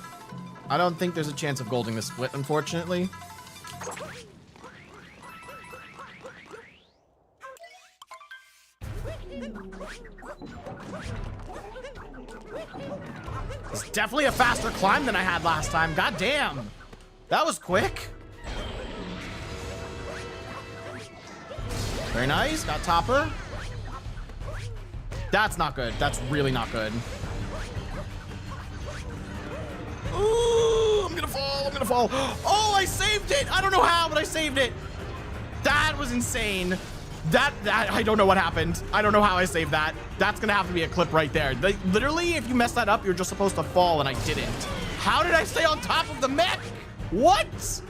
I don't think there's a chance of golding this split, unfortunately. It's definitely a faster climb than I had last time. God damn. That was quick. Very nice. Got topper. That's not good. That's really not good. Ooh, I'm gonna fall. I'm gonna fall. Oh, I saved it. I don't know how, but I saved it. That was insane. That I don't know what happened. I don't know how I saved that. That's gonna have to be a clip right there. Literally, if you mess that up, you're just supposed to fall, and I didn't. How did I stay on top of the mech? What?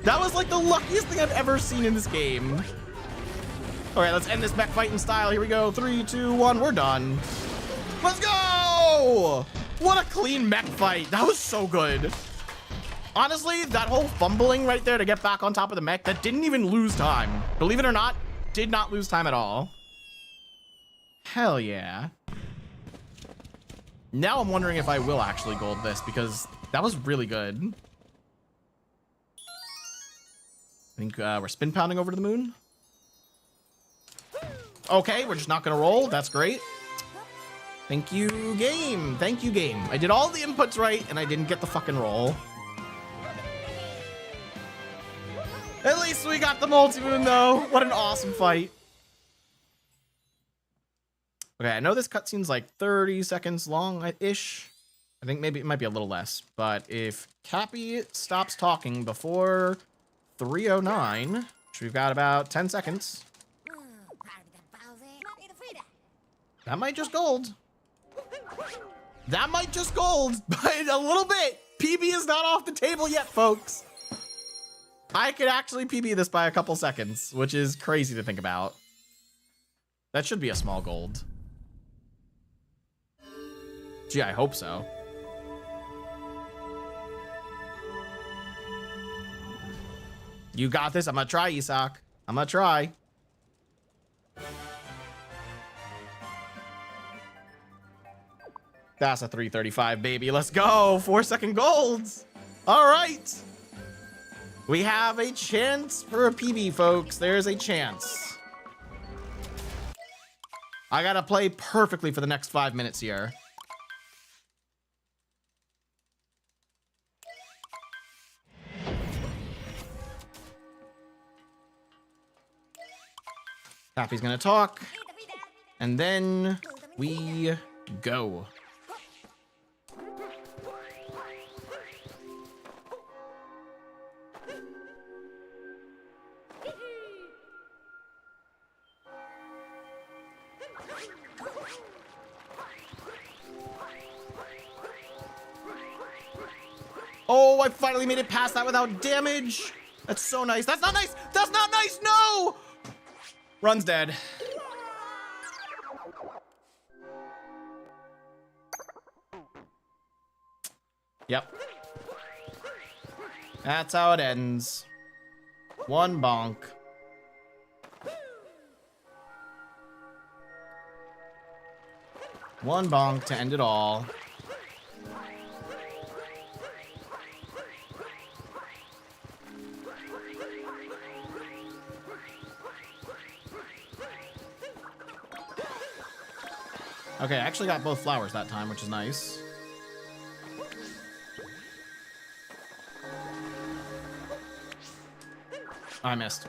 That was like the luckiest thing I've ever seen in this game. All right, let's end this mech fight in style. Here we go. 3, 2, 1. We're done. Let's go! What a clean mech fight. That was so good. Honestly, that whole fumbling right there to get back on top of the mech, that didn't even lose time. Believe it or not, did not lose time at all. Hell yeah. Now I'm wondering if I will actually gold this because that was really good. I think we're spin pounding over to the moon. Okay, we're just not gonna roll. That's great. Thank you, game. Thank you, game. I did all the inputs right, and I didn't get the fucking roll. At least we got the multi-moon, though. What an awesome fight. Okay, I know this cutscene's like 30 seconds long-ish. I think maybe it might be a little less. But if Cappy stops talking before 3:09, which we've got about 10 seconds, that might just gold. That might just gold, but a little bit. PB is not off the table yet, folks. I could actually PB this by a couple seconds, which is crazy to think about. That should be a small gold. Gee, I hope so. You got this. I'm gonna try, Isak. I'm gonna try. That's a 335, baby. Let's go. 4-second golds. All right. We have a chance for a PB, folks. There's a chance. I gotta play perfectly for the next 5 minutes here. Cappy's gonna talk. And then we go. Oh, I finally made it past that without damage. That's so nice. That's not nice. That's not nice. No. Run's dead. Yep. That's how it ends. One bonk. One bonk to end it all. Okay, I actually got both flowers that time, which is nice. I missed.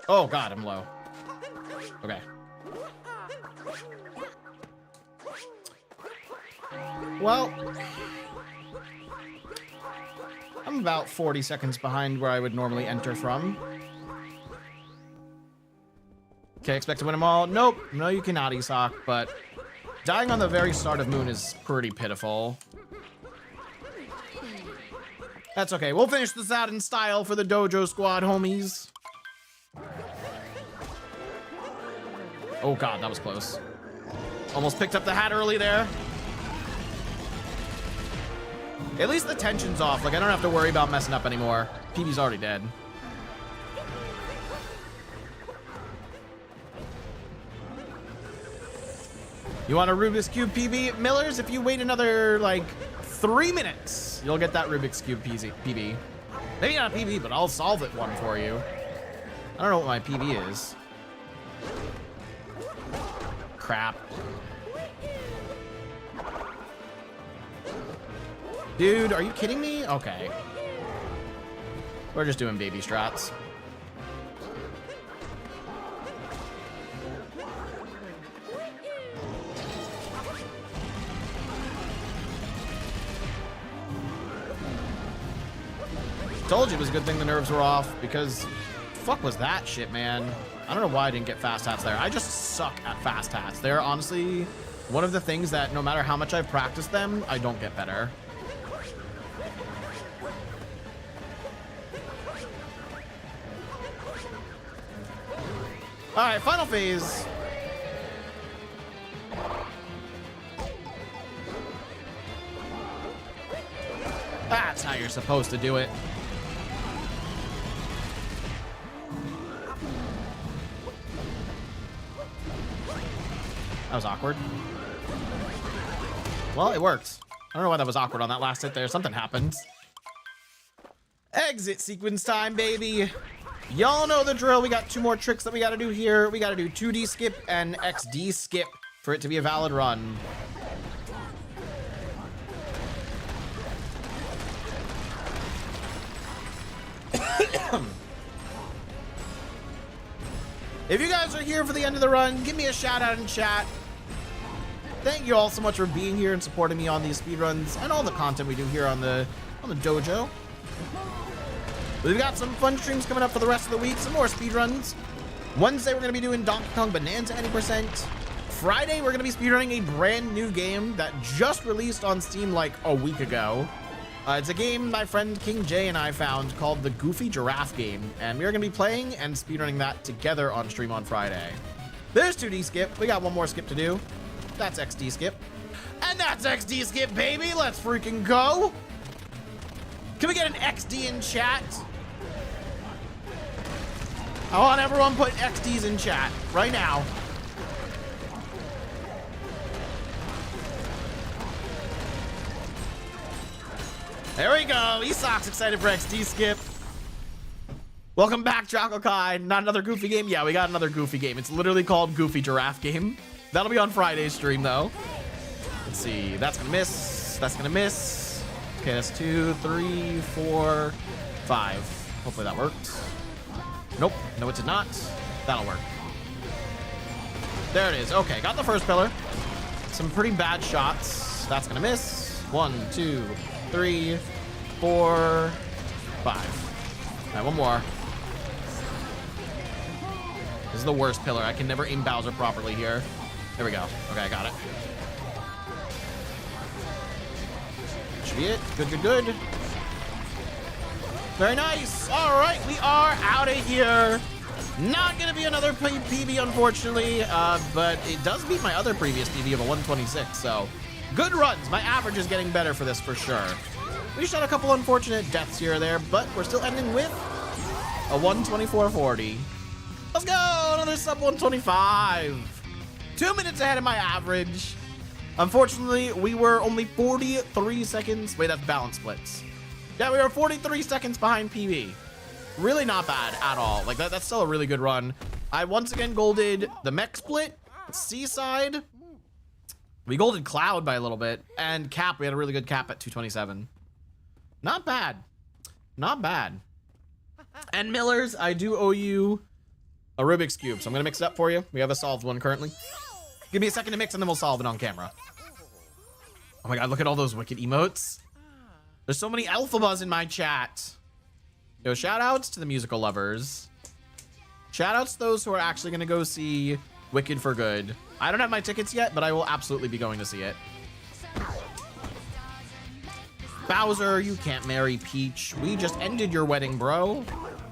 Oh god, I'm low. Okay. Well, I'm about 40 seconds behind where I would normally enter from. Okay, expect to win them all. Nope. No, you cannot, Isak, but dying on the very start of Moon is pretty pitiful. That's okay. We'll finish this out in style for the Dojo Squad, homies. Oh God, that was close. Almost picked up the hat early there. At least the tension's off. Like, I don't have to worry about messing up anymore. PB's already dead. You want a Rubik's Cube PB? Millers, if you wait another, like, 3 minutes, you'll get that Rubik's Cube PB. Maybe not a PB, but I'll solve it one for you. I don't know what my PB is. Crap. Dude, are you kidding me? Okay. We're just doing baby strats. Told you it was a good thing the nerves were off, because fuck was that shit, man. I don't know why I didn't get fast hats there. I just suck at fast hats. They're honestly one of the things that no matter how much I've practiced them, I don't get better. All right, final phase. That's how you're supposed to do it. That was awkward. Well, it worked. I don't know why that was awkward on that last hit there. Something happened. Exit sequence time, baby. Y'all know the drill. We got 2 more tricks that we got to do here. We got to do 2D skip and XD skip for it to be a valid run. If you guys are here for the end of the run, give me a shout out in chat. Thank you all so much for being here and supporting me on these speedruns and all the content we do here on the dojo. We've got some fun streams coming up for the rest of the week, some more speedruns. Wednesday, we're going to be doing Donkey Kong Bonanza 80%. Friday, we're going to be speedrunning a brand new game that just released on Steam like a week ago. It's a game my friend King J and I found called the Goofy Giraffe Game, and we're going to be playing and speedrunning that together on stream on Friday. There's 2D skip. We got one more skip to do. That's XD skip. And that's XD skip, baby. Let's freaking go. Can we get an XD in chat? I want everyone put XDs in chat right now. There we go. Esok's excited for XD skip. Welcome back, Choco Kai. Not another Goofy game? Yeah, we got another Goofy game. It's literally called Goofy Giraffe Game. That'll be on Friday's stream, though. Let's see. That's gonna miss. That's gonna miss. Okay, that's 2, 3, 4, 5. Hopefully that worked. Nope. No, it did not. That'll work. There it is. Okay, got the first pillar. Some pretty bad shots. That's gonna miss. 1, 2, 3, 4, 5. All right, one more. This is the worst pillar. I can never aim Bowser properly here. There we go. Okay, I got it. Should be it. Good, good, good. Very nice. All right, we are out of here. Not going to be another PB, unfortunately, but it does beat my other previous PB of a 126, so good runs. My average is getting better for this for sure. We shot a couple unfortunate deaths here or there, but we're still ending with a 124.40. Let's go, another sub 125. 2 minutes ahead of my average. Unfortunately, we were only 43 seconds. Wait, that's balance splits. Yeah, we were 43 seconds behind PB. Really not bad at all. Like that's still a really good run. I once again golded the mech split, Seaside. We golded Cloud by a little bit, and Cap, we had a really good Cap at 227. Not bad. Not bad. And Millers, I do owe you a Rubik's Cube, so I'm gonna mix it up for you. We have a solved one currently. Give me a second to mix and then we'll solve it on camera. Oh my God, look at all those wicked emotes. There's so many alphabas in my chat. Yo, shout outs to the musical lovers. Shout outs to those who are actually gonna go see Wicked for Good. I don't have my tickets yet, but I will absolutely be going to see it. Bowser, you can't marry Peach. We just ended your wedding, bro.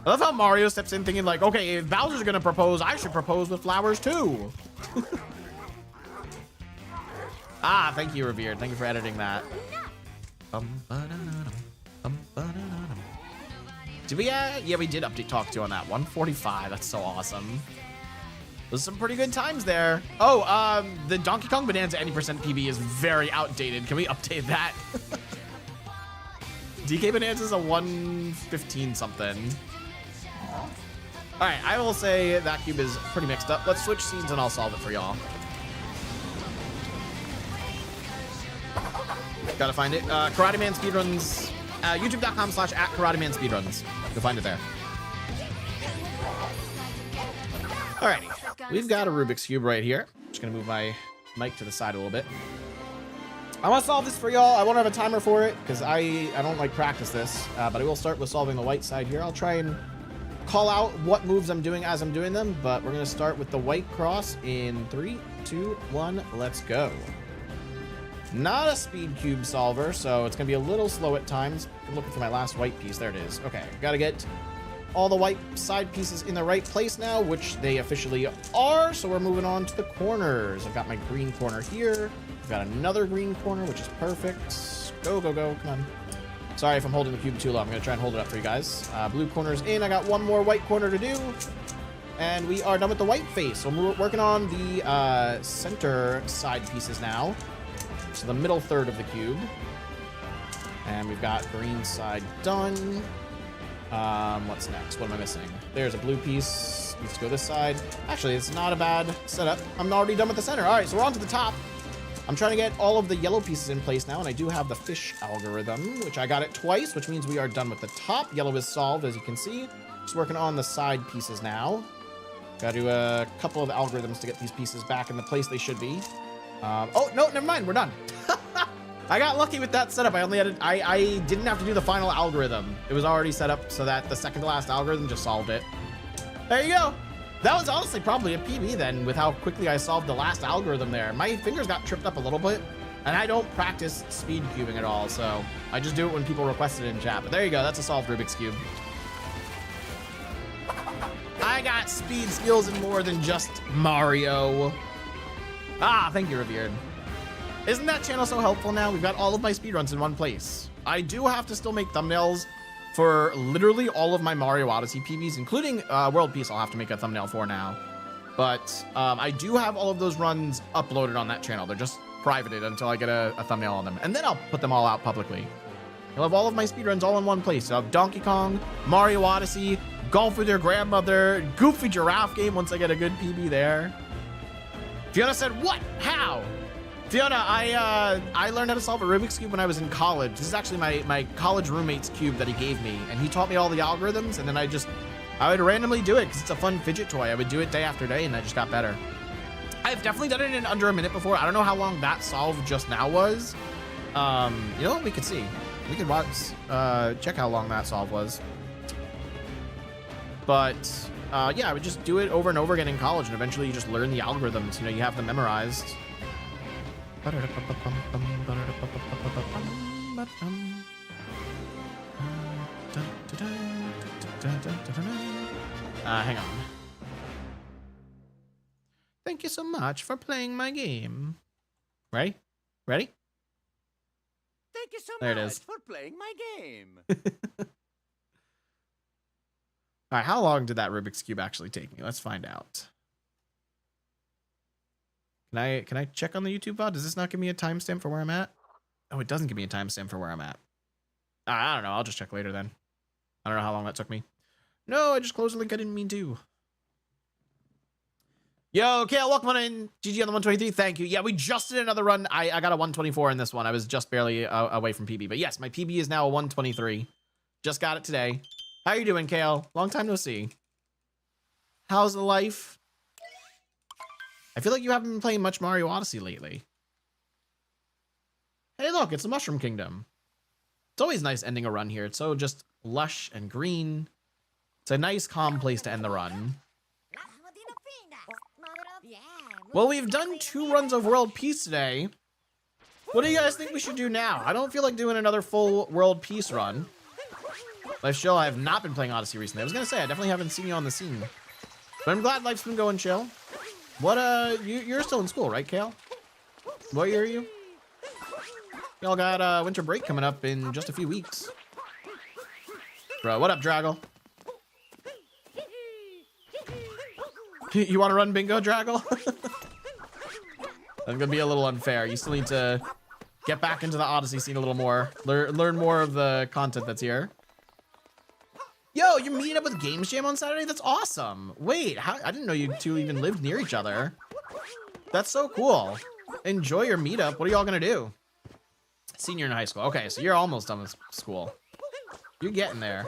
I love how Mario steps in thinking like, okay, if Bowser's gonna propose, I should propose with flowers too. Ah, thank you, Revered. Thank you for editing that. Did we, yeah, we did update Talk 2 on that. 145, that's so awesome. Those are some pretty good times there. Oh, the Donkey Kong Bonanza any percent PB is very outdated. Can we update that? DK Bonanza is a 115 something. All right, I will say that cube is pretty mixed up. Let's switch scenes and I'll solve it for y'all. Gotta find it. Karateman Speedruns, youtube.com/@Karateman Speedruns. You'll find it there. Alrighty, we've got a Rubik's Cube right here. Just gonna move my mic to the side a little bit. I want to solve this for y'all. I won't have a timer for it because I don't like practice this, but I will start with solving the white side here. I'll try and call out what moves I'm doing as I'm doing them, but we're gonna start with the white cross in 3, 2, 1, let's go. Not a speed cube solver, so it's gonna be a little slow at times. I'm looking for my last white piece. There it is. Okay, gotta get all the white side pieces in the right place now, which they officially are. So we're moving on to the corners. I've got my green corner here. I've got another green corner, which is perfect. Go, go, go, come on. Sorry if I'm holding the cube too low. I'm gonna try and hold it up for you guys. Blue corner's in. I got one more white corner to do. And we are done with the white face. So we're working on the center side pieces now. So the middle third of the cube. And we've got green side done. What's next? What am I missing? There's a blue piece. Needs to go this side. Actually, it's not a bad setup. I'm already done with the center. All right, so we're on to the top. I'm trying to get all of the yellow pieces in place now, and I do have the fish algorithm, which I got it twice, which means we are done with the top. Yellow is solved, as you can see. Just working on the side pieces now. Got to do a couple of algorithms to get these pieces back in the place they should be. Oh, no, never mind. We're done. I got lucky with that setup. I didn't have to do the final algorithm. It was already set up so that the second to last algorithm just solved it. There you go. That was honestly probably a PB then with how quickly I solved the last algorithm there. My fingers got tripped up a little bit, and I don't practice speed cubing at all, so I just do it when people request it in chat. But there you go. That's a solved Rubik's Cube. I got speed skills and more than just Mario. Ah, thank you, Revered. Isn't that channel so helpful now? We've got all of my speedruns in one place. I do have to still make thumbnails for literally all of my Mario Odyssey PBs, including World Peace I'll have to make a thumbnail for now. But I do have all of those runs uploaded on that channel. They're just privated until I get a thumbnail on them. And then I'll put them all out publicly. You'll have all of my speedruns all in one place. You'll have Donkey Kong, Mario Odyssey, Golf with Your Grandmother, Goofy Giraffe Game once I get a good PB there. Fiona said, what? How? Fiona, I learned how to solve a Rubik's Cube when I was in college. This is actually my college roommate's cube that he gave me, and he taught me all the algorithms, and then I would randomly do it because it's a fun fidget toy. I would do it day after day, and I just got better. I've definitely done it in under a minute before. I don't know how long that solve just now was. You know what? We could see. We could watch, check how long that solve was. But yeah, I would just do it over and over again in college, and eventually you just learn the algorithms. You know, you have them memorized. Hang on. Thank you so much for playing my game. Ready? Ready? Thank you so There it much is. for playing my game. All right, how long did that Rubik's Cube actually take me? Let's find out. Can I check on the YouTube VOD? Does this not give me a timestamp for where I'm at? Oh, it doesn't give me a timestamp for where I'm at. I don't know. I'll just check later then. I don't know how long that took me. No, I just closed the link. I didn't mean to. Yo, Kale, welcome on in. GG on the 123. Thank you. Yeah, we just did another run. I got a 124 in this one. I was just barely away from PB. But yes, my PB is now a 123. Just got it today. How you doing, Kale? Long time no see. How's the life? I feel like you haven't been playing much Mario Odyssey lately. Hey, look, it's the Mushroom Kingdom. It's always nice ending a run here. It's so just lush and green. It's a nice, calm place to end the run. Well, we've done 2 runs of World Peace today. What do you guys think we should do now? I don't feel like doing another full world peace run. Life's chill. I have not been playing Odyssey recently. I was gonna say I definitely haven't seen you on the scene, but I'm glad life's been going chill. What you're still in school, right, Kale? What year are you? Y'all got winter break coming up in just a few weeks. Bro, what up, Draggle? You want to run bingo, Draggle? That's gonna be a little unfair. You still need to get back into the Odyssey scene a little more. Learn more of the content that's here. Yo, you're meeting up with Games Jam on Saturday? That's awesome. Wait, I didn't know you two even lived near each other. That's so cool. Enjoy your meetup. What are y'all gonna do? Senior in high school. Okay, so you're almost done with school. You're getting there.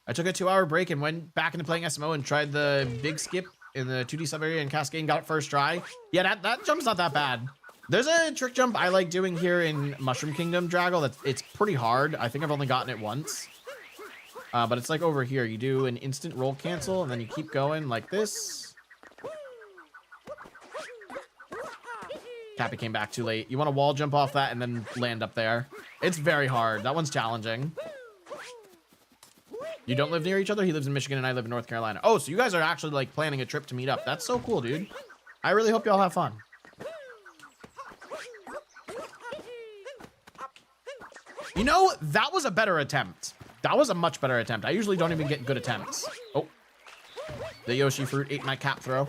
I took a 2-hour break and went back into playing SMO and tried the big skip in the 2D sub area and Cascade and got it first try. Yeah, that jump's not that bad. There's a trick jump I like doing here in Mushroom Kingdom, Draggle. It's pretty hard. I think I've only gotten it once. But it's like over here. You do an instant roll cancel, and then you keep going like this. Cappy came back too late. You want to wall jump off that and then land up there. It's very hard. That one's challenging. You don't live near each other? He lives in Michigan and I live in North Carolina. Oh, so you guys are actually like planning a trip to meet up. That's so cool, dude. I really hope y'all have fun. You know, that was a better attempt. That was a much better attempt. I usually don't even get good attempts. Oh, the Yoshi fruit ate my cap throw.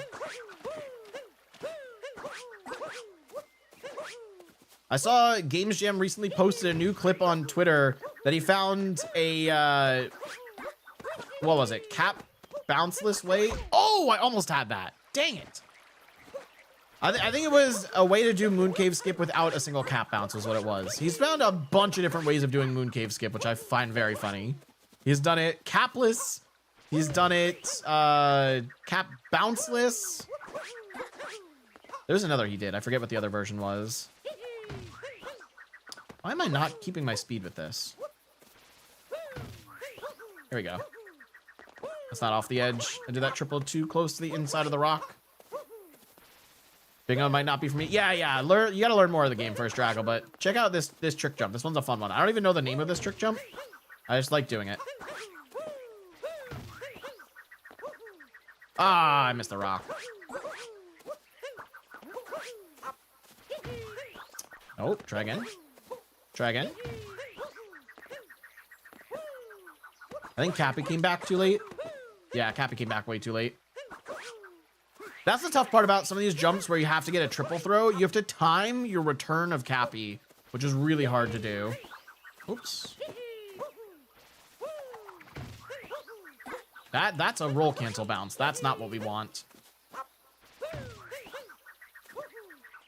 I saw Games Jam recently posted a new clip on Twitter that he found a, what was it? Cap bounceless way? Oh, I almost had that. Dang it. I think it was a way to do Mooncave Skip without a single cap bounce was what it was. He's found a bunch of different ways of doing Mooncave Skip, which I find very funny. He's done it capless. He's done it cap bounceless. There's another he did. I forget what the other version was. Why am I not keeping my speed with this? Here we go. That's not off the edge. I did that triple too close to the inside of the rock. Bingo might not be for me. Yeah. You gotta learn more of the game first, Draggle, but check out this trick jump. This one's a fun one. I don't even know the name of this trick jump. I just like doing it. Ah, I missed the rock. Oh, try again. Try again. I think Cappy came back too late. Yeah, Cappy came back way too late. That's the tough part about some of these jumps where you have to get a triple throw. You have to time your return of Cappy, which is really hard to do. Oops. That's a roll cancel bounce. That's not what we want.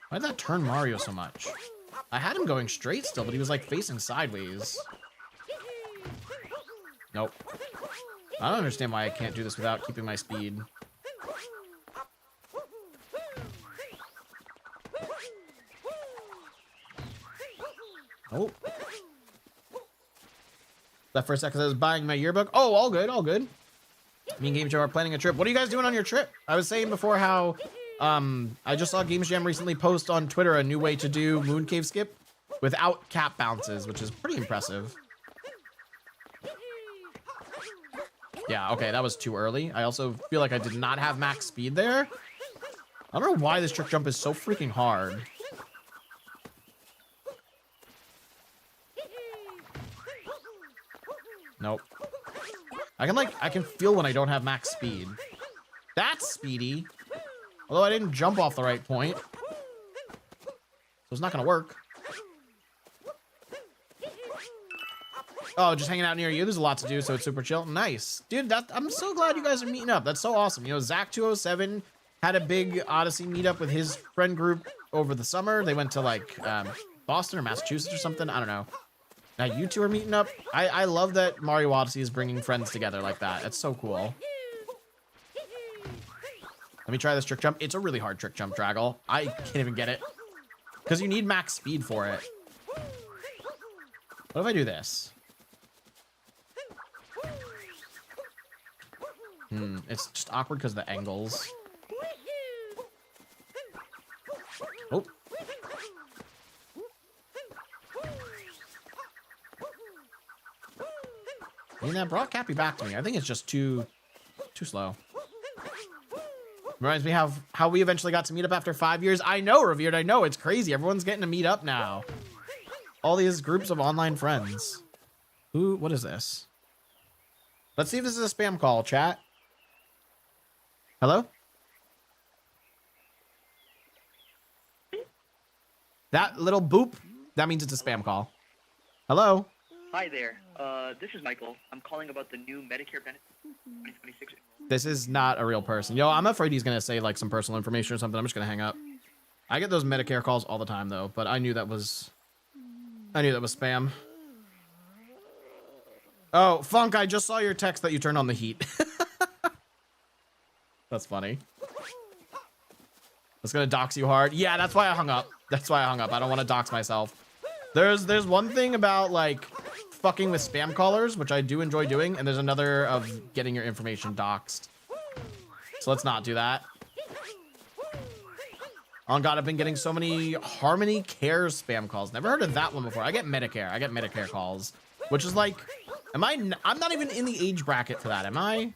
Why did that turn Mario so much? I had him going straight still, but he was like facing sideways. Nope. I don't understand why I can't do this without keeping my speed. Oh. That for a second I was buying my yearbook. Oh, all good, all good. Me and Game Jam are planning a trip. What are you guys doing on your trip? I was saying before how I just saw Games Jam recently post on Twitter a new way to do Mooncave Skip without cap bounces, which is pretty impressive. Yeah, okay, that was too early. I also feel like I did not have max speed there. I don't know why this trick jump is so freaking hard. Nope. I can feel when I don't have max speed. That's speedy. Although I didn't jump off the right point. So it's not gonna work. Oh, just hanging out near you. There's a lot to do, so it's super chill. Nice. Dude, I'm so glad you guys are meeting up. That's so awesome. You know, Zach207 had a big Odyssey meetup with his friend group over the summer. They went to like Boston or Massachusetts or something. I don't know. Now you two are meeting up. I love that Mario Odyssey is bringing friends together like that. That's so cool. Let me try this trick jump. It's a really hard trick jump, Draggle. I can't even get it. Because you need max speed for it. What if I do this? It's just awkward because of the angles. Oh. I mean, that brought Cappy back to me. I think it's just too slow. Reminds me how we eventually got to meet up after 5 years. I know, Revered. I know. It's crazy. Everyone's getting to meet up now. All these groups of online friends. What is this? Let's see if this is a spam call, chat. Hello? That little boop, that means it's a spam call. Hello? Hi there. This is Michael. I'm calling about the new Medicare benefit 2026. This is not a real person. Yo, I'm afraid he's going to say like some personal information or something. I'm just going to hang up. I get those Medicare calls all the time though, but I knew that was spam. Oh, Funk, I just saw your text that you turned on the heat. That's funny. That's going to dox you hard. Yeah, that's why I hung up. That's why I hung up. I don't want to dox myself. There's one thing about like fucking with spam callers, which I do enjoy doing, and there's another of getting your information doxed. So let's not do that. Oh God, I've been getting so many Harmony Cares spam calls. Never heard of that one before. I get Medicare. I get Medicare calls, which is like, I'm not even in the age bracket for that, am I?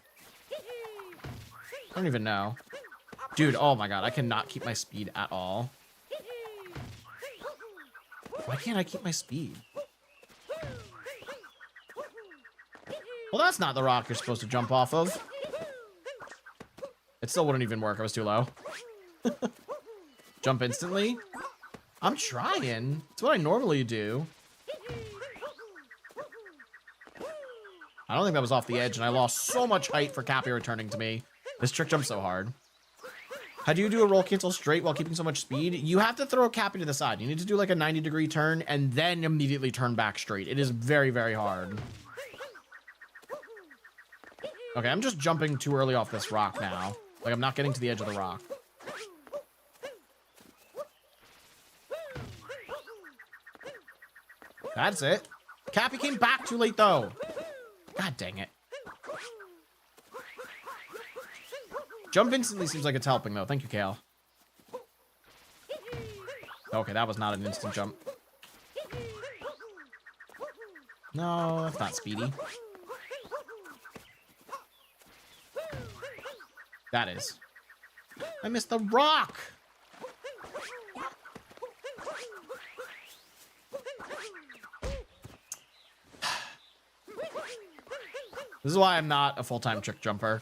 I don't even know. Dude, oh my God, I cannot keep my speed at all. Why can't I keep my speed? Well, that's not the rock you're supposed to jump off of. It still wouldn't even work. I was too low. Jump instantly? I'm trying. It's what I normally do. I don't think that was off the edge, and I lost so much height for Cappy returning to me. This trick jump's so hard. How do you do a roll cancel straight while keeping so much speed? You have to throw Cappy to the side. You need to do like a 90-degree turn and then immediately turn back straight. It is very, very hard. Okay, I'm just jumping too early off this rock now. Like, I'm not getting to the edge of the rock. That's it. Cappy came back too late, though. God dang it. Jump instantly seems like it's helping, though. Thank you, Kale. Okay, that was not an instant jump. No, that's not speedy. That is. I missed the rock! This is why I'm not a full-time trick jumper.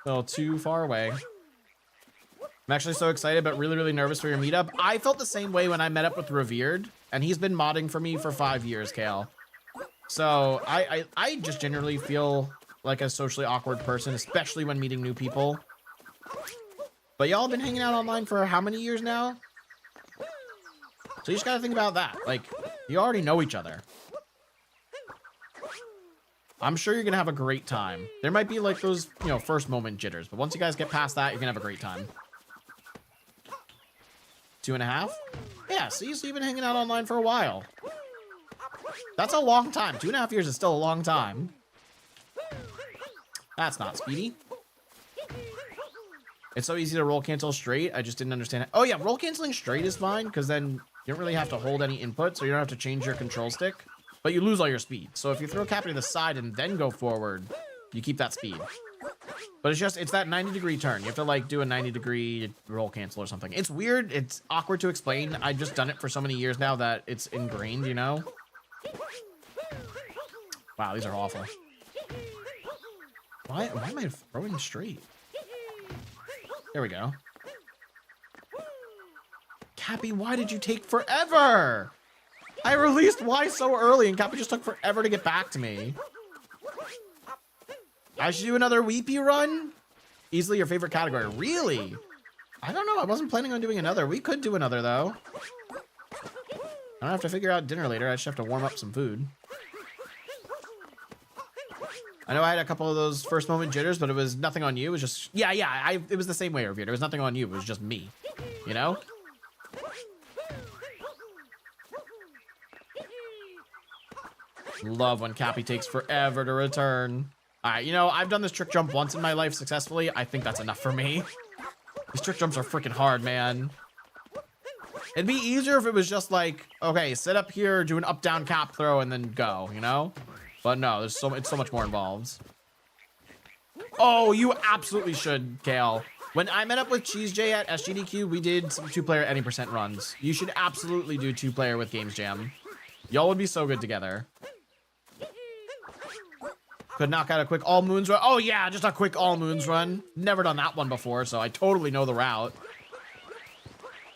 A little too far away. I'm actually so excited, but really, really nervous for your meetup. I felt the same way when I met up with Revered, and he's been modding for me for 5 years, Kale. So I just generally feel like a socially awkward person, especially when meeting new people. But y'all have been hanging out online for how many years now? So you just gotta think about that. Like, you already know each other. I'm sure you're gonna have a great time. There might be like those, you know, first moment jitters, but once you guys get past that, you're gonna have a great time. 2.5? Yeah, see, so you've been hanging out online for a while. That's a long time. 2.5 years is still a long time. That's not speedy. It's so easy to roll cancel straight. I just didn't understand it. Oh yeah, roll canceling straight is fine, because then you don't really have to hold any input, so you don't have to change your control stick. But you lose all your speed. So if you throw Cappy to the side and then go forward, you keep that speed. But it's that 90-degree turn. You have to like do a 90-degree roll cancel or something. It's weird. It's awkward to explain. I've just done it for so many years now that it's ingrained, you know? Wow, these are awful. Why am I throwing straight? There we go. Cappy, why did you take forever? I released Y so early and Cappy just took forever to get back to me. I should do another Weepy run? Easily your favorite category. Really? I don't know. I wasn't planning on doing another. We could do another, though. I don't have to figure out dinner later. I just have to warm up some food. I know I had a couple of those first moment jitters, but it was nothing on you. It was just... Yeah. It was the same way, Revered. It was nothing on you. It was just me. You know? Love when Cappy takes forever to return. All right, you know, I've done this trick jump once in my life successfully. I think that's enough for me. These trick jumps are freaking hard, man. It'd be easier if it was just like, okay, sit up here, do an up-down cap throw, and then go, you know? But no, it's so much more involved. Oh, you absolutely should, Kale. When I met up with Cheese J at SGDQ, we did some 2-player any % runs. You should absolutely do 2-player with Games Jam. Y'all would be so good together. Could knock out a quick all moons run. Oh yeah, just a quick all moons run. Never done that one before, so I totally know the route.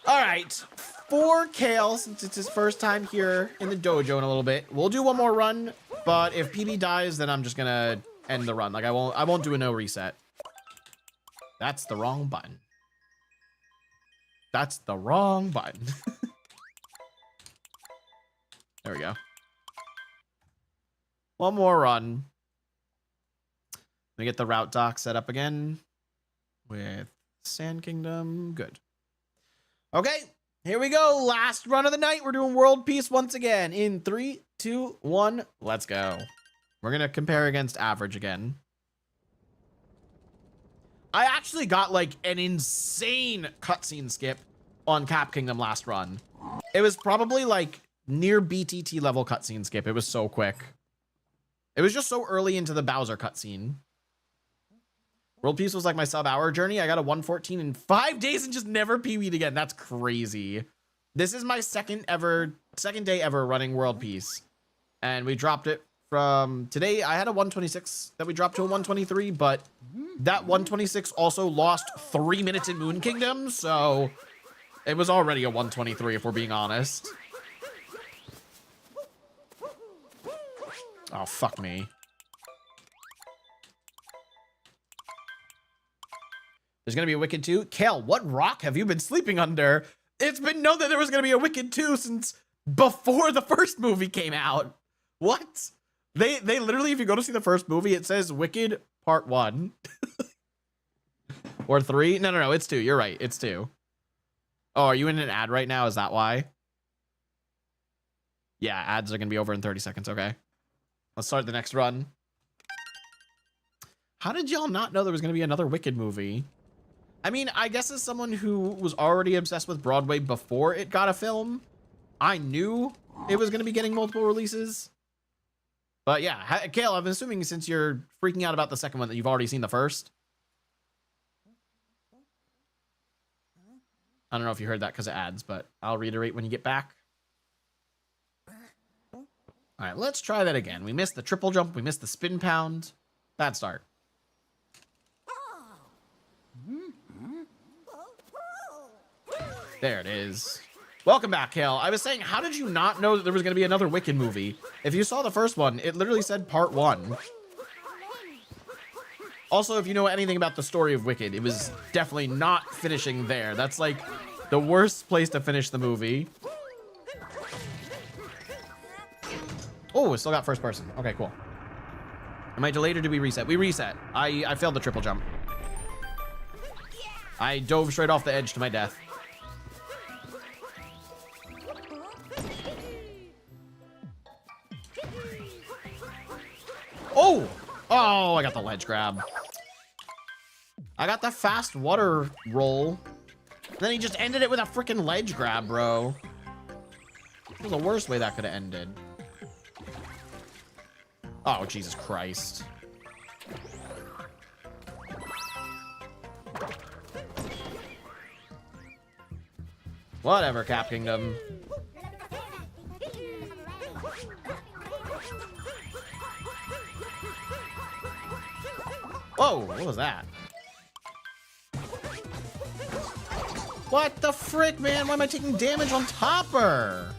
All right, for Kale, since it's his first time here in the dojo in a little bit, we'll do one more run. But if PB dies, then I'm just gonna end the run. Like I won't do a no reset. That's the wrong button. That's the wrong button. There we go. One more run. Let me get the route dock set up again with Sand Kingdom. Good. Okay, here we go. Last run of the night. We're doing World Peace once again. In 3, 2, 1, let's go. We're going to compare against average again. I actually got like an insane cutscene skip on Cap Kingdom last run. It was probably like near BTT level cutscene skip. It was so quick. It was just so early into the Bowser cutscene. World Peace was like my sub-hour journey. I got a 114 in 5 days and just never PB'd again. That's crazy. This is my second day ever running World Peace. And we dropped it from today. I had a 126 that we dropped to a 123, but that 126 also lost 3 minutes in Moon Kingdom. So it was already a 123 if we're being honest. Oh, fuck me. There's going to be a Wicked 2. Kale, what rock have you been sleeping under? It's been known that there was going to be a Wicked 2 since before the first movie came out. What? They literally, if you go to see the first movie, it says Wicked Part 1. Or 3? No, it's 2. You're right. It's 2. Oh, are you in an ad right now? Is that why? Yeah, ads are going to be over in 30 seconds. Okay. Let's start the next run. How did y'all not know there was going to be another Wicked movie? I mean, I guess as someone who was already obsessed with Broadway before it got a film, I knew it was going to be getting multiple releases. But yeah, Kale, I'm assuming since you're freaking out about the second one that you've already seen the first. I don't know if you heard that because of ads, but I'll reiterate when you get back. All right, let's try that again. We missed the triple jump. We missed the spin pound. Bad start. There it is. Welcome back, Kale. I was saying, how did you not know that there was going to be another Wicked movie? If you saw the first one, it literally said Part 1. Also, if you know anything about the story of Wicked, it was definitely not finishing there. That's like the worst place to finish the movie. Oh, we still got first person. Okay, cool. Am I delayed or did we reset? We reset. I failed the triple jump. I dove straight off the edge to my death. Oh! Oh, I got the ledge grab. I got the fast water roll. Then he just ended it with a freaking ledge grab, bro. It was the worst way that could have ended. Oh, Jesus Christ. Whatever, Cap Kingdom. Whoa, what was that? What the frick, man? Why am I taking damage on Topper?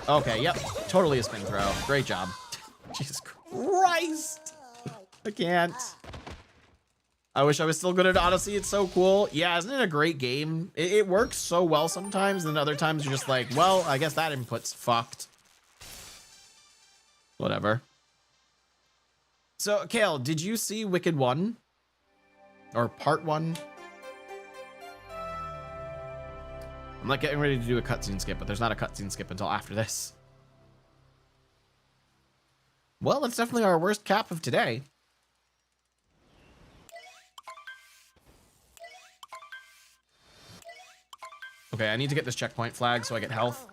Okay, yep. Totally a spin throw. Great job. Jesus Christ. I can't. I wish I was still good at Odyssey. It's so cool. Yeah, isn't it a great game? It works so well sometimes, and other times you're just like, well, I guess that input's fucked. Whatever. So, Kale, did you see Wicked 1? Or Part 1? I'm like getting ready to do a cutscene skip, but there's not a cutscene skip until after this. Well, that's definitely our worst cap of today. Okay, I need to get this checkpoint flag so I get health.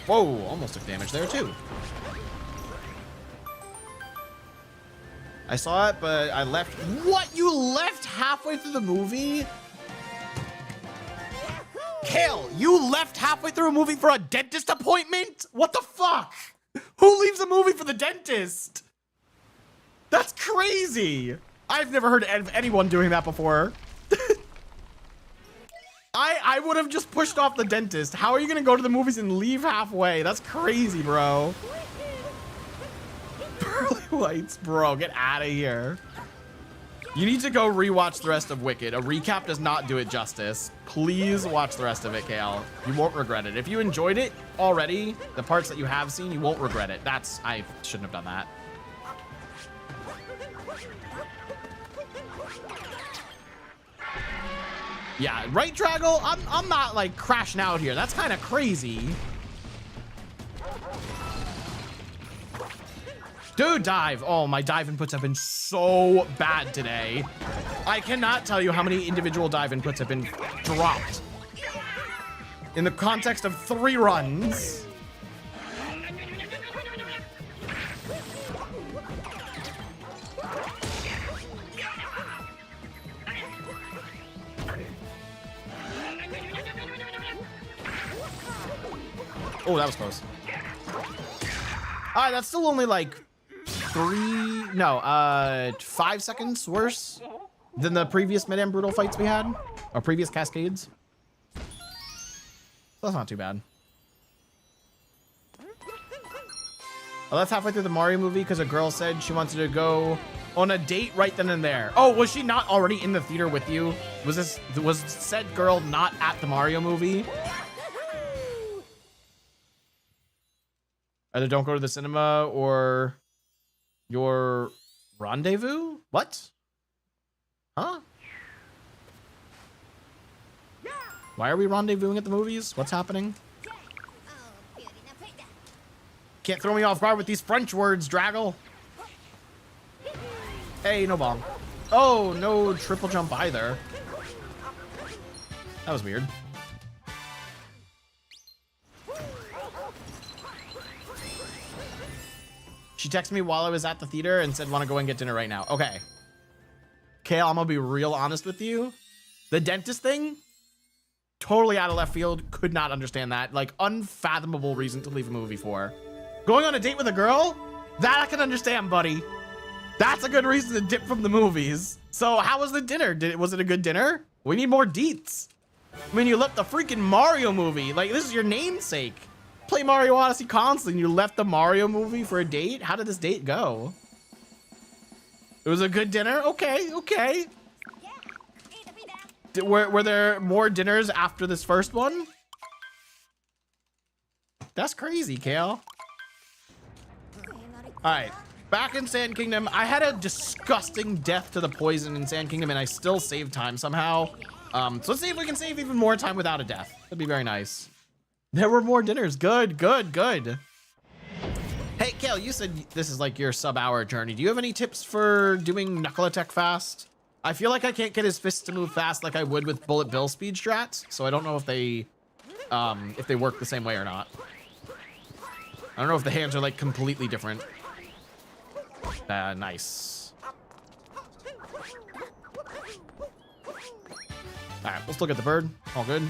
Whoa, almost took damage there too. I saw it, but I left. What? You left halfway through the movie? Kale, you left halfway through a movie for a dentist appointment? What the fuck? Who leaves a movie for the dentist? That's crazy. I've never heard of anyone doing that before. I would have just pushed off the dentist. How are you gonna go to the movies and leave halfway? That's crazy, bro. Pearly whites, bro, get out of here. You need to go rewatch the rest of Wicked. A recap does not do it justice. Please watch the rest of it, Kale. You won't regret it. If you enjoyed it already, the parts that you have seen, you won't regret it. I shouldn't have done that. Yeah, right, Draggle? I'm not like crashing out here. That's kind of crazy. Dude, dive. Oh, my dive inputs have been so bad today. I cannot tell you how many individual dive inputs have been dropped in the context of 3 runs. Oh, that was close. All right, that's still only like 5 seconds worse than the previous mid-end brutal fights we had, or previous cascades. So that's not too bad. Oh, that's halfway through the Mario movie because a girl said she wanted to go on a date right then and there. Oh, was she not already in the theater with you? Was said girl not at the Mario movie? Either don't go to the cinema or your rendezvous? What? Huh? Why are we rendezvousing at the movies? What's happening? Can't throw me off guard with these French words, Draggle. Hey, no bomb. Oh, no triple jump either. That was weird. She texted me while I was at the theater and said, want to go and get dinner right now. Okay. Kale, I'm going to be real honest with you. The dentist thing, totally out of left field. Could not understand that. Like, unfathomable reason to leave a movie for. Going on a date with a girl? That I can understand, buddy. That's a good reason to dip from the movies. So how was the dinner? Was it a good dinner? We need more deets. I mean, you left the freaking Mario movie. Like, this is your namesake. Play Mario Odyssey constantly and you left the Mario movie for a date? How did this date go? It was a good dinner? Okay, okay. Were there more dinners after this first one? That's crazy, Kale. All right, back in Sand Kingdom. I had a disgusting death to the poison in Sand Kingdom and I still saved time somehow. So let's see if we can save even more time without a death. That'd be very nice. There were more dinners. Good, good, good. Hey, Kale, you said this is like your sub-hour journey. Do you have any tips for doing knuckle attack fast? I feel like I can't get his fists to move fast like I would with Bullet Bill speed strats, so I don't know if they work the same way or not. I don't know if the hands are like completely different. Nice. All right, let's look at the bird. All good.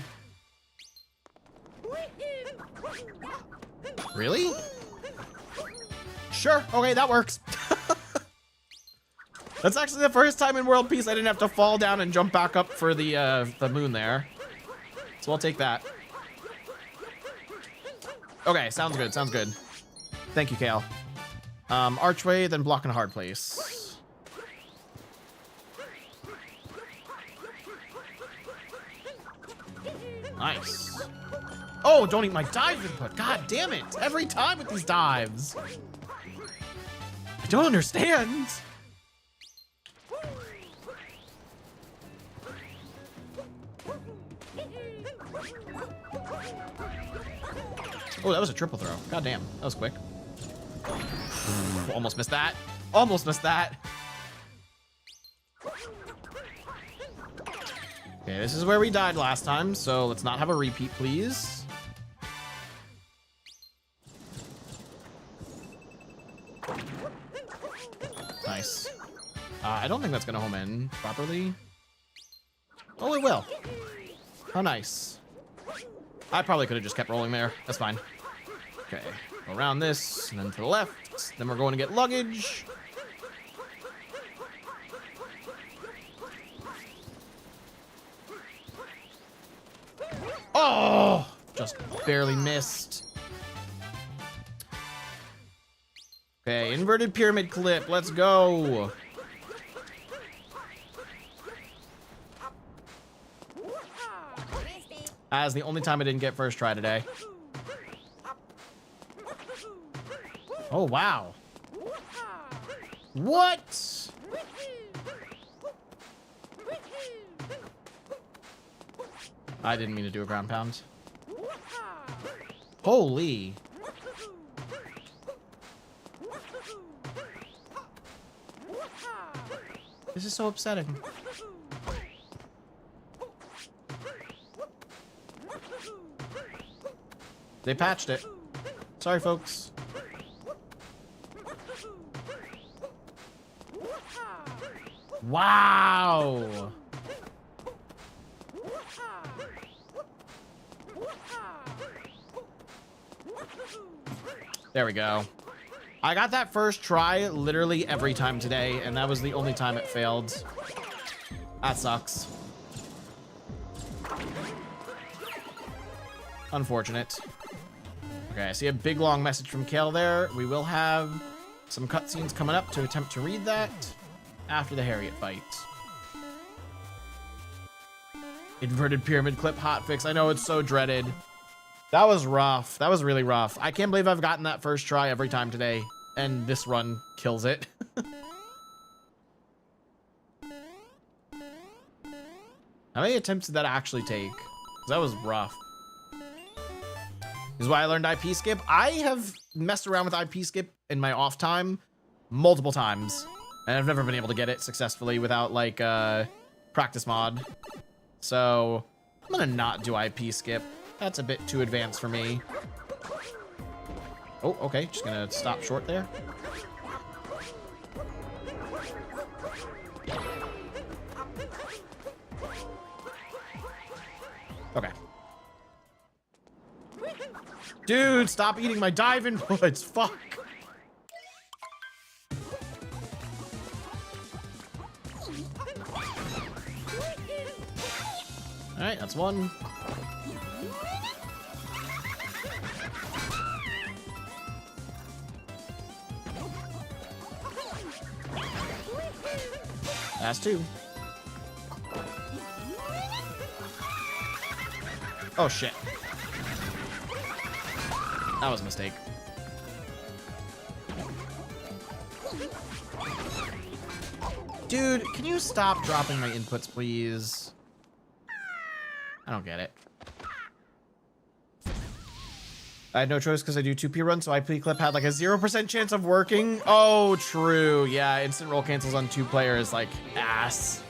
Really? Sure. Okay, that works. That's actually the first time in World Peace I didn't have to fall down and jump back up for the moon there. So I'll take that. Okay, sounds good. Sounds good. Thank you, Kale. Archway, then block in a hard place. Nice. Oh, don't eat my dive input. God damn it. Every time with these dives. I don't understand. Oh, that was a triple throw. God damn. That was quick. Almost missed that. Almost missed that. Okay, this is where we died last time, so let's not have a repeat, please. Nice. I don't think that's gonna home in properly. Oh, it will. How nice. I probably could have just kept rolling there. That's fine. Okay, go around this, and then to the left. Then we're going to get luggage. Oh, just barely missed. Okay, inverted pyramid clip. Let's go. That's the only time I didn't get first try today. Oh, wow. What? I didn't mean to do a ground pound. Holy. This is so upsetting. They patched it. Sorry, folks. Wow. There we go. I got that first try literally every time today, and that was the only time it failed. That sucks. Unfortunate. Okay, I see a big long message from Kale there. We will have some cutscenes coming up to attempt to read that after the Harriet fight. Inverted pyramid clip hotfix. I know, it's so dreaded. That was rough. That was really rough. I can't believe I've gotten that first try every time today, and this run kills it. How many attempts did that actually take? 'Cause that was rough. This is why I learned IP skip. I have messed around with IP skip in my off time multiple times, and I've never been able to get it successfully without like practice mod. So I'm gonna not do IP skip. That's a bit too advanced for me. Oh, okay. Just gonna stop short there. Okay. Dude, stop eating my dive inputs. Fuck. All right, that's one. That's two. Oh, shit. That was a mistake. Dude, can you stop dropping my inputs, please? I don't get it. I had no choice because I do 2P runs, so IP clip had like a 0% chance of working. Oh, true. Yeah, instant roll cancels on 2 players like ass.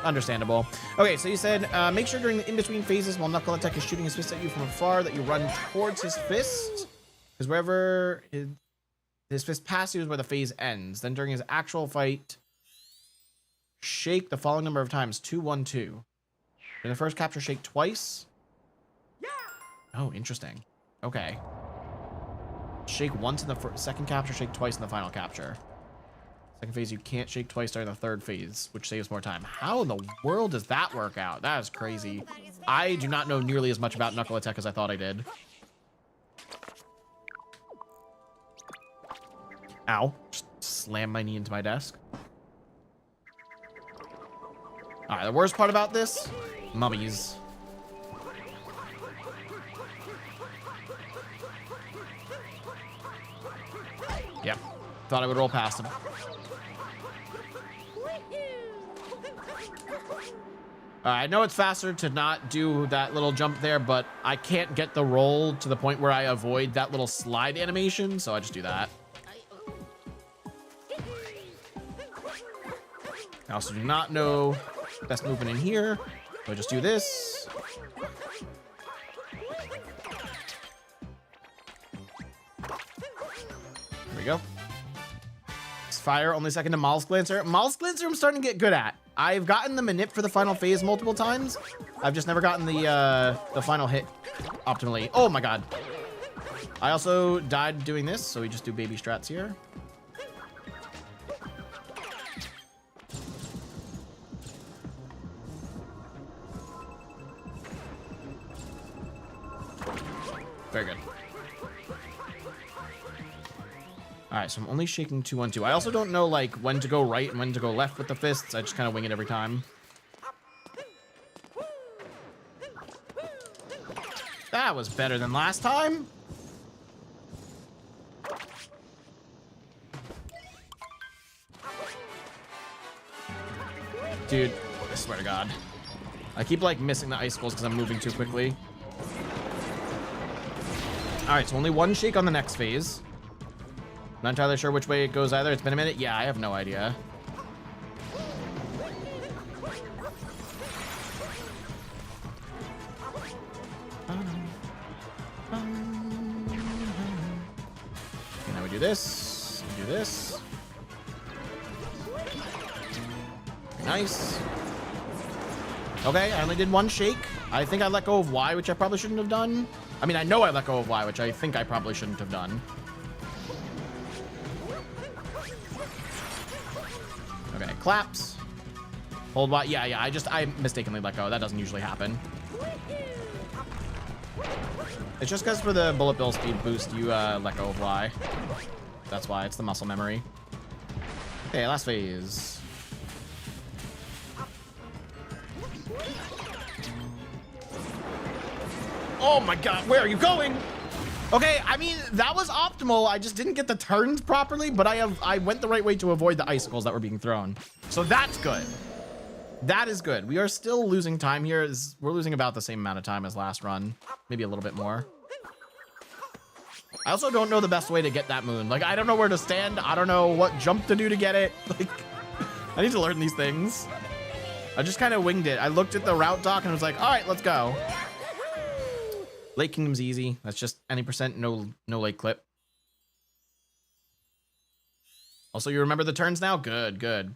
Understandable. Okay, so you said make sure during the in-between phases while Knuckle Attack is shooting his fist at you from afar that you run towards his fist. Because wherever his fist passes you is where the phase ends. Then during his actual fight, shake the following number of times. 2, 1, 2. In the first capture, shake twice. Oh, interesting. Okay. Shake once in the second capture, shake twice in the final capture. Second phase, you can't shake twice during the third phase, which saves more time. How in the world does that work out? That is crazy. I do not know nearly as much about Knuckle Attack as I thought I did. Ow. Just slam my knee into my desk. Alright, the worst part about this? Mummies. Yep. Thought I would roll past him. I know it's faster to not do that little jump there, but I can't get the roll to the point where I avoid that little slide animation, so I just do that. I also do not know best movement in here. So I just do this. There we go. Fire only second to Miles Glancer. Miles Glancer I'm starting to get good at. I've gotten the manip for the final phase multiple times. I've just never gotten the final hit optimally. Oh my god. I also died doing this, so we just do baby strats here. Very good. All right, so I'm only shaking 2-1-2. I also don't know like when to go right and when to go left with the fists. I just kind of wing it every time. That was better than last time. Dude, I swear to God. I keep like missing the icicles because I'm moving too quickly. All right, so only one shake on the next phase. Not entirely sure which way it goes either. It's been a minute. Yeah, I have no idea. Okay, now we do this. We do this. Nice. Okay, I only did one shake. I think I let go of Y, which I probably shouldn't have done. I mean, I know I let go of Y, which I think I probably shouldn't have done. Okay, claps. Hold Y. Yeah, I mistakenly let go. That doesn't usually happen. It's just because for the bullet bill speed boost, you let go of Y. That's why. It's the muscle memory. Okay, last phase. Oh my god, where are you going? Okay, I mean, that was optimal. I just didn't get the turns properly, but I went the right way to avoid the icicles that were being thrown. So that's good. That is good. We are still losing time here. We're losing about the same amount of time as last run. Maybe a little bit more. I also don't know the best way to get that moon. Like, I don't know where to stand. I don't know what jump to do to get it. Like, I need to learn these things. I just kind of winged it. I looked at the route doc and was like, all right, let's go. Lake Kingdom's easy. That's just any percent, no lake clip. Also, you remember the turns now? Good, good.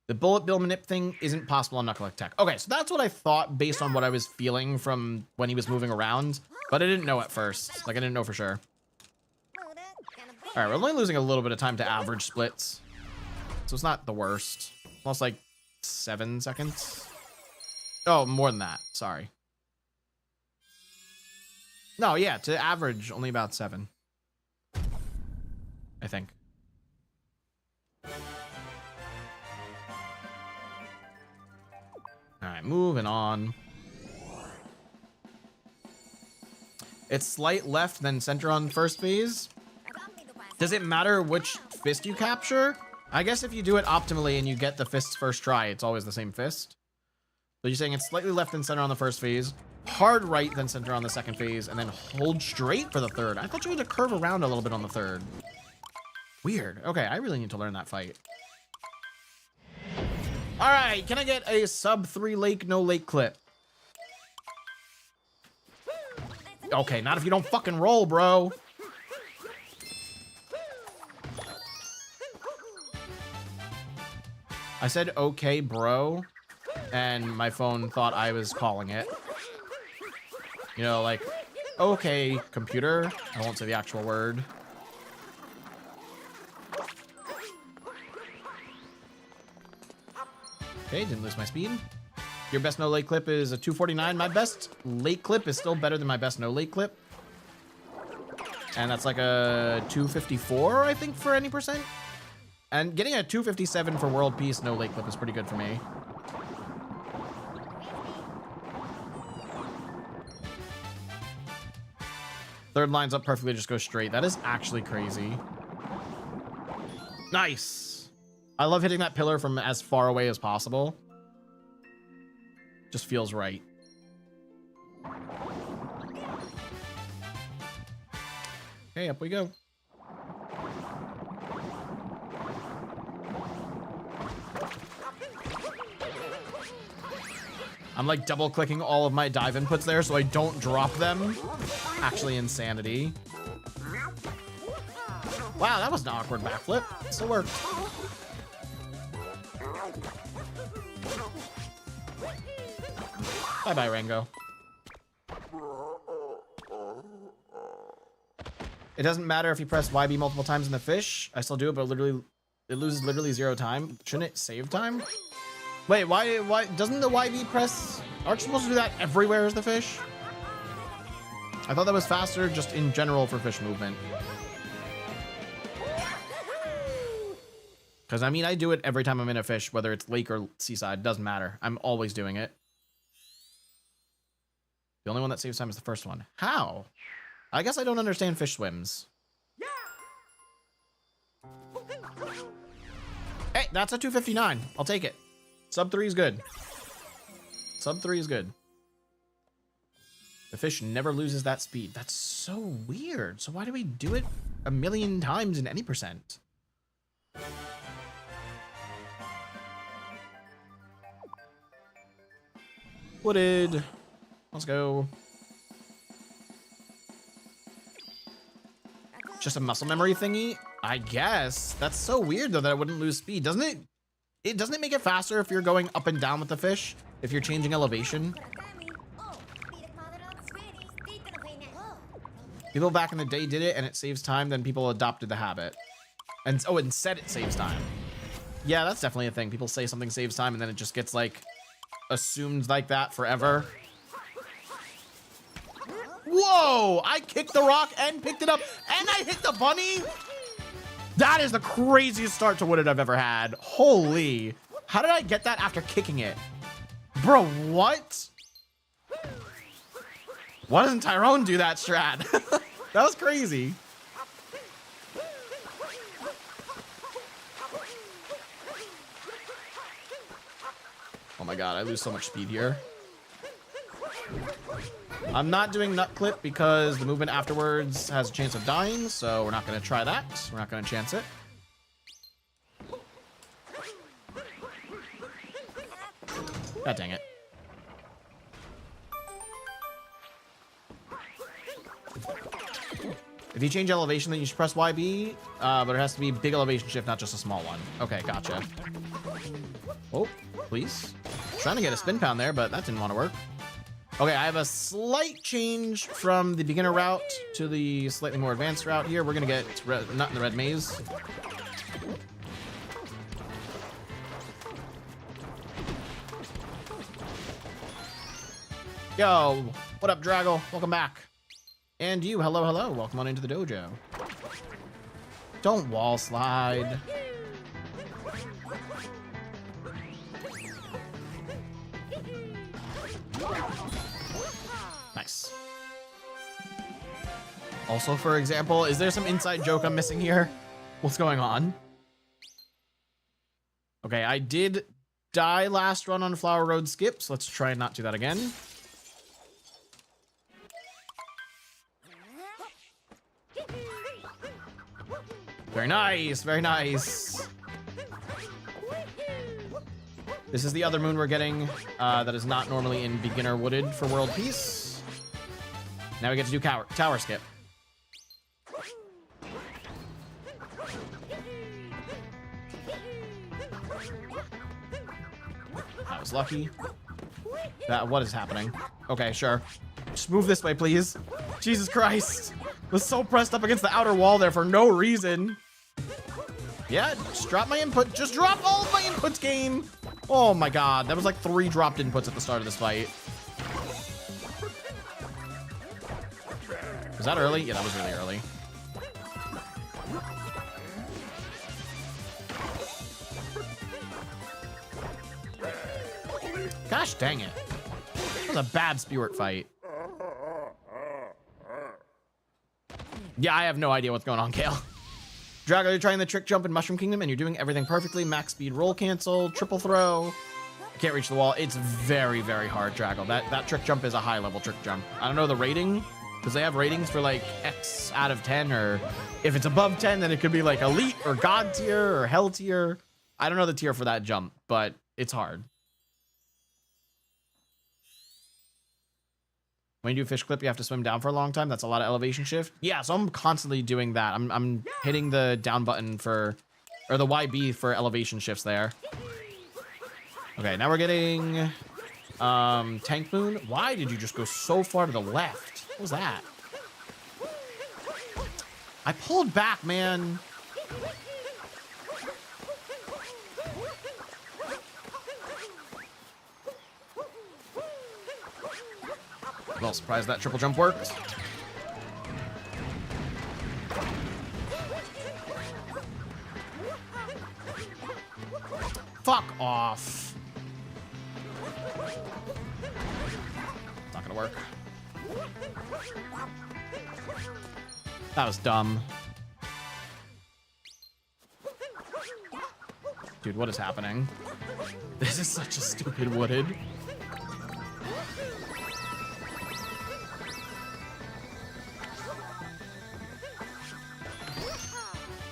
The bullet bill manip thing isn't possible on Knuckle Tech. Okay, so that's what I thought based on what I was feeling from when he was moving around, but I didn't know at first. Like, I didn't know for sure. All right, we're only losing a little bit of time to average splits, so it's not the worst. Almost like 7 seconds. Oh, more than that. Sorry. No, yeah, to average, only about 7. I think. All right, moving on. It's slight left, then center on first phase. Does it matter which fist you capture? I guess if you do it optimally and you get the fists first try, it's always the same fist. So you're saying it's slightly left and center on the first phase, hard right, then center on the second phase, and then hold straight for the third. I thought you had to curve around a little bit on the third. Weird. Okay, I really need to learn that fight. All right, can I get a sub 3 lake, no lake clip? Okay, not if you don't fucking roll, bro. I said, okay, bro, and my phone thought I was calling it. You know, like, okay, computer. I won't say the actual word. Okay, didn't lose my speed. Your best no late clip is a 249. My best late clip is still better than my best no late clip. And that's like a 254, I think, for any percent. And getting a 257 for world peace no late clip is pretty good for me. Third lines up perfectly, just go straight. That is actually crazy. Nice. I love hitting that pillar from as far away as possible. Just feels right. Okay, up we go. I'm like double clicking all of my dive inputs there so I don't drop them. Actually, insanity. Wow, that was an awkward backflip. Still worked. Bye-bye, Rango. It doesn't matter if you press YB multiple times in the fish. I still do it, but it loses literally 0 time. Shouldn't it save time? Wait, why doesn't the YB press? Aren't you supposed to do that everywhere as the fish? I thought that was faster just in general for fish movement. Because I mean, I do it every time I'm in a fish, whether it's lake or seaside, doesn't matter. I'm always doing it. The only one that saves time is the first one. How? I guess I don't understand fish swims. Hey, that's a 259. I'll take it. Sub 3 is good. Sub 3 is good. The fish never loses that speed. That's so weird. So why do we do it a million times in any percent? Wooded. Let's go. Just a muscle memory thingy? I guess. That's so weird though that I wouldn't lose speed. Doesn't it? Doesn't it make it faster if you're going up and down with the fish? If you're changing elevation? People back in the day did it and it saves time, then people adopted the habit. And oh, and said it saves time. Yeah, that's definitely a thing. People say something saves time and then it just gets like assumed like that forever. Whoa! I kicked the rock and picked it up and I hit the bunny? That is the craziest start to Wooded I've ever had. Holy. How did I get that after kicking it? Bro, what? Why doesn't Tyrone do that strat? That was crazy. Oh my god, I lose so much speed here. I'm not doing nut clip because the movement afterwards has a chance of dying, so we're not going to try that. We're not going to chance it. God dang it. If you change elevation, then you should press YB, but it has to be big elevation shift, not just a small one. Okay, gotcha. Oh, please. Trying to get a spin pound there, but that didn't want to work. Okay, I have a slight change from the beginner route to the slightly more advanced route here. We're gonna get Nut in the red maze. Yo, what up, Draggle? Welcome back. And you, hello, hello. Welcome on into the dojo. Don't wall slide. Nice. Also, for example, is there some inside joke I'm missing here? What's going on? Okay, I did die last run on Flower Road skip, so let's try and not do that again. Very nice, very nice. This is the other moon we're getting that is not normally in beginner wooded for world peace. Now we get to do tower skip. That was lucky. What is happening? Okay, sure. Just move this way, please. Jesus Christ. Was so pressed up against the outer wall there for no reason. Yeah, just drop my input. Just drop all of my inputs, game. Oh my god, that was like 3 dropped inputs at the start of this fight. Was that early? Yeah, that was really early. Gosh dang it. That was a bad Speedrun fight. Yeah, I have no idea what's going on, Kale. Drago, you're trying the trick jump in Mushroom Kingdom and you're doing everything perfectly. Max speed roll cancel, triple throw. I can't reach the wall. It's very, very hard, Drago. That trick jump is a high level trick jump. I don't know the rating, because they have ratings for like X out of 10, or if it's above 10, then it could be like elite or god tier or hell tier. I don't know the tier for that jump, but it's hard. When you do fish clip, you have to swim down for a long time. That's a lot of elevation shift. Yeah, so I'm constantly doing that. I'm hitting the down button for, or the YB for elevation shifts there. Okay, now we're getting Tank Moon. Why did you just go so far to the left? What was that? I pulled back, man. Well, surprised that triple jump worked. Fuck off. It's not gonna work. That was dumb. Dude, what is happening? This is such a stupid wooded.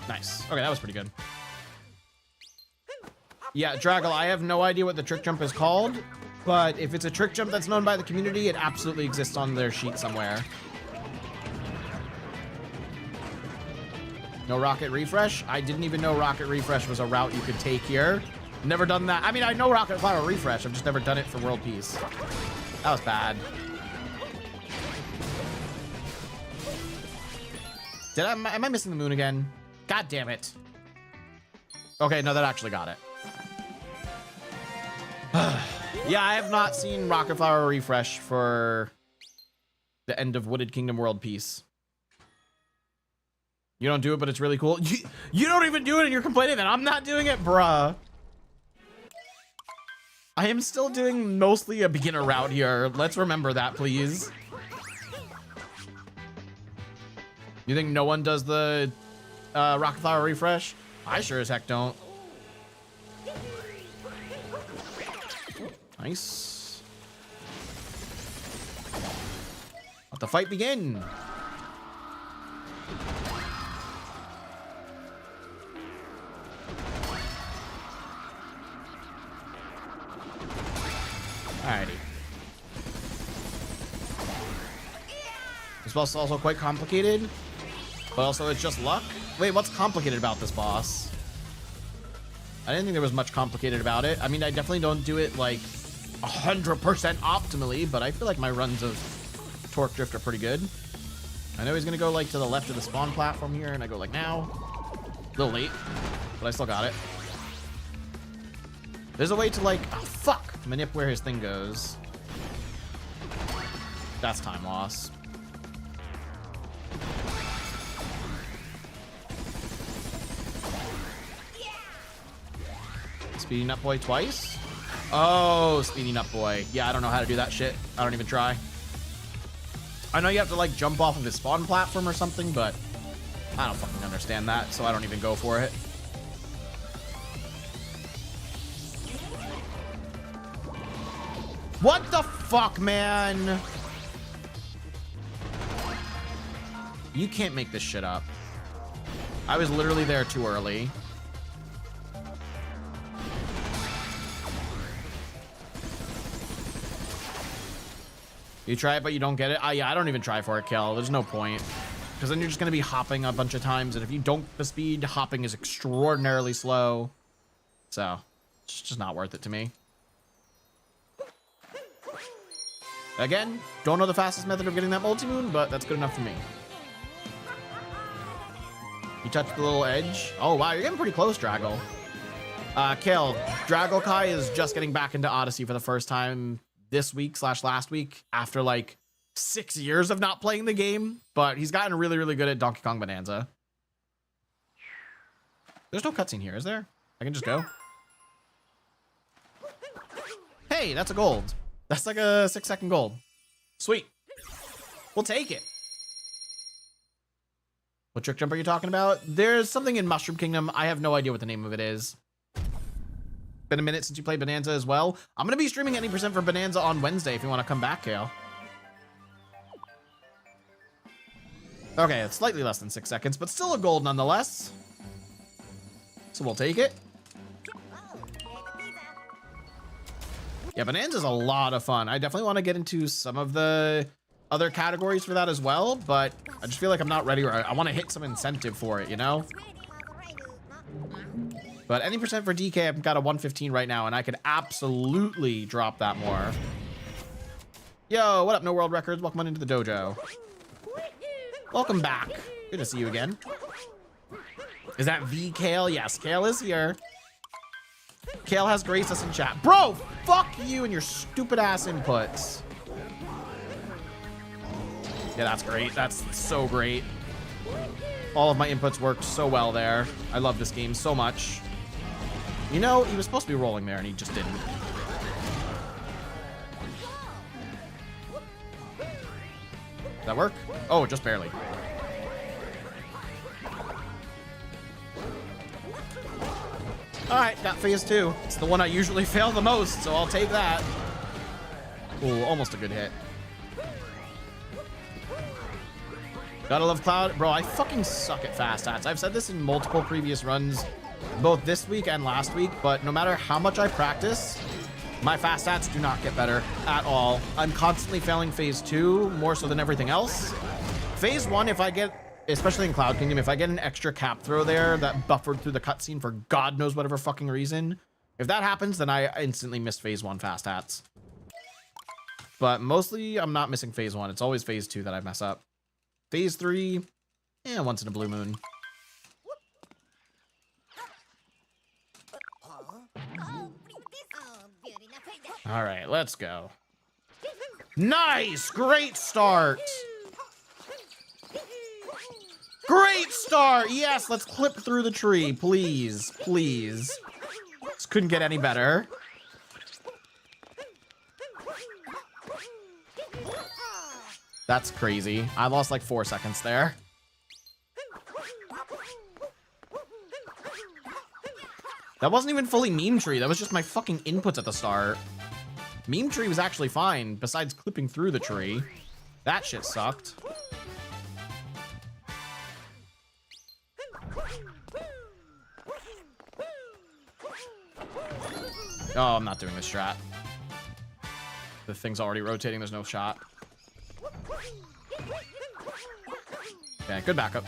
Nice. Okay, that was pretty good. Yeah, Draggle, I have no idea what the trick jump is called, but if it's a trick jump that's known by the community, it absolutely exists on their sheet somewhere. No rocket refresh? I didn't even know rocket refresh was a route you could take here. Never done that. I mean, I know rocket flower refresh. I've just never done it for world peace. That was bad. Am I missing the moon again? God damn it. Okay, no, that actually got it. Yeah, I have not seen rocket flower refresh for the end of Wooded Kingdom world peace. You don't do it, but it's really cool. You don't even do it and you're complaining that I'm not doing it, bruh. I am still doing mostly a beginner route here. Let's remember that, please. You think no one does the rocket flower refresh? I sure as heck don't. Nice. Let the fight begin. Alrighty. This boss is also quite complicated, but also it's just luck. Wait, what's complicated about this boss? I didn't think there was much complicated about it. I mean, I definitely don't do it like 100% optimally, but I feel like my runs of Torque Drift are pretty good. I know he's gonna go like to the left of the spawn platform here, and I go like now. A little late, but I still got it. There's a way to like, oh fuck, manip where his thing goes. That's time loss. Speeding up boy twice? Oh, speeding up boy. Yeah, I don't know how to do that shit. I don't even try. I know you have to like jump off of his spawn platform or something, but I don't fucking understand that, so I don't even go for it. What the fuck, man? You can't make this shit up. I was literally there too early. You try it, but you don't get it? Yeah, I don't even try for it, Kel. There's no point. Because then you're just going to be hopping a bunch of times, and if you don't the speed, hopping is extraordinarily slow. So, it's just not worth it to me. Again, don't know the fastest method of getting that multi-moon, but that's good enough for me. You touch the little edge. Oh, wow, you're getting pretty close, Draggle. Kale, Draggle Kai is just getting back into Odyssey for the first time this week / last week after like 6 years of not playing the game, but he's gotten really, really good at Donkey Kong Bonanza. There's no cutscene here, is there? I can just go. Hey, that's a gold. That's like a 6-second gold. Sweet. We'll take it. What trick jump are you talking about? There's something in Mushroom Kingdom. I have no idea what the name of it is. Been a minute since you played Bonanza as well. I'm going to be streaming any % for Bonanza on Wednesday if you want to come back, Kale. Okay, it's slightly less than 6 seconds, but still a gold nonetheless. So we'll take it. Yeah, Bonanza's a lot of fun. I definitely want to get into some of the other categories for that as well, but I just feel like I'm not ready, or I want to hit some incentive for it, you know? But any percent for DK, I've got a 115 right now, and I could absolutely drop that more. Yo, what up, No World Records? Welcome on into the dojo. Welcome back. Good to see you again. Is that V Kale? Yes, Kale is here. Kale has graced us in chat. Bro, fuck you and your stupid ass inputs. Yeah, that's great. That's so great. All of my inputs worked so well there. I love this game so much. You know, he was supposed to be rolling there and he just didn't. Did that work? Oh, just barely. All right, got phase 2. It's the one I usually fail the most, so I'll take that. Ooh, almost a good hit. Gotta love Cloud. Bro, I fucking suck at fast hats. I've said this in multiple previous runs, both this week and last week, but no matter how much I practice, my fast hats do not get better at all. I'm constantly failing phase 2 more so than everything else. Phase 1, if I get, especially in Cloud Kingdom, if I get an extra cap throw there that buffered through the cutscene for God knows whatever fucking reason, if that happens, then I instantly miss phase 1 fast hats. But mostly I'm not missing phase 1. It's always phase 2 that I mess up. Phase 3, once in a blue moon. All right, let's go. Nice, great start. Great start. Yes, let's clip through the tree, please, please. This couldn't get any better. That's crazy. I lost like 4 seconds there. That wasn't even fully meme tree. That was just my fucking inputs at the start. Meme tree was actually fine, besides clipping through the tree. That shit sucked. Oh, I'm not doing this strat. The thing's already rotating. There's no shot. Okay, good backup.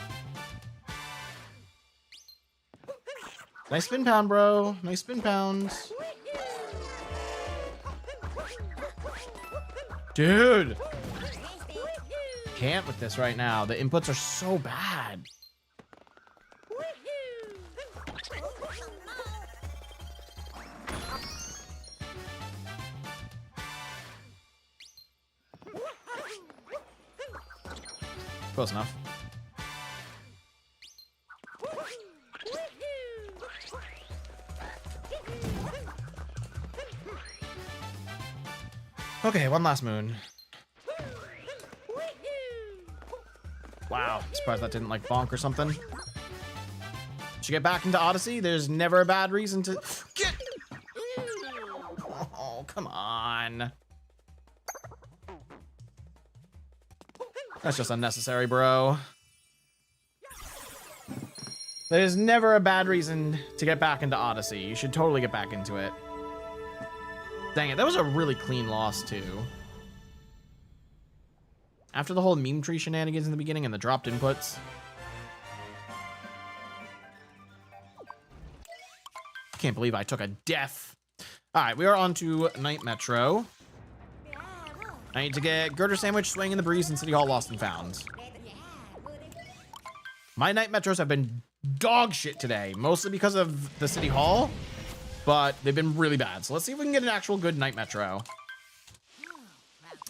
Nice spin pound, bro. Nice spin pound. Dude. Can't with this right now. The inputs are so bad. Close enough. Okay, one last moon. Wow, surprised that didn't like bonk or something. Should get back into Odyssey? There's never a bad reason to get. Oh, come on. That's just unnecessary, bro. There's never a bad reason to get back into Odyssey. You should totally get back into it. Dang it, that was a really clean loss, too. After the whole meme tree shenanigans in the beginning and the dropped inputs. Can't believe I took a death. All right, we are on to Night Metro. I need to get Girder Sandwich, Swing in the Breeze, and City Hall Lost and Found. My Night Metros have been dog shit today, mostly because of the City Hall, but they've been really bad. So let's see if we can get an actual good Night Metro.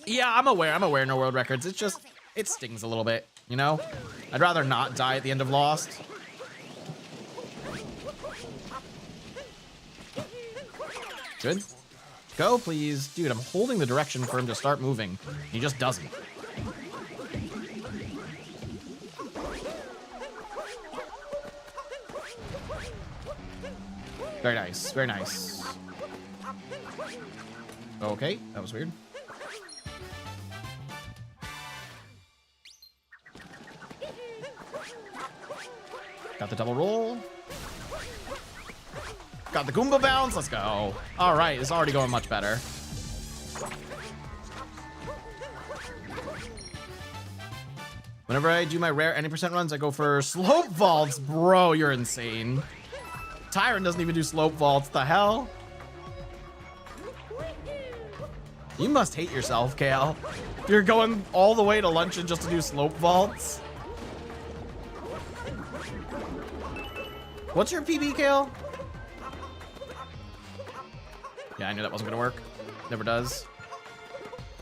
Yeah, I'm aware, No World Records. It's just, it stings a little bit, you know? I'd rather not die at the end of Lost. Good. Go, please. Dude, I'm holding the direction for him to start moving. He just doesn't. Very nice. Very nice. Okay, that was weird. Got the double roll. Got the Goomba bounce. Let's go. All right, it's already going much better. Whenever I do my rare any percent runs, I go for slope vaults. Bro, you're insane. Tyrant doesn't even do slope vaults. The hell? You must hate yourself, Kale. You're going all the way to luncheon just to do slope vaults. What's your PB, Kale? Yeah, I knew that wasn't gonna work. Never does.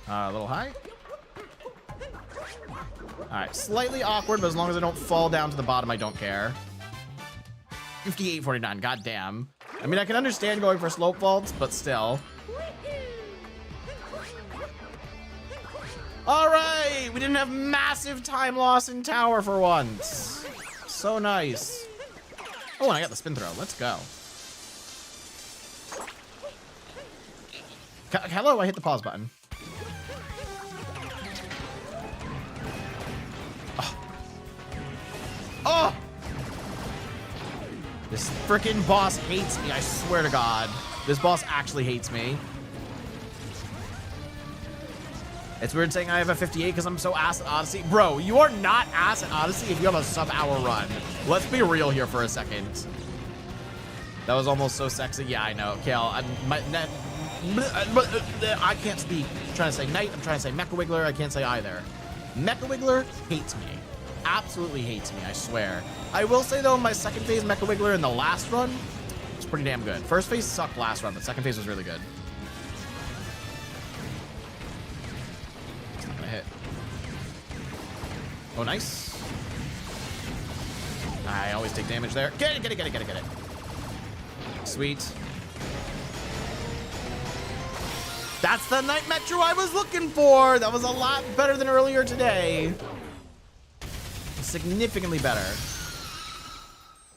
A little high. All right, slightly awkward, but as long as I don't fall down to the bottom, I don't care. 58.49, goddamn. I mean, I can understand going for slope vaults, but still. All right, we didn't have massive time loss in tower for once. So nice. Oh, and I got the spin throw. Let's go. Hello, I hit the pause button. Oh! This freaking boss hates me, I swear to God. This boss actually hates me. It's weird saying I have a 58 because I'm so ass at Odyssey. Bro, you are not ass at Odyssey if you have a sub-hour run. Let's be real here for a second. That was almost so sexy. Yeah, I know. Kale, I can't speak. I'm trying to say Knight. I'm trying to say Mecha Wiggler. I can't say either. Mecha Wiggler hates me. Absolutely hates me, I swear. I will say, though, my second phase Mecha Wiggler in the last run was pretty damn good. First phase sucked last run, but second phase was really good. It's not gonna hit. Oh, nice. I always take damage there. Get it, get it, get it, get it, get it. Sweet. That's the Night Metro I was looking for. That was a lot better than earlier today. Significantly better.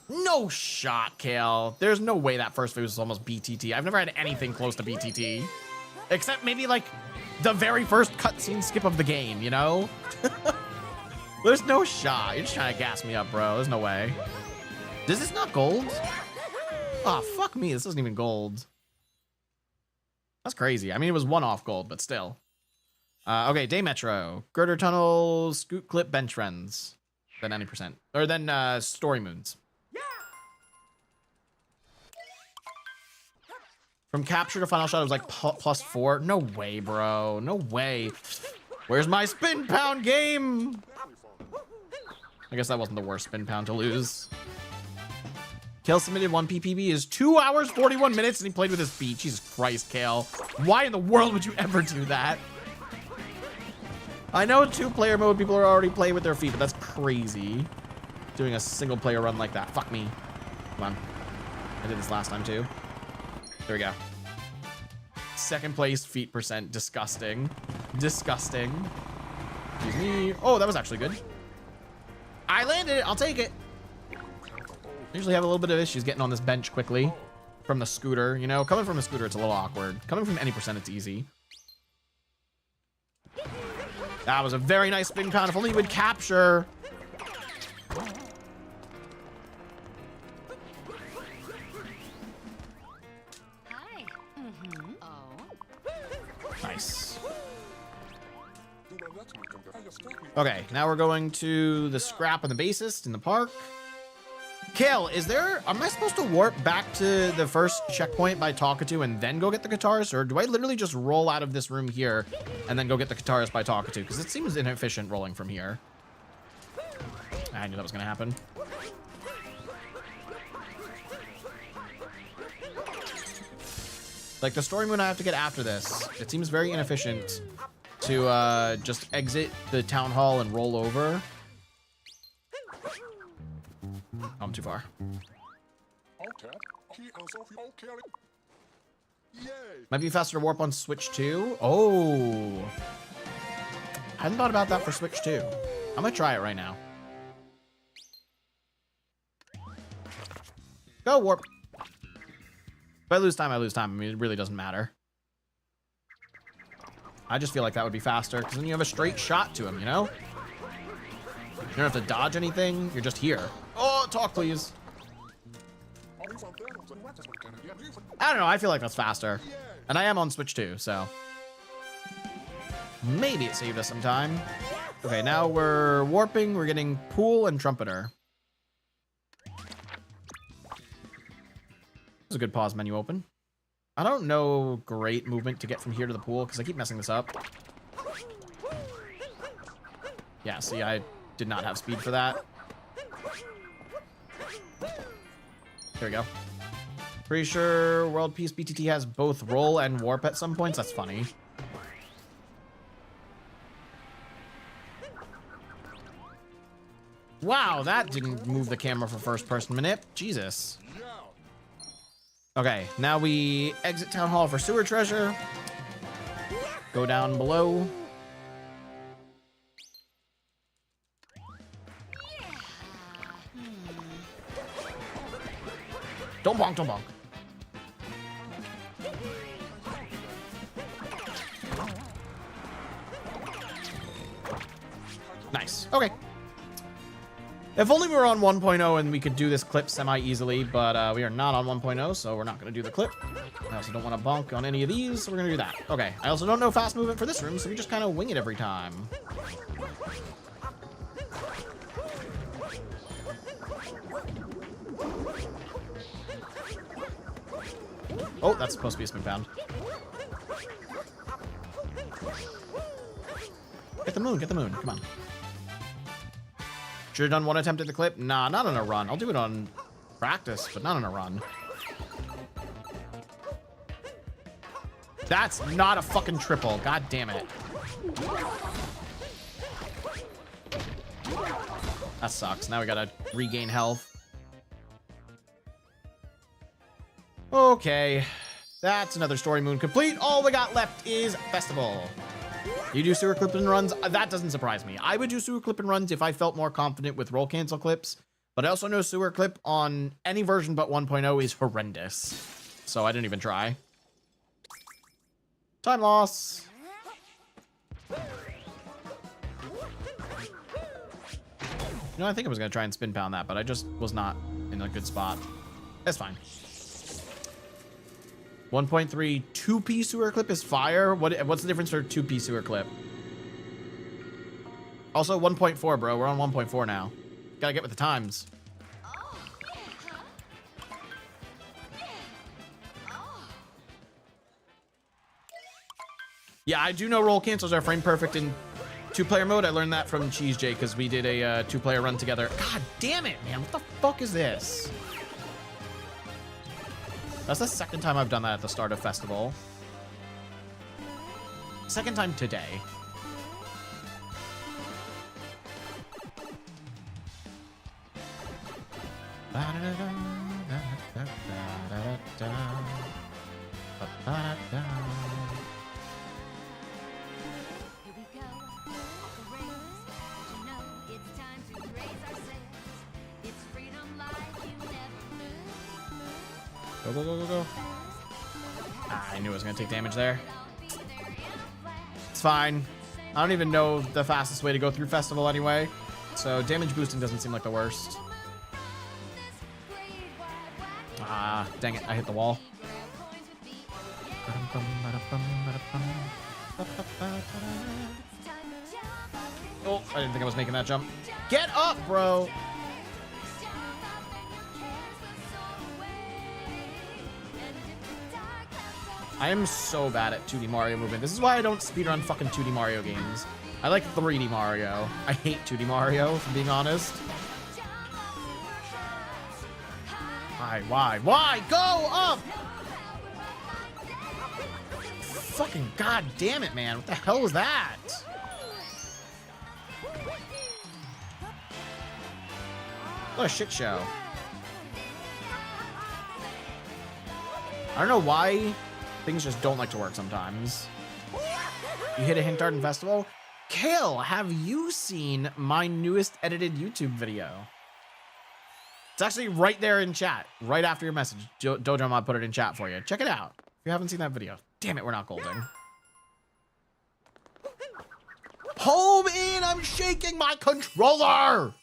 No shot, Kale. There's no way that first phase was almost BTT. I've never had anything close to BTT. Except maybe like the very first cutscene skip of the game, you know? There's no shot. You're just trying to gas me up, bro. There's no way. Does this not gold? Oh, fuck me. This isn't even gold. That's crazy. I mean, it was one off gold, but still. Okay, Day Metro. Girder Tunnel, Scoot Clip, Bench Runs. Then 90%. Or then Story Moons. From capture to final shot, it was like +4. No way, bro. No way. Where's my spin pound game? I guess that wasn't the worst spin pound to lose. Kale submitted 1 PPB is 2 hours, 41 minutes, and he played with his feet. Jesus Christ, Kale. Why in the world would you ever do that? I know 2-player mode, people are already playing with their feet, but that's crazy. Doing a single player run like that. Fuck me. Come on. I did this last time too. There we go. Second place, feet percent. Disgusting. Disgusting. Excuse me. Oh, that was actually good. I landed it. I'll take it. I usually have a little bit of issues getting on this bench quickly. From the scooter, you know? Coming from a scooter, it's a little awkward. Coming from any percent, it's easy. That was a very nice spin con. If only you would capture. Hi. Oh. Nice. Okay, now we're going to the scrap and the bassist in the park. Kale, am I supposed to warp back to the first checkpoint by Talkatu and then go get the guitars? Or do I literally just roll out of this room here and then go get the guitars by Talkatu? Because it seems inefficient rolling from here. I knew that was going to happen. Like the story moon I have to get after this. It seems very inefficient to just exit the town hall and roll over. I'm too far. Might be faster to warp on Switch 2. Oh. I hadn't thought about that for Switch 2. I'm gonna try it right now. Go warp. If I lose time, I lose time. I mean, it really doesn't matter. I just feel like that would be faster because then you have a straight shot to him, you know? You don't have to dodge anything. You're just here. Oh, talk, please. I don't know. I feel like that's faster. And I am on Switch 2, so. Maybe it saved us some time. Okay, now we're warping. We're getting pool and trumpeter. This is a good pause menu open. I don't know great movement to get from here to the pool because I keep messing this up. Yeah, see, I did not have speed for that. There we go. Pretty sure World Peace BTT has both roll and warp at some points. That's funny. Wow, that didn't move the camera for first person manip. Jesus. Okay, now we exit Town Hall for sewer treasure. Go down below. Don't bonk, don't bonk. Nice. Okay. If only we were on 1.0 and we could do this clip semi-easily, but we are not on 1.0, so we're not going to do the clip. I also don't want to bonk on any of these, so we're going to do that. Okay. I also don't know fast movement for this room, so we just kind of wing it every time. Oh, that's supposed to be a spin pound. Get the moon, come on. Should have done one attempt at the clip? Nah, not on a run. I'll do it on practice, but not on a run. That's not a fucking triple. God damn it. That sucks. Now we gotta regain health. Okay. That's another story moon complete. All we got left is festival. You do sewer clip and runs? That doesn't surprise me. I would do sewer clip and runs if I felt more confident with roll cancel clips. But I also know sewer clip on any version but 1.0 is horrendous. So I didn't even try. Time loss. You know, I think I was going to try and spin pound that, but I just was not in a good spot. That's fine. 1.3 2P sewer clip is fire. What's the difference for 2P sewer clip? Also 1.4, bro. We're on 1.4 now. Gotta get with the times. Yeah, I do know roll cancels are frame perfect in 2-player mode. I learned that from Cheese J because we did a 2-player run together. God damn it, man. What the fuck is this? That's the second time I've done that at the start of festival. Second time today. Here we go, off the rails. You know it's time to raise our sails. It's freedom like you never knew. Go, go, go, go, go. Ah, I knew I was gonna take damage there. It's fine. I don't even know the fastest way to go through festival anyway. So damage boosting doesn't seem like the worst. Ah, dang it, I hit the wall. Oh, I didn't think I was making that jump. Get up, bro! I am so bad at 2D Mario movement. This is why I don't speedrun fucking 2D Mario games. I like 3D Mario. I hate 2D Mario, if I'm being honest. Why? Go up! Fucking god damn it, man. What the hell was that? What a shit show. I don't know why things just don't like to work sometimes. You hit a hint dart in festival? Kale, have you seen my newest edited YouTube video? It's actually right there in chat, right after your message. Dojo Mod put it in chat for you. Check it out if you haven't seen that video. Damn it, we're not golden. Home in, I'm shaking my controller!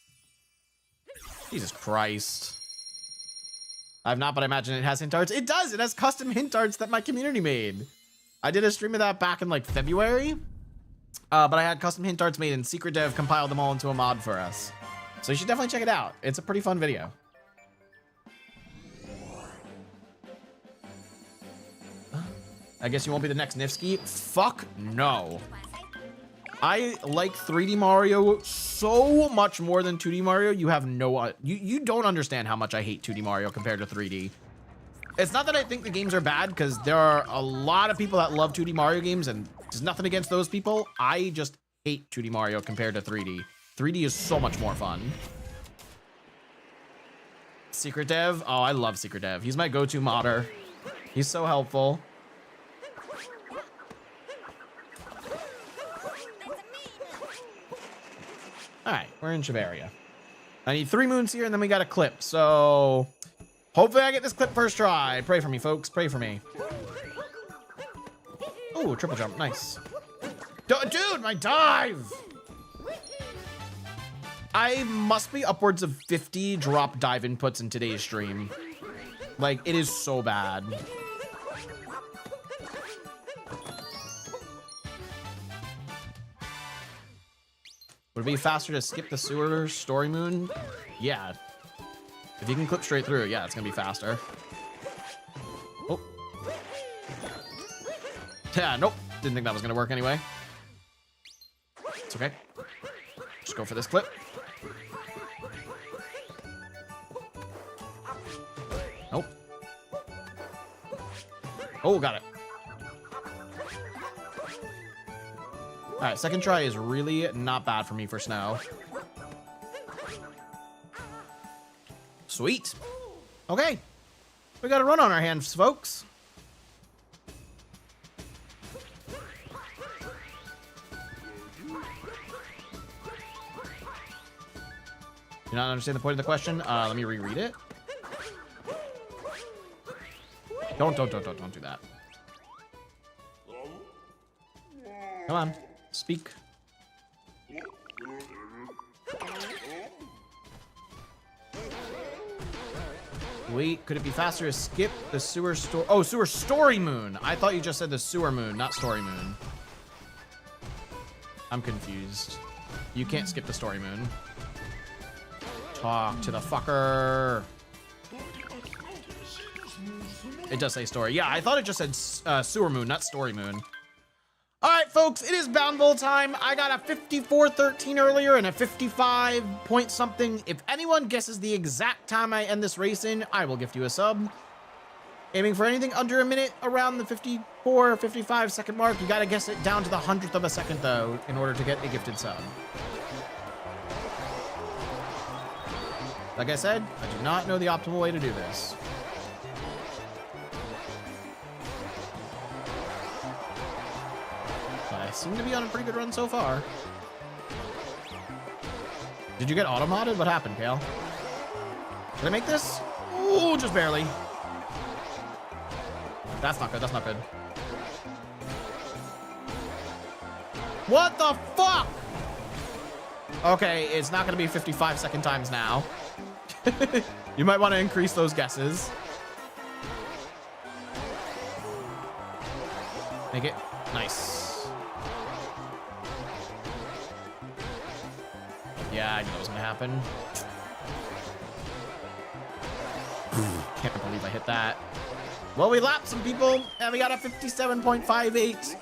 Jesus Christ. I have not, but I imagine it has hint darts. It does, it has custom hint darts that my community made. I did a stream of that back in like February. But I had custom hint arts made and Secret Dev compiled them all into a mod for us. So you should definitely check it out. It's a pretty fun video. I guess you won't be the next Nifsky? Fuck no. I like 3D Mario so much more than 2D Mario. You have no... You don't understand how much I hate 2D Mario compared to 3D. It's not that I think the games are bad, because there are a lot of people that love 2D Mario games, and there's nothing against those people. I just hate 2D Mario compared to 3D. 3D is so much more fun. Secret Dev? Oh, I love Secret Dev. He's my go-to modder. He's so helpful. All right, we're in Shiveria. I need 3 moons here, and then we got a clip. So hopefully I get this clip first try. Pray for me, folks. Pray for me. Oh, triple jump. Nice. Dude, my dive! I must be upwards of 50 drop dive inputs in today's stream. Like, it is so bad. Would it be faster to skip the sewer story moon? Yeah. If you can clip straight through, yeah, it's gonna be faster. Oh. Yeah, nope. Didn't think that was gonna work anyway. It's okay. Just go for this clip. Nope. Oh, got it. All right, second try is really not bad for me for snow. Sweet. Okay. We got a run on our hands, folks. Do not understand the point of the question? Let me reread it. Don't do that. Come on. Speak. Wait, could it be faster to skip the sewer story? Oh, sewer story moon. I thought you just said the sewer moon, not story moon. I'm confused. You can't skip the story moon. Talk to the fucker. It does say story. Yeah, I thought it just said sewer moon, not story moon. All right, folks, it is Bound Bowl time. I got a 54-13 earlier and a 55 point something. If anyone guesses the exact time I end this race in, I will gift you a sub. Aiming for anything under a minute around the 54 or 55 second mark. You gotta guess it down to the 100th of a second, though, in order to get a gifted sub. Like I said, I do not know the optimal way to do this. I seem to be on a pretty good run so far. Did you get auto-modded? What happened, Kale? Did I make this? Ooh, just barely. That's not good. That's not good. What the fuck? Okay, it's not going to be 55 second times now. You might want to increase those guesses. Make it. Nice. Yeah, I knew that was gonna happen. Can't believe I hit that. Well, we lapped some people, and we got a 57.58.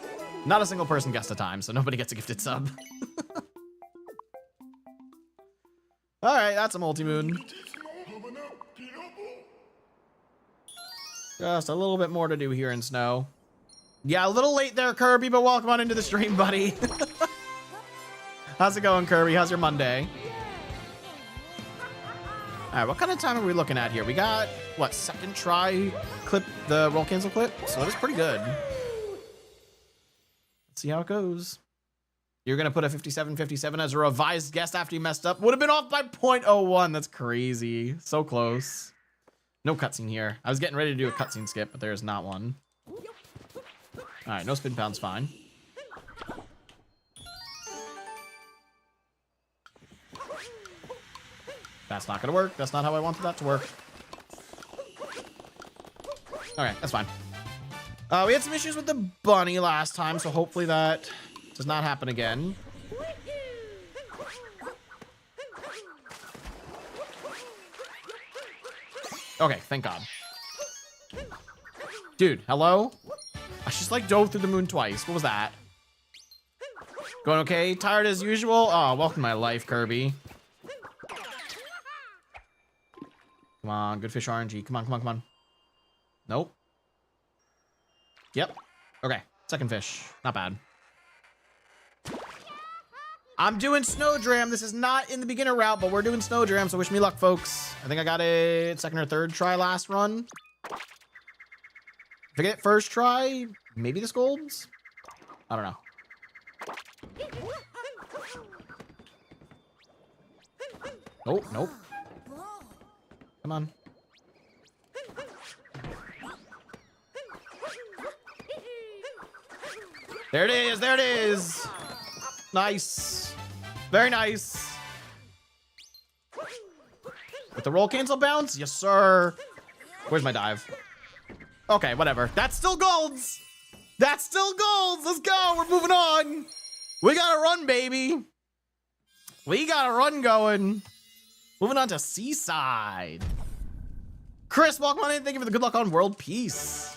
Not a single person guessed a time, so nobody gets a gifted sub. All right, that's a multi-moon. Just a little bit more to do here in snow. Yeah, a little late there, Kirby, but welcome on into the stream, buddy. How's it going, Kirby? How's your Monday? All right, what kind of time are we looking at here? We got, what, second try clip, the roll cancel clip? So that's pretty good. Let's see how it goes. You're going to put a 57-57 as a revised guess after you messed up. Would have been off by 0.01. That's crazy. So close. No cutscene here. I was getting ready to do a cutscene skip, but there's not one. All right, no spin pound's fine. That's not gonna work. That's not how I wanted that to work. Okay, that's fine. We had some issues with the bunny last time, so hopefully that Does not happen again. Okay, thank God. Dude, hello? I just like dove through the moon twice. What was that? Going okay? Tired as usual? Oh, welcome to my life, Kirby. Come on, good fish RNG. Come on, come on, come on. Nope. Yep. Okay, second fish. Not bad. I'm doing Snowdram. This is not in the beginner route, but we're doing Snowdram, so wish me luck, folks. I think I got it second or third try last run. If I get it first try, maybe this golds? I don't know. Oh, nope. Come on. There it is, there it is. Nice. Very nice. With the roll cancel bounce? Yes, sir. Where's my dive? Okay, whatever. That's still golds. That's still golds. Let's go. We're moving on. We got to run, baby. We got a run going. Moving on to Seaside. Chris, welcome on in. Thank you for the good luck on world peace.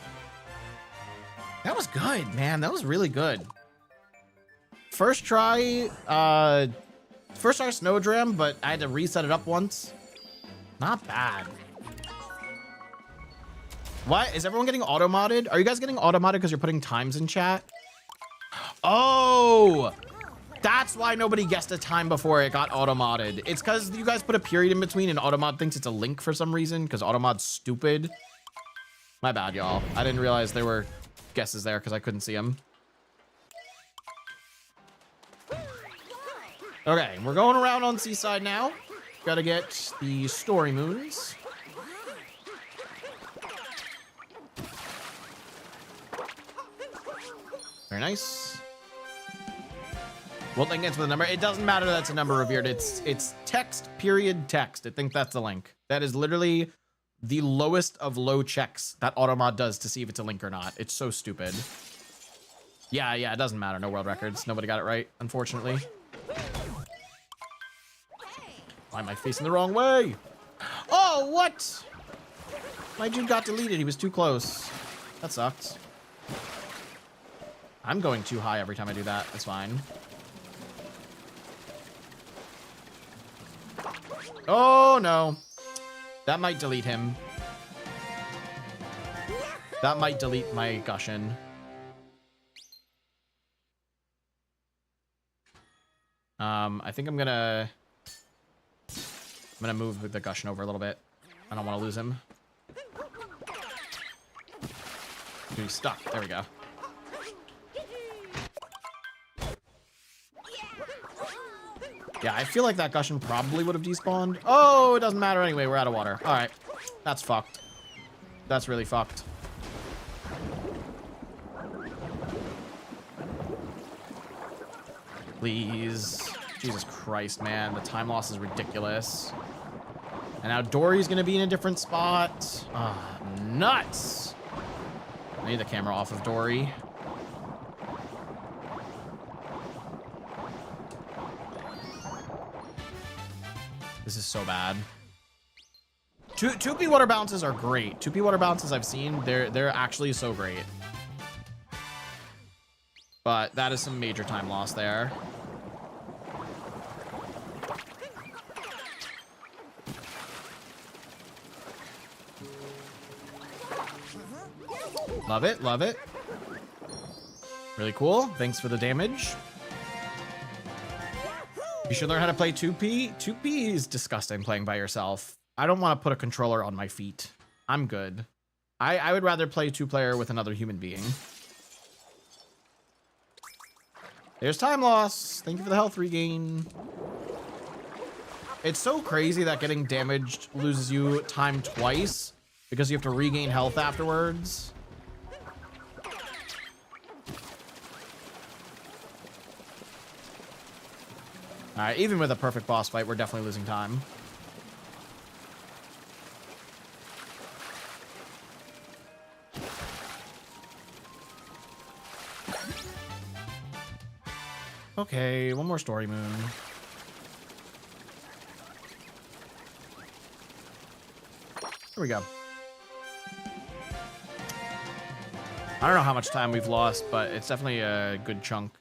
That was good, man. That was really good. First try Snowdram, but I had to reset it up once. Not bad. What? Is everyone getting auto-modded? Are you guys getting auto-modded because you're putting times in chat? Oh! That's why nobody guessed a time before it got auto-modded. It's because you guys put a period in between and auto-mod thinks it's a link for some reason because auto-mod's stupid. My bad, y'all. I didn't realize there were guesses there because I couldn't see them. Okay, we're going around on Seaside now. Gotta get the story moons. Very nice. Won't think it's with a number. It doesn't matter that's a number revered. It's text, period, text. I think that's the link. That is literally the lowest of low checks that Automod does to see if it's a link or not. It's so stupid. Yeah, it doesn't matter. No world records. Nobody got it right, unfortunately. Why am I facing the wrong way? Oh, what? My dude got deleted. He was too close. That sucked. I'm going too high every time I do that. That's fine. Oh, no. That might delete him. That might delete my Gushin. I think I'm gonna move the Gushin over a little bit. I don't want to lose him. He's stuck. There we go. Yeah, I feel like that Gushin probably would have despawned. Oh, it doesn't matter anyway. We're out of water. All right. That's fucked. That's really fucked. Please. Jesus Christ, man. The time loss is ridiculous. And now Dory's going to be in a different spot. Ah, nuts. I need the camera off of Dory. This is so bad. 2P water bounces are great. 2P water bounces I've seen, they're actually so great. But that is some major time loss there. Love it, love it. Really cool. Thanks for the damage. You should learn how to play 2P. 2P is disgusting playing by yourself. I don't want to put a controller on my feet. I'm good. I would rather play 2-player with another human being. There's time loss. Thank you for the health regain. It's so crazy that getting damaged loses you time twice because you have to regain health afterwards. All right, even with a perfect boss fight, we're definitely losing time. Okay, one more story moon. Here we go. I don't know how much time we've lost, but it's definitely a good chunk.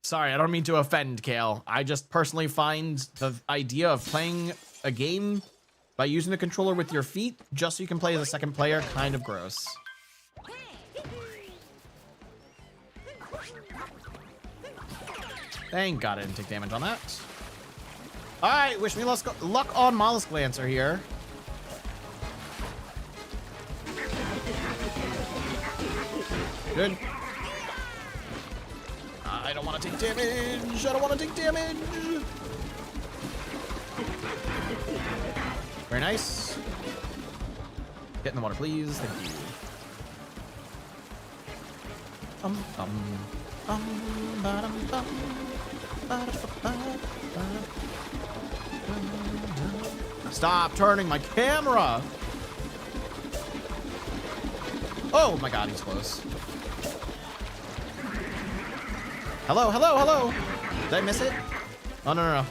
Sorry, I don't mean to offend, Kale. I just personally find the idea of playing a game by using the controller with your feet just so you can play as a second player kind of gross. Thank God I didn't take damage on that. All right, wish me luck on Mollusk Lancer here. Good. I don't want to take damage. I don't want to take damage. Very nice. Get in the water, please. Thank you. Stop turning my camera. Oh my God, he's close. Hello, hello, hello. Did I miss it? Oh, no, no, no.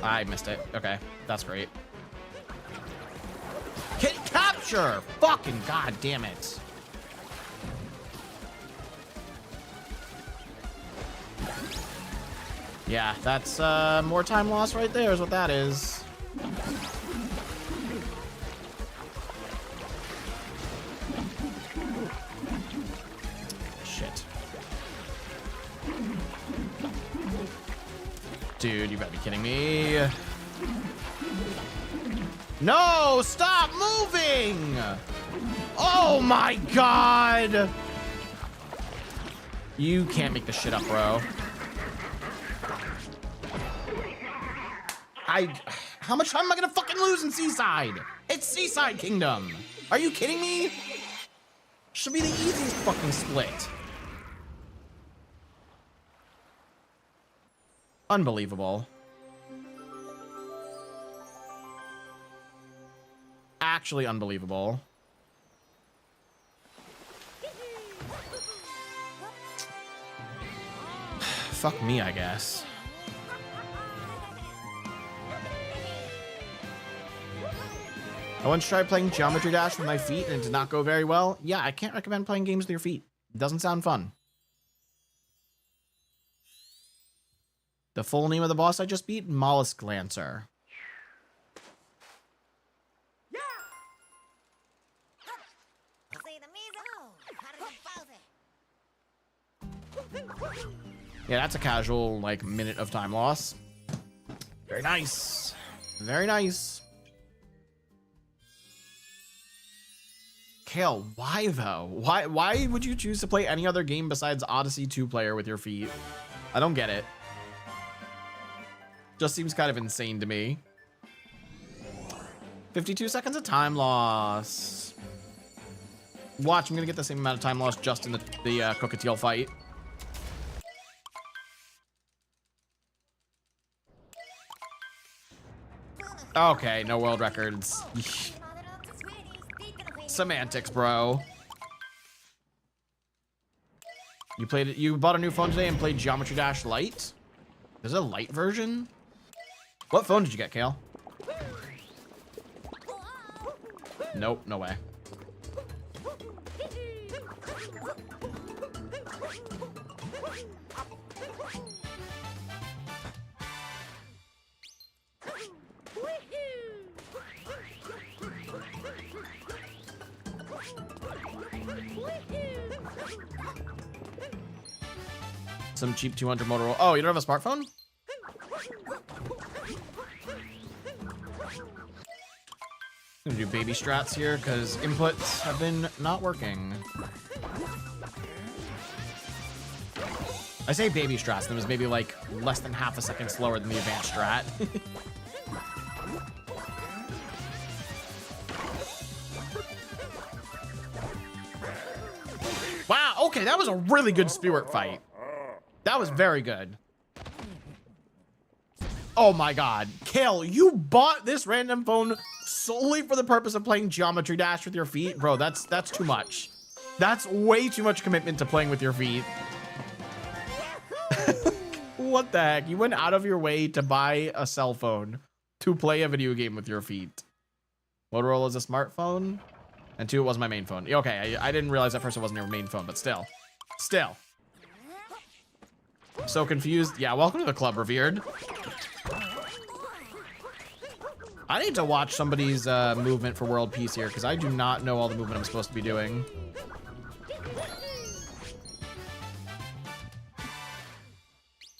I missed it. Okay, that's great. Capture! Fucking God damn it. Yeah, that's more time lost right there is what that is. Shit. Dude, you better be kidding me. No, stop moving! Oh my God! You can't make this shit up, bro. How much time am I gonna fucking lose in Seaside? It's Seaside Kingdom. Are you kidding me? Should be the easiest fucking split. Unbelievable. Actually unbelievable. Fuck me, I guess. I once tried playing Geometry Dash with my feet and it did not go very well. Yeah, I can't recommend playing games with your feet. It doesn't sound fun. The full name of the boss I just beat? Mollusk Lancer. Yeah, that's a casual, like, minute of time loss. Very nice. Very nice. Kale, why though? Why would you choose to play any other game besides Odyssey 2-player with your feet? I don't get it. Just seems kind of insane to me. 52 seconds of time loss. Watch, I'm gonna get the same amount of time loss just in the Cockatiel fight. Okay, no world records. Semantics, bro. You bought a new phone today and played Geometry Dash Lite? There's a light version? What phone did you get, Kale? Nope, no way. Some cheap 200 Motorola. Oh, you don't have a smartphone? I'm gonna do baby strats here because inputs have been not working. I say baby strats, and it was maybe like less than half a second slower than the advanced strat. Wow, okay, that was a really good spirit fight. That was very good. Oh my God. Kale, you bought this random phone solely for the purpose of playing Geometry Dash with your feet? Bro, that's too much. That's way too much commitment to playing with your feet. What the heck? You went out of your way to buy a cell phone to play a video game with your feet. Motorola is a smartphone. And 2, it was my main phone. Okay, I didn't realize at first it wasn't your main phone, but still. Still. So confused. Yeah, welcome to the club, Revered. I need to watch somebody's movement for world peace here, because I do not know all the movement I'm supposed to be doing.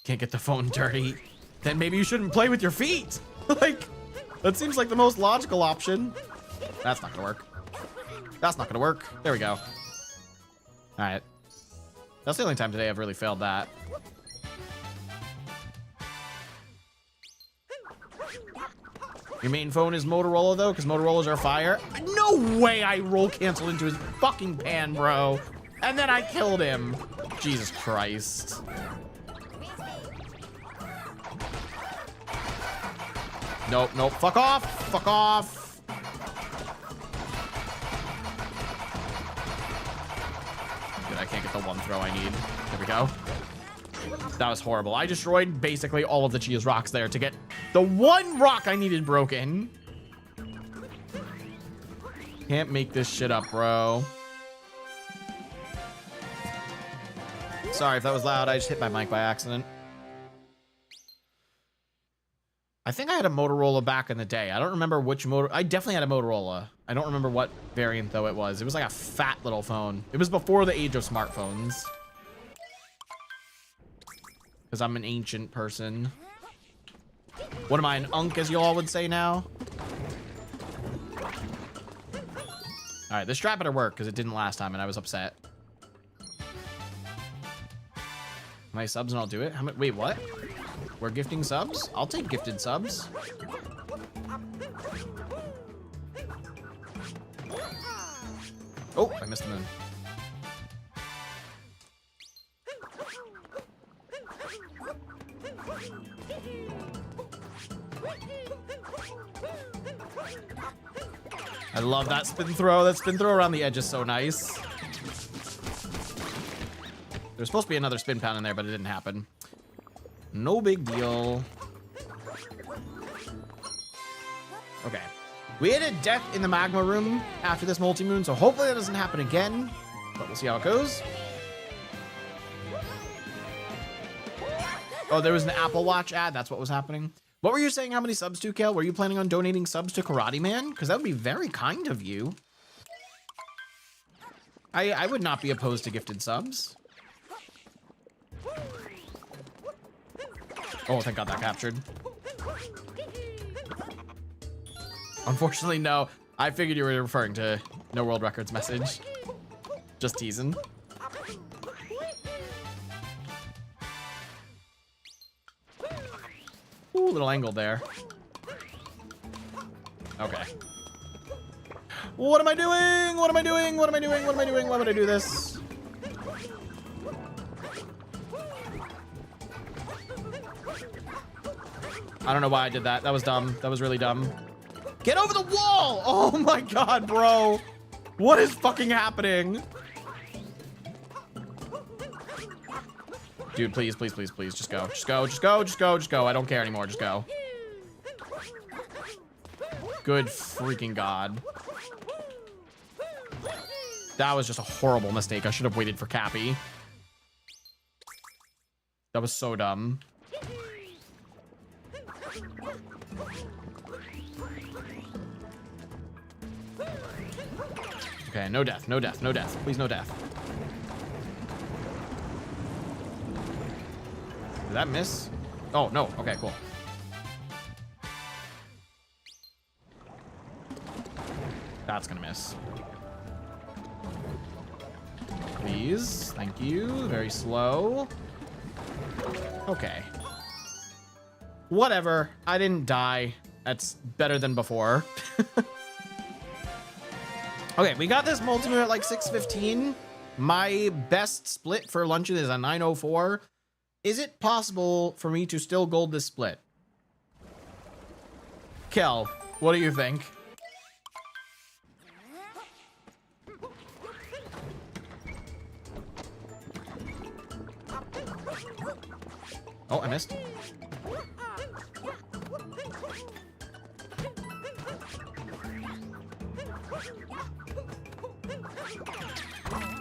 Can't get the phone dirty. Then maybe you shouldn't play with your feet. Like, that seems like the most logical option. That's not gonna work. That's not gonna work. There we go. All right. That's the only time today I've really failed that. Your main phone is Motorola, though, because Motorola's are fire. No way I roll cancel into his fucking pan, bro. And then I killed him. Jesus Christ. Nope, nope. Fuck off. Fuck off. Good, I can't get the one throw I need. There we go. That was horrible. I destroyed basically all of the cheese rocks there to get the one rock I needed broken. Can't make this shit up, bro. Sorry if that was loud. I just hit my mic by accident. I think I had a Motorola back in the day. I don't remember which I definitely had a Motorola. I don't remember what variant though it was. It was like a fat little phone. It was before the age of smartphones. Because I'm an ancient person. What am I, an unk, as you all would say now? All right, this strat better work, because it didn't last time, and I was upset. My subs and I'll do it? How many? Wait, what? We're gifting subs? I'll take gifted subs. Oh, I missed the moon. I love that spin throw. That spin throw around the edge is so nice. There's supposed to be another spin pound in there, but it didn't happen. No big deal. Okay. We had a death in the magma room after this multi-moon, so hopefully that doesn't happen again. But we'll see how it goes. Oh, there was an Apple Watch ad. That's what was happening. What were you saying? How many subs to, Kale? Were you planning on donating subs to Karateman? Because that would be very kind of you. I would not be opposed to gifted subs. Oh, thank God that captured. Unfortunately, no. I figured you were referring to No World Records message. Just teasing. Ooh, little angle there. Okay. What am I doing? What am I doing? What am I doing? What am I doing? Why would I do this? I don't know why I did that. That was dumb. That was really dumb. Get over the wall! Oh my God, bro. What is fucking happening? Dude, please, please, please, please. Just go. Just go, just go, just go, just go. I don't care anymore. Just go. Good freaking God. That was just a horrible mistake. I should have waited for Cappy. That was so dumb. Okay, no death, no death, no death. Please, no death. Did that miss? Oh, no. Okay, cool. That's gonna miss. Please. Thank you. Very slow. Okay. Whatever. I didn't die. That's better than before. Okay, we got this multi-moon at like 6:15. My best split for luncheon is a 9:04. Is it possible for me to still gold this split? Kel, what do you think? Oh, I missed.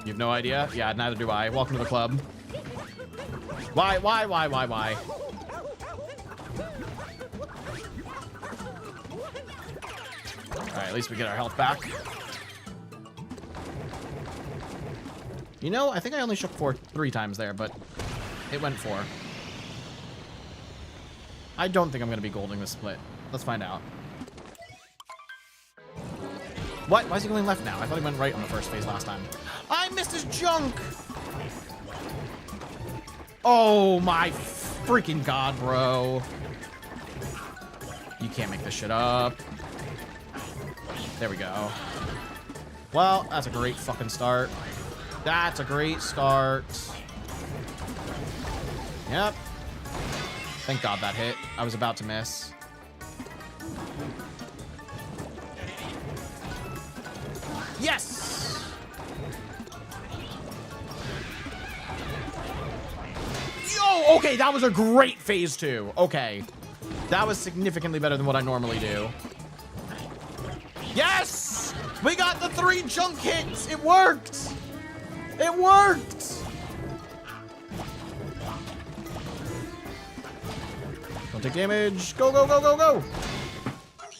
You have no idea? Yeah, neither do I. Welcome to the club. Why? Alright, at least we get our health back. You know, I think I only shook 3 times there, but it went 4. I don't think I'm going to be golding this split. Let's find out. What? Why is he going left now? I thought he went right on the first phase last time. I missed his junk! Oh my freaking god, bro. You can't make this shit up. There we go. Well, that's a great fucking start. That's a great start. Yep. Thank God that hit. I was about to miss. Yes! Yo, okay, that was a great phase 2. Okay. That was significantly better than what I normally do. Yes! We got the 3 junk hits. It worked. It worked. Don't take damage. Go, go, go, go, go.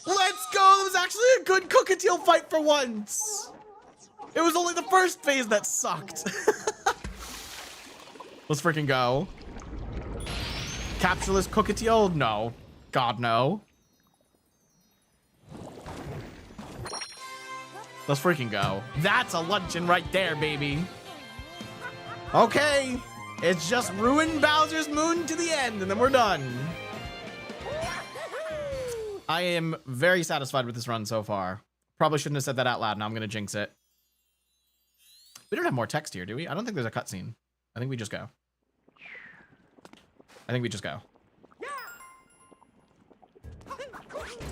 Let's go. It was actually a good cockatiel fight for once. It was only the first phase that sucked. Let's freaking go. Captureless cockatiel? No. God, no. Let's freaking go. That's a luncheon right there, baby. Okay. It's just ruin Bowser's Moon to the end, and then we're done. I am very satisfied with this run so far. Probably shouldn't have said that out loud. Now I'm going to jinx it. We don't have more text here, do we? I don't think there's a cutscene. I think we just go. I think we just go.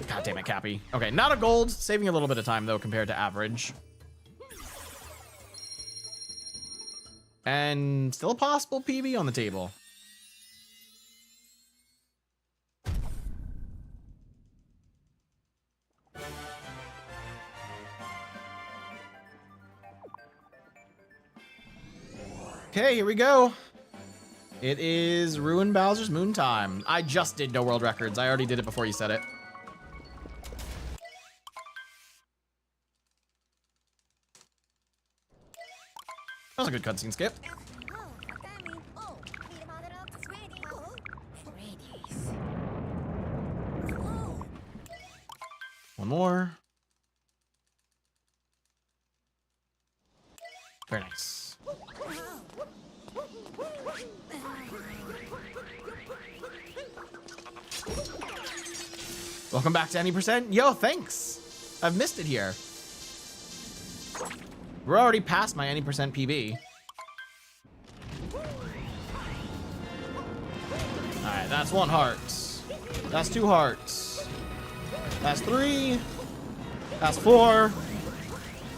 God damn it, Cappy. Okay, not a gold. Saving a little bit of time, though, compared to average. And still a possible PB on the table. Okay, here we go. It is Ruin Bowser's Moon time. I just did no world records. I already did it before you said it. That was a good cutscene skip. One more. Very nice. Welcome back to any percent. Yo, thanks. I've missed it here. We're already past my any percent PB. Alright, that's 1 heart. That's 2 hearts. That's 3. That's 4.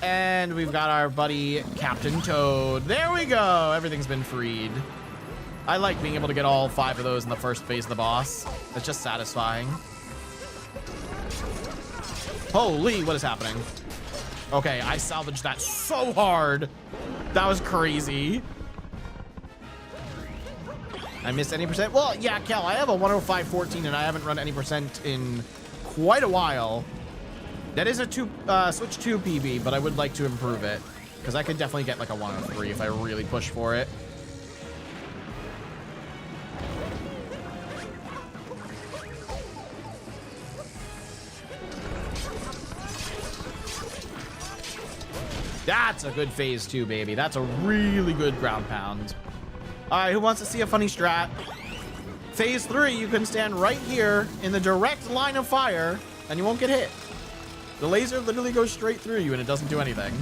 And we've got our buddy Captain Toad. There we go. Everything's been freed. I like being able to get all 5 of those in the first phase of the boss. It's just satisfying. Holy, what is happening? Okay, I salvaged that so hard. That was crazy. I missed any percent. Well, yeah, Kel, I have a 105.14 and I haven't run any percent in quite a while. That is a Switch 2 PB, but I would like to improve it because I could definitely get like a 103 if I really push for it. That's a good phase 2, baby. That's a really good ground pound. All right, who wants to see a funny strat? Phase 3, you can stand right here in the direct line of fire and you won't get hit. The laser literally goes straight through you and it doesn't do anything.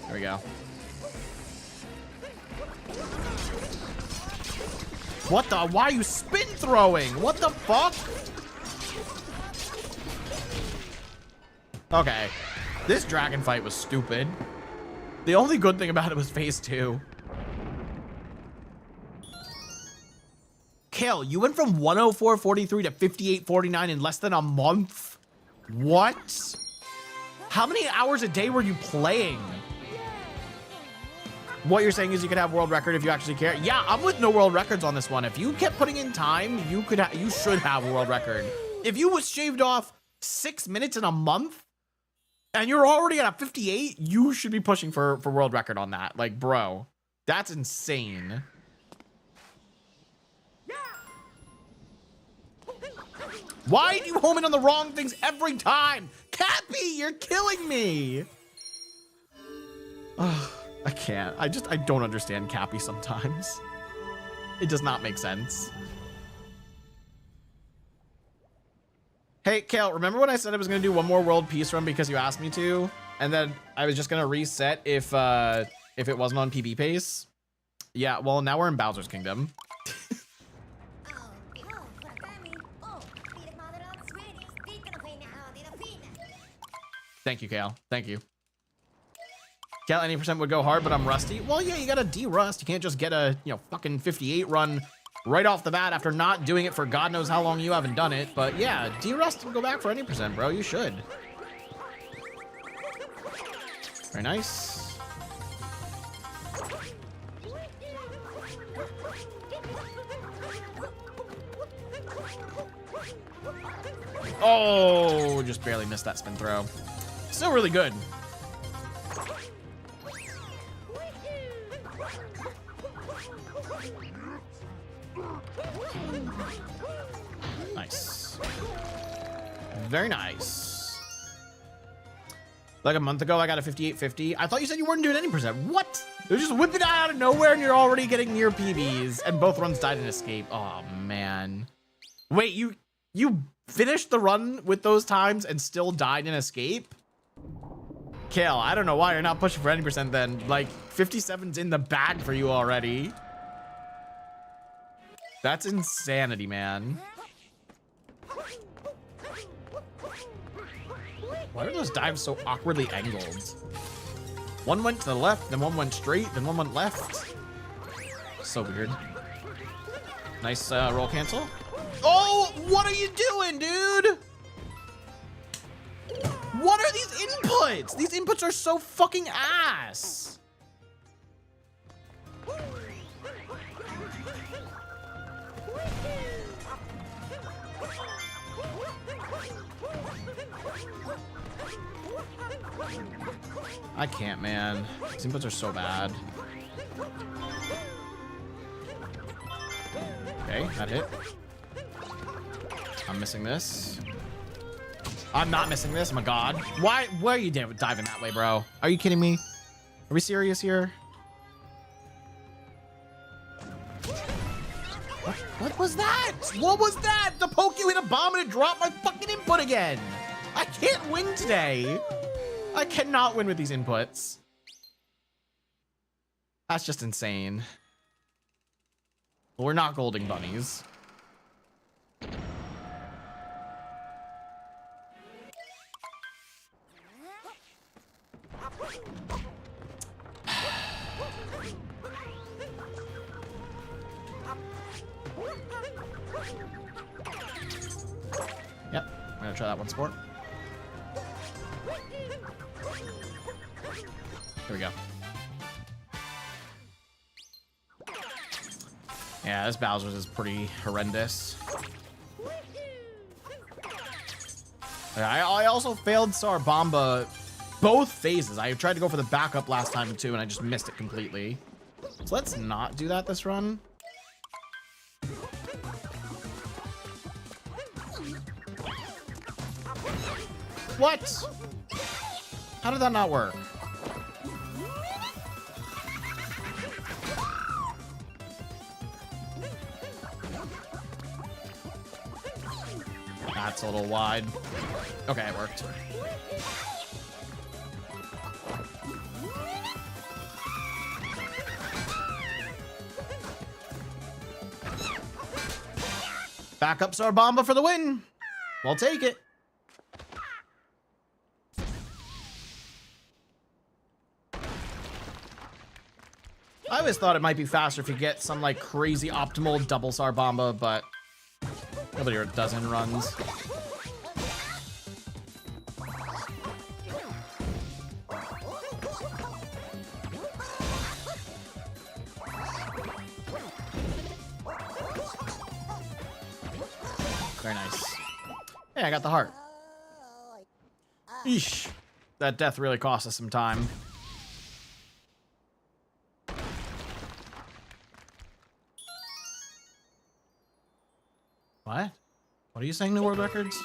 There we go. What the? Why are you spin throwing? What the fuck? Okay. This dragon fight was stupid. The only good thing about it was phase 2. Kale, you went from 104.43 to 58.49 in less than a month? What? How many hours a day were you playing? What you're saying is you could have world record if you actually care. Yeah, I'm with no world records on this one. If you kept putting in time, you should have a world record. If you was shaved off 6 minutes in a month and you're already at a 58, you should be pushing for world record on that. Like, bro, that's insane. Why do you home in on the wrong things every time? Cappy, you're killing me. Ugh. I can't. I don't understand Cappy sometimes. It does not make sense. Hey, Kale, remember when I said I was going to do one more world peace run because you asked me to? And then I was just going to reset if it wasn't on PB pace? Yeah, well, now we're in Bowser's Kingdom. Thank you, Kale. Thank you. Kale, any percent would go hard, but I'm rusty. Well, yeah, you gotta de-rust. You can't just get a, fucking 58 run right off the bat after not doing it for God knows how long you haven't done it. But yeah, de-rust and go back for any percent, bro. You should. Very nice. Oh, just barely missed that spin throw. Still really good. Nice. Very nice. Like a month ago, I got a 58.50. I thought you said you weren't doing any percent. What? They're just whipping it out of nowhere and you're already getting near PBs and both runs died in escape. Oh, man. Wait, you finished the run with those times and still died in escape? Kale, I don't know why you're not pushing for any percent then. Like, 57's in the bag for you already. That's insanity, man. Why are those dives so awkwardly angled? One went to the left, then one went straight, then one went left. So weird. Nice roll cancel. Oh, what are you doing, dude? What are these inputs? These inputs are so fucking ass. I can't, man. These inputs are so bad. Okay, that hit. I'm missing this. I'm not missing this. Oh my god. Why are you diving that way, bro? Are you kidding me? Are we serious here? What was that? What was that? The poke you hit a bomb and it dropped my fucking input again. I can't win today. I cannot win with these inputs. That's just insane. We're not golding bunnies. Yep, I'm gonna try that one sport. Here we go. Yeah, this Bowser's is pretty horrendous. I also failed Sarbamba both phases. I tried to go for the backup last time too, and I just missed it completely. So let's not do that this run. What? How did that not work? That's a little wide. Okay, it worked. Backup Sarbamba for the win. We'll take it. I always thought it might be faster if you get some like crazy optimal double Sarbamba, but nobody does in runs. Very nice. Hey, I got the heart. Eesh. That death really cost us some time. What? What are you saying, New World Records?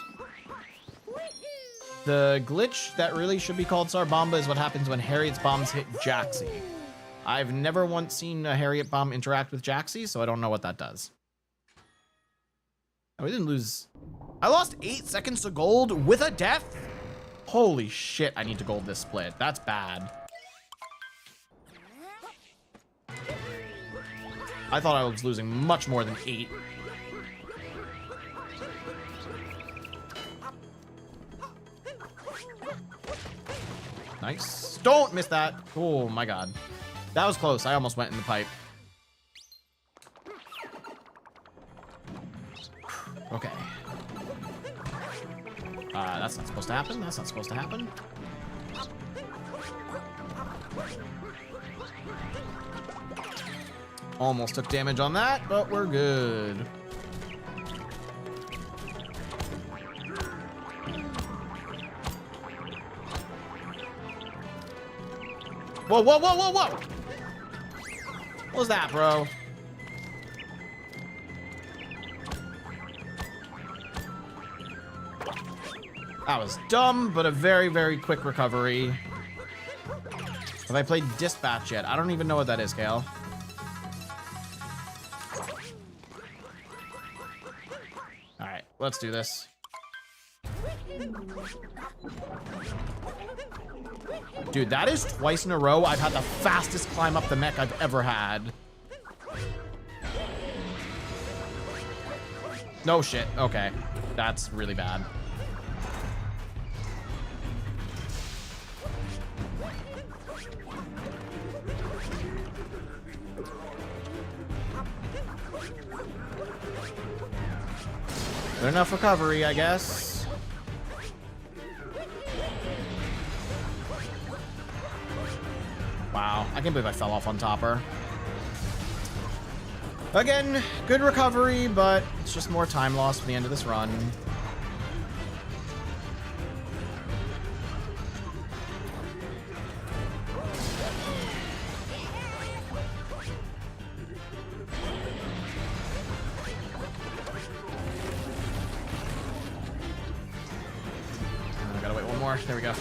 The glitch that really should be called Sarbamba is what happens when Harriet's bombs hit Jaxie. I've never once seen a Harriet bomb interact with Jaxie, so I don't know what that does. Oh, we didn't lose. I lost 8 seconds to gold with a death? Holy shit, I need to gold this split. That's bad. I thought I was losing much more than 8. Nice. Don't miss that. Oh my god. That was close. I almost went in the pipe. Okay. That's not supposed to happen. That's not supposed to happen. Almost took damage on that, but we're good. Whoa, whoa, whoa, whoa, whoa! What was that, bro? That was dumb, but a very, very quick recovery. Have I played Dispatch yet? I don't even know what that is, Kale. Alright, let's do this. Dude, that is twice in a row I've had the fastest climb up the mech I've ever had. No shit. Okay. That's really bad. Good enough recovery, I guess. Wow, I can't believe I fell off on Topper. Again, good recovery, but it's just more time lost for the end of this run. I gotta wait one more. There we go.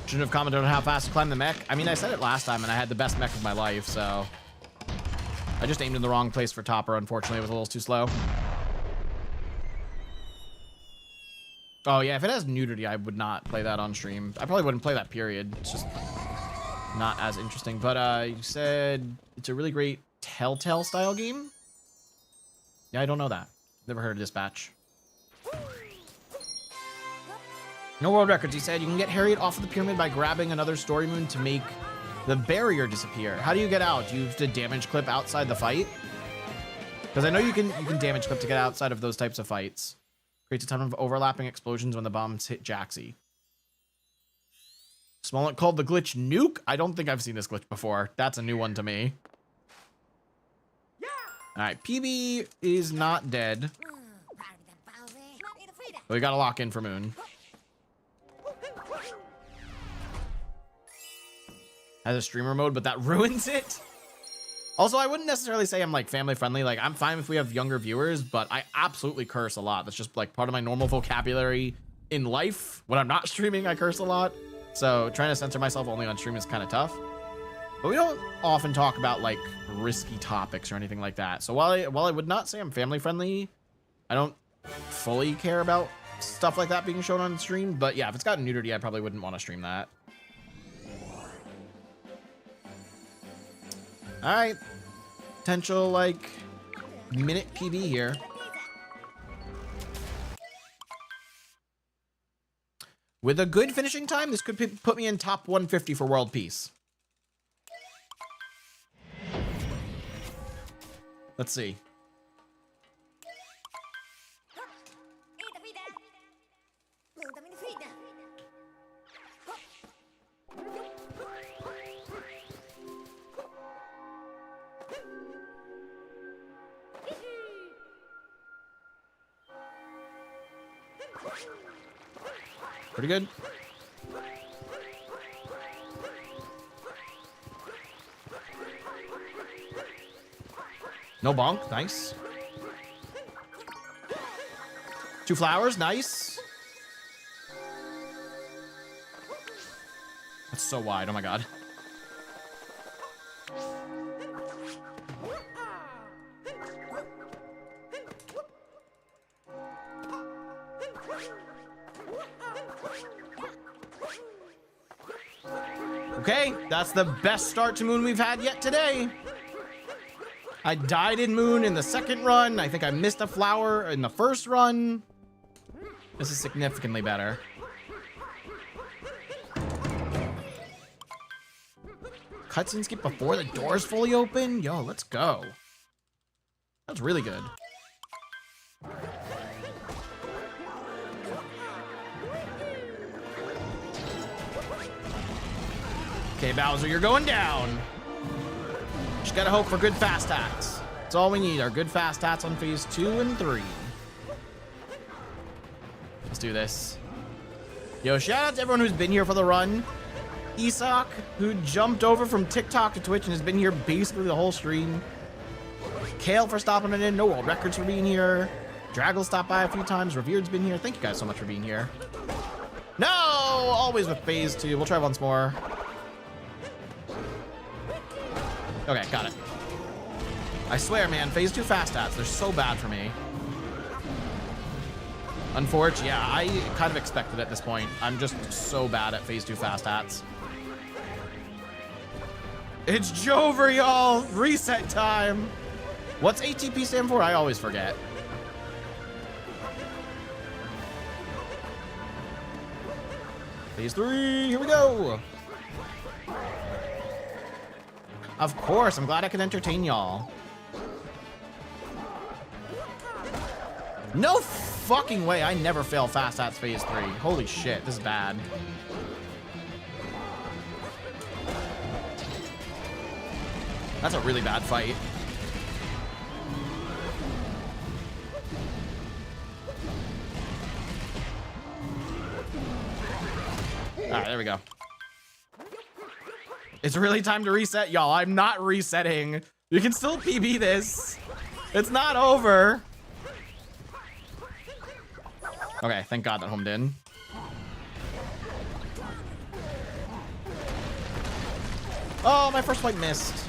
Shouldn't have commented on how fast to climb the mech. I mean, I said it last time, and I had the best mech of my life, so... I just aimed in the wrong place for Topper, unfortunately. It was a little too slow. Oh, yeah, if it has nudity, I would not play that on stream. I probably wouldn't play that, period. It's just not as interesting. But you said it's a really great Telltale-style game? Yeah, I don't know that. Never heard of Dispatch. No World Records, he said. You can get Harriet off of the pyramid by grabbing another story moon to make the barrier disappear. How do you get out? Do you have to damage clip outside the fight? Because I know you can damage clip to get outside of those types of fights. Creates a ton of overlapping explosions when the bombs hit Jaxie. Smollett called the glitch nuke? I don't think I've seen this glitch before. That's a new one to me. Yeah. All right, PB is not dead. But we gotta lock in for Moon. Has a streamer mode, but that ruins it. Also, I wouldn't necessarily say I'm like family friendly. Like, I'm fine if we have younger viewers, but I absolutely curse a lot. That's just like part of my normal vocabulary in life. When I'm not streaming, I curse a lot. So trying to censor myself only on stream is kind of tough. But we don't often talk about like risky topics or anything like that. So while I would not say I'm family friendly, I don't fully care about stuff like that being shown on stream. But yeah, if it's got nudity, I probably wouldn't want to stream that. All right, potential like minute PB here. With a good finishing time, this could put me in top 150 for world peace. Let's see. Pretty good. No bonk, nice. 2 flowers, nice. That's so wide, oh my god. Okay, that's the best start to Moon we've had yet today. I died in Moon in the second run. I think I missed a flower in the first run. This is significantly better. Cutscene skip before the door's fully open? Yo, let's go. That's really good. Okay, Bowser, you're going down. Just gotta hope for good fast hats. That's all we need, are good fast hats on phase 2 and 3. Let's do this. Yo, shout out to everyone who's been here for the run. Isak, who jumped over from TikTok to Twitch and has been here basically the whole stream. Kale for stopping it in. No World Records for being here. Draggle stopped by a few times. Revered's been here. Thank you guys so much for being here. No! Always with phase 2. We'll try once more. Okay, got it. I swear, man, phase 2 fast hats, they're so bad for me. Unfortunately, yeah, I kind of expected it at this point. I'm just so bad at phase 2 fast hats. It's Jover, y'all! Reset time! What's ATP stand for? I always forget. Phase 3, here we go! Of course, I'm glad I could entertain y'all. No fucking way, I never fail fast hats phase 3. Holy shit, this is bad. That's a really bad fight. All right, there we go. It's really time to reset, y'all. I'm not resetting. You can still PB this. It's not over. Okay, thank God that homed in. Oh, my first fight missed.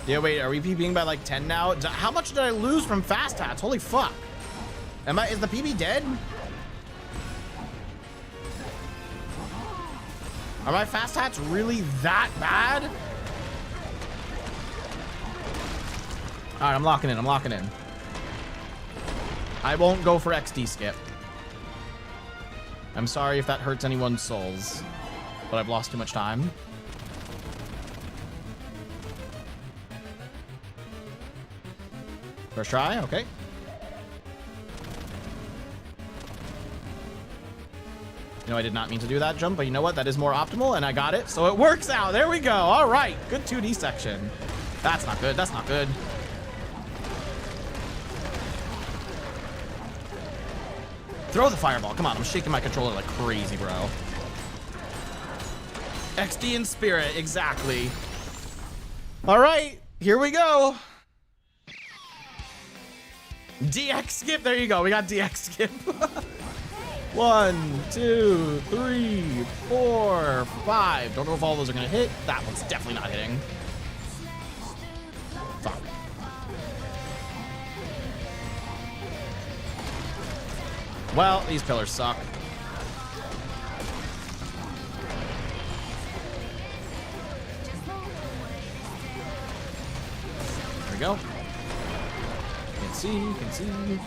Yeah, wait, are we PBing by like 10 now? How much did I lose from fast hats? Holy fuck. Is the PB dead? Are my fast hats really that bad? All right, I'm locking in, I'm locking in. I won't go for XD skip. I'm sorry if that hurts anyone's souls, but I've lost too much time. First try, okay. You know, I did not mean to do that jump, but you know what? That is more optimal, and I got it, so it works out. There we go. All right, good 2D section. That's not good. That's not good. Throw the fireball. Come on, I'm shaking my controller like crazy, bro. XD in spirit, exactly. All right, here we go. DX skip. There you go. We got DX skip. 1, 2, 3, 4, 5. Don't know if all those are gonna hit. That one's definitely not hitting. Fuck. Well, these pillars suck. There we go. Can see.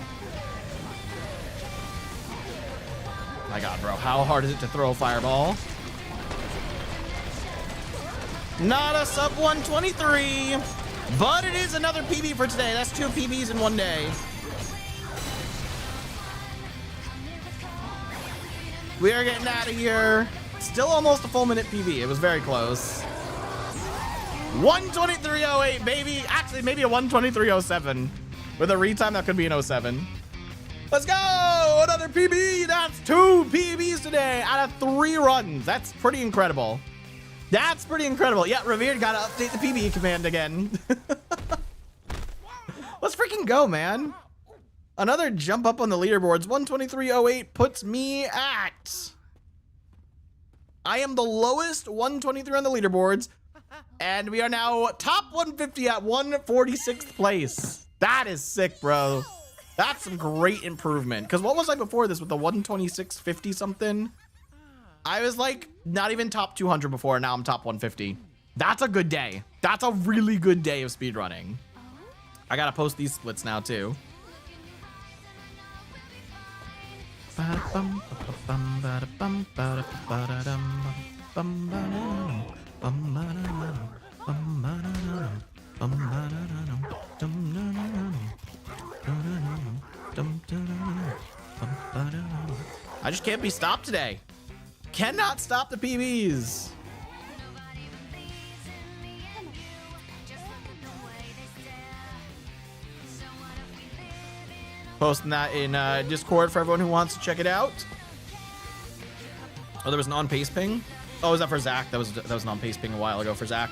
My God, bro, how hard is it to throw a fireball? Not a sub 123, but it is another PB for today. That's 2 PBs in one day. We are getting out of here. Still almost a full minute PB. It was very close. 123.08, baby. Actually, maybe a 123.07. With a retime, that could be an 07. Let's go! Another PB. That's 2 PBs today out of 3 runs. That's pretty incredible. That's pretty incredible. Yeah, Revered got to update the PB command again. Let's freaking go, man. Another jump up on the leaderboards. 123.08 puts me at... I am the lowest 123 on the leaderboards. And we are now top 150 at 146th place. That is sick, bro. That's some great improvement. Because what was I before this with the 126.50 something? I was like not even top 200 before. Now I'm top 150. That's a good day. That's a really good day of speedrunning. I got to post these splits now too. I just can't be stopped today. Cannot stop the PBs. Posting that in Discord for everyone who wants to check it out. Oh, there was an on-pace ping. Oh, was that for Zach? That was an on-pace ping a while ago for Zach.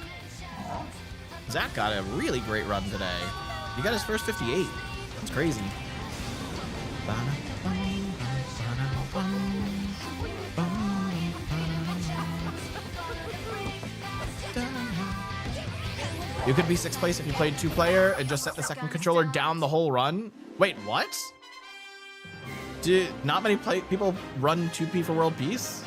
Zach got a really great run today. He got his first 58. That's crazy. You could be 6th place if you played 2-player and just set the second controller down the whole run. Wait, what? Did not many people run 2P for world peace?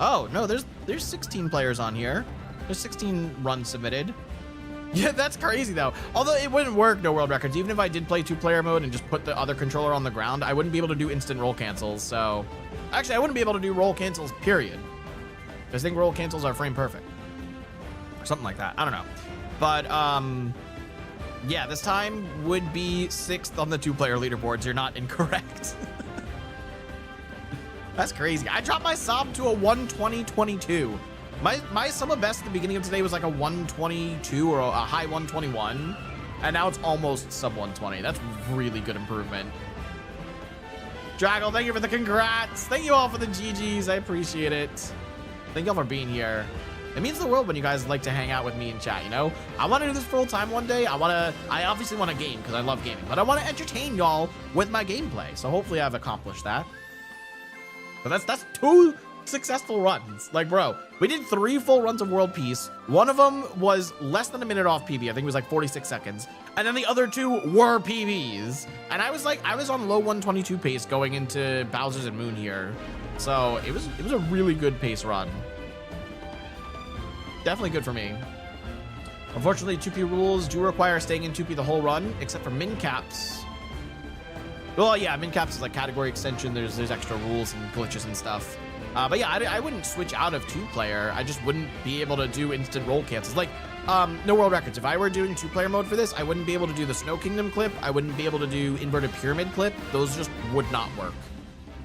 Oh, no, there's 16 players on here. There's 16 runs submitted. Yeah, that's crazy though. Although it wouldn't work, no world records. Even if I did play 2-player mode and just put the other controller on the ground, I wouldn't be able to do instant roll cancels. So actually, I wouldn't be able to do roll cancels, period. I think roll cancels are frame perfect. Or something like that. I don't know. But yeah, this time would be 6th on the 2-player leaderboards. You're not incorrect. That's crazy. I dropped my sub to a 120.22. My sum of best at the beginning of today was like a 122 or a high 121. And now it's almost sub 120. That's really good improvement. Draggle, thank you for the congrats. Thank you all for the GGs. I appreciate it. Thank y'all for being here. It means the world when you guys like to hang out with me in chat, you know? I want to do this full time one day. I obviously want to game because I love gaming, but I want to entertain y'all with my gameplay. So hopefully I've accomplished that. But that's 2 successful runs. Like, bro, we did 3 full runs of world peace. One of them was less than a minute off PB. I think it was like 46 seconds. And then the other 2 were PBs. And I was on low 122 pace going into Bowser's and Moon here. So it was a really good pace run. Definitely good for me. Unfortunately, 2P rules do require staying in 2P the whole run, except for min caps. Well, yeah, min caps is like category extension. There's extra rules and glitches and stuff. But yeah, I wouldn't switch out of 2-player. I just wouldn't be able to do instant roll cancels. Like, no world records. If I were doing 2-player mode for this, I wouldn't be able to do the Snow Kingdom clip. I wouldn't be able to do inverted pyramid clip. Those just would not work.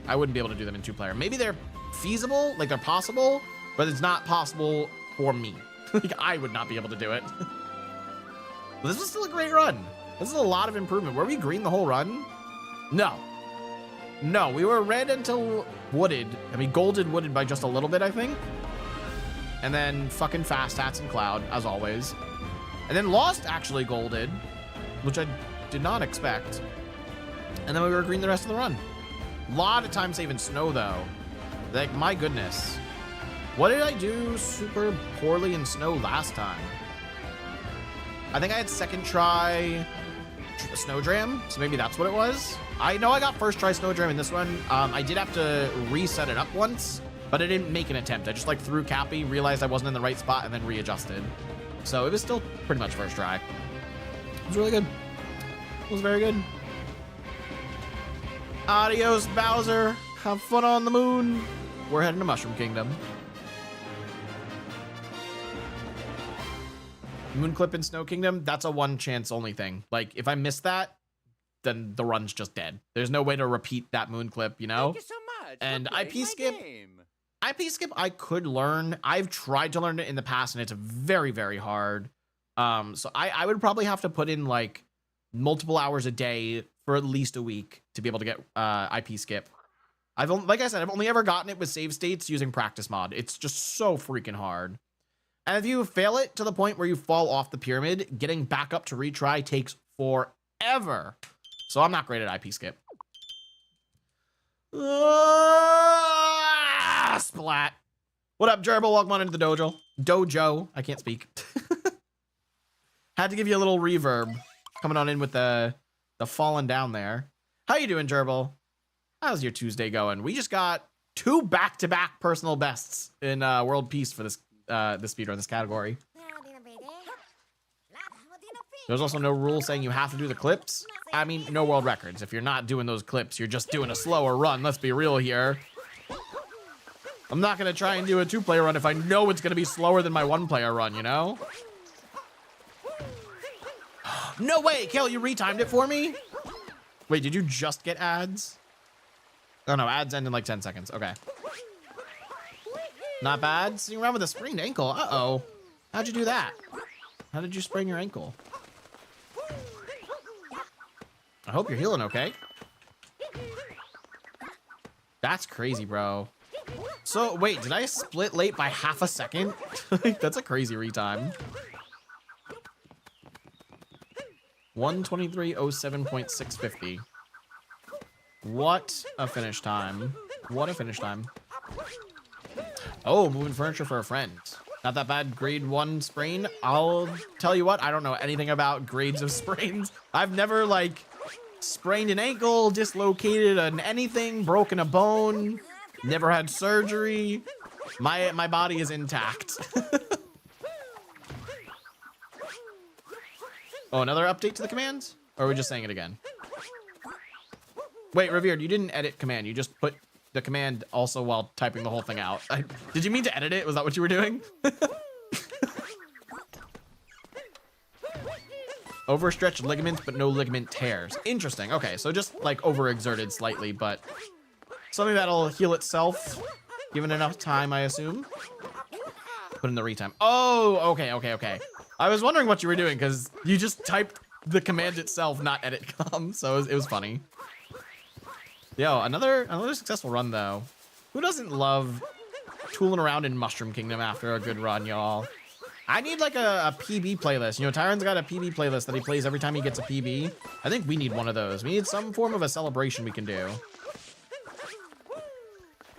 I wouldn't be able to do them in 2-player. Maybe they're feasible, like they're possible, but it's not possible for me. Like, I would not be able to do it. But this was still a great run. This is a lot of improvement. Were we green the whole run? No. No, we were red until wooded. I mean, golded wooded by just a little bit, I think. And then fucking fast hats and cloud, as always. And then lost actually golded, which I did not expect. And then we were green the rest of the run. A lot of time saving snow, though. Like, my goodness. What did I do super poorly in snow last time? I think I had second try snow dram, so maybe that's what it was. I know I got first try snow dram in this one. I did have to reset it up once, but I didn't make an attempt. I just like threw Cappy, realized I wasn't in the right spot, and then readjusted. So it was still pretty much first try. It was really good. It was very good. Adios, Bowser. Have fun on the moon. We're heading to Mushroom Kingdom. Moonclip in Snow Kingdom, that's a one chance only thing. Like, if I miss that, then the run's just dead. There's no way to repeat that Moonclip, you know? Thank you so much. And for playing IP my skip, game. IP skip I could learn. I've tried to learn it in the past and it's very, very hard. So I would probably have to put in like multiple hours a day for at least a week to be able to get IP skip. Like I said, I've only ever gotten it with save states using practice mod. It's just so freaking hard. And if you fail it to the point where you fall off the pyramid, getting back up to retry takes forever. So I'm not great at IP skip. Splat. What up, Gerbil? Welcome on into the dojo. Dojo. I can't speak. Had to give you a little reverb. Coming on in with the falling down there. How you doing, Gerbil? How's your Tuesday going? We just got 2 back-to-back personal bests in World Peace for this speedrun, this category. There's also no rule saying you have to do the clips. I mean, no world records. If you're not doing those clips, you're just doing a slower run. Let's be real here. I'm not going to try and do a 2-player run if I know it's going to be slower than my 1-player run, you know? No way! Kale, you retimed it for me? Wait, did you just get ads? Oh no, ads end in like 10 seconds. Okay. Not bad. Sitting around with a sprained ankle. Uh-oh. How'd you do that? How did you sprain your ankle? I hope you're healing okay. That's crazy, bro. So, wait, did I split late by half a second? That's a crazy retime. 1:23:07.650. What a finish time. What a finish time. Oh, moving furniture for a friend. Not that bad. Grade 1 sprain. I'll tell you what, I don't know anything about grades of sprains. I've never, like, sprained an ankle, dislocated an anything, broken a bone, never had surgery. My body is intact. Oh, another update to the commands? Or are we just saying it again? Wait, Revered, you didn't edit command. You just put the command also while typing the whole thing out. Did you mean to edit it? Was that what you were doing? Overstretched ligaments, but no ligament tears. Interesting. Okay, so just like overexerted slightly, but something that'll heal itself given enough time, I assume. Put in the retime. Oh, okay. I was wondering what you were doing because you just typed the command itself, not edit com, so it was funny. Yo, another successful run though. Who doesn't love tooling around in Mushroom Kingdom after a good run, y'all? I need like a PB playlist. You know, Tyron's got a PB playlist that he plays every time he gets a PB. I think we need one of those. We need some form of a celebration we can do.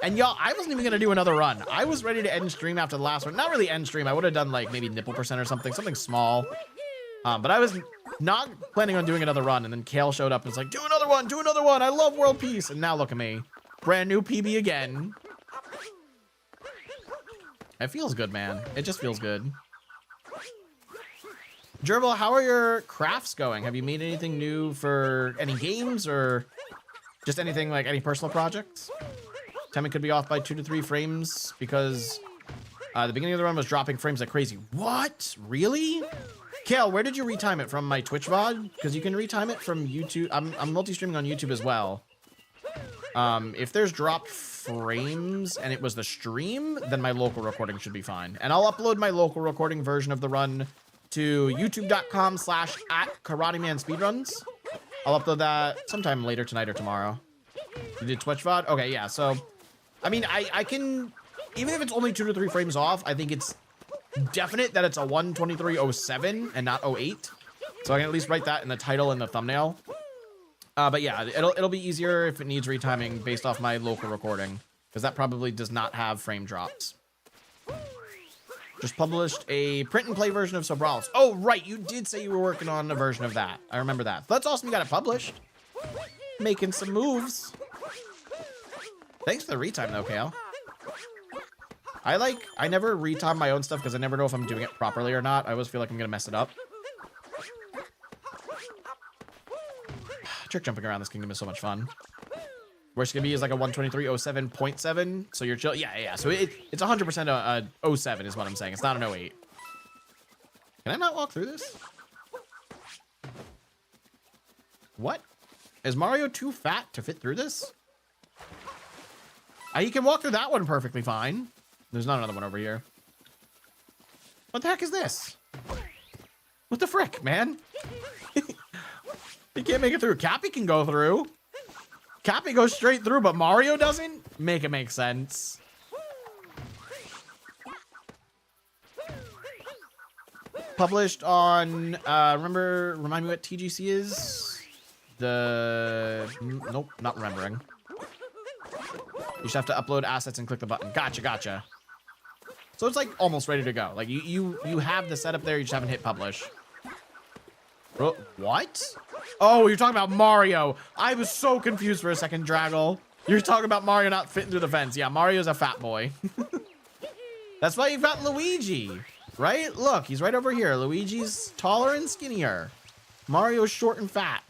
And y'all, I wasn't even gonna do another run. I was ready to end stream after the last one. Not really end stream. I would have done like maybe nipple percent or something small. But I was not planning on doing another run. And then Kale showed up and was like, do another one. I love world peace. And now look at me. Brand new PB again. It feels good, man. It just feels good. Gerbil, how are your crafts going? Have you made anything new for any games or just anything like any personal projects? Timing could be off by 2 to 3 frames because the beginning of the run was dropping frames like crazy. What? Really? Kale, where did you retime it from? My Twitch VOD? Because you can retime it from YouTube. I'm multi-streaming on YouTube as well. If there's dropped frames and it was the stream, then my local recording should be fine. And I'll upload my local recording version of the run to youtube.com/@KaratemanSpeedruns. I'll upload that sometime later tonight or tomorrow. You did Twitch VOD? Okay, yeah, so I mean, I can, even if it's only 2 to 3 frames off, I think it's definite that it's a 1:23:07 and not 08. So I can at least write that in the title and the thumbnail. But yeah, it'll be easier if it needs retiming based off my local recording, because that probably does not have frame drops. Just published a print and play version of Sobralis. Oh, right, you did say you were working on a version of that. I remember that. That's awesome, you got it published. Making some moves. Thanks for the retime though, Kale. I never retime my own stuff because I never know if I'm doing it properly or not. I always feel like I'm gonna mess it up. Trick jumping around this kingdom is so much fun. Worst gonna be is like a 1:23:07.7. So you're chill. Yeah. So it's 100% a 07 is what I'm saying. It's not an 08. Can I not walk through this? What? Is Mario too fat to fit through this? He can walk through that one perfectly fine. There's not another one over here. What the heck is this? What the frick, man? He can't make it through. Cappy can go through. Cappy goes straight through, but Mario doesn't? Make it make sense. Published on, remind me what TGC is? Nope, not remembering. You just have to upload assets and click the button. Gotcha. So it's like almost ready to go. Like you have the setup there, you just haven't hit publish. Oh, what? Oh, you're talking about Mario. I was so confused for a second, Draggle. You're talking about Mario not fitting through the fence. Yeah, Mario's a fat boy. That's why you've got Luigi, right? Look, he's right over here. Luigi's taller and skinnier. Mario's short and fat.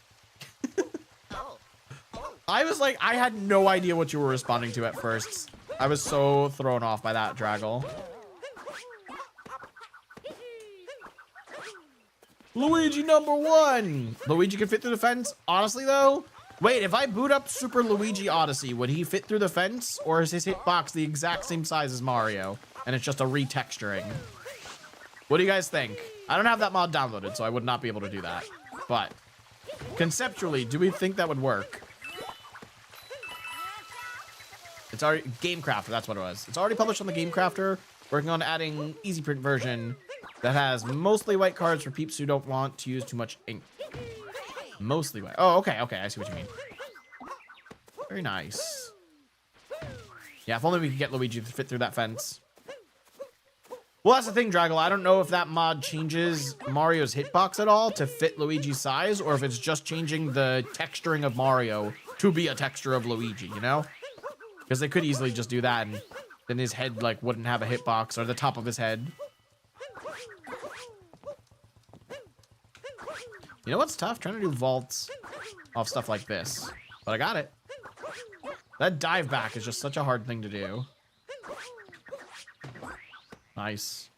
I was like, I had no idea what you were responding to at first. I was so thrown off by that, Draggle. Luigi #1. Luigi can fit through the fence. Honestly, though, wait, if I boot up Super Luigi Odyssey, would he fit through the fence? Or is his hitbox the exact same size as Mario? And it's just a retexturing? What do you guys think? I don't have that mod downloaded, so I would not be able to do that. But conceptually, do we think that would work? It's already GameCrafter, that's what it was. It's already published on the GameCrafter. Working on adding easy print version that has mostly white cards for peeps who don't want to use too much ink. Mostly white. Oh, okay, I see what you mean. Very nice. Yeah, if only we could get Luigi to fit through that fence. Well, that's the thing, Draggle. I don't know if that mod changes Mario's hitbox at all to fit Luigi's size, or if it's just changing the texturing of Mario to be a texture of Luigi, you know? Because they could easily just do that, and then his head, like, wouldn't have a hitbox, or the top of his head. You know what's tough? Trying to do vaults off stuff like this. But I got it. That dive back is just such a hard thing to do. Nice.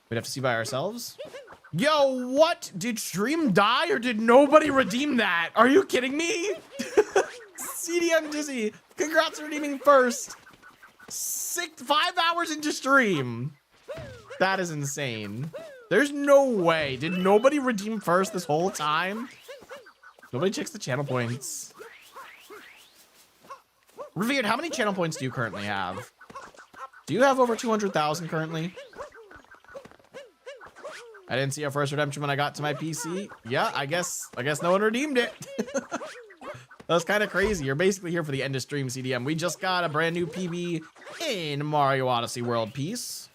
We'd have to see by ourselves. Yo, what? Did stream die or did nobody redeem that? Are you kidding me? CDM Dizzy, congrats on redeeming first. 5 hours into stream. That is insane. There's no way. Did nobody redeem first this whole time? Nobody checks the channel points. Revered, how many channel points do you currently have? Do you have over 200,000 currently? I didn't see our first redemption when I got to my PC. Yeah, I guess no one redeemed it. That was kind of crazy. You're basically here for the end of stream, CDM. We just got a brand new PB in Mario Odyssey World Peace.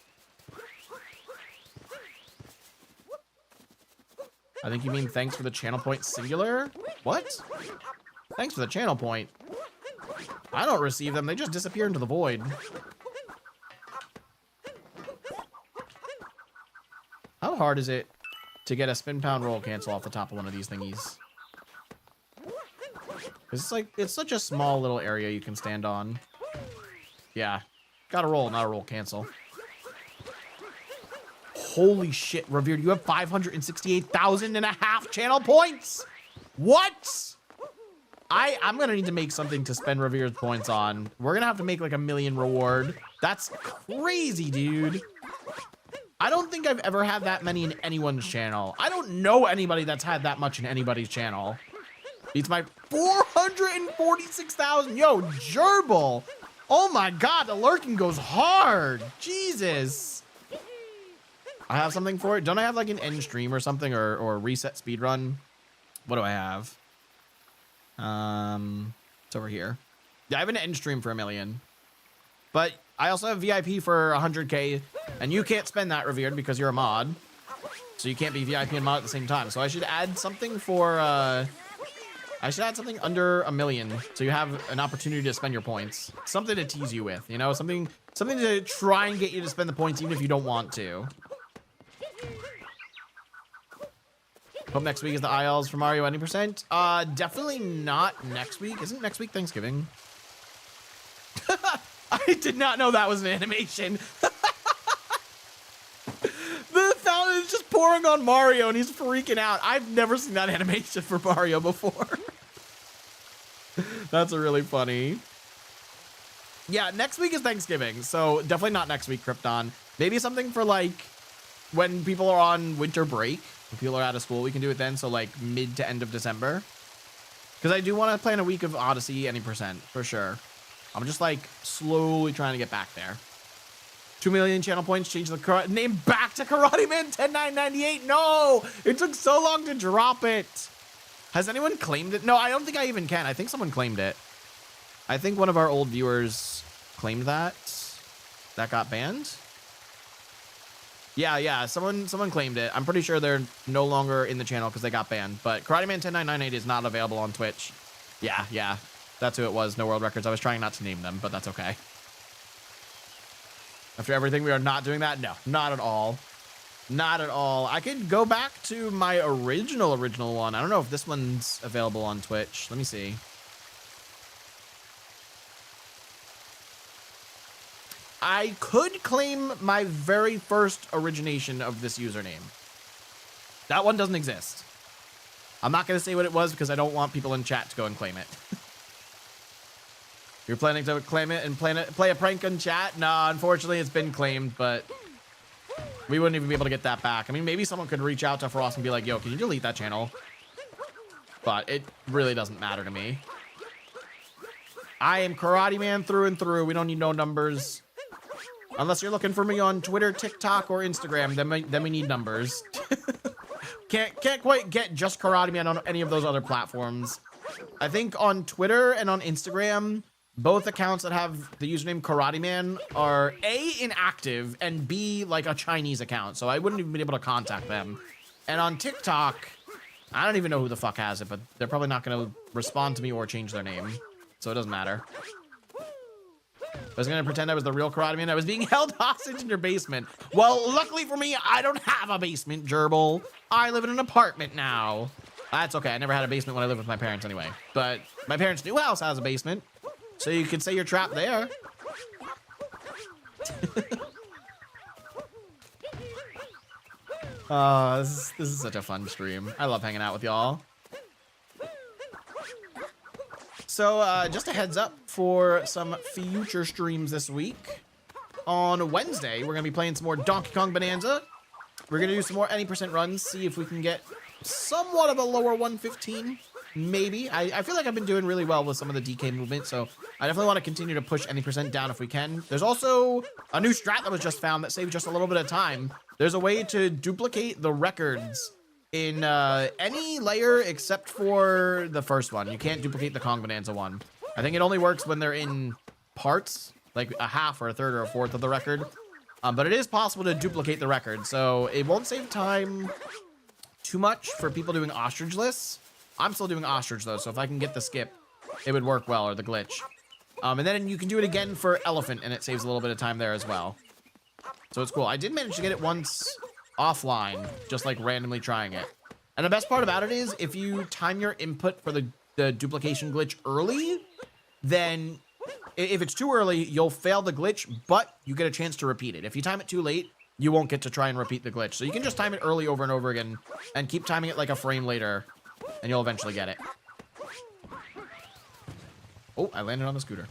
I think you mean thanks for the channel point singular? What? Thanks for the channel point. I don't receive them. They just disappear into the void. How hard is it to get a spin pound roll cancel off the top of one of these thingies? Because it's such a small little area you can stand on. Yeah. Gotta roll, not a roll cancel. Holy shit, Revered, you have 568,500 channel points? What? I'm gonna need to make something to spend Revered's points on. We're gonna have to make like a 1 million reward. That's crazy, dude. I don't think I've ever had that many in anyone's channel. I don't know anybody that's had that much in anybody's channel. Beats my 446,000. Yo, Gerbil. Oh my god, the lurking goes hard. Jesus. I have something for it. Don't I have like an end stream or something, or reset speedrun? What do I have? It's over here. Yeah, I have an end stream for 1 million. But I also have VIP for 100K, and you can't spend that, Revered, because you're a mod. So you can't be VIP and mod at the same time. So I should add something for, I should add something under 1 million, so you have an opportunity to spend your points. Something to tease you with, you know? Something to try and get you to spend the points even if you don't want to. Hope next week is the ILs for Mario 90%. Definitely not next week. Isn't next week Thanksgiving? I did not know that was an animation. The fountain is just pouring on Mario and he's freaking out. I've never seen that animation for Mario before. That's really funny. Yeah, next week is Thanksgiving, so definitely not next week, Krypton. Maybe something for like when people are on winter break, when people are out of school, we can do it then. So like mid to end of December. Because I do want to plan a week of Odyssey any percent for sure. I'm just like slowly trying to get back there. 2 million channel points, change the name back to Karateman 10998. No, it took so long to drop it. Has anyone claimed it? No, I don't think I even can. I think someone claimed it. I think one of our old viewers claimed that. That got banned. Yeah, someone claimed it. I'm pretty sure they're no longer in the channel because they got banned. But Karateman 10998 is not available on Twitch. Yeah, that's who it was. No world records. I was trying not to name them, but that's okay. After everything, we are not doing that? No, not at all. Not at all. I could go back to my original one. I don't know if this one's available on Twitch. Let me see. I could claim my very first origination of this username. That one doesn't exist. I'm not going to say what it was because I don't want people in chat to go and claim it. You're planning to claim it and play a prank on chat? Nah, unfortunately, it's been claimed, but we wouldn't even be able to get that back. I mean, maybe someone could reach out to Frost and be like, yo, can you delete that channel? But it really doesn't matter to me. I am Karateman through and through. We don't need no numbers. Unless you're looking for me on Twitter, TikTok, or Instagram, then we need numbers. Can't quite get just Karateman on any of those other platforms. I think on Twitter and on Instagram, both accounts that have the username Karateman are A, inactive, and B, like a Chinese account. So I wouldn't even be able to contact them. And on TikTok, I don't even know who the fuck has it, but they're probably not going to respond to me or change their name. So it doesn't matter. I was going to pretend I was the real Karateman. I was being held hostage in your basement. Well, luckily for me, I don't have a basement, gerbil. I live in an apartment now. That's okay. I never had a basement when I lived with my parents anyway. But my parents' new house has a basement. So you could say you're trapped there. This is such a fun stream. I love hanging out with y'all. So, just a heads up for some future streams this week. On Wednesday, we're going to be playing some more Donkey Kong Bonanza. We're going to do some more any percent runs, see if we can get somewhat of a lower 115. Maybe. I feel like I've been doing really well with some of the DK movement, so I definitely want to continue to push any percent down if we can. There's also a new strat that was just found that saves just a little bit of time. There's a way to duplicate the records in any layer except for the first one. You can't duplicate the Kong Bonanza one. I think it only works when they're in parts, like a half or a third or a fourth of the record. But it is possible to duplicate the record, so it won't save time too much for people doing ostrich lists. I'm still doing ostrich though, so if I can get the skip, it would work well, or the glitch. And then you can do it again for elephant, and it saves a little bit of time there as well. So it's cool. I did manage to get it once offline, just like randomly trying it. And the best part about it is if you time your input for the duplication glitch early, then if it's too early, you'll fail the glitch, but you get a chance to repeat it. If you time it too late, you won't get to try and repeat the glitch. So you can just time it early over and over again and keep timing it like a frame later, and you'll eventually get it. Oh, I landed on the scooter.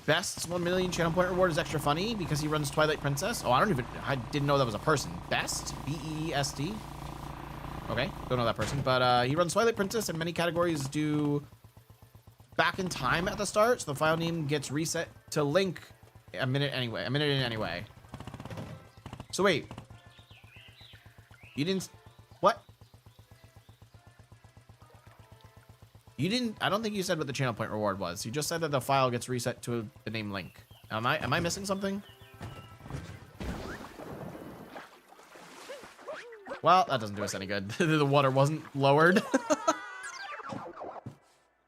Best's 1 million channel point reward is extra funny because he runs Twilight Princess. Oh, I didn't know that was a person. Best? B-E-E-S-T? Okay, don't know that person. But he runs Twilight Princess, and many categories do back in time at the start. So the file name gets reset to Link a minute in anyway. So wait. You didn't... What? You didn't... I don't think you said what the channel point reward was. You just said that the file gets reset to the name Link. Am I missing something? Well, that doesn't do us any good. The water wasn't lowered.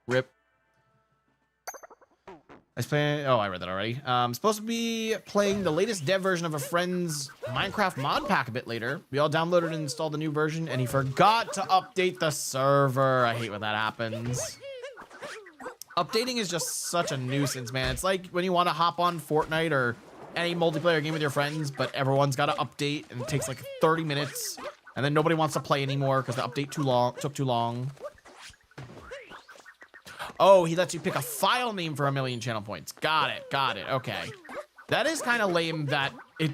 Rip. I read that already. Supposed to be playing the latest dev version of a friend's Minecraft mod pack a bit later. We all downloaded and installed the new version, and he forgot to update the server. I hate when that happens. Updating is just such a nuisance, man. It's like when you want to hop on Fortnite or any multiplayer game with your friends, but everyone's got to update and it takes like 30 minutes and then nobody wants to play anymore because the update took too long. Oh, he lets you pick a file name for 1,000,000 channel points. Got it. Okay. That is kind of lame that it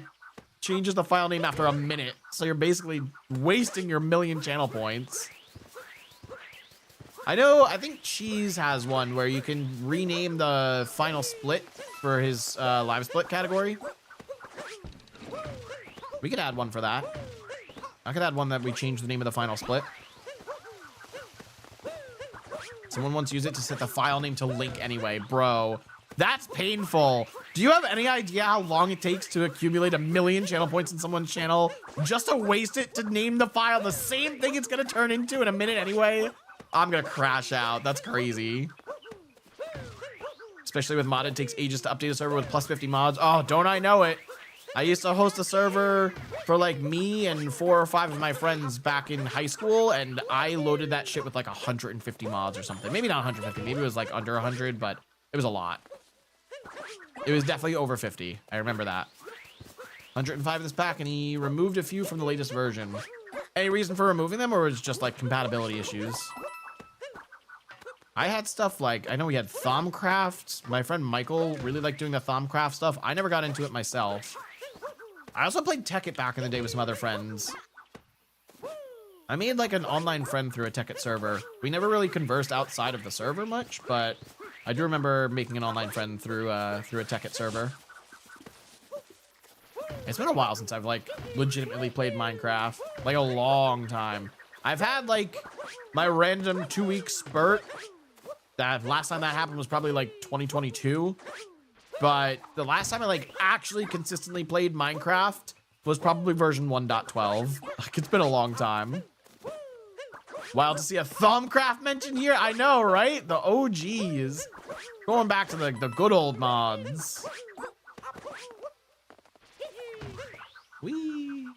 changes the file name after a minute. So you're basically wasting your 1,000,000 channel points. I think Cheese has one where you can rename the final split for his live split category. We could add one for that. I could add one that we change the name of the final split. Someone once used it to set the file name to link anyway. Bro, that's painful. Do you have any idea how long it takes to accumulate 1,000,000 channel points in someone's channel just to waste it to name the file the same thing it's gonna turn into in a minute anyway? I'm gonna crash out. That's crazy. Especially with modded, it takes ages to update a server with plus 50 mods. Oh, don't I know it? I used to host a server for like me and 4 or 5 of my friends back in high school, and I loaded that shit with like 150 mods or something. Maybe not 150, maybe it was like under 100, but it was a lot. It was definitely over 50. I remember that. 105 in this pack, and he removed a few from the latest version. Any reason for removing them, or was it just like compatibility issues? I had stuff like, I know we had Thaumcraft. My friend Michael really liked doing the Thaumcraft stuff. I never got into it myself. I also played Tekkit back in the day with some other friends. I made like an online friend through a Tekkit server. We never really conversed outside of the server much, but I do remember making an online friend through a Tekkit server. It's been a while since I've like legitimately played Minecraft, like a long time. I've had like my random 2-week spurt. That last time that happened was probably like 2022. But the last time I like actually consistently played Minecraft was probably version 1.12. Like, it's been a long time. Wild to see a Thaumcraft mention here. I know, right? The OGs. Going back to the good old mods. Whee.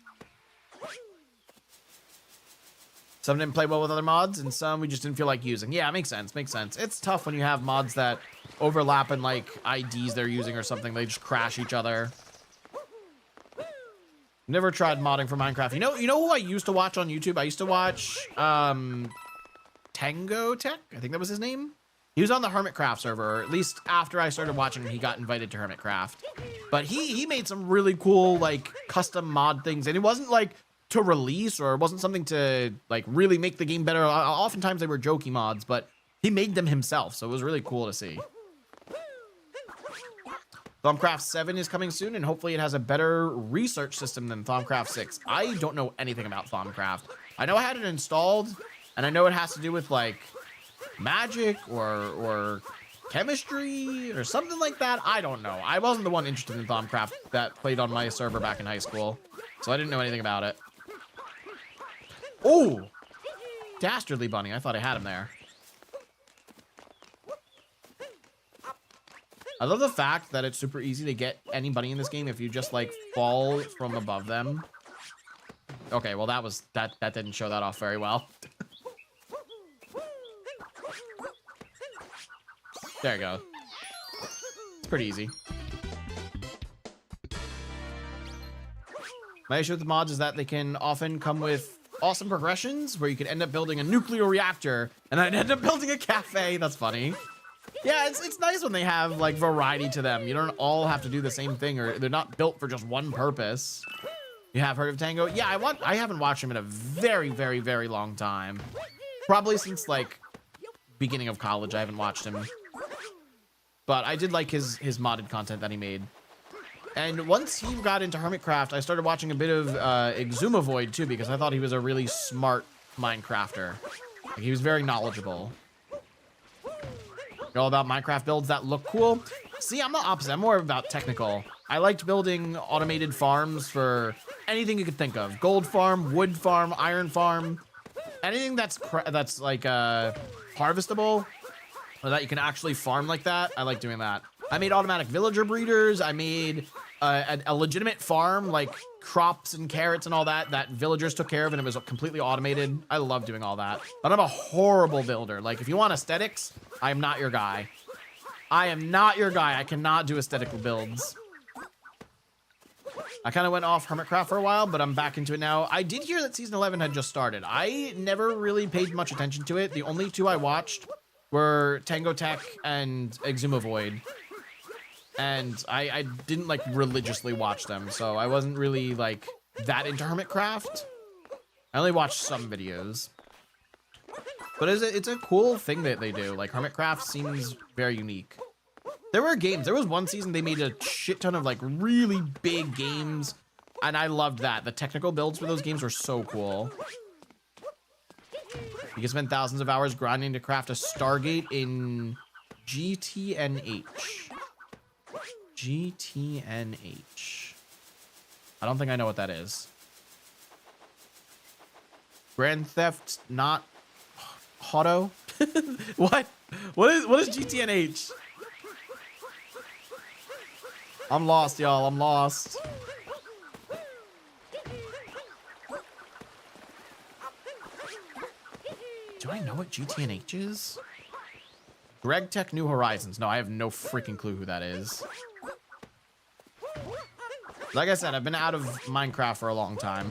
Some didn't play well with other mods, and some we just didn't feel like using. Yeah, makes sense, makes sense. It's tough when you have mods that overlap in, like, IDs they're using or something. They just crash each other. Never tried modding for Minecraft. You know who I used to watch on YouTube? I used to watch, Tango Tech? I think that was his name. He was on the Hermitcraft server, or at least after I started watching him, he got invited to Hermitcraft. But he made some really cool, like, custom mod things, and it wasn't, like, to release, or it wasn't something to like really make the game better. Oftentimes they were jokey mods, but he made them himself, so it was really cool to see. Thaumcraft 7 is coming soon, and hopefully it has a better research system than Thaumcraft 6. I don't know anything about Thaumcraft. I know I had it installed, and I know it has to do with like magic or chemistry or something like that. I don't know. I wasn't the one interested in Thaumcraft that played on my server back in high school, so I didn't know anything about it. Oh, Dastardly Bunny. I thought I had him there. I love the fact that it's super easy to get any bunny in this game if you just like fall from above them. Okay, well that didn't show that off very well. There you go. It's pretty easy. My issue with the mods is that they can often come with awesome progressions where you could end up building a nuclear reactor and then end up building a cafe. That's funny. Yeah, it's nice when they have like variety to them. You don't all have to do the same thing, or they're not built for just one purpose. You have heard of Tango? Yeah, I haven't watched him in a very, very, very long time. Probably since like beginning of college, I haven't watched him. But I did like his modded content that he made. And once he got into Hermitcraft, I started watching a bit of Exumavoid too, because I thought he was a really smart Minecrafter. Like, he was very knowledgeable. You're all about Minecraft builds that look cool? See, I'm the opposite. I'm more about technical. I liked building automated farms for anything you could think of. Gold farm, wood farm, iron farm. Anything that's like harvestable, or that you can actually farm like that. I like doing that. I made automatic villager breeders. I made a legitimate farm, like crops and carrots and all that, that villagers took care of, and it was completely automated. I love doing all that. But I'm a horrible builder. Like, if you want aesthetics, I am not your guy. I am not your guy. I cannot do aesthetic builds. I kind of went off Hermitcraft for a while, but I'm back into it now. I did hear that Season 11 had just started. I never really paid much attention to it. The only two I watched were Tango Tech and Exuma Void. And I didn't, like, religiously watch them, so I wasn't really, like, that into Hermitcraft. I only watched some videos. But it's a cool thing that they do. Like, Hermitcraft seems very unique. There were games. There was one season they made a shit ton of, like, really big games, and I loved that. The technical builds for those games were so cool. You can spend thousands of hours grinding to craft a Stargate in GTNH. GTNH. I don't think I know what that is. Grand Theft Not Auto? What? What is GTNH? I'm lost, y'all. I'm lost. Do I know what GTNH is? Greg Tech New Horizons. No, I have no freaking clue who that is. Like I said, I've been out of Minecraft for a long time.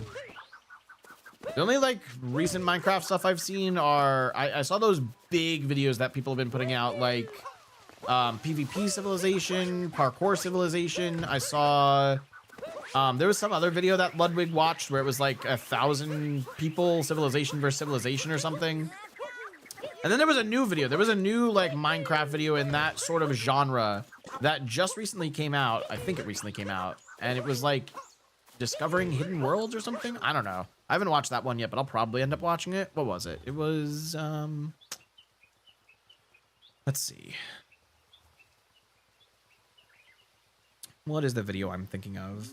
The only, like, recent Minecraft stuff I've seen are... I saw those big videos that people have been putting out, like... PvP Civilization, Parkour Civilization. I saw... there was some other video that Ludwig watched where it was, like, 1,000 people, Civilization versus Civilization or something. And then there was a new video. There was a new, like, Minecraft video in that sort of genre that just recently came out. I think it recently came out. And it was, like, Discovering Hidden Worlds or something? I don't know. I haven't watched that one yet, but I'll probably end up watching it. What was it? It was, let's see. What is the video I'm thinking of?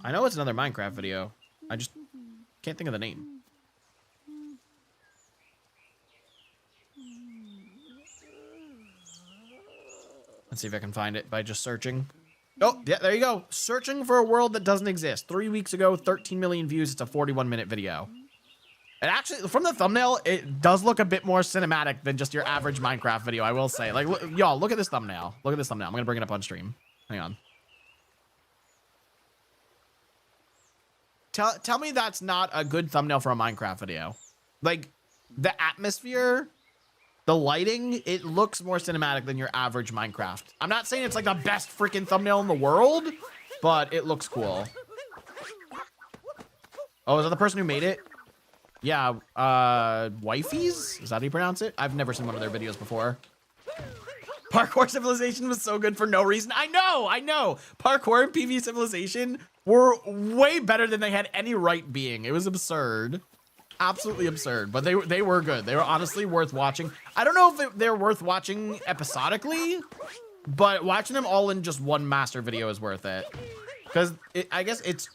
I know it's another Minecraft video. I just can't think of the name. Let's see if I can find it by just searching. Oh, yeah, there you go. Searching for a world that doesn't exist. 3 weeks ago, 13 million views. It's a 41-minute video. And actually, from the thumbnail, it does look a bit more cinematic than just your average Minecraft video, I will say. Like, y'all, look at this thumbnail. Look at this thumbnail. I'm going to bring it up on stream. Hang on. Tell me that's not a good thumbnail for a Minecraft video. Like, the atmosphere, the lighting, it looks more cinematic than your average Minecraft. I'm not saying it's like the best freaking thumbnail in the world, but it looks cool. Oh, is that the person who made it? Yeah, Wifeys? Is that how you pronounce it? I've never seen one of their videos before. Parkour Civilization was so good for no reason. I know. Parkour and PV Civilization were way better than they had any right being. It was absurd. Absolutely absurd. But they were good. They were honestly worth watching. I don't know if they're worth watching episodically, but watching them all in just one master video is worth it. Because I guess it's,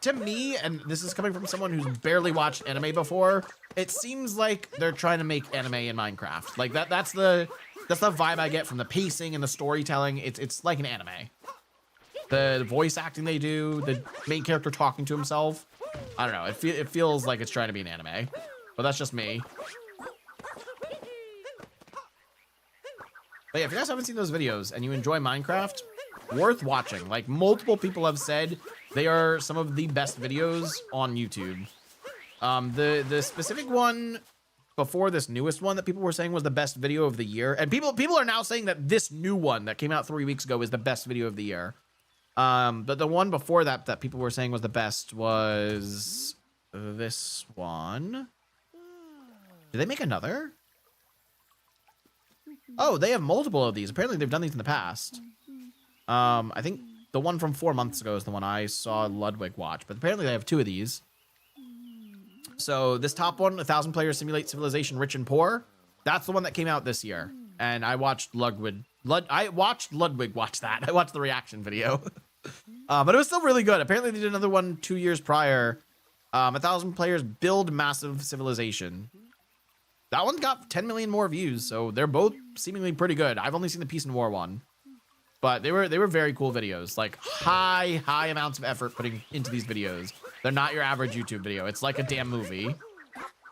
to me, and this is coming from someone who's barely watched anime before, it seems like they're trying to make anime in Minecraft. Like that's the vibe I get from the pacing and the storytelling. It's like an anime. The voice acting they do, the main character talking to himself. I don't know. It feels like it's trying to be an anime, but that's just me. But yeah, if you guys haven't seen those videos and you enjoy Minecraft, worth watching. Like, multiple people have said they are some of the best videos on YouTube. The specific one before this newest one that people were saying was the best video of the year, and people are now saying that this new one that came out 3 weeks ago is the best video of the year. But the one before that people were saying was the best was this one. Did they make another? Oh, they have multiple of these. Apparently they've done these in the past. I think the one from 4 months ago is the one I saw Ludwig watch, but apparently they have 2 of these. So this top one, 1,000 players simulate civilization rich and poor. That's the one that came out this year. And I watched Ludwig watch that. I watched the reaction video. But it was still really good. Apparently they did another one 2 years prior. 1,000 players build massive civilization. that one got 10 million more views, so they're both seemingly pretty good. I've only seen the Peace and War one, but they were very cool videos. Like high amounts of effort putting into these videos. They're not your average YouTube video. It's like a damn movie,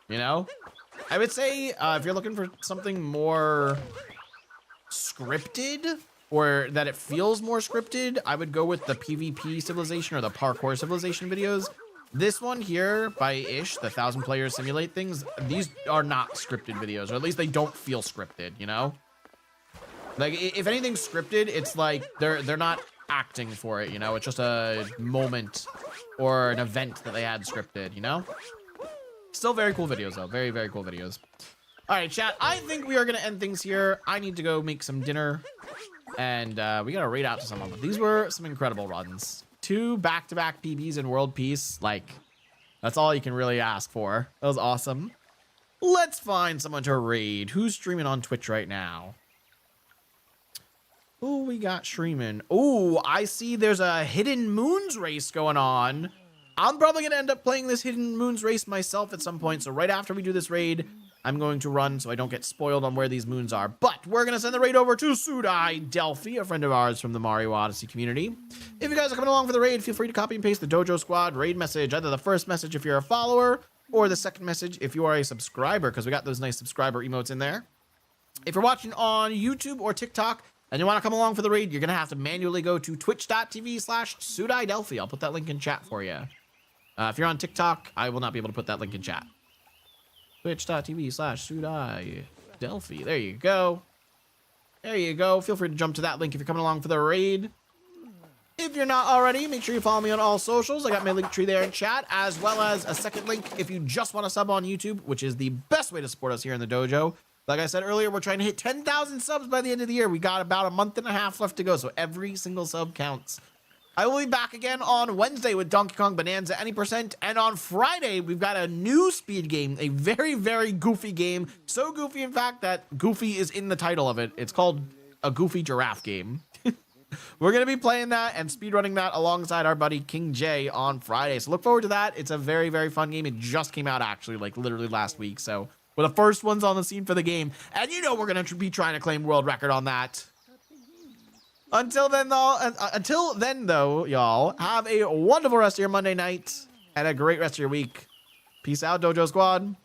you know? I would say if you're looking for something more scripted, or that it feels more scripted, I would go with the PvP Civilization or the Parkour Civilization videos. This one here by Ish, the 1,000 Players Simulate things, these are not scripted videos, or at least they don't feel scripted, you know? Like, if anything's scripted, it's like they're not acting for it, you know? It's just a moment or an event that they had scripted, you know? Still very cool videos, though. Very, very cool videos. All right, chat, I think we are going to end things here. I need to go make some dinner. And we got to raid out to someone. But these were some incredible runs. 2 back-to-back PBs in World Peace. Like, that's all you can really ask for. That was awesome. Let's find someone to raid. Who's streaming on Twitch right now? Oh, we got streaming. Oh, I see there's a Hidden Moons race going on. I'm probably going to end up playing this Hidden Moons race myself at some point. So right after we do this raid, I'm going to run so I don't get spoiled on where these moons are. But we're going to send the raid over to Sudai Delphi, a friend of ours from the Mario Odyssey community. If you guys are coming along for the raid, feel free to copy and paste the Dojo Squad raid message, either the first message if you're a follower, or the second message if you are a subscriber, because we got those nice subscriber emotes in there. If you're watching on YouTube or TikTok and you want to come along for the raid, you're going to have to manually go to twitch.tv/Sudai Delphi. I'll put that link in chat for you. If you're on TikTok, I will not be able to put that link in chat. Twitch.tv/Sudai Delphi. There you go. There you go. Feel free to jump to that link if you're coming along for the raid. If you're not already, make sure you follow me on all socials. I got my link tree there in chat, as well as a second link if you just want to sub on YouTube, which is the best way to support us here in the dojo. Like I said earlier, we're trying to hit 10,000 subs by the end of the year. We got about a month and a half left to go, so every single sub counts. I will be back again on Wednesday with Donkey Kong Bonanza Any Percent, and on Friday, we've got a new speed game, a very, very goofy game. So goofy, in fact, that Goofy is in the title of it. It's called a Goofy Giraffe game. We're going to be playing that and speedrunning that alongside our buddy King J on Friday. So look forward to that. It's a very, very fun game. It just came out, actually, like literally last week. So we're the first ones on the scene for the game. And you know we're going to be trying to claim world record on that. Until then, though, y'all, have a wonderful rest of your Monday night and a great rest of your week. Peace out, Dojo Squad.